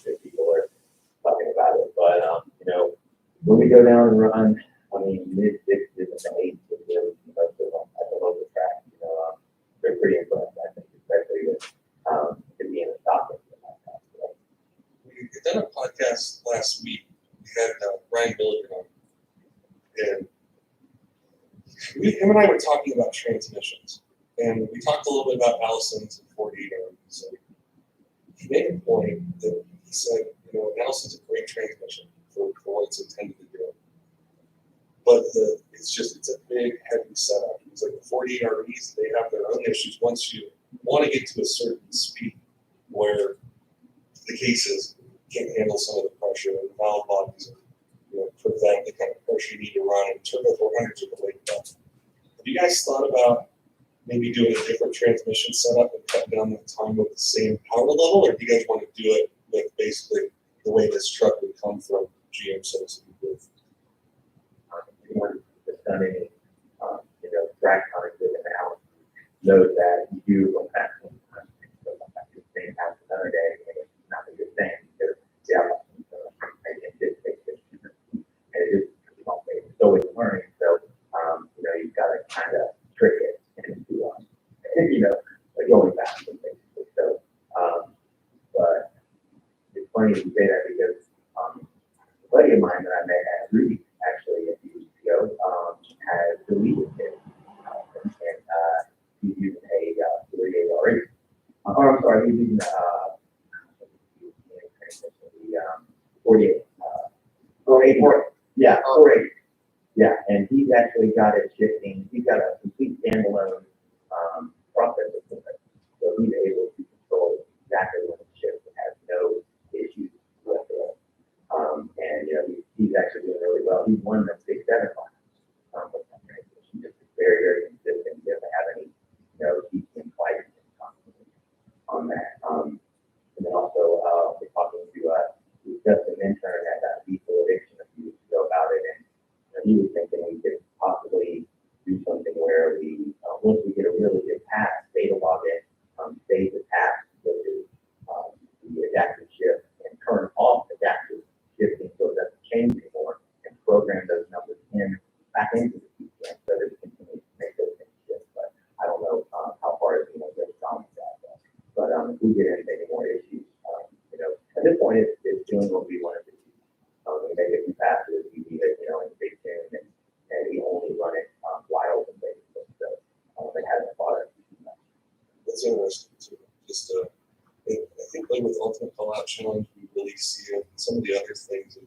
that people are talking about it. But, you know, when we go down and run, I mean, mid-60s and 80s, you know, most of them at the local track, you know, they're pretty impressed, I think, especially with, it being a stop. We did a podcast last week. We had Ryan Milligan on, and him and I were talking about transmissions, and we talked a little bit about Allison's and 48 RVs. So he made a point that he said, you know, Allison's a great transmission for what it's intended to do, but it's a big, heavy setup. It's like the 48 RVs, they have their own issues. Once you want to get to a certain speed where the cases can't handle some of the pressure, and the valve bodies, you know, prevent the kind of pressure you need to run, and turbo 400s are the way to go. Have you guys thought about maybe doing a different transmission setup and cut down the time with the same power level, or do you guys want to do it with basically the way this truck would come from GM, so to speak? With Anyone that's done any, you know, track hunting with an Allison knows that you do go back to the same house another day, and it's not a good thing because the Allison, and it is, it's always learning. So, you know, you've got to kind of trick it into, you know, like going back and basically. So, but it's funny you say that because, a buddy of mine that I met at Rudy actually a few weeks ago, has deleted it, and, he's using a 48 already. Or I'm sorry, he's using, the 48, 48, yeah, 48. Yeah, and he's actually got it shifting. He's got a complete standalone process equipment, so he's able to control exactly when it shifts and has no issues with it. And you know, he's actually doing really well. He's won the Big 7 finals with that transition. Just very, very consistent. He doesn't have any, you know, he's been fighting on that. And then also, we're talking to just an intern at Diesel Addiction a few weeks ago about it, and he was thinking we could possibly do something where we, once we get a really good pass, data log it, save the task, which is the adaptive shift, and turn off adaptive shifting so it doesn't change anymore, and program those numbers back into the PCM so that it continues to make those things shift. But I don't know how far it's going to get on with that. But if we get into any more issues, you know, at this point it's doing what we want it to do. We make it faster, we need it, you know, in big tune, and we only run it wide open basically. So it hasn't bothered me. That's interesting too. Just I think like with Ultimate Fallout Challenge, we really see it. Some of the other things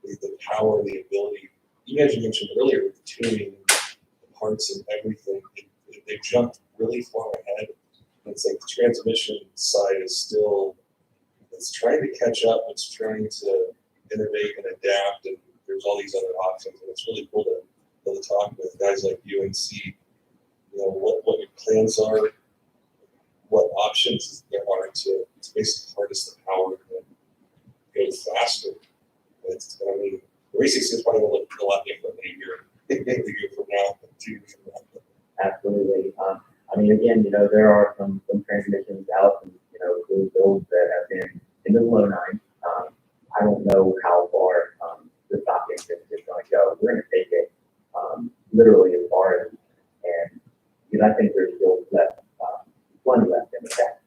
is the power and the ability. You guys mentioned earlier with the tuning, the parts and everything. They jumped really far ahead. And it's like the transmission side is still, it's trying to catch up. It's trying to innovate and adapt, and there's all these other options. And it's really cool to talk with guys like you and see, you know, what your plans are, what options there are to basically harness the power and go faster. I mean, the racing is probably going to look a lot different than a year from now, 2 years from now. Absolutely. I mean, again, you know, there are some transmissions out, and you know, those builds that have been in the low 9. I don't know how far the stock engine is going to go. We're going to take it literally as far as, and, because I think there's still left, plenty left in the tank.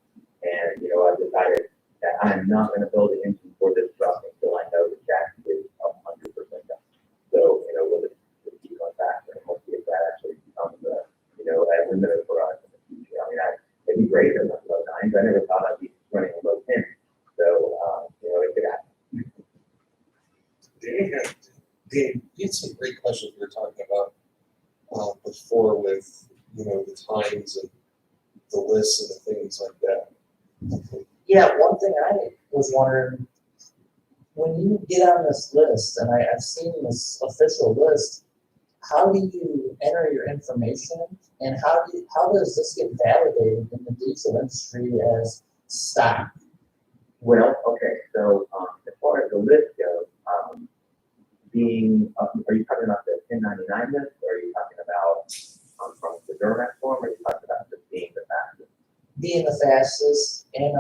And, you know, I decided that I'm not gonna build an engine for this truck until I know the jack is 100% done. So, you know, we'll just keep going faster and hopefully if that actually becomes a, you know, a limiter for us in the future. I mean, it'd be great if it was low nines. I never thought I'd be running a low 10. So, you know, it could happen. Dave, you had some great questions we were talking about before with, you know, the times and the lists and the things like that. Yeah, one thing I was wondering, when you get on this list, and I've seen this official list, how do you enter your information, and how does this get validated in the diesel industry as stock? Well, okay, so, as far as the list goes, are you talking about the 1099 list, or are you talking about, from the Duramax form, or are you talking about just being the fastest? Being the fastest and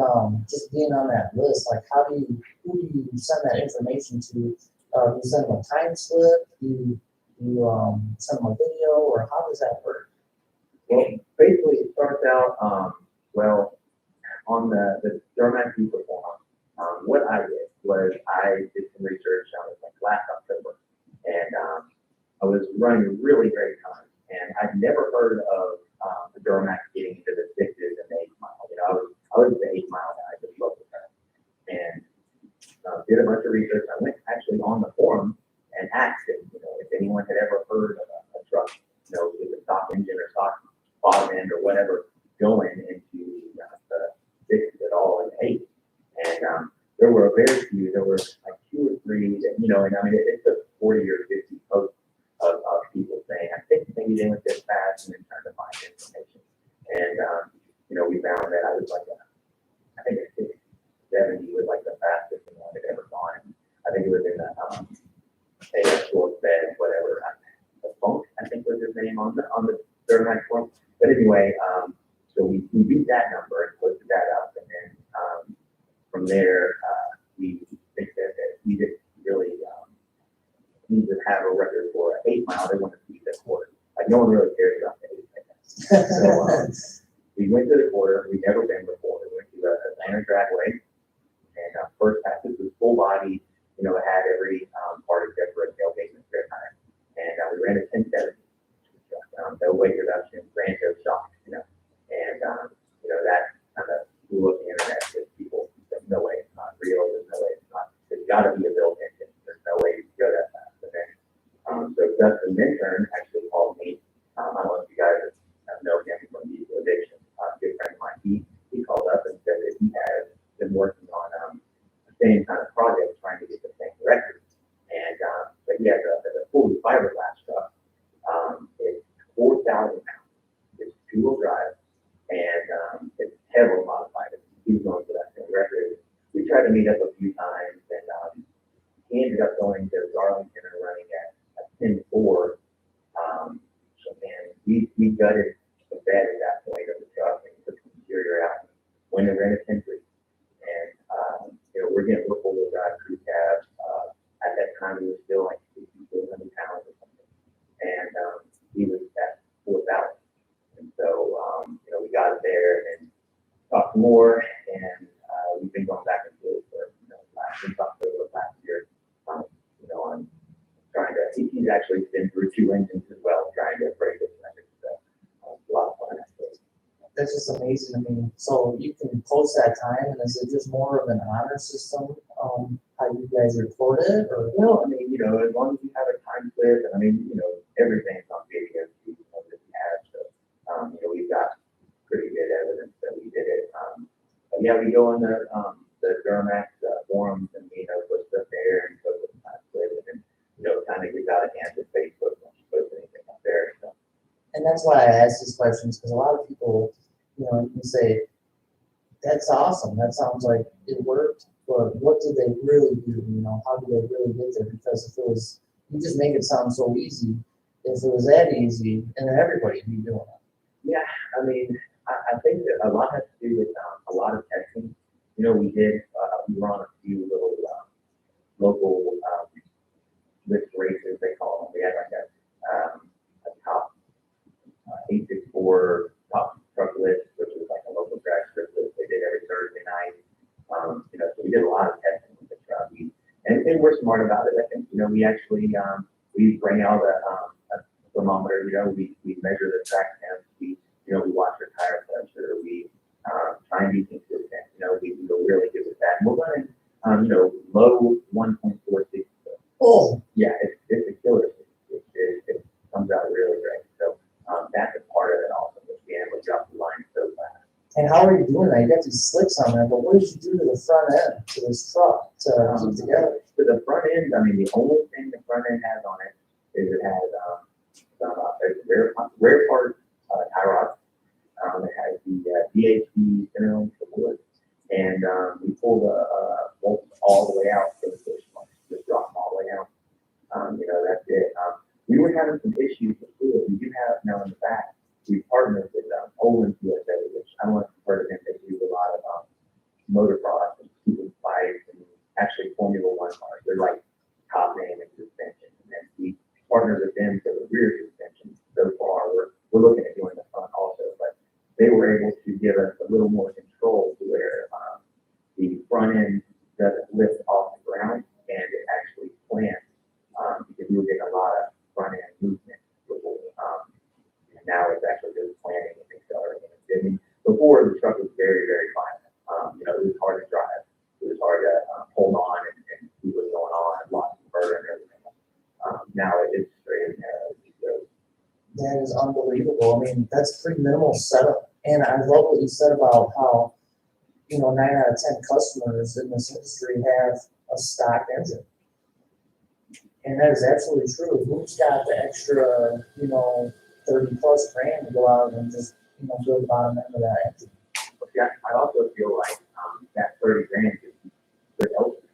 just being on that list, like who do you send that information to? You send them a time slip, you send them a video, or how does that work? Well, basically, it starts out, well, on the Duramax Diesel form, what I did was I did some research on it like last October, and I was running really great times, and I'd never heard of the Duramax getting into the 6s and the 8 mile. You know, I was the 8 mile guy, I just loved the track, and did a bunch of research. I went actually on the forum and asked if, you know, if anyone had ever heard of a truck, you know, with a stock engine or stock bottom end or whatever going into the 6s at all and 8. And there were very few. There were like 2 or 3 that, you know, and I mean, it took 40 or 50 posts of people saying, I think maybe they went this fast, and then trying to find information. And, you know, we found that I was like, I think a 670 was like the fastest one that ever gone. I think it was in a short bed, whatever. The Funk, I think was his name on the Duramax form. But anyway, so we beat that number and posted that up, and then from there, we think that we didn't really need to have a record for an 8 mile. They want to see the quarter. Like no one really cares about the 8, I guess. So we went to the quarter. We'd never been before. We went to the Atlanta Dragway, and first pass was full body. You know, it had every part except for a tailgate and a spare tire. And we ran a 1070. No weight reduction, brand new shock, you know, and you know that kind of blew up the internet because people said, no way, it's not real. There's no way it's not. There's got to be a built engine. There's no way you can go that fast. And then, so Dustin Minturn actually called me. I don't know if you guys know him from Diesel Addiction. A good friend of mine. He called up and said that he has been working on the same kind of project, trying to get the same record. And but he has a fully fiberglass truck. It's 4,000 pounds. It's 2-wheel drive, and it's heavily modified. He's going for that same record. We tried to meet up a few times, and he ended up going to Darlington and running at a 10.4. And we gutted the bed at that point of the truck and took the interior out when they ran a 10.3. And you know, we're getting four-wheel drive crew cabs. At that time, we were still like 6,400 pounds or something, and he was at 4,000. And so, you know, we got it there and talked more, and we've been going back and forth for, you know, since October of last year. You know, I'm trying to, he's actually been through 2 engines as well, trying to break this record. So, a lot of fun, actually. That's just amazing to me. So you can post that time, and is it just more of an honor system? How you guys record it, or? Well, I mean, you know, as long as you have a time slip, and I mean, you know, everything's on video, you know, that we have. So, you know, we've got pretty good evidence that we did it. But yeah, we go on the Duramax forums and, you know, put stuff there and put the time slip, and, you know, kind of gets out of hand with Facebook when you post anything up there. So. And that's why I ask these questions, because a lot of people, you know, you can say, that's awesome. That sounds like it worked, but what did they really do? You know, how did they really get there? Because if it was, you just make it sound so easy. If it was that easy, and then everybody would be doing it. Yeah, I mean, I think that a lot has to do with a lot of testing. You know, we were on a few little local list races, they call them. We had like a 864 top truck list, which was like a local drag strip list they did every Thursday night. You know, so we did a lot of testing with the truck. And we're smart about it. I think, you know, we actually, we bring out a thermometer, you know, we measure the track temps, we watch our tire pressure, we try and be consistent, you know, we go really good with that. And we're running, you know, low 1.46. Oh, Yeah, it's a killer. It comes out really great. So that's a part of it also, just being able to drop the line so fast. and how are you doing that? You got these slicks on there, but what did you do to the front end, to this truck, to keep it together? So the front end, I mean, the only thing the front end has on it is it has some rare part tie rod. It has the DHB center link for wood, and we pull the bolts all the way out to the fish mark, just drop them all the way out. You know, that's it. We were having some issues with fluid. We do have now in the back. We partnered with Olin USA, which I don't know if you've heard of them. They do a lot of motor products and super bikes and actually Formula One cars. They're like top name in suspension. And then we partnered with them for the rear suspension. So far, we're looking at doing the front also, but they were able to give us a little more control to where the front end doesn't lift off the ground and it actually plants because we were getting a lot of front end movement. And now it's actually just planting and accelerating and spinning. Before the truck was very, very violent. You know, it was hard to drive. It was hard to hold on and see what's going on and lots of burn and everything. Now it's straight and narrow. That is unbelievable. I mean, that's pretty minimal setup. And I love what you said about how, you know, 9 out of 10 customers in this industry have a stock engine. And that is absolutely true. Who's got the extra, you know, 30 plus grand to go out and just, you know, build the bottom end of that engine? But yeah, I also feel like that 30 grand could help.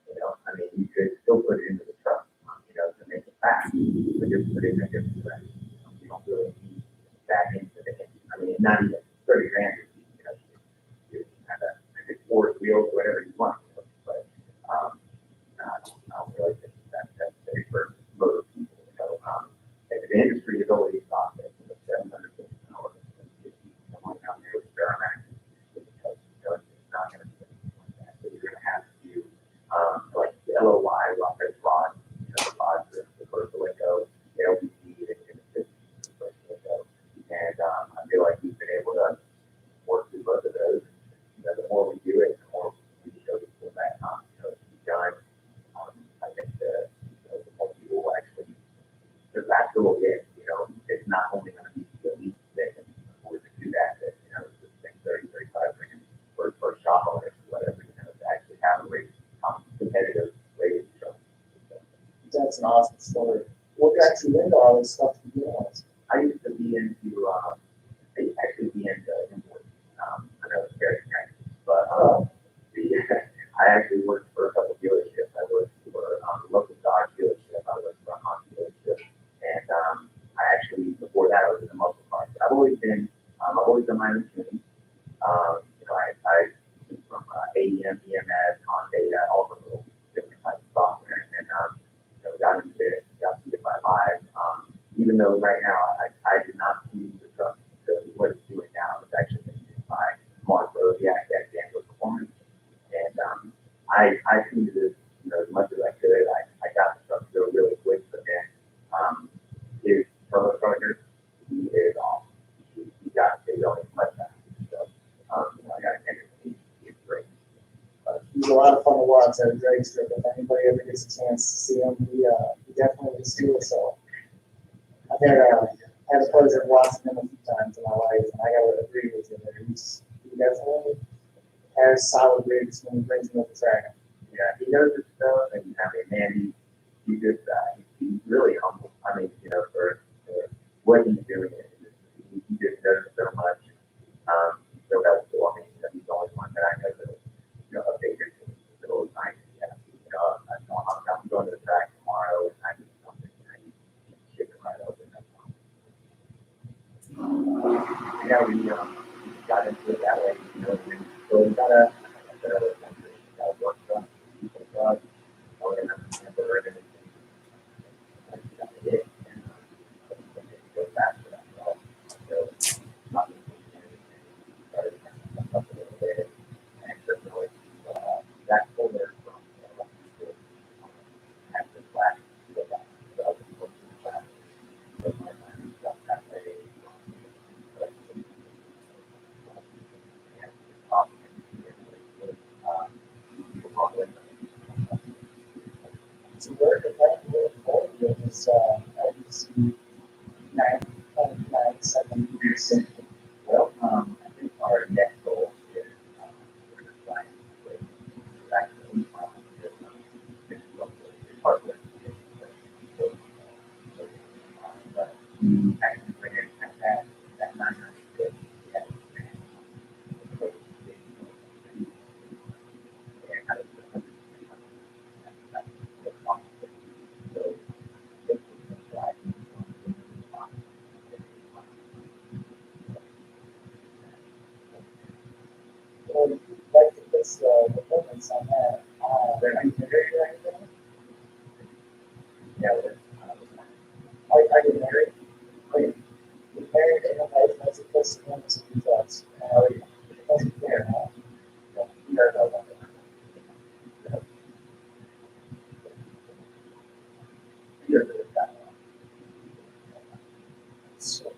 You know, I mean, you could still put it into the truck, you know, to make it fast, but just put it in a different direction. You don't really need that into the engine. I mean, not even 30 grand. You know, you have a 4 wheels, whatever you want. But I don't really think that's very for most people. So the industry is always stopped at 700 hours. Someone out there with Duramax because you know, it's not going to be like that. So you're going to have to do like the LOY, rocket rod, you know, the rods, the first window, the LPG, the first window. And I feel like we've been able to work through both of those. You know, the more we do it, the more we show people that you know, it's done. I think the more people will actually, the faster we'll get, you know, it's not only going to be the elite that can afford to do that, you know, it's just 30, 35 grand for shop owners or whatever, you know, to actually have a race, competitive racing truck. That's an awesome story. What got you into all this stuff to begin with? I used to be into, I actually be into imports. I know it's very strange, but I actually worked for a couple dealerships. I worked for a local Dodge dealership. I worked for a Honda dealership. And I actually, before that, I was in the muscle car. I've always done my own tuning. You know, I from AEM, EMS, Honda, all the little different types of software. And you know, got into it by live. Even though right now I did not see the truck to what it's doing now, it's actually been used by Mark Rosiak at Daniel Performance. And I tuned this, you know, as much as I could. I got the truck to go really quick, but then his turbo charger, he is off. He got it going much faster. So you know, I got to he's great. He's a lot of fun to watch at a drag strip. If anybody ever gets a chance to see him, he definitely is do it. So I've had the pleasure of watching him a few times in my life, and I got to agree with you there. He definitely has solid rigs when he brings them up the track. Yeah, he knows his stuff, and I mean, man, he just he's really humble. I mean, you know, for what he's doing, he just knows so much. So helpful. I mean, you know, he's the only one that I know that you know update your team in the middle of the night. Yeah, you know, I'm going to the track tomorrow, and I need something. I need to ship it right over. Yeah, we got into it that way. You know, so we got a work done. People done. Or in a and go faster. 9, 7 years. Well, I think our next goal is, we're just trying to back to the department. But actually, when it comes back, that 900, Well, if you'd like to put the comments on that, are you married right now? Yeah, are you married? Are you married and a wife, that's a plus one to the thoughts. It doesn't care, huh? we are no longer. You're good at that. So,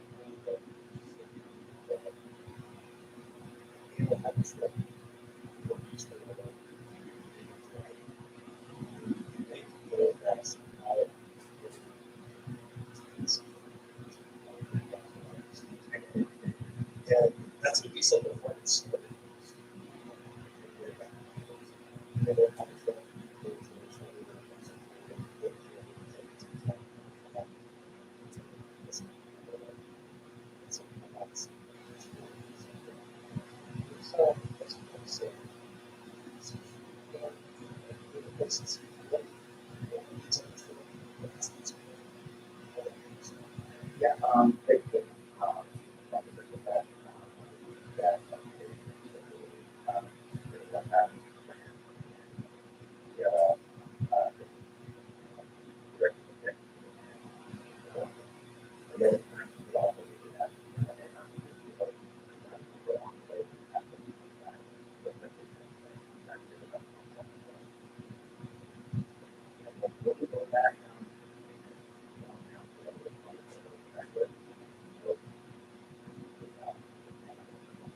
And that's gonna be something for us. Yeah, they could, I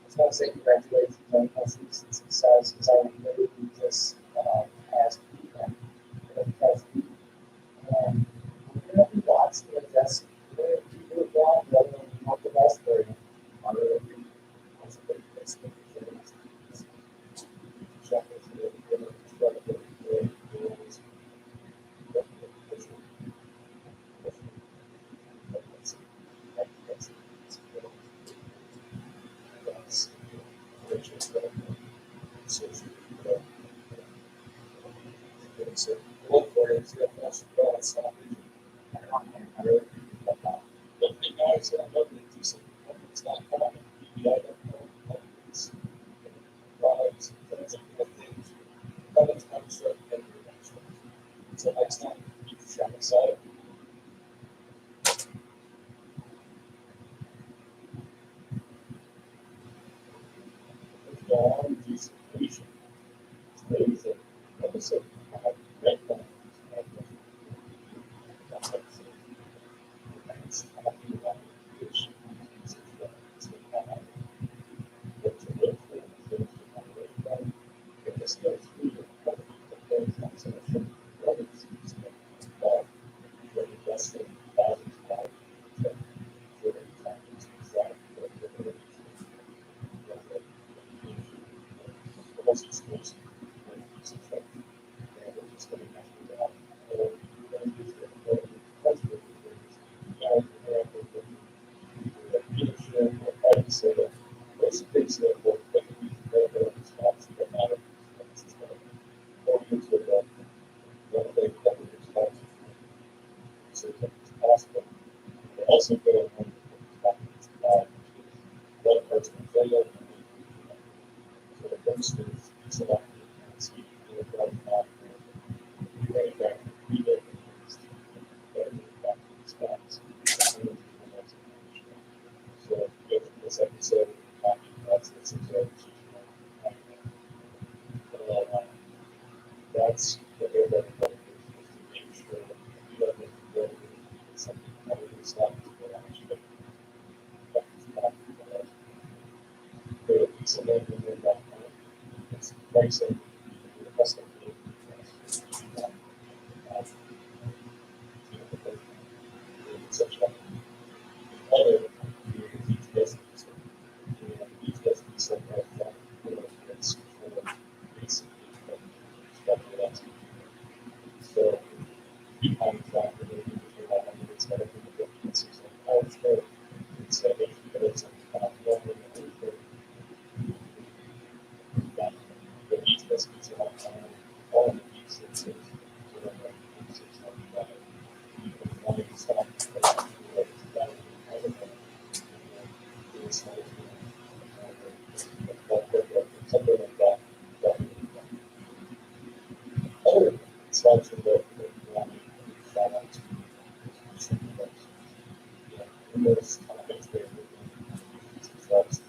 was gonna say congratulations on Hudson's success, because I literally just asked them, and we're gonna do lots of investment. We're gonna do it wrong, but we're gonna want the best for you. So, look for it, see if that's the best. I really appreciate that. But the guys that I'm looking at, you said, it's not common, you don't know, it's products, things like things. But it's not sure, and you're not sure. So next time, you can try to side. Also, go on blood pressure failure. So the first is select see the blood back. You ready back? You did. So this episode, that's this example. That's the way that it is to make sure that you don't make the way something that is not actually the piece of land within that it's pricing the custom such that in those topics there. That's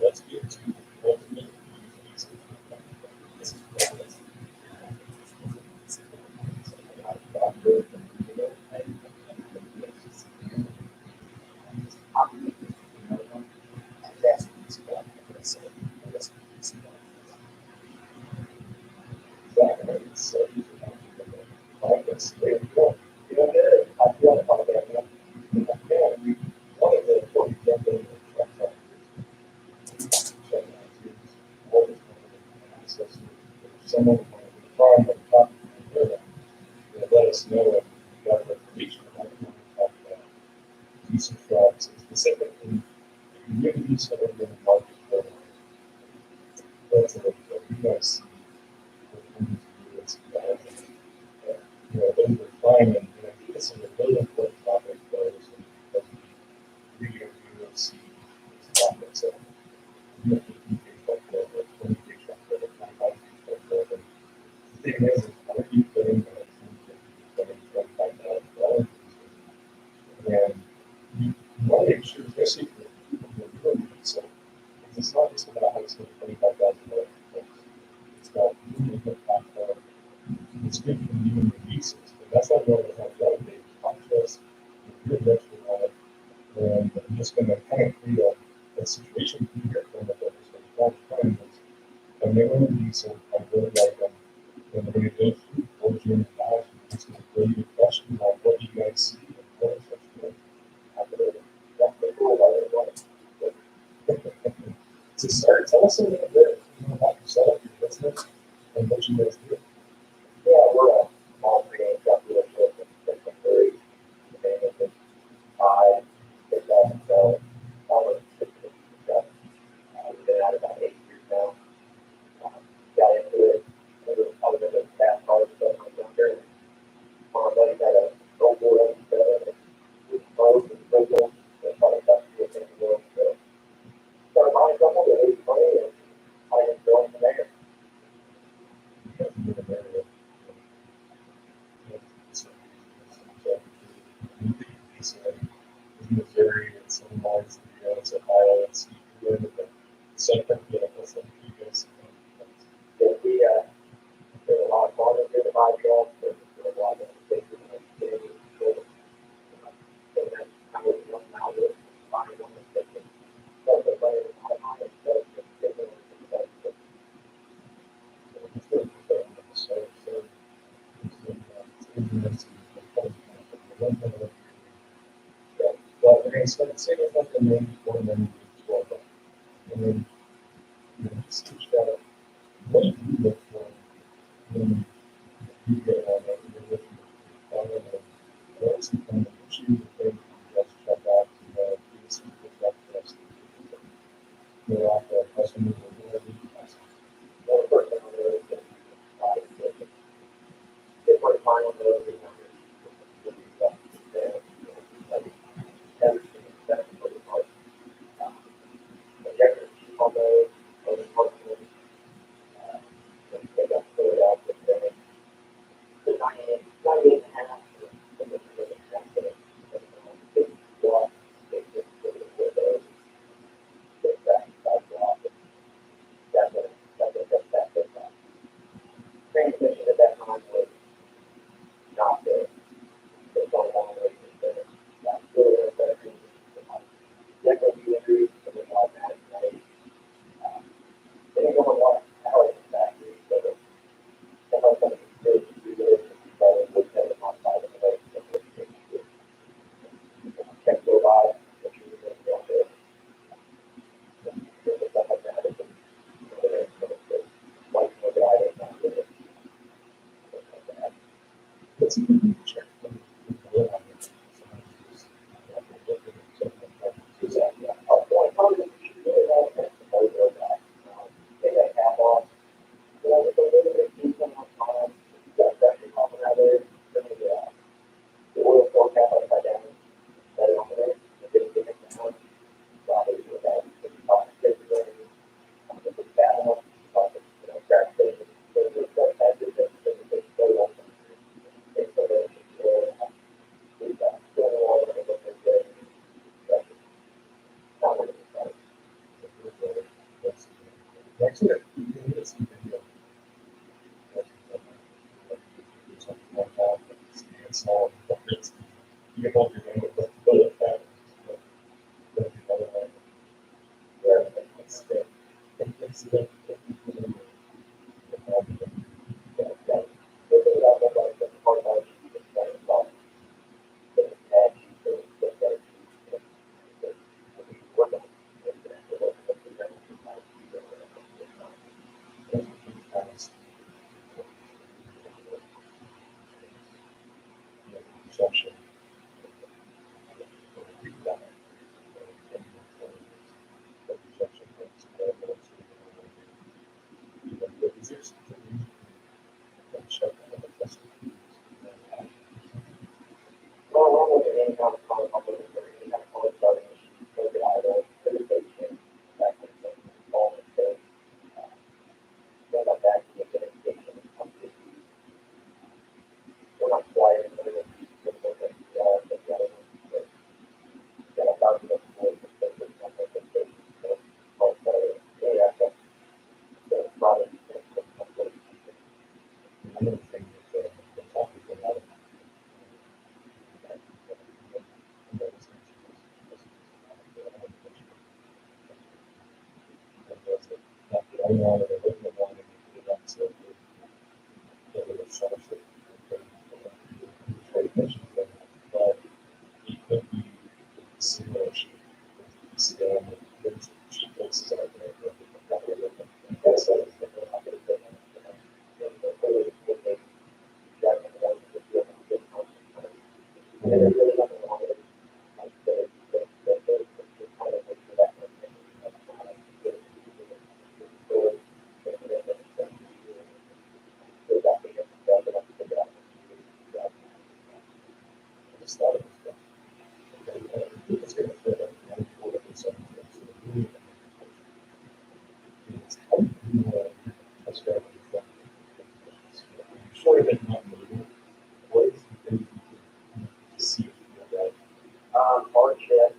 let's get to ultimate someone from the top let us know if you got information about decent trucks, and specifically, if you really need someone in the market for that's what you guys see. You know, those are fine, and I think this is a really important topic for us, because we review and see these topics. So, you have to keep it like that, or 20 days like that, or 25 days like that. The thing is, what are you putting that $25,000? And you want to make sure, especially for people who are doing it, so it's not just about how to spend $25,000. It's about you the platform. It's good for you and your users, but that's not going to help validate contrast with your next life. And I'm just going to kind of create a situation here for the focus of the time is I'm going to use some, I really like them. And we're going to go through 4 June guys. I'm just going to throw you a question about what you guys see and what is what's good. To start, tell us a little bit about yourself, your business, and what you guys do. Yeah, we're a small creative truck dealership in Missouri. I did that until almost 16 years. We've been at it about 8 years now. Got into it. I was in the fast cars when I was younger. My buddy had a old boy and we both and single. That's how I got to get into it. So started buying a couple to 80 money and I enjoyed from there. Missouri and some lines in the US, Ohio, and see you in the second vehicles that you guys We did a lot of fun in the buy trucks and did a lot of things and I was young now with buying one and taking stuff that way and I might have said just getting it and stuff. Well, we're going to spend say about the 94 and then 12. And then just teach that. What do you look for when you get on that? You're looking for what's the kind of issue that they just check out to do some good test. They're off the customers or whatever. Well, the first thing I'm going to do is get my final delivery number. Everything is set for the part. Injectors on those, or the part they got to put it out with the 98 and a half. Let's see if we can check. Actually, it's video. Small, you can hold your hand with it. Hardship.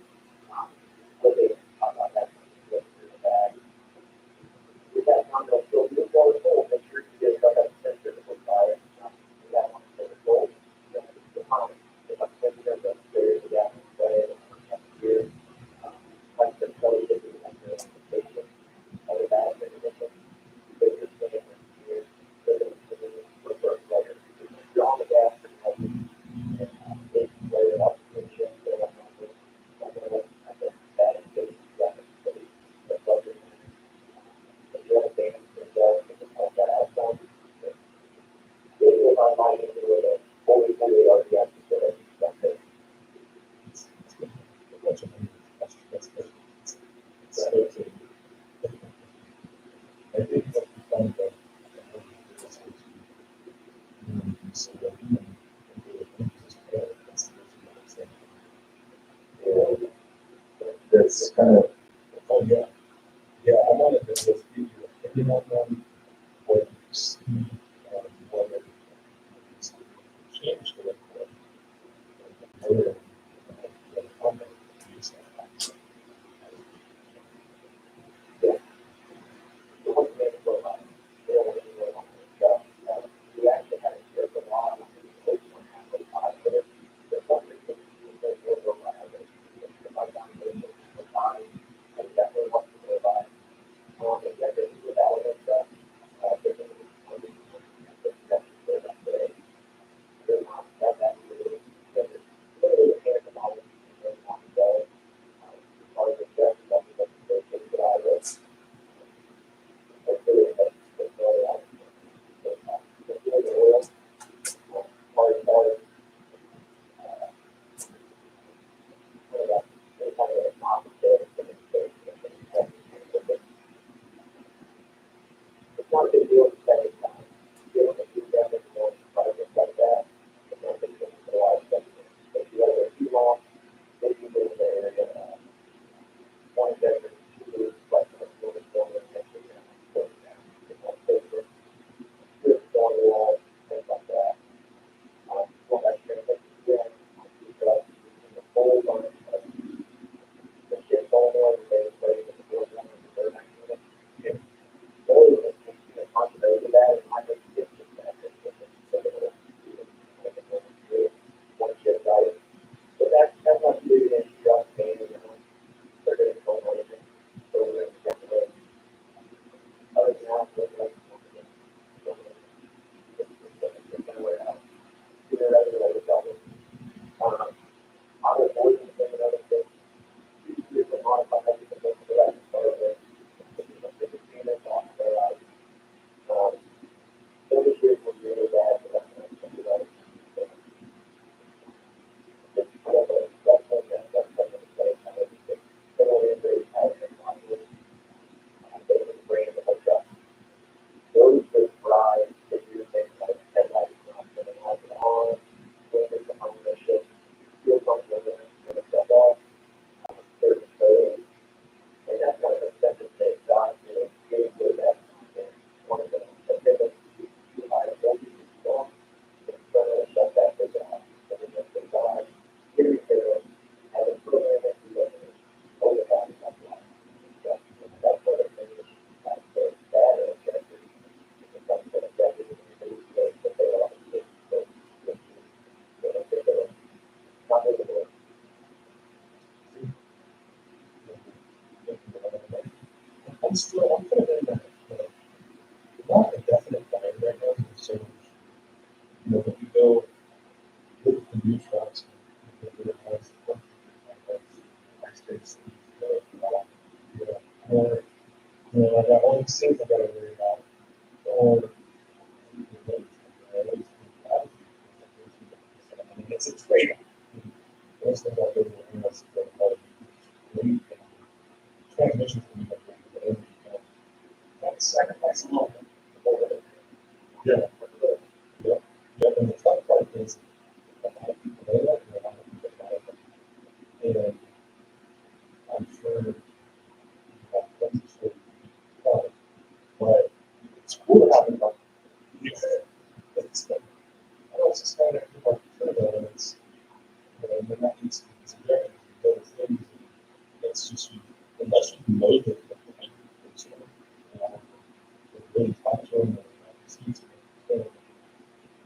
That's kind of, oh yeah, yeah, I wanted to just give you an opinion on them, what you see, whether it's changed a little bit. I'm kind of in that, not a definite bind right now, so, you know, when you go look at the new trucks, you know, it has nice space, or, you know, I got all these things I gotta worry about, or, I mean, it's a trade-off. Those things I really want to great transmission can be like, that's sacrifice a little bit. Yeah. Yeah. Yeah, and the tough part is a lot of people know that, and a lot of people buy it. And I'm sure you have plenty of stories to tell, but it's cool to have it about. It's like, I was just kind of people and it's, you know, they're not used to these objectives, those things. It's just, unless you know that, really talk to them and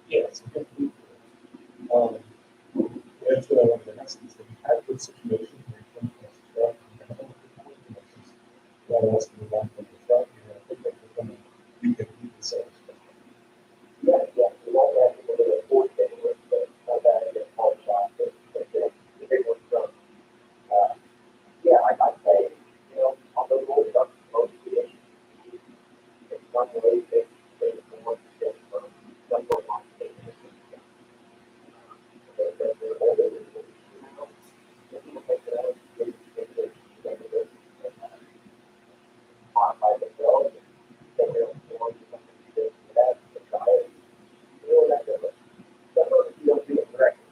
yeah, it's a good group. That's what I wanted to ask is that we had good situation where you come from the truck and that else can move on from the truck, and I think that we're gonna, you can do the same. Yeah, we won't have to go to the fourth day with, but not that I get called shop, but the big one from, yeah, I'd say, you know, on those old trucks, most of the issues, it's one way they want to get from some of the modify themselves, and they're going to do that, to try it. You know, that's it. That's what you don't do it correctly.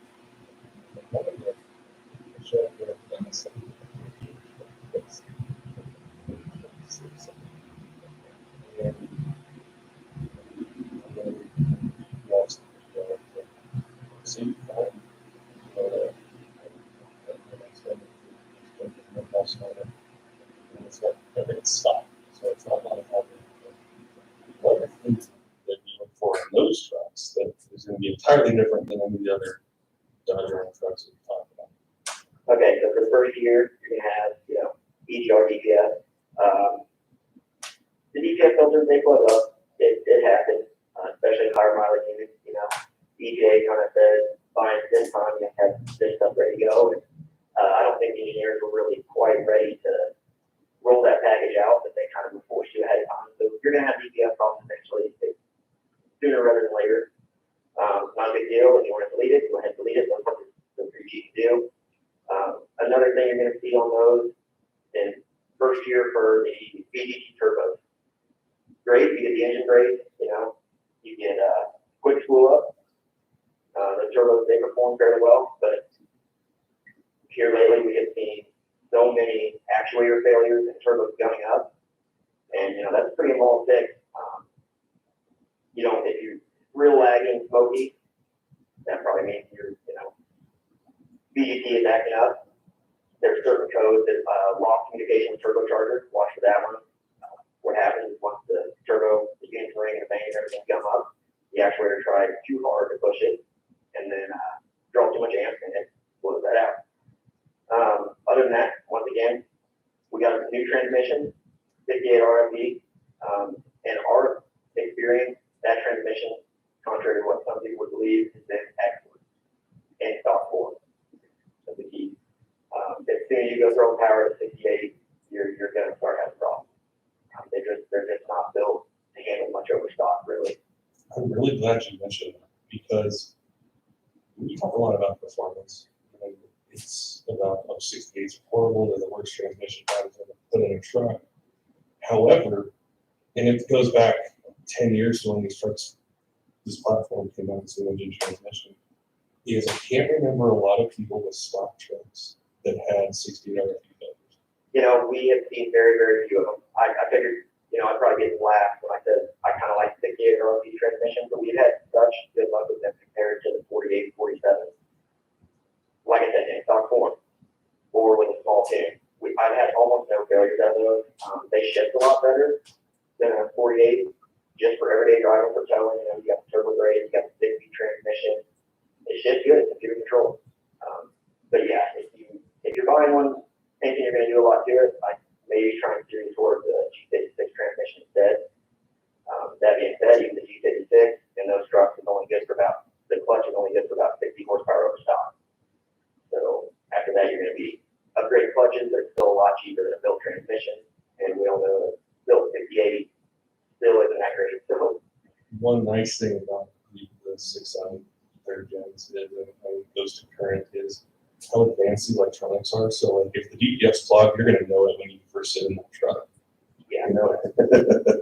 It's stopped, so it's not like what are things that you look for in those trucks that is going to be entirely different than any of the other Dodge Ram trucks that we talked about. Okay, so for the first year, you're gonna have, you know, EGR, DPF. The DPF filters, they float up. It happens, especially in higher mileage units, you know. EJ kind of says, fine, this time you have this stuff ready to go. And, I don't think engineers were really quite ready to roll that package out, but they kind of forced you ahead of time. So you're gonna have DPF problems eventually, sooner rather than later. Not a big deal. If you want to delete it, go ahead and delete it. That's what the pretty cheap to do. Another thing you're going to see on those is first year for the VGT turbos. Great, you get the engine brake, you know, you get quick spool up. The turbos, they perform fairly well, but here lately we have seen so many actuator failures and turbos going up. And, you know, that's a pretty involved fix. You know, if you're real lagging, smoky, that probably means you're, you know, VGT is acting up. There's certain codes that lock communication with turbocharger. Watch for that one. What happens is once the turbo begins to ring and bang and everything come up, the actuator tries too hard to push it and then draw too much amp and it blows that out. Other than that, once again, we got a new transmission, 58 RFD, and our experience, that transmission, contrary to what some people would believe, has been excellent in stock form. That's the key. As soon as you go throwing power to 68, you're going to start having problems. They're just not built to handle much overstock, really. I'm really glad you mentioned that because we talk a lot about performance. And it's about 68 is horrible, they're the worst transmission I've ever put in a truck. However, and it goes back 10 years to when these trucks, this platform came out as an engine transmission, is I can't remember a lot of people with stock trucks that had 60 RFD failures. You know, we have seen very, very few of them. I figured, you know, I'd probably get laughed when I said I kind of like 68 RFD transmission, but we've had such good luck with them compared to the 48, 47. Like I said, in stock form or with a small tune. I've had almost no failures out of those. They shift a lot better than a 48, just for everyday driving, for towing. You know, you got the turbo brake, you got the 6-speed transmission. It shifts good, it's computer control. But yeah, if you're buying one thinking you're going to do a lot to it, I maybe try and steer you toward the G50. only good for about 60 horsepower over stock. So after that, you're gonna be upgrading clutches, they're still a lot cheaper than a built transmission. And we all know that built 6080 still isn't that great, so. One nice thing about the 6.7 third gens is when it goes to current is how advanced the electronics are. So like if the DPF's clogged, you're gonna know it when you first sit in that truck. Yeah. You know it.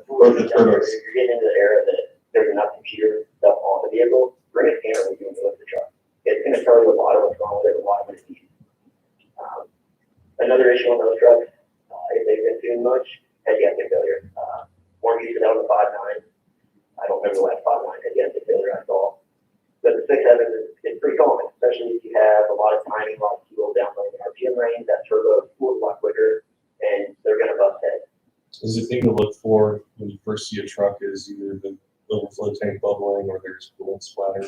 Or the turbos. If you're getting into the era that there's enough computer stuff on the vehicle, bring a scanner with you and look at the truck. It's gonna tell you a lot of what's wrong with it, a lot of what it needs. Another issue on those trucks, if they've been tuned much, head gasket failure. Warren used it out on the 5.9. I don't remember the last 5.9 head gasket failure I saw. But the 6.7 is pretty common, especially if you have a lot of timing, a lot of fuel down low in RPM range, that turbo cools a lot quicker, and they're gonna bust head. Is the thing to look for when you first see a truck is either the overflow tank bubbling or there's coolant splatter.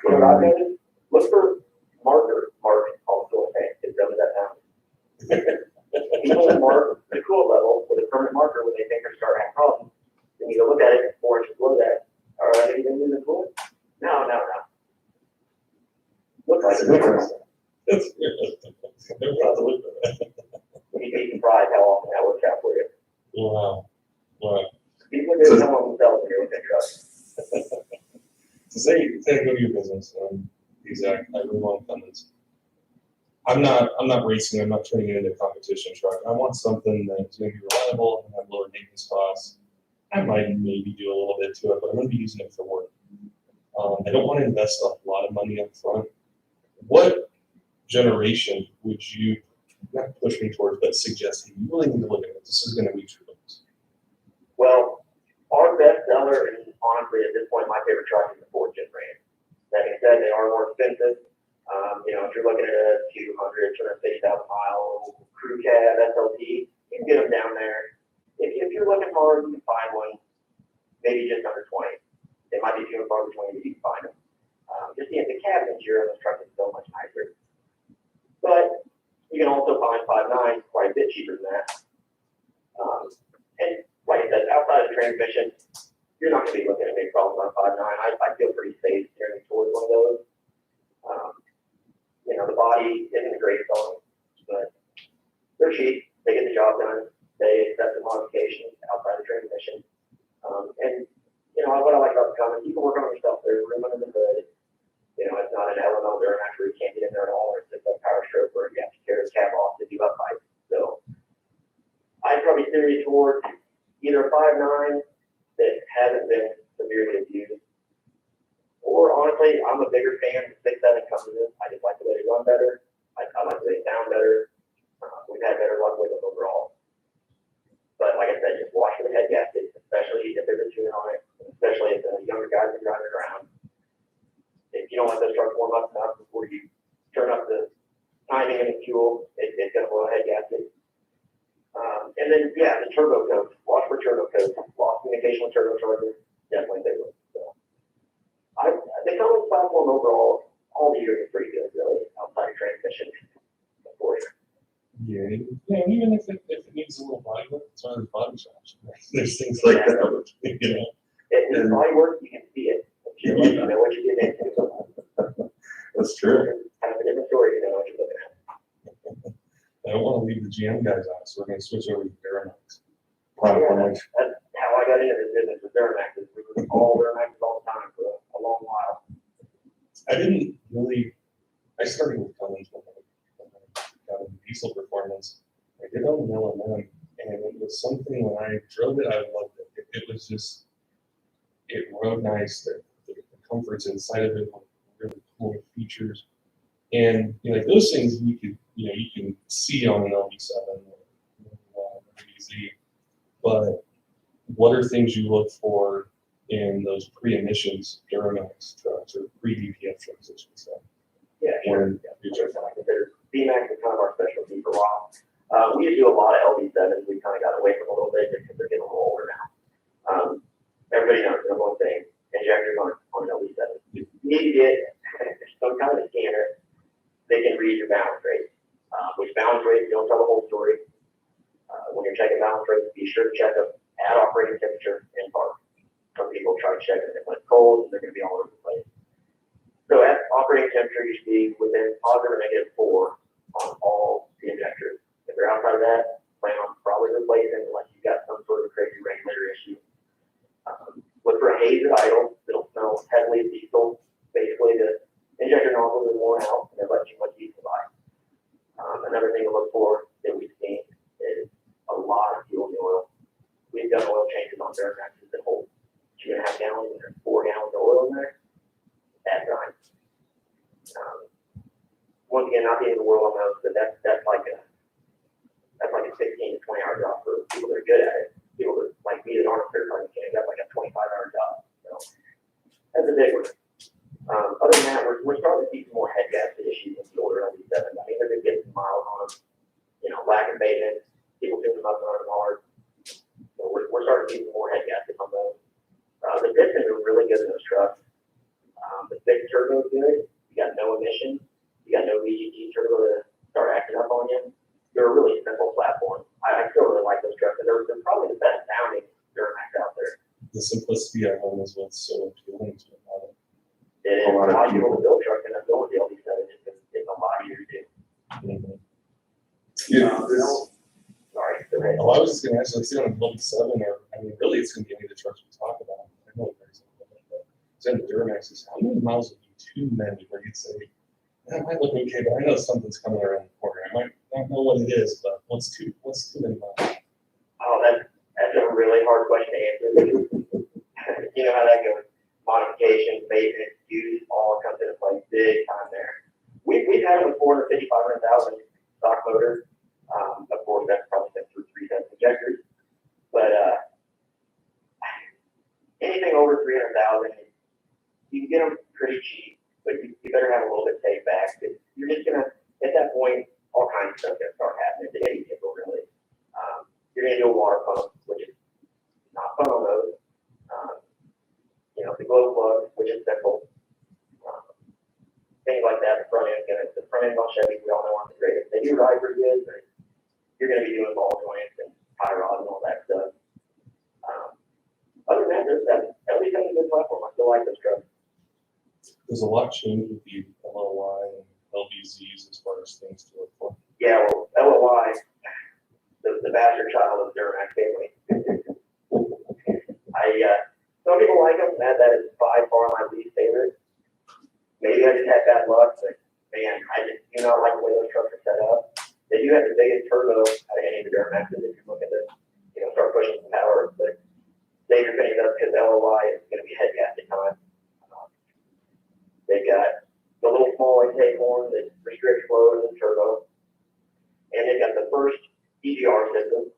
You know what I've noticed? Look for mark on the coolant tank, it does that down. People that mark the coolant level with a permanent marker when they think they're starting to have problems, then you go look at it 4 inches below that. All right, have you been using coolant? No. Looks like it's interesting. That's never thought to look at that. You'd be surprised how often that works out for you. Wow. People do some of themselves when you're looking at trucks. To say go to your business, exact. I really want Cummins. I'm not racing. I'm not turning it into a competition truck. I want something that's going to be reliable and have lower maintenance costs. I might maybe do a little bit to it, but I'm going to be using it for work. I don't want to invest a lot of money up front. What generation would you not push me towards, but suggest you really need to look at it? This is going to be true. Well, our best seller, and honestly at this point, my favorite truck is the Ford Gen brand. That being said, they are more expensive. If you're looking at a 250,000 mile crew cab SLT, you can get them down there. If you're looking hard, you can find one maybe just under 20. They might be few and far between, but you can find them. Just the cabin interior on this truck is so much nicer. But you can also find 5.9 quite a bit cheaper than that. And like I said, outside of the transmission, you're not going to be looking at big problems on 5.9. I feel pretty safe steering towards one of those. The body isn't a great song, but they're cheap. They get the job done. They accept the modifications outside the transmission. What I like about the Cummins, you can work on your stuff. There's room under the hood. It's not an LML Duramax where you can't get in there at all, or it's just a power stroke where you have to tear the cab off to do up pipe. So I'd probably steer you towards either a 5.9 that hasn't been severely abused, or honestly, I'm a bigger fan of 6.7 Cummins. I just like the way they run better. I like the way they sound better. We've had better luck with them overall. But like I said, just watch for the head gasket, especially if there's a tune on it, especially if the younger guys are driving around. If you don't let those trucks warm up enough before you turn up the timing and the fuel, it's going to blow a head gasket. And then, the turbo codes. Watch for turbo codes. Lost communication with turbochargers, definitely big one. So, the Cummins platform overall, all the years is pretty good, really, outside of transmission. For you. Yeah, even if it needs a little body work, it's on the body shops. There's things like that. If it's body work, you can see it. You know what you're getting into. That's true. Kind of a different story, you know what you're looking at. I don't want to leave the GM guys out, so we're going to switch over to Duramax. That's how I got into this business with Duramaxes. We were all Duramaxes all the time for a long while. I started with Cummins when I got into diesel performance. I did own an LMM, and it was something when I drove it, I loved it. It was just, it rode nice. The comforts inside of it were really cool features. And those things you can see on an LB7 or BZ. But what are things you look for in those pre-emissions Duramax trucks or pre-DPF trucks, I should say? Yeah, sure. D-Max is kind of our specialty for a while. We used to do a lot of LB7s. We kind of got away from a little bit because they're getting a little older now. Everybody knows the number one thing, injectors on an LB7. You need to get some kind of a scanner they can read your balance rate. Which balance rate, don't tell the whole story. When you're checking balance rates, be sure to check them at operating temperature and park. Some people try to check it when it's cold, and they're going to be all over the place. So at temperature, you should be within positive or -4 on all the injectors. If they're outside of that, plan on probably replacing unless you've got some sort of crazy regulator issue. Look for a haze at idle. It'll smell heavily of diesel. Basically, the injector nozzles are worn out and they're letting too much diesel by. Another thing to look for that we've seen is a lot of fuel in the oil. We've done oil changes on Duramaxes that hold 2.5 gallons and there's 4 gallons of oil in there. Bad time. Once again, not the end of the world on those, but that's like a 16 to 20 hour job for people that are good at it. People that like me that aren't certified mechanics, that's like a 25-hour job. So that's a big one. Other than that, we're starting to see some more head gasket issues in the older LB7. I mean, they're going to get some miles on them. You know, lack of maintenance, people doing them up and running hard. So we're starting to see some more head gaskets on those. The pistons are really good in those trucks. The big turbo is good. You got no emission. You got no VGT turbo to start acting up on you. They're a really simple platform. I still really like those trucks, and they're probably the best sounding Duramax out there. The simplicity at home is what's so appealing to a lot of It is a lot easier to build trucks than a build the LB7 just because it's a lot easier to do. Yeah, Sorry, go ahead. I was just gonna actually see on a level 7, or I mean, really, it's gonna be any of the trucks we talk about. I know there's the Duramaxes. How many miles would be too many where you'd say, that might look okay, but I know something's coming around the corner. I might not know what it is, but what's too many miles? Oh, that's a really hard question to answer. You know how that goes. Modifications, maintenance, use, all comes into play big time there. We've had them with 450, 500,000 stock motor. Of course, that's probably been through 3 sets of injectors. But anything over 300,000, you can get them pretty cheap, but you better have a little bit saved back. You're just gonna, at that point, all kinds of stuff gonna start happening to any vehicle really. You're gonna do a water pump, which is not fun on those. You know, the glow plug, which is simple. Things like that. The front end on Chevy, we all know aren't the greatest. They do ride pretty good, but you're gonna be doing ball joints and tie rods and all that stuff. Other than that, at least that's a good platform. I still like those trucks. There's a lot changed with the LOI and LBZs as far as things to look for. Yeah, well, LOI, the bastard child of the Duramax family. Some people like them. That is by far my least favorite. Maybe I just had bad luck, but man, I just do not like the way those trucks are set up. They do have the biggest turbo out of any of the Duramaxes if you look at this, start pushing some power, but save your pennies up because LOI is going to be head gasket time. They've got the little small intake horn that restricts flow in the turbo. And they've got the first EGR system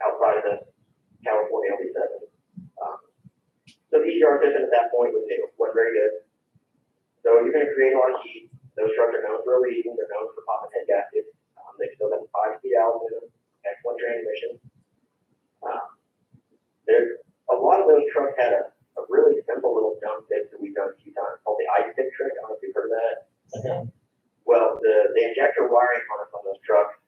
outside of the California LB7. So the EGR system at that point was new, wasn't very good. So you're going to create a lot of heat. Those trucks are known for overheating. They're known for popping head gaskets. They still have 5-speed aluminum, excellent transmission. There's a lot of those trucks had a really simple little jump fix that we've done a few times called the ice pick trick. I don't know if you've heard of that. Okay. Well, the injector wiring harness on those trucks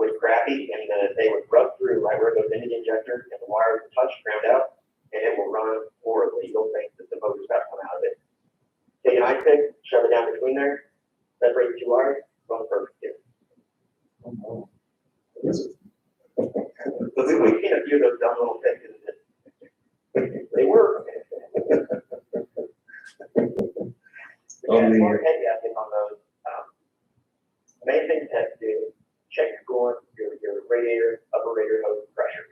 was crappy, and they would rub through right where it goes into the injector, and the wire would touch ground out, and it will run horribly. You'll think that the motor's about to come out of it. Take an ice pick, shove it down between there, separate the 2 wires, runs perfect too. So we've seen a few of those dumb little fixes. They work. More head gaskets on those. Main thing to have to do, check your coolant, your radiator, upper radiator hose pressure.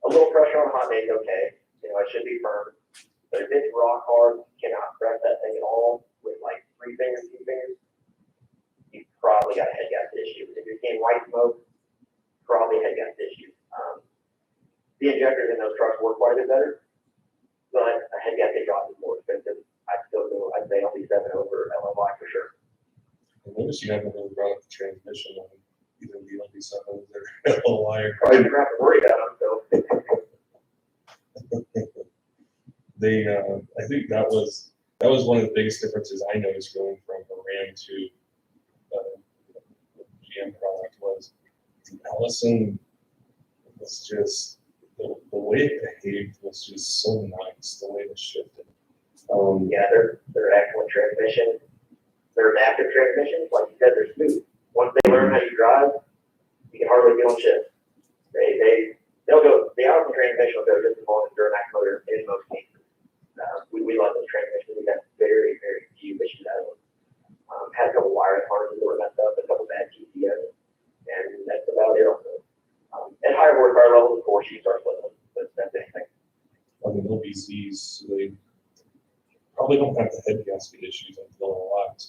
A little pressure on a hot day is okay. It should be firm. But if it's rock hard, you cannot press that thing at all with like 3 fingers, 2 fingers, you probably got a head gasket issue. If you're seeing white smoke, probably a head gasket issue. The injectors in those trucks work quite a bit better, but a head gasket job is more expensive. I'd say LB7 over LOI for sure. I noticed you haven't really brought up the transmission on either the LB7 or their LOI. I didn't have to worry about them, so. I think that was one of the biggest differences I noticed going from a Ram to GM product was the Allison was just the way it behaved was just so nice, the way it shifted. Yeah, they're excellent transmission, they're adaptive transmissions, like you said, they're smooth. Once they learn how you drive, you can hardly get on shift. They'll go, the Allison transmission will go just as long as Duramax motor in most cases. We love those transmissions. We got very, very few issues out of them. Had a couple wiring harnesses that were messed up, a couple bad TCOs, and that's about it on those. At higher horsepower levels, of course, you start slipping, but that's anything. I mean, LBZs, they probably don't have the head gasket issues until a lot.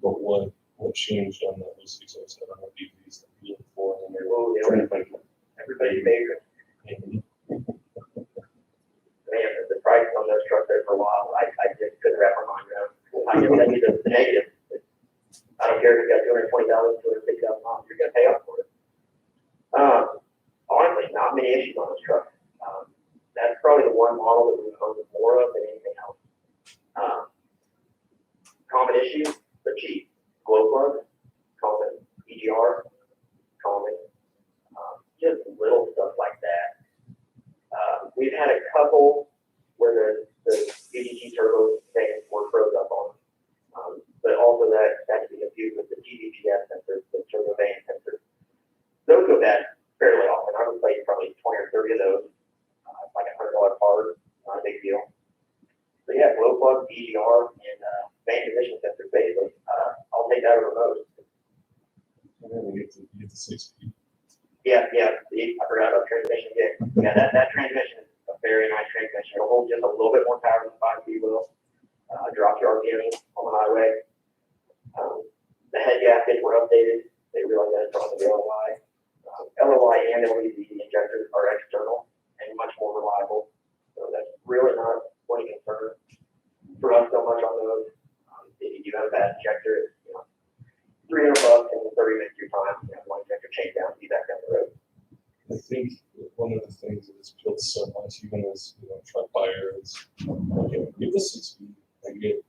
But what changed on the 0607 LBZs that we looked for when they were trying to make Everybody's favorite. Mhm. Man, the price on those trucks there for a while, I just couldn't wrap my mind around. I can tell you the negative. I don't care if you got 220,000, 260,000 miles, you're gonna pay up for it. Honestly, not many issues on this truck. That's probably the one model that we own more of than anything else. Common issues, they're cheap. Glow plug, common. EGR, common. Just little stuff like that. We've had a couple where the UDG turbo things were froze up on. But also that can be confused with the GVGS sensors, the turbo vane sensors. Those go bad fairly often. I replaced probably 20 or 30 of those. It's like $100 part, not a big deal. So yeah, glow plug, EGR, and vane position sensors basically. I'll take that over most. And then we get to 6 speed. Yeah, I forgot about transmission. Yeah, that transmission is a very nice transmission. It'll hold just a little bit more power than 5-speed will. Drop your RPM on the highway. The head gaskets were updated. They realized that it's on the LOI. LOI and LEZ injectors are external and much more reliable. So that's really not one concern for us so much on those. If you do have a bad injector, it's, $300 and 30 minutes of your time. One injector change down, be back down the road. I think one of the things that has built so much, even as truck buyer, is get the 6 speed. I get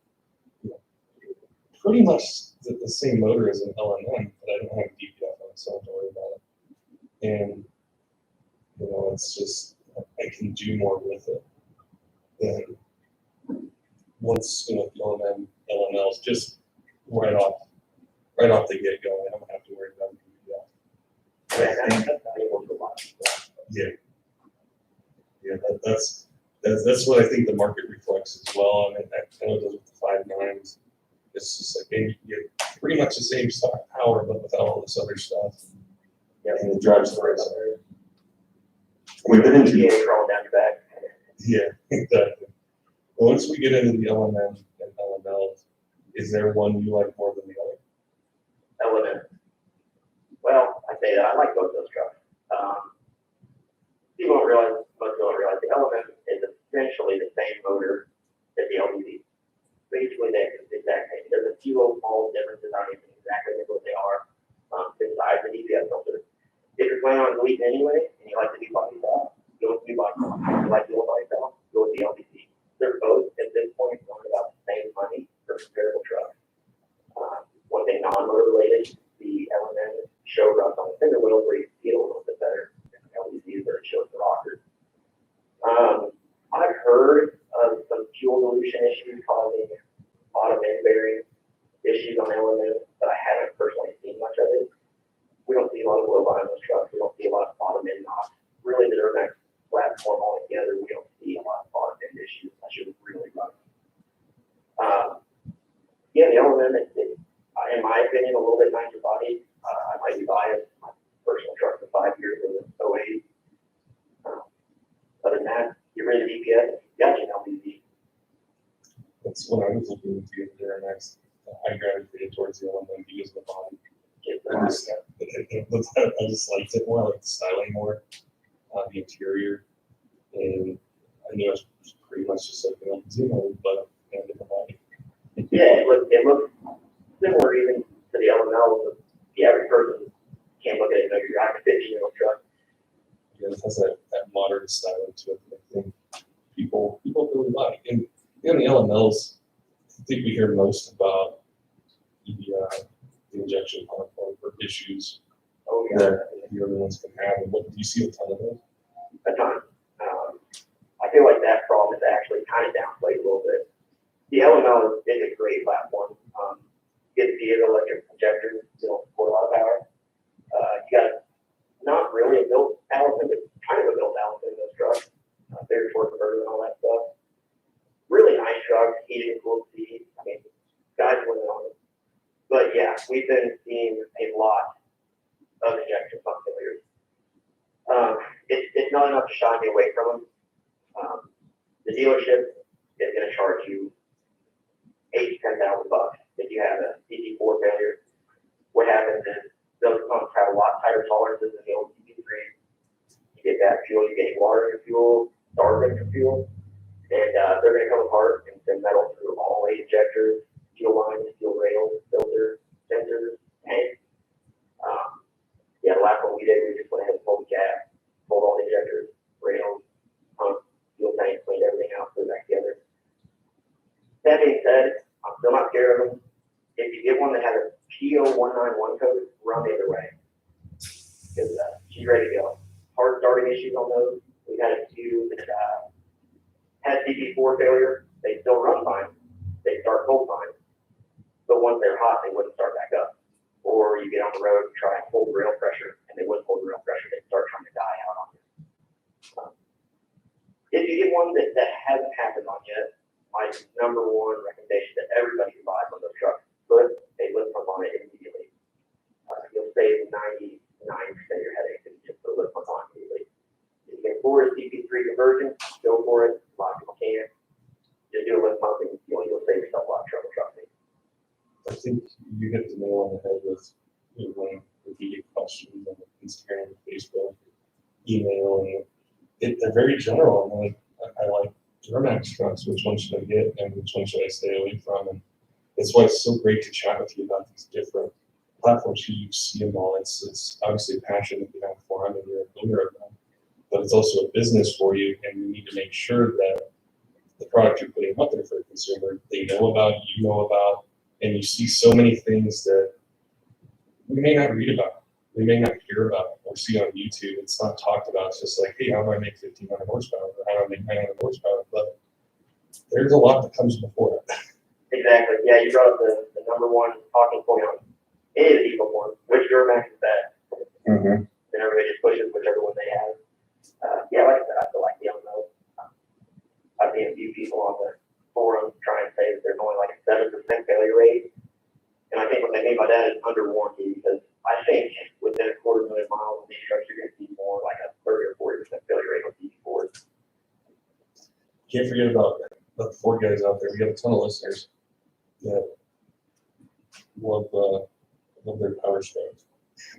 pretty much the same motor as an LMM, but I don't have DPF on, so I don't have to worry about it. And it's just I can do more with it than once the LMLs just right off the get go. I don't have to worry about DPF. Yeah, that's what I think the market reflects as well. I mean, I know it does with the 5.9s. It's just like you get pretty much the same stock power, but without all this other stuff. Yeah, and it drives the race. Yeah, crawling down your back. Yeah, exactly. Once we get into the LMM and LML, is there one you like more than the other? LMM. Well, I say that I like both those trucks. Most people don't realize the LMM is essentially the same motor as the LBZ. Basically, they're the exact same. There's a few little small differences. I don't even exactly know what they are besides the DPF filter. If you're planning on deleting anyway, and you like the new body style, go with the new body style. If you like the old body style, go with the LBZ. They're both, at this point, going about the same money for comparable trucks. One thing non-motor related, the LMM show runs on the fender wheels where you feel a little bit better than the LBZ where it shows the rockers. I've heard of some fuel dilution issues causing bottom end bearing issues on LMM, but I haven't personally seen much of it. We don't see a lot of blow by on those trucks. We don't see a lot of bottom end knocks. Really, the Duramax platform altogether, we don't see a lot of bottom end issues. I should really run. Yeah, the LMM is, in my opinion, a little bit nicer body. I might be biased. My personal truck for 5 years was an 08. Other than that, get rid of DPS. Yeah, LBZ. That's when I was looking to get the Duramax. I gravitated towards the LMM because of the body. I just liked it more. I like the styling more, the interior, and I knew it was pretty much just like an LBZ, but a different body. Yeah, it looks similar even to the LML. The average person can't look at it and know you're driving a 15-year-old truck. Yeah, it has that modern styling to it that I think people really like. And the LMLs, I think we hear most about the injection pump or issues that the other ones can have. And do you see a ton of those? A ton. I feel like that problem is actually kind of downplayed a little bit. the LML is a great platform. You get the electric injectors, you don't support a lot of power. You got not really a built Allison, but kind of a built Allison in those trucks. Very short converter and all that stuff. Really nice truck, heated and cooled seats. I mean, guys winning on it. But yeah, we've been seeing a lot of injection pump failures. It's not enough to shy me away from them. The dealership is going to charge you $8,000 to $10,000 if you have a CP4 failure. What happens is those pumps have a lot tighter tolerances than the old CP3. You get bad fuel, you get water in your fuel, starving your fuel, and they're going to come apart and send metal through all 8 injectors, fuel lines, fuel rails, filters, sensors, tanks. Yeah, the last one we did, we just went ahead and pulled the cap, pulled all the injectors, rails, pumps, fuel tanks, cleaned everything out, put it back together. That being said, I'm still not scared of them. If you get one that has a PO191 code, run the other way. Because she's ready to go. Hard starting issues on those. We've had a few that had CP4 failure. They still run fine. They start full time. But once they're hot, they wouldn't start back up. Or you get on the road and try and hold rail pressure, and they wouldn't hold rail pressure. They start trying to die out on you. If you get one that hasn't happened on yet, my number one recommendation to everybody who buys one of those trucks, put a lift pump on it immediately. You'll save 99% of your headaches if you just put a lift pump on immediately. If you can afford a CP3 conversion, go for it. A lot of people can't. Just do a lift pump and you'll save yourself a lot of trouble, trust me. I think you hit the nail on the head with when you get questions on Instagram, Facebook, email, and they're very general. And I like Duramax trucks. Which one should I get, and which one should I stay away from? And that's why it's so great to chat with you about these different platforms. You see them all. It's obviously a passion that you have for them, and you're a owner of them. But it's also a business for you, and you need to make sure that the product you're putting out there for the consumer, they know about, you know about. And you see so many things that we may not read about, we may not hear about, or see on YouTube. It's not talked about. It's just like, hey, how do I make 1,500 horsepower? Or how do I make 900 horsepower? But there's a lot that comes before it. Exactly. Yeah, you brought up the number one talking point on any of the Eagle ones. Which Duramax is best? Mm-hmm. And everybody just pushes whichever one they have. Yeah, like I said, I feel like the unknown. I've seen a few people on the forum try and say that there's only like a 7% failure rate. And I think what they mean by that is under warranty, because I think within 250,000 miles of these trucks, you're going to see more like a 30 or 40% failure rate with these Fords. Can't forget about the Ford guys out there. We got a ton of listeners that love their power strokes.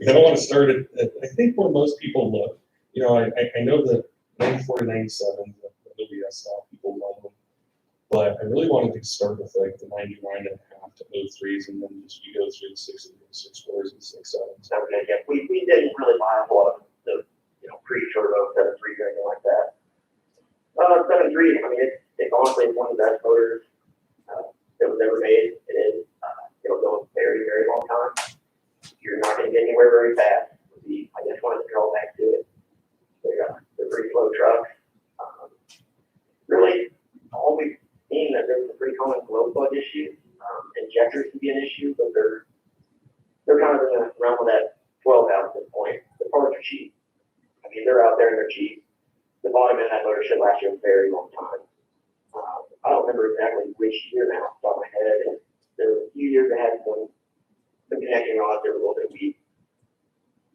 I don't want to start at I think where most people look. You know, I know that 94 to 97, the WS style, people love them. But I really wanted to start with like the 99.5 to 03s, and then just you go through the 6.4s and 6.7s. Okay, yeah, we didn't really buy a lot of the pre-turbo 7.3 or anything like that. 7.3, I mean, it's honestly one of the best motors that was ever made. It is. It'll go a very, very long time. You're not going to get anywhere very fast. I just wanted to draw back to it. They're pretty slow trucks. Really, all we've seen that there's a pretty common glow plug issue. Injectors can be an issue, but they're kind of in the realm of that 12 ounce at this point. The parts are cheap. I mean, they're out there and they're cheap. The bottom end of that motor should last you a very long time. I don't remember exactly which year now, off the top of my head. There were a few years that had some connecting rods that were a little bit weak.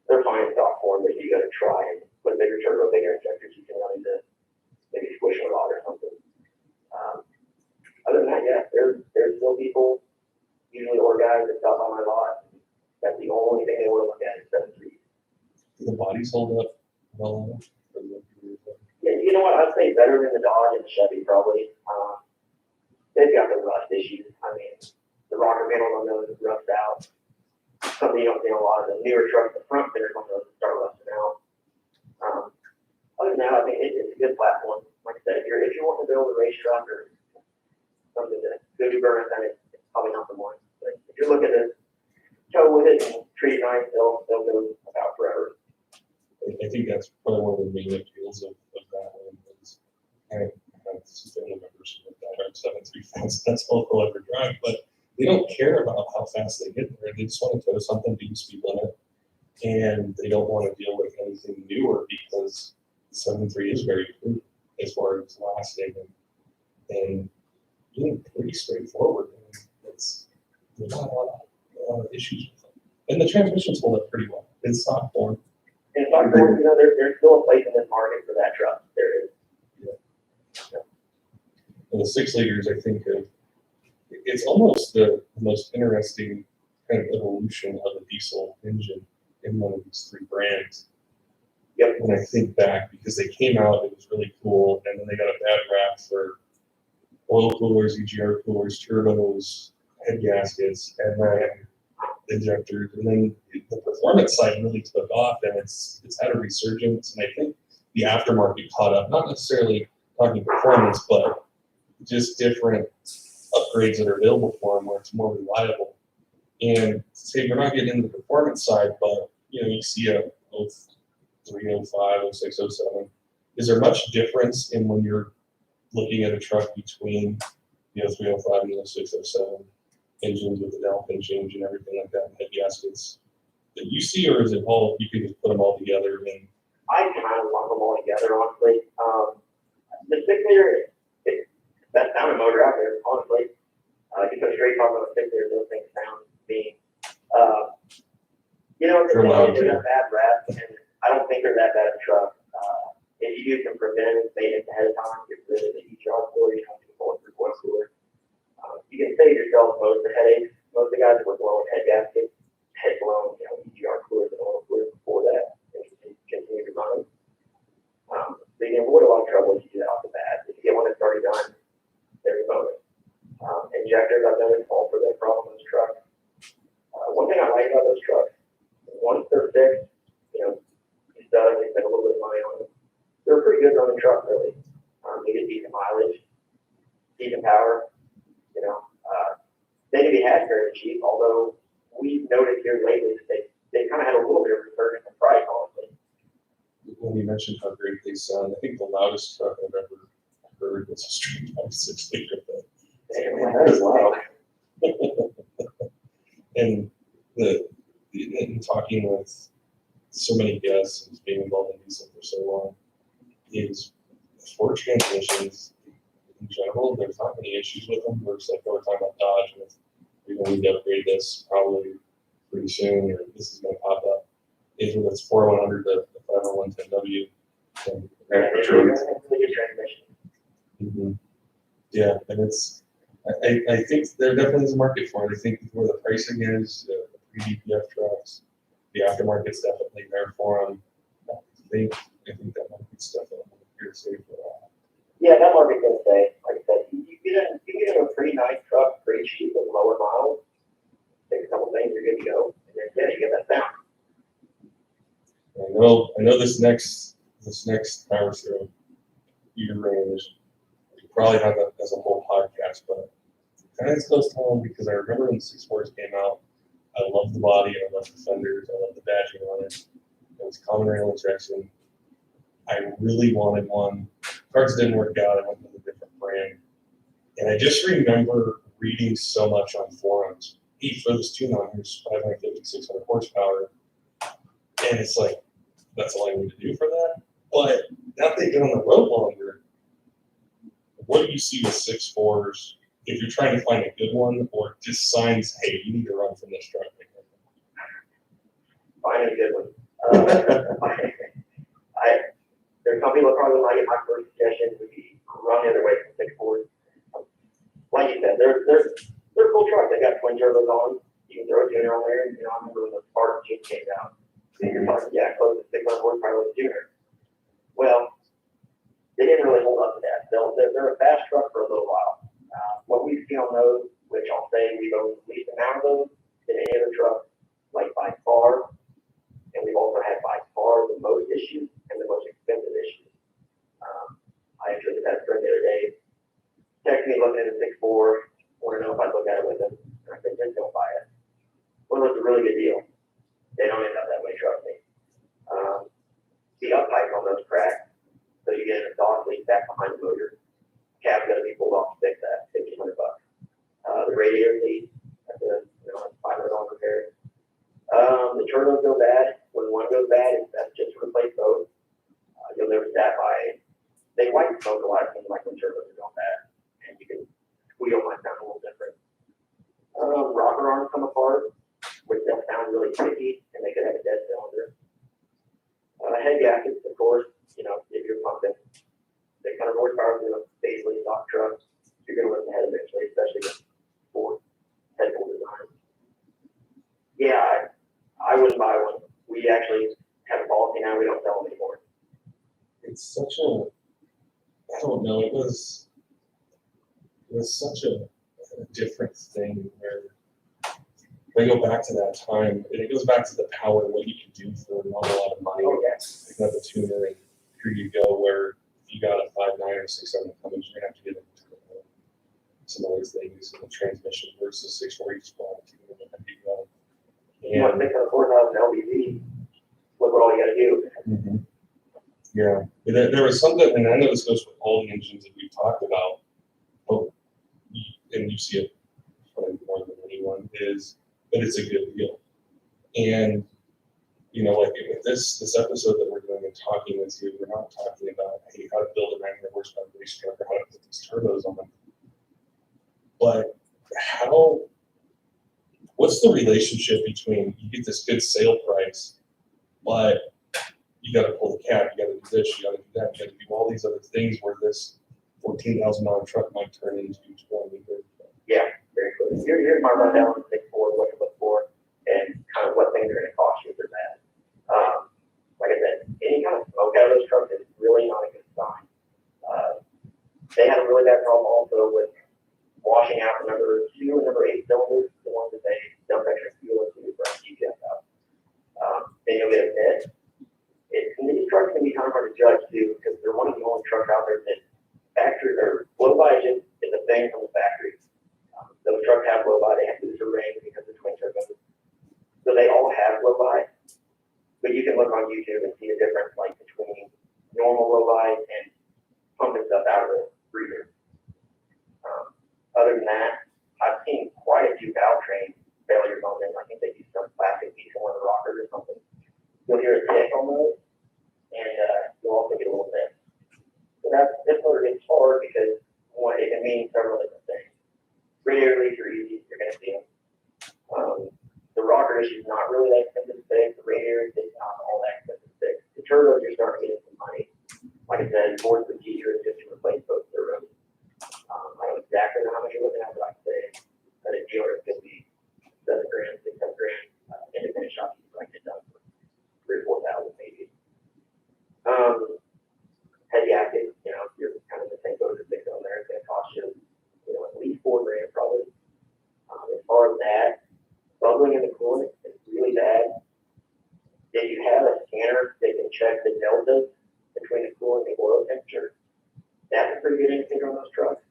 They're fine in stock form, but you got to try and put a bigger turbo, bigger injectors. You can run into maybe squish a rod or something. Other than that, yeah, there's still people, usually older guys that stop on my lot. That's the only thing they want to look at is 7.3. Do the bodies hold up well enough? Yeah, you know what? I'd say better than the Dodge and the Chevy probably. They've got the rust issues. I mean, the rocker panels on those rust out. Something you don't see in a lot of the newer trucks. The front fenders on those start rusting out. Other than that, I think it's a good platform. Like I said, if you want to build a race truck or something to go do burn, then it's probably not the one. But if you're looking to tow with it and treat it nice, they'll go about forever. I think that's probably one of the main appeals of that one is I have family members with that 7.3 That's all they'll ever drive, but they don't care about how fast they get there. They just want to tow something, do the speed limit, and they don't want to deal with anything newer because 7.3 is very good as far as lasting and pretty straightforward. There's not a lot of issues with them. And the transmissions hold up pretty well. It's stock form. And stock form, there's still a place in this market for that truck. There is. And the 6 liters, I think, it's almost the most interesting kind of evolution of a diesel engine in one of these 3 brands. Yep. When I think back, because they came out, it was really cool, and then they got a bad rap for oil coolers, EGR coolers, turbos, head gaskets, and then injectors, and then the performance side really took off, and it's had a resurgence, and I think the aftermarket caught up, not necessarily talking performance, but just different upgrades that are available for them where it's more reliable. And say we're not getting into the performance side, but you see a 03, 05, 06, 07. Is there much difference in when you're looking at a truck between the 03, 05 and the 06, 07 engines with the downpin change and everything like that, and head gaskets that you see, or is it all, you can just put them all together and? I kind of lump them all together, honestly. The 6 liter, it's the best sounding motor out there, honestly. You put a straight top on a 6 liter, those things sound mean. They're not bad rap, and I don't think they're that bad of a truck. If you do some preventive maintenance ahead of time, get rid of the EGR cooler, you don't have to pull it through oil cooler. You can save yourself most of the headaches. Most of the guys that were blowing head gaskets had blown, EGR coolers and oil coolers before that, and continue to run them. So you can avoid a lot of trouble if you do that off the bat. If you get one that's already done, there's a bonus. Injectors, I've noticed, fall for that problem in this truck. One thing I like about those trucks, once they're fixed, you spend a little bit of money on them. They're a pretty good running truck, really. They get decent mileage, decent power. They can be had very cheap, although we've noticed here lately that they kind of had a little bit of resurgence in price, honestly. When you mentioned how great they sound, I think the loudest truck I've ever heard was a straight 6 liter. That is loud. And in talking with so many guests and being involved in diesel for so long, is Ford transmissions in general, there's not many issues with them. We're just like, we're talking about Dodge, and we're going to need to upgrade this probably pretty soon, or this is going to pop up. Is when it's 4100, the 50110W. And yeah, and it's, I think there definitely is a market for it. I think where the pricing is, the pre-DPF trucks, the aftermarket's definitely there for them. I think that market's definitely here to stay for a while. Yeah, that market's going to stay. Like I said, you get a pretty nice truck, pretty cheap with lower miles. Take a couple things, you're good to go. And then you get that sound. I know this next Power Throw year range, we probably have that as a whole podcast, but kind of close to home because I remember when the 6.4s came out, I loved the body, I loved the fenders, I loved the badging on it. It was common rail injection. I really wanted one. Parts didn't work out. I went with a different brand. And I just remember reading so much on forums. He throws tune on, here's 550, 600 horsepower. And it's like, that's all I need to do for that. But now that they get on the road longer, what do you see with 6.4s if you're trying to find a good one, or just signs, hey, you need to run from this truck? Find a good one. There's some people that probably like it. My first suggestion would be run the other way from 6.4s. Like you said, they're cool trucks. They got twin turbos on. You can throw a tuner on there. I remember when the Spartan Jeep came out. You're talking, close to 600 horsepower with a tuner. Well, they didn't really hold up to that. They're a fast truck for a little while. What we've seen on those, which I'll say we've owned the least amount of those than any other truck, like by far, and we've also had by far the most issues and the most expensive issues. I actually just had a friend the other day text me looking at a 6.4, want to know if I'd look at it with him. And I said, just don't buy it. Well, it's a really good deal. They don't end up that way, trust me. The up pipe on those cracks, so you get an exhaust leak back behind the motor. Cab's got to be pulled off to fix that, $1,500. The radiator leak, that's a, $500 repair. The turbos go bad. When one goes bad, that's just to replace both. You'll notice that they white smoke a lot of things like when turbos are going bad, and you can squeal might sound a little different. Rocker arms come apart, which they'll sound really sticky, and they could have a dead cylinder. Head gaskets, of course, if you're pumping 600 horsepower in a basically stock truck, you're going to run the head eventually, especially with Ford head bolt design. Yeah, I wouldn't buy one. We actually have a policy now, we don't sell them anymore. It's such a, I don't know, it was such a different thing where they go back to that time, and it goes back to the power of what you can do for not a lot of money. Oh, yeah. Picking up a tuner, and here you go, where if you got a 5.9 or 6.7 Cummins, you're gonna have to get into some of those things in the transmission versus 6.4 spot. You want to pick up 4,000 LBV, look what all you gotta do. Mm-hmm. Yeah, there was something, and I know this goes for all the engines that we've talked about, and you see it probably more than anyone, is that it's a good deal. And, like with this episode that we're doing and talking with you, we're not talking about, hey, how to build a 900 horsepower race truck or how to put these turbos on them. But what's the relationship between you get this good sale price, but you got to pull the cab, you got to do this, you got to do that, you got to do all these other things where this $14,000 truck might turn into 20. Yeah, very cool. Here's my rundown on 6.4, what to look for, and kind of what things are going to cost you for that. Like I said, any kind of smoke out of those trucks is really not a good sign. They had a really bad problem also with washing out the number 2 and number 8 cylinders, the ones that they dump extra fuel into to burn GPS out. Then you'll get a miss. These trucks can be kind of hard to judge too, because they're one of the only trucks out there that factory or blow-by is a thing from the factory. Those trucks have blow-by, they have booster rings because of twin turbos. So they all have blow-by, but you can look on YouTube and see the difference like between normal blow-by and pumping stuff out of the breather. Other than that, I've seen quite a few valve train failures on them. I think they use some plastic piece on one of the rockers or something. You'll hear a tick on those, and you'll also get a little bit. So that's where it gets hard because one, it can mean several different things. Radiator leaks are easy, you're going to see them. The rocker issue is not really that expensive to fix. The radiator is not all that expensive to fix. The turbos, you're starting to get some money. Like I said, Ford's procedure is just to replace both turbos. I don't exactly know how much you're looking at, but I'd say that a dealer could be $7,000, $6,000. Independent shops you can get done for $3,000 or $4,000 maybe. Head gasket, you're kind of the same boat as 6 on there. It's going to cost you, at least $4,000 probably. As far as that, bubbling in the coolant is really bad. If you have a scanner that can check the delta between the coolant and the oil temperature, that's a pretty good indicator on those trucks.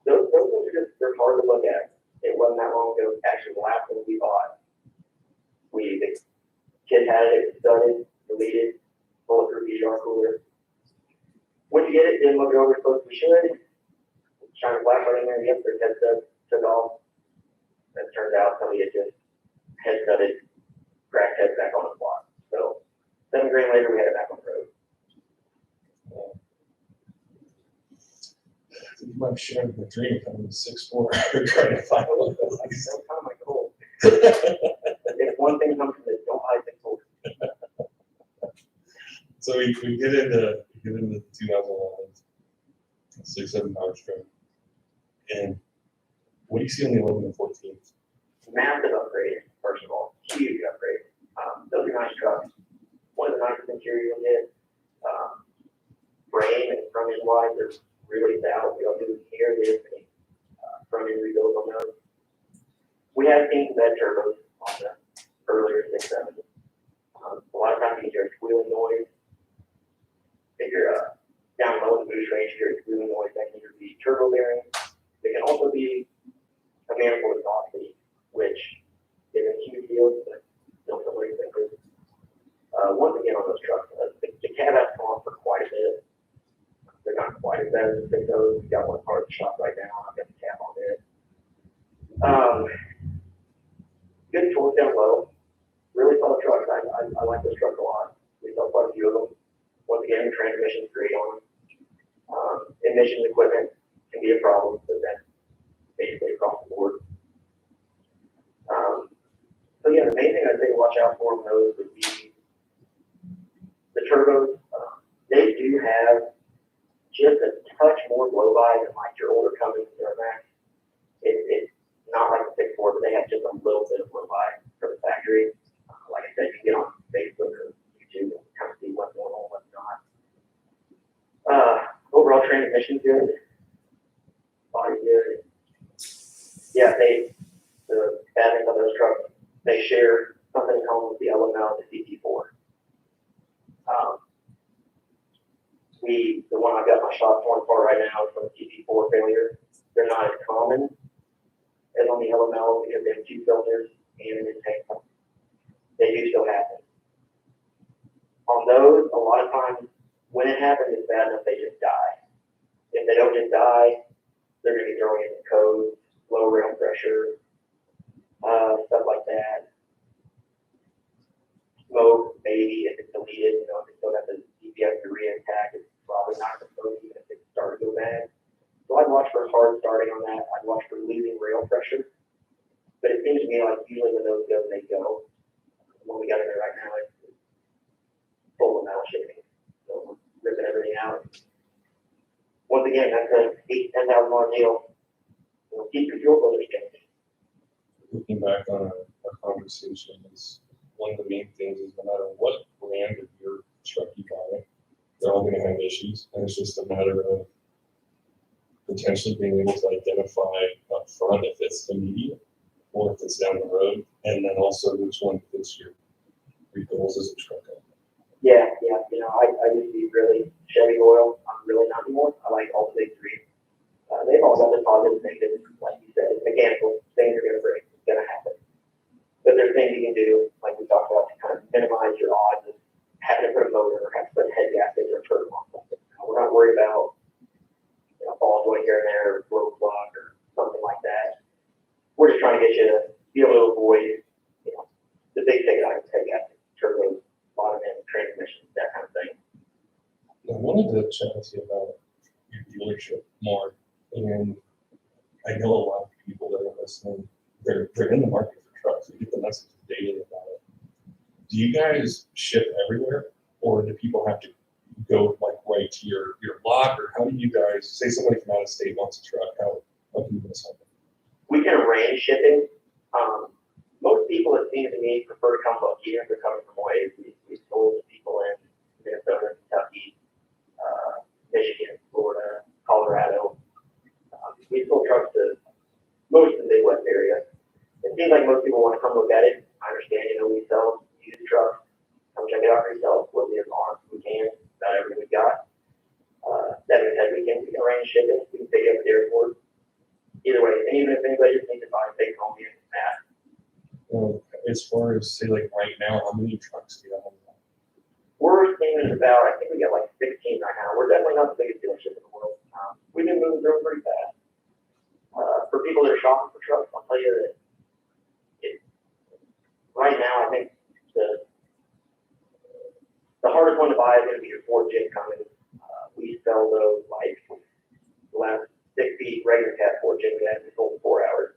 Those things are they're hard to look at. It wasn't that long ago. Actually, the last one we bought, the kid had it studded, deleted, bulletproof EGR cooler. When you get it, didn't look it over as close as we should. Shine a flashlight in there, yep, their head stud took off. And it turned out somebody had just head studded, cracked head back on the block. So $7,000 later, we had it back on the road. You might have shared the dream of having a 6.4 trying to find one. Like, that's kind of my goal. If one thing comes from this, don't buy 6.4. So we get into 2011, 6.7 power stroke. And what do you see on the 11 and 14? Massive upgrade, first of all. Huge upgrade. Those are nice trucks. One of the nicest interior you'll get. Frame and front end wise, they're really stout. We don't do here, there's any front end rebuilds on those. We have seen some bad turbos on the earlier 6.7. A lot of times you hear squealing noise. If you're down low in the boost range, you hear squealing noise, that can either be turbo bearings. It can also be a manifold exhaust leak, which is a huge deal, but still somewhat expensive. Once again on those trucks, the cab has come off for quite a bit. They're not quite as bad as the 6.0s. We've got one part of the shop right now. I've got the cab on there. both down low. Really solid trucks. I like this truck a lot. We sell quite a few of them. Once again, the transmission's great on them. Emissions equipment can be a problem, but that's basically across the board. So yeah, the main thing I'd say to watch out for on those would be the turbos. They do have just a touch more blow by than like your older Cummins or Max. It's not like the 6.4, but they have just a little bit of blow by from the factory. Like I said, you can get on Facebook or YouTube and kind of see what's going on, what's not. Overall transmission good. Body good. Yeah, the bad thing about those trucks, they share something in common with the LML and the CT4. The one I've got my shop torn for right now is from the CT4 failure. They're not as common as on the LML because they have two filters and an intake pump. They do still happen. On those, a lot of times when it happens, it's bad enough they just die. If they don't just die, they're going to be throwing in the code, low rail pressure, stuff like that. Smoke, maybe if it's deleted, if it's still got the DPS urea intact, it's probably not going to smoke even if it started to go bad. So I'd watch for hard starting on that. I'd watch for losing rail pressure. But it seems to me like usually when those go, they go. What we got in there right now is full of metal shaping. So we're ripping everything out. Once again, that's a $8,000 to $10,000 deal. Keep your fuel filters changed. Looking back on our conversation, is one of the main things is no matter what brand of your truck you buy, they're all going to have issues, and it's just a matter of potentially being able to identify up front if it's immediate or if it's down the road, and then also which one fits your goals as a truck owner. Yeah, I used to be really Chevy oil. I'm really not anymore. I like all the big three. They've all got their positives and negatives. Like you said, it's mechanical. Things are going to break. It's going to happen. But there's things you can do, like we talked about, to kind of minimize your odds of having to put a motor or have to put a head gasket or a turbo on something. We're not worried about ball joint here and there or road block or something like that. We're just trying to get you to be able to avoid, the big ticket items, head gasket, turbos, bottom end, transmission, that kind of thing. I wanted to chat with you about your dealership more, and I know a lot of people that are listening, they're in the market for trucks. They get the message daily about it. Do you guys ship everywhere, or do people have to go like right to your lot, or how do you guys say somebody from out of state wants a truck? How can you do something? We can arrange shipping. Most people, it seems to me, prefer to come up here if they're coming from away. We've sold to people in Minnesota, Kentucky, Michigan, Florida, Colorado. We sold trucks to most of the Midwest area. It seems like most people want to come look at it. I understand, we sell used trucks. Come check it out for yourself. What we have on, we can, not everything we got. That being said, we can arrange shipping. We can pick you up at the airport. Either way, and even if anybody just needs to buy a big home here, Matt. As far as say like right now, how many trucks do you have? We're thinking about, I think we got like 16 right now. We're definitely not the biggest dealership in the world. We've been moving through pretty fast. For people that are shopping for trucks, I'll tell you that right now, I think the hardest one to buy is going to be your Ford J Cummins. We sell those like the last 6 feet regular cat Ford J we had, we sold in 4 hours.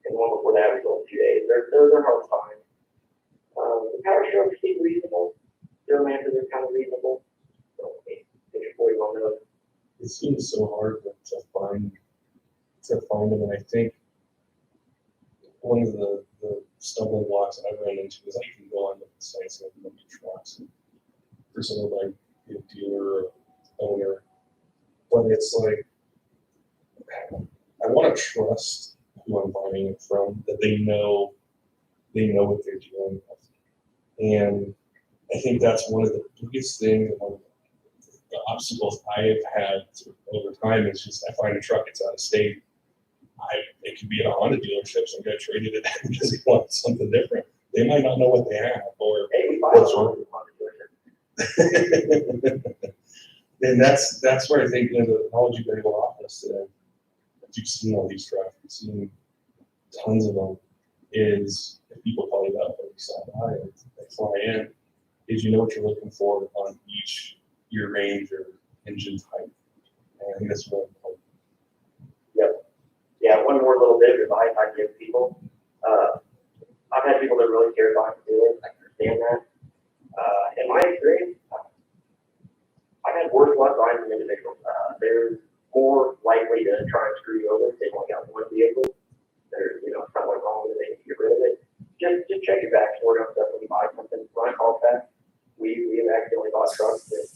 And the one before that, we sold in 2 days. They're hard to find. The power strokes seem reasonable. Their Lancers are kind of reasonable. So, I think you're 41 of those. It seems so hard to find them, and I think one of the stumbling blocks that I ran into is I can go on the sites and look at trucks for someone like a dealer or owner, but it's like I want to trust who I'm buying it from, that they know what they're dealing with, and I think that's one of the biggest things, one of the obstacles I have had over time is just I find a truck that's out of state. It could be at a Honda dealership, so I'm going to trade it in because they want something different. They might not know what they have or what's wrong. And that's where I think the knowledge you've been able to offer us today, that you've seen all these trucks, you've seen tons of them, is if people call you up and you say, hi, I fly in, is you know what you're looking for on each year range or engine type. And I think that's really important. Yeah, one more little bit of advice I give people. I've had people that really care about to do it. I understand that. In my experience, I've had worse luck buying from individuals. They're more likely to try and screw you over if they've only got one vehicle. There's, something wrong with it, they need to get rid of it. Just check your backstory on stuff when you buy something. Run a call back. We have accidentally bought trucks that,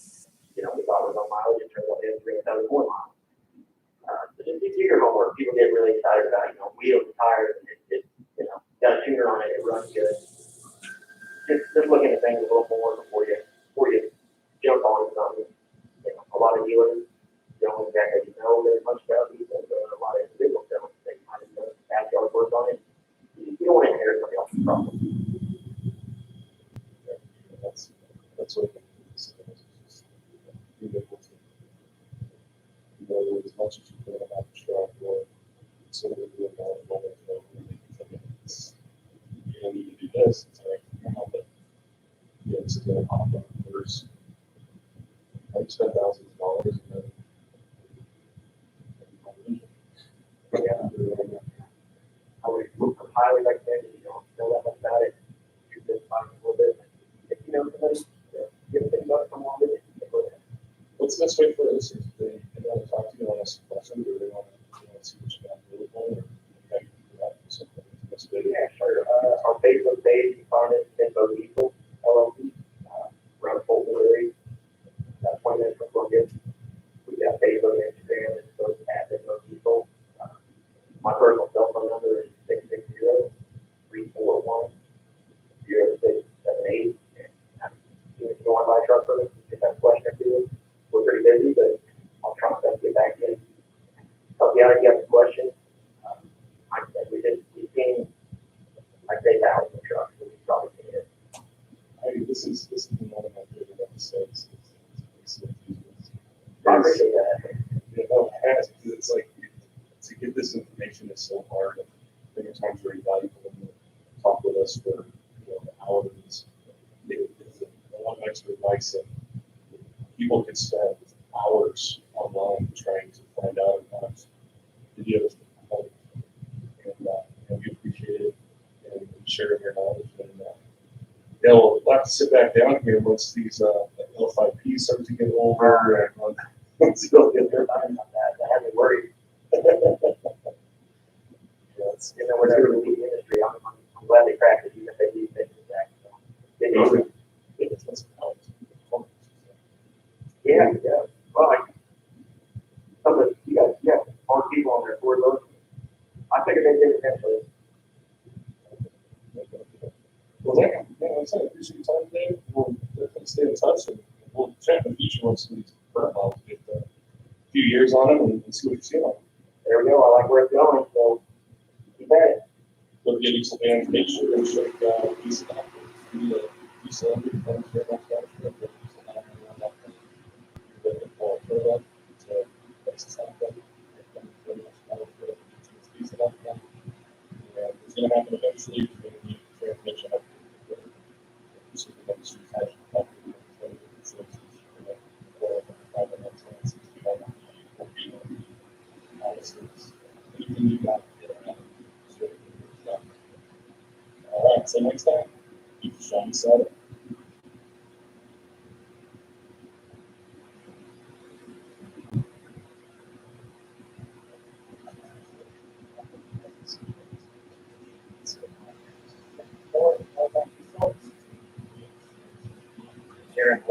we thought was on mileage. It turns out they had 3,000 more miles. So just do your homework. People get really excited about, wheels and tires, and it got a tuner on it, it runs good. Just look into things a little more before you jump on something. A lot of dealers don't exactly know very much about these things, but a lot of individuals don't. They might have done backyard work on it. You don't want to inherit somebody else's problem. That's what it is. Be able to know as much as you can about the truck or sort of do about what really it's you need to do this. It's like, but it's going to pop up first. I spent thousands of dollars and then I would highly recommend if you don't know that much about it, you just find a little bit. If you know somebody, give them about someone with it. what's the best way for us if they want to talk to you, want to ask a question, or they want to see what you got to do or maybe do that or something. Yeah, sure. Our Facebook page, you find it, Info Diesel, LLC, around Fulton area. About 20 minutes from Columbia. We got Facebook and Instagram, and both at Info Diesel. My personal cell phone number is 660-341-0678. And if you want to buy a truck from us, if you have a question or two, we're pretty busy, but I'll try my best to get back in. Help you out if you have a question. We've seen, I'd say, thousands of trucks, so we've probably seen it. This is one of my favorite episodes. I appreciate that. It's like to get this information is so hard. And I think at times very valuable when you talk with us for hours. It's one extra advice that people can spend hours online trying to find out about videos and we appreciate it and sharing your knowledge. And we'll have to sit back down here once these L5Ps start to get older and once they'll get their mind on that. I haven't worried. We're never in the industry. I'm glad they cracked it, even if they do things back. Yeah. Well, some of you guys, more people on their Ford road. I figured they did eventually. Well, I said, I appreciate your time today. We'll definitely stay in touch and we'll chat in the future once these current models get a few years on them and see what you see on them. There we go. I like where it's going, so keep at it. Go get diesel bands, make sure and check diesel out. Diesel under the things very much better. Diesel out around that thing. You're looking for a turn to places like that. Very much better for diesel out there. And it's going to happen eventually. You're going to need transmission up. This is the industry has anything you got. All right, so next time, keep the shiny side up. Sharon.